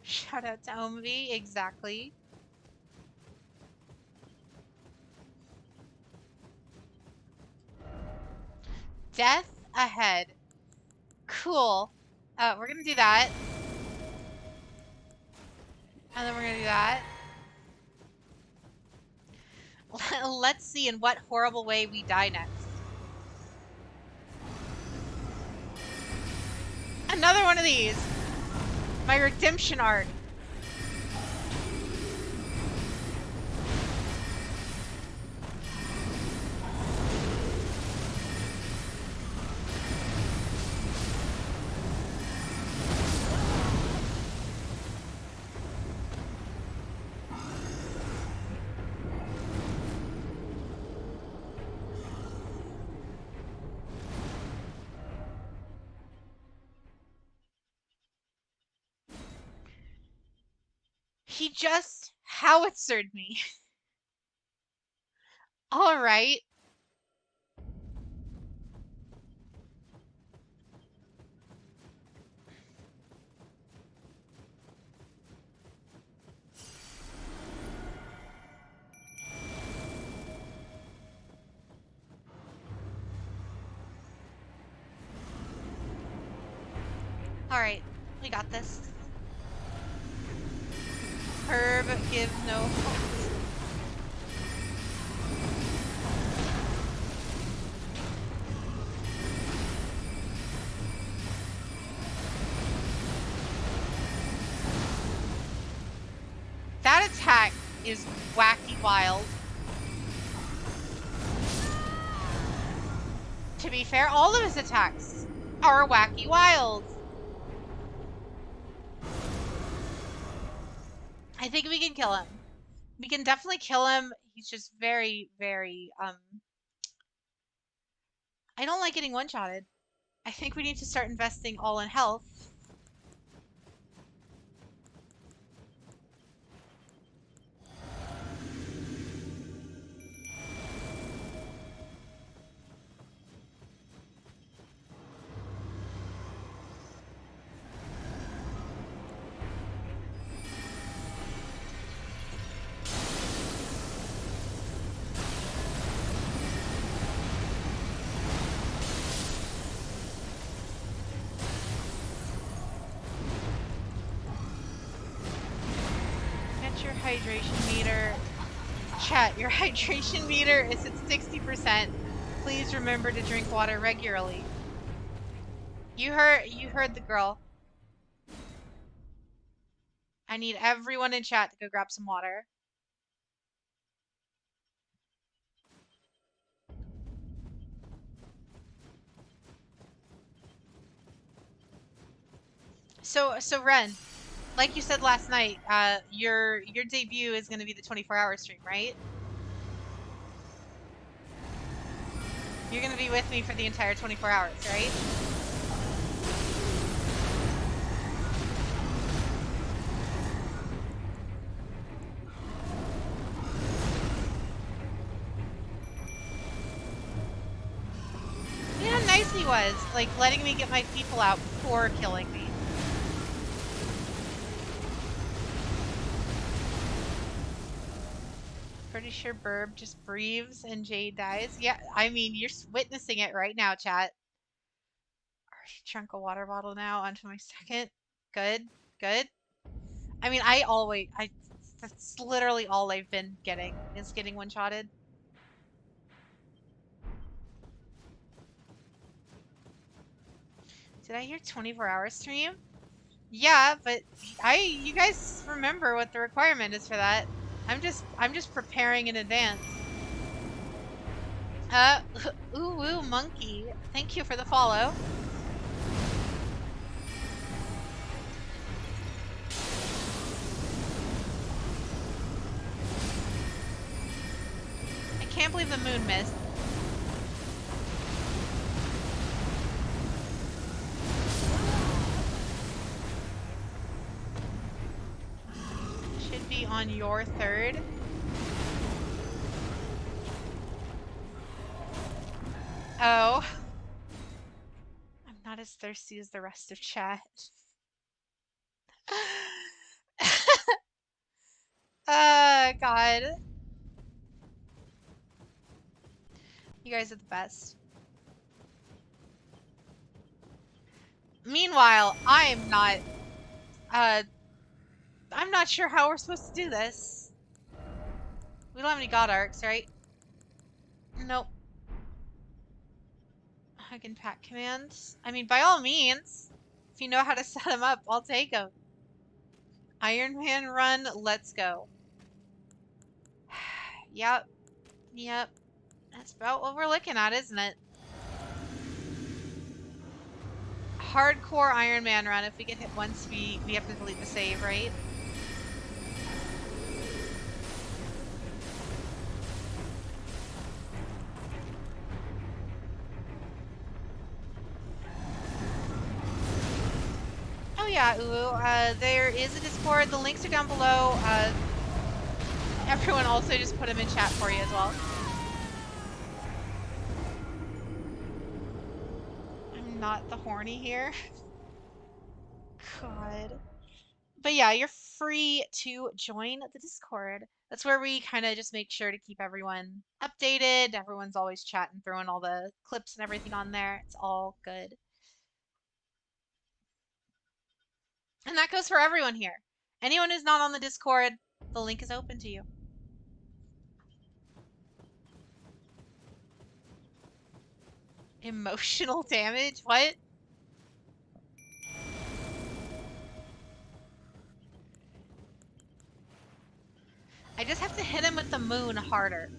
Shout out to Omvi, exactly. Death ahead. Cool. We're gonna do that. And then we're gonna do that. Let's see in what horrible way we die next. Another one of these. My redemption arc. He just howitzered me. All right. All right. We got this. Herb gives no hope. That attack is wacky wild. To be fair, all of his attacks are wacky wild. I think we can kill him. We can definitely kill him. He's just very, very, I don't like getting one-shotted. I think we need to start investing all in health. Your hydration meter. Chat, your hydration meter is at 60%. Please remember to drink water regularly. You heard the girl. I need everyone in chat to go grab some water. So Ren, like you said last night, your debut is going to be the 24-hour stream, right? You're going to be with me for the entire 24 hours, right? You know how nicely was, like, letting me get my people out before killing me. Pretty sure Burb just breathes and Jade dies. Yeah, I mean, you're witnessing it right now, chat. Already drunk a water bottle now. Onto my second. Good, good. I mean, that's literally all I've been getting, is getting one-shotted. Did I hear 24-hour stream? Yeah, but you guys remember what the requirement is for that. I'm just preparing in advance. Uh, ooh, monkey. Thank you for the follow. I can't believe the moon missed. Should be on your third. Oh. I'm not as thirsty as the rest of chat. God. You guys are the best. Meanwhile, I'm not sure how we're supposed to do this. We don't have any god arcs, right? Nope. Hug and pack commands. I mean, by all means, if you know how to set them up, I'll take them. Iron Man run, let's go. Yep. That's about what we're looking at, isn't it? Hardcore Iron Man run. If we get hit once, we have to delete the save, right? Oh yeah, Ulu. There is a Discord. The links are down below. Everyone also just put them in chat for you as well. I'm not the horny here. God. But yeah, you're free to join the Discord. That's where we kind of just make sure to keep everyone updated. Everyone's always chatting, throwing all the clips and everything on there. It's all good. And that goes for everyone here. Anyone who's not on the Discord, the link is open to you. Emotional damage? What? I just have to hit him with the moon harder.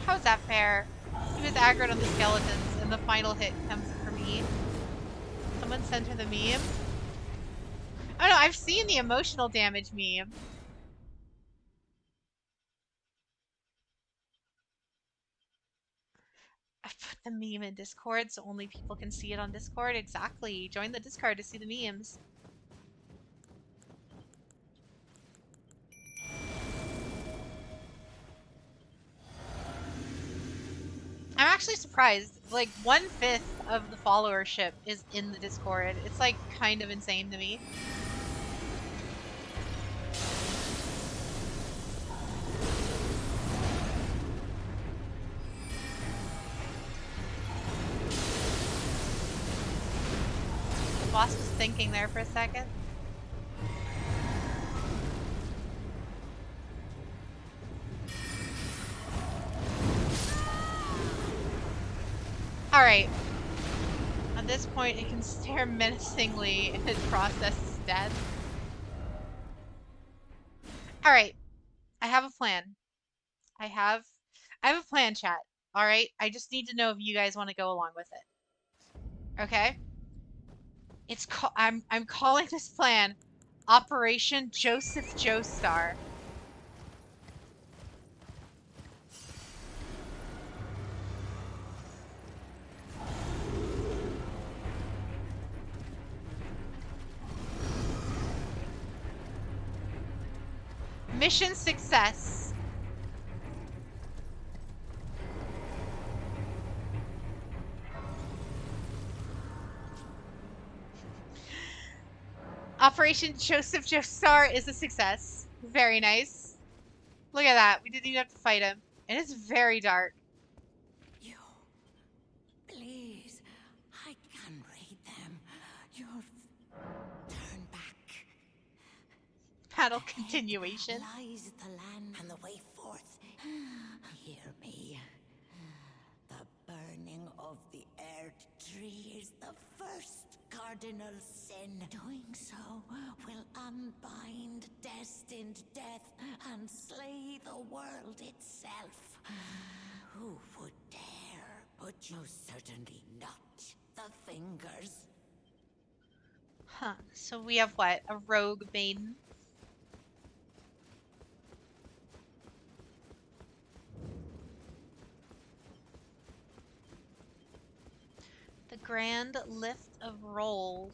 How's that fair? He was aggroed on the skeletons, and the final hit comes for me. Someone sent her the meme. Oh no, I've seen the emotional damage meme. I put the meme in Discord so only people can see it on Discord. Exactly. Join the Discord to see the memes. I'm actually surprised. Like 1/5 of the followership is in the Discord. It's like kind of insane to me. The boss was thinking there for a second. Alright. At this point, it can stare menacingly and process its death. Alright. I have a plan. I have a plan, chat. Alright? I just need to know if you guys want to go along with it. Okay? I'm calling this plan Operation Joseph Joestar. Mission success. Operation Joseph Joestar is a success. Very nice. Look at that. We didn't even have to fight him. And it's very dark. You. Please. I can read them. Your. Turn back. Battle Ahead continuation. lies the land and the way forth. Hear me. The burning of the Earth Tree is the first cardinal sin. Doing so will unbind destined death and slay the world itself. Who would dare? But you certainly not the fingers. Huh. So we have what? A rogue maiden. The Grand Lift of Rolls.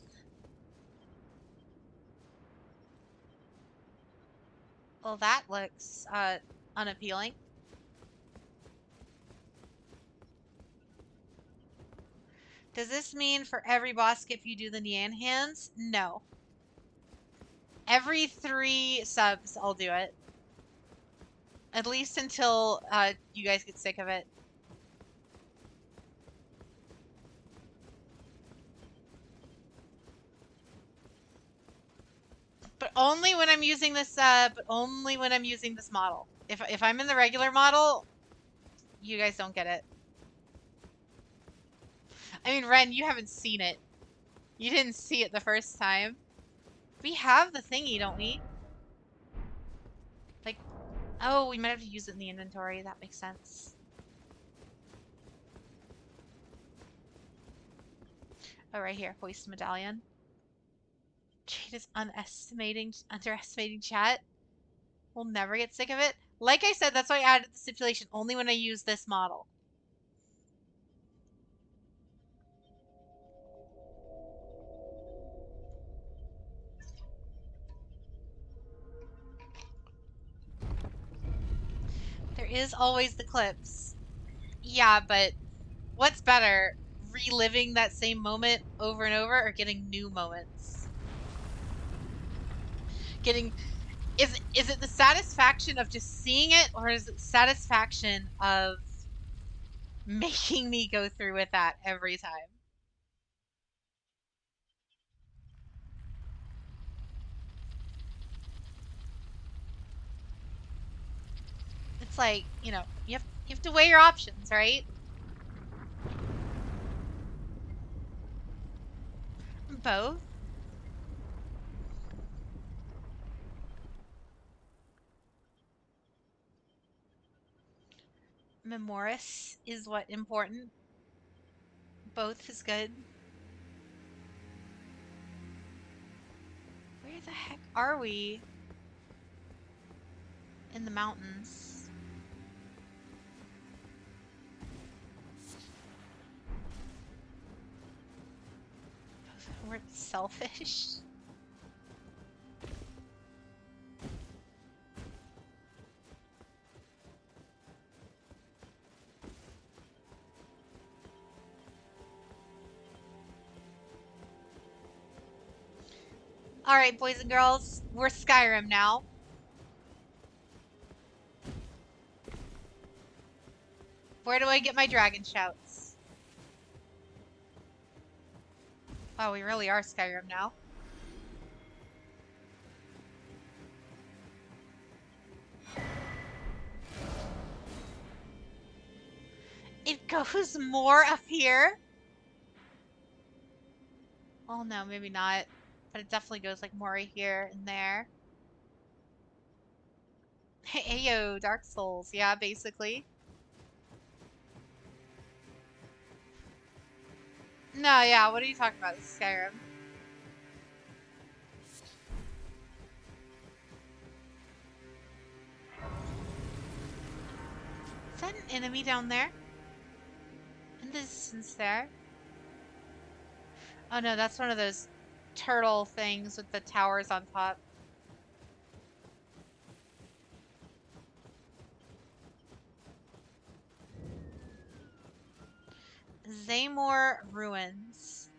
Well, that looks unappealing. Does this mean for every boss skip you do the Nyan hands? No. Every 3 subs, I'll do it. At least until you guys get sick of it. But only when I'm using this. But only when I'm using this model. If I'm in the regular model, you guys don't get it. I mean, Ren, you haven't seen it. You didn't see it the first time. We have the thingy, don't we? Like, oh, we might have to use it in the inventory. That makes sense. Oh, right here. Hoist medallion. Jade is underestimating chat. We'll never get sick of it. Like I said, that's why I added the stipulation only when I use this model. There is always the clips. Yeah, but what's better? Reliving that same moment over and over or getting new moments? Getting is it the satisfaction of just seeing it or is it satisfaction of making me go through with that every time? It's like, you have to weigh your options, right? Both. Memoris is what important. Both is good. Where the heck are we? In the mountains. We're selfish. Alright, boys and girls, we're Skyrim now. Where do I get my dragon shouts? Wow, we really are Skyrim now. It goes more up here? Oh no, maybe not. But it definitely goes like more right here and there. Hey, yo, Dark Souls. Yeah, basically. No, yeah, what are you talking about? This is Skyrim. Is that an enemy down there? In the distance there? Oh no, that's one of those turtle things with the towers on top. Zaymore Ruins.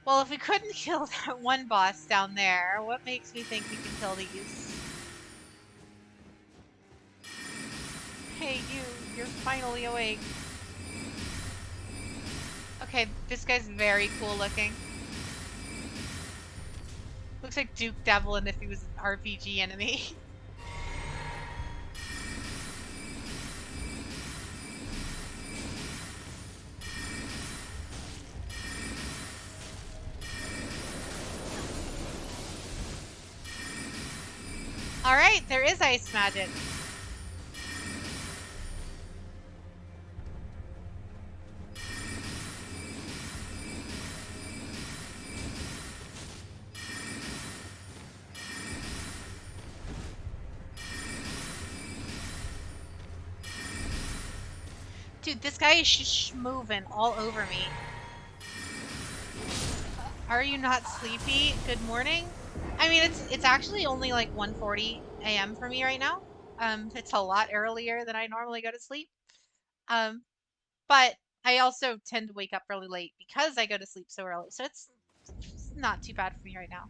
Well, if we couldn't kill that one boss down there, what makes me think we can kill these? Hey, you're finally awake. Okay, this guy's very cool looking. Looks like Duke Devlin if he was an RPG enemy. Alright, there is ice magic. Dude, this guy is moving all over me. Are you not sleepy? Good morning. I mean, it's actually only like 1:40 a.m. for me right now. It's a lot earlier than I normally go to sleep. Um, but I also tend to wake up really late because I go to sleep so early. So it's not too bad for me right now.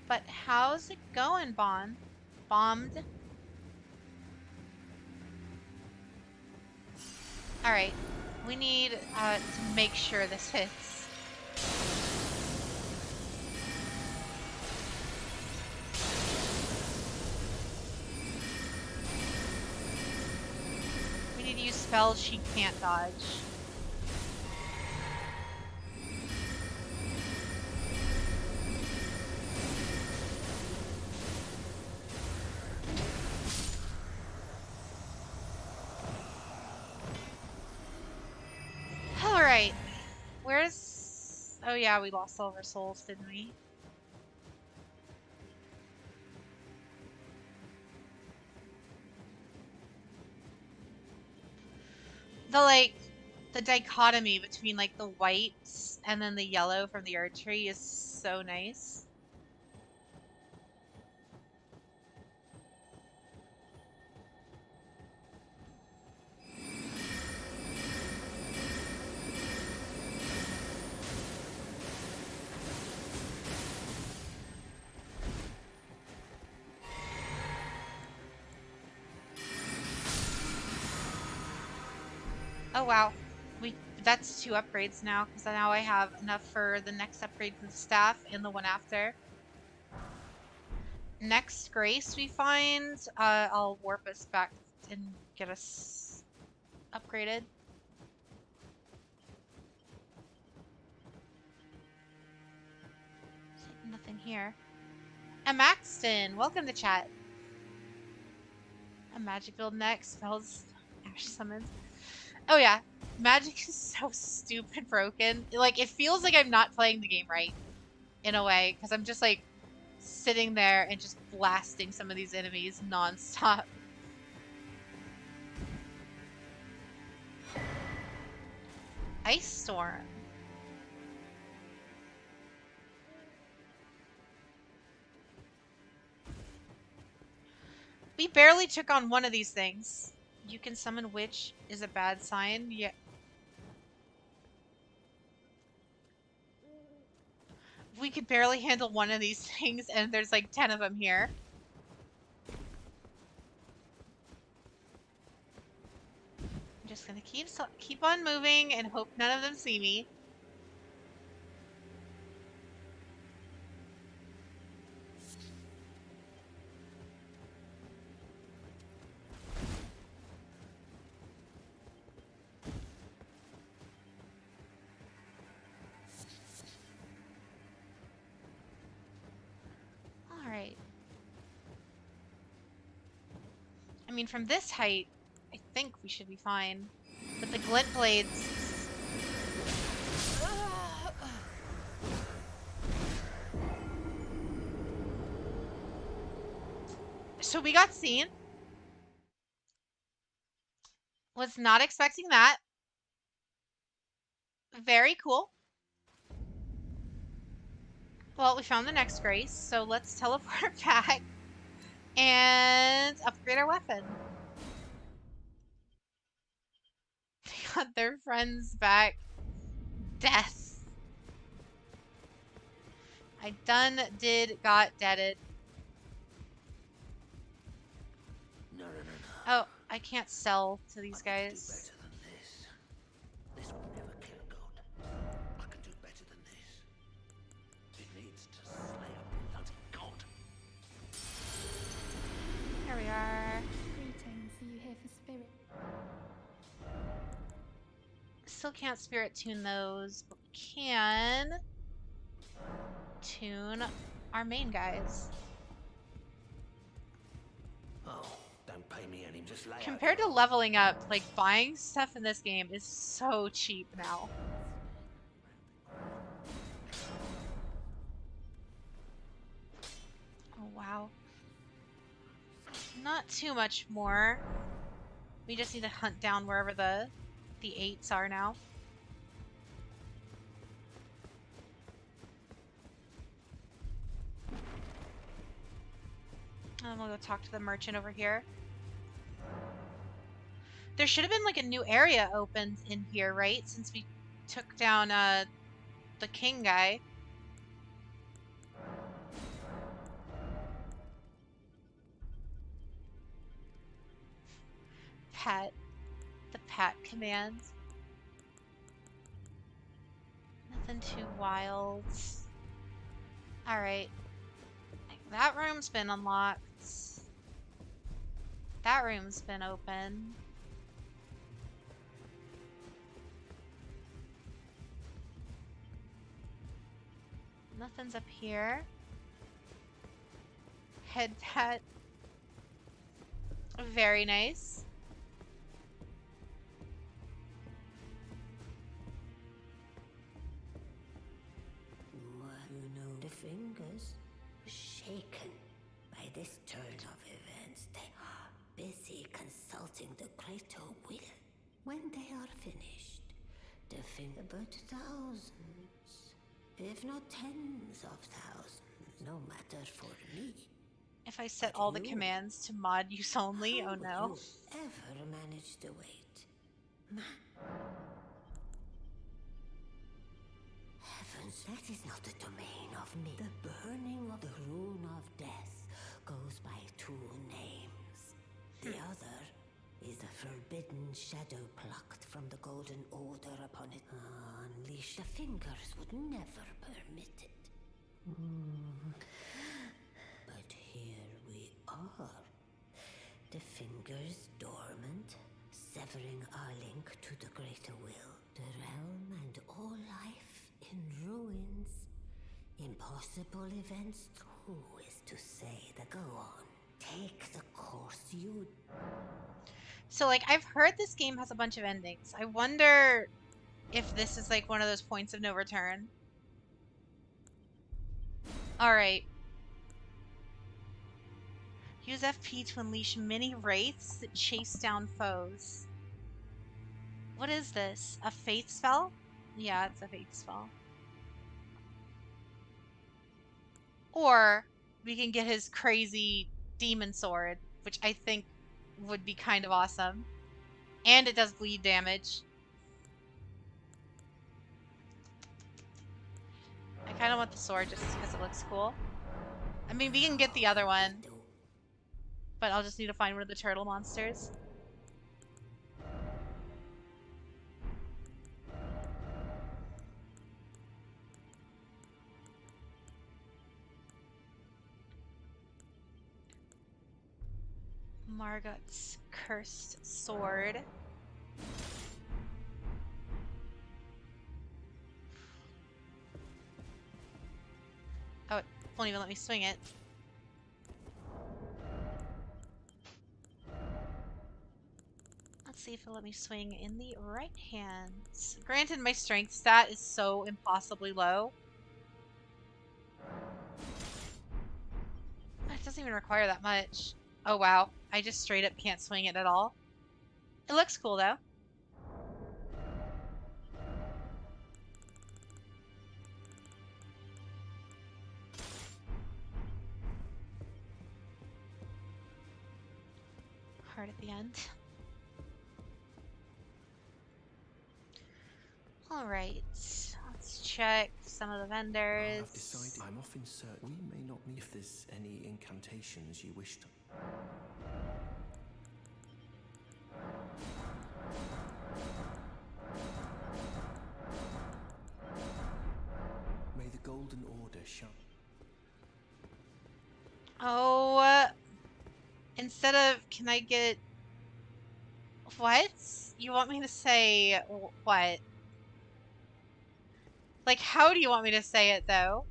But how's it going, Bombed? Alright. We need to make sure this hits. We need to use spells she can't dodge. Alright. Where's... Oh yeah, we lost all of our souls, didn't we? The dichotomy between like the whites and then the yellow from the Erd tree is so nice. Oh wow. That's 2 upgrades now, because now I have enough for the next upgrade for the staff and the one after. Next grace we find, I'll warp us back and get us upgraded. Nothing here. Maxton, welcome to chat. A magic build next, spells, ash summons. Oh yeah, magic is so stupid broken. Like, it feels like I'm not playing the game right, in a way, because I'm just like sitting there and just blasting some of these enemies non-stop. Ice Storm. We barely took on one of these things. You can summon witch is a bad sign. Yeah. We could barely handle one of these things and there's like 10 of them here. I'm just gonna keep on moving and hope none of them see me. Alright. I mean, from this height, I think we should be fine. But the glint blades... So we got seen. Was not expecting that. Very cool. Well, we found the next grace, so let's teleport back and upgrade our weapon. got their friends back. Death. I done did got deaded. No. Oh, I can't sell to these I need to do guys. better than this. This will never kill a god. I can do better than this. It needs to slay a bloody god. Here we are. Greetings, are you here for spirit? Still can't spirit tune those, but we can tune our main guys. Oh, don't pay me any, just lay out Compared to your leveling up, like buying stuff in this game is so cheap now. Oh wow. Not too much more. We just need to hunt down wherever the 8s are now. And we'll go talk to the merchant over here. There should have been like a new area opened in here, right? Since we took down the king guy. Pat. The pat command. Nothing too wild. Alright. That room's been unlocked. That room's been open. Nothing's up here. Head hat. Very nice. The fingers shaken by this turn of events. They are busy consulting the greater will. When they are finished, the finger but thousands, if not tens of thousands, no matter for me. If I set But all the you- commands to mod use only, How oh would no. you ever manage to wait? Heavens, that is not the domain of me. The burning of the rune of death goes by two names. The other is the forbidden shadow plucked from the golden order upon it. Unleashed. The fingers would never permit it. But here we are. The fingers dormant, severing our link to the greater will. The realm and all life in ruins. Impossible events. Who is to say that go on? Take the course you. So like I've heard this game has a bunch of endings. I wonder if this is like one of those points of no return. Alright. Use FP to unleash mini wraiths that chase down foes. What is this? A faith spell? Yeah, it's a faith spell. Or we can get his crazy demon sword, which I think would be kind of awesome. And it does bleed damage. I kind of want the sword just because it looks cool. I mean, we can get the other one, but I'll just need to find one of the turtle monsters. Margot's cursed sword. Oh, it won't even let me swing it. Let's see if it'll let me swing in the right hand. Granted, my strength stat is so impossibly low. It doesn't even require that much. Oh wow, I just straight up can't swing it at all. It looks cool though. Hard at the end. All right. Let's check some of the vendors. I've decided I'm often certain we may not meet if there's any incantations you wish to. May the Golden Order shine. Oh, instead of, can I get, what? You want me to say what? Like, how do you want me to say it, though?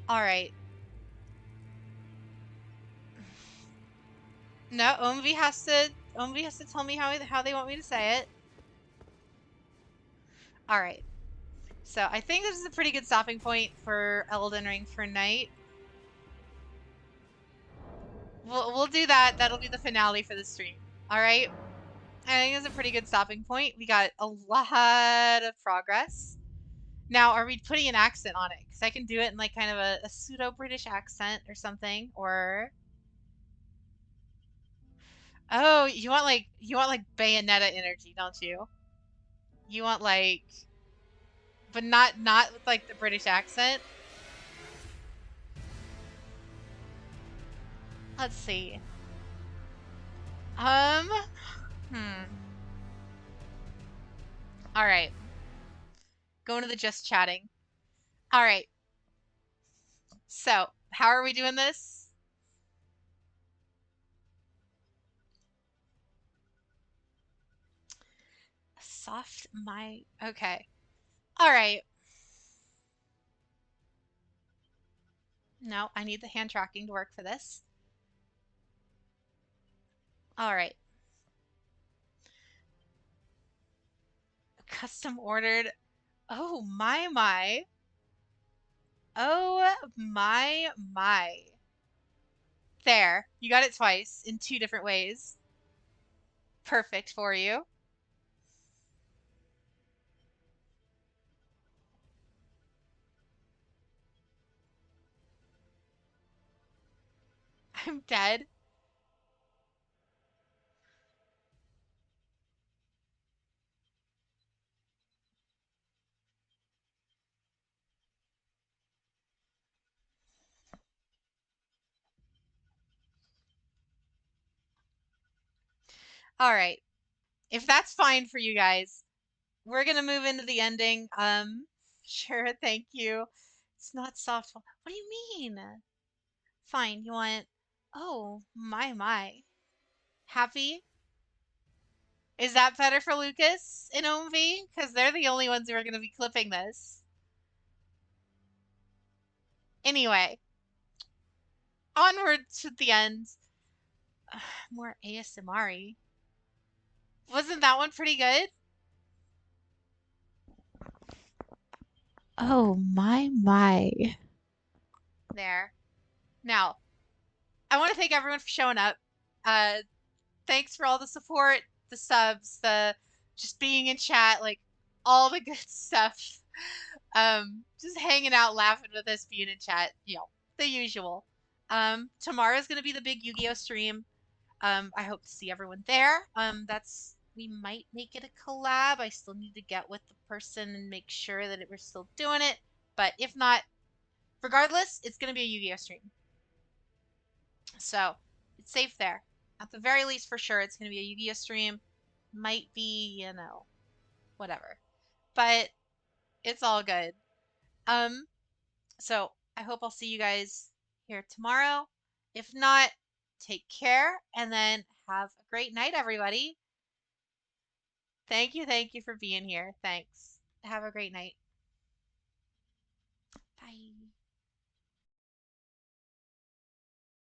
All right. No, Omvi has to tell me how they want me to say it. All right. So I think this is a pretty good stopping point for Elden Ring for night. We'll do that. That'll be the finale for the stream. All right. I think it's a pretty good stopping point. We got a lot of progress. Now, are we putting an accent on it? Because I can do it in like kind of a pseudo British accent or something. Or oh, you want like Bayonetta energy, don't you? You want like, but not with like the British accent. Let's see. Hmm. All right. Going to the just chatting. All right. So, how are we doing this? Soft my okay. All right. No, I need the hand tracking to work for this. All right. Custom ordered. Oh my my. Oh my my. There. You got it twice in two different ways. Perfect for you. I'm dead. All right. If that's fine for you guys, we're gonna move into the ending. Sure, thank you. It's not soft. What do you mean? Fine, you want. Oh, my. Happy? Is that better for Lucas and OMV? Because they're the only ones who are gonna be clipping this. Anyway, onward to the end. More ASMR-y. Wasn't that one pretty good? Oh, my. There. Now, I want to thank everyone for showing up. Uh, thanks for all the support, the subs, the just being in chat, like all the good stuff. Just hanging out, laughing with us, being in chat, the usual. Tomorrow's gonna be the big Yu-Gi-Oh stream. I hope to see everyone there. We might make it a collab. I still need to get with the person and make sure that we're still doing it. But if not, regardless, it's gonna be a Yu-Gi-Oh stream. So it's safe there. At the very least, for sure, it's gonna be a Yu-Gi-Oh stream. Might be, whatever. But it's all good. So I hope I'll see you guys here tomorrow. If not, take care and then have a great night, everybody. Thank you for being here. Thanks. Have a great night.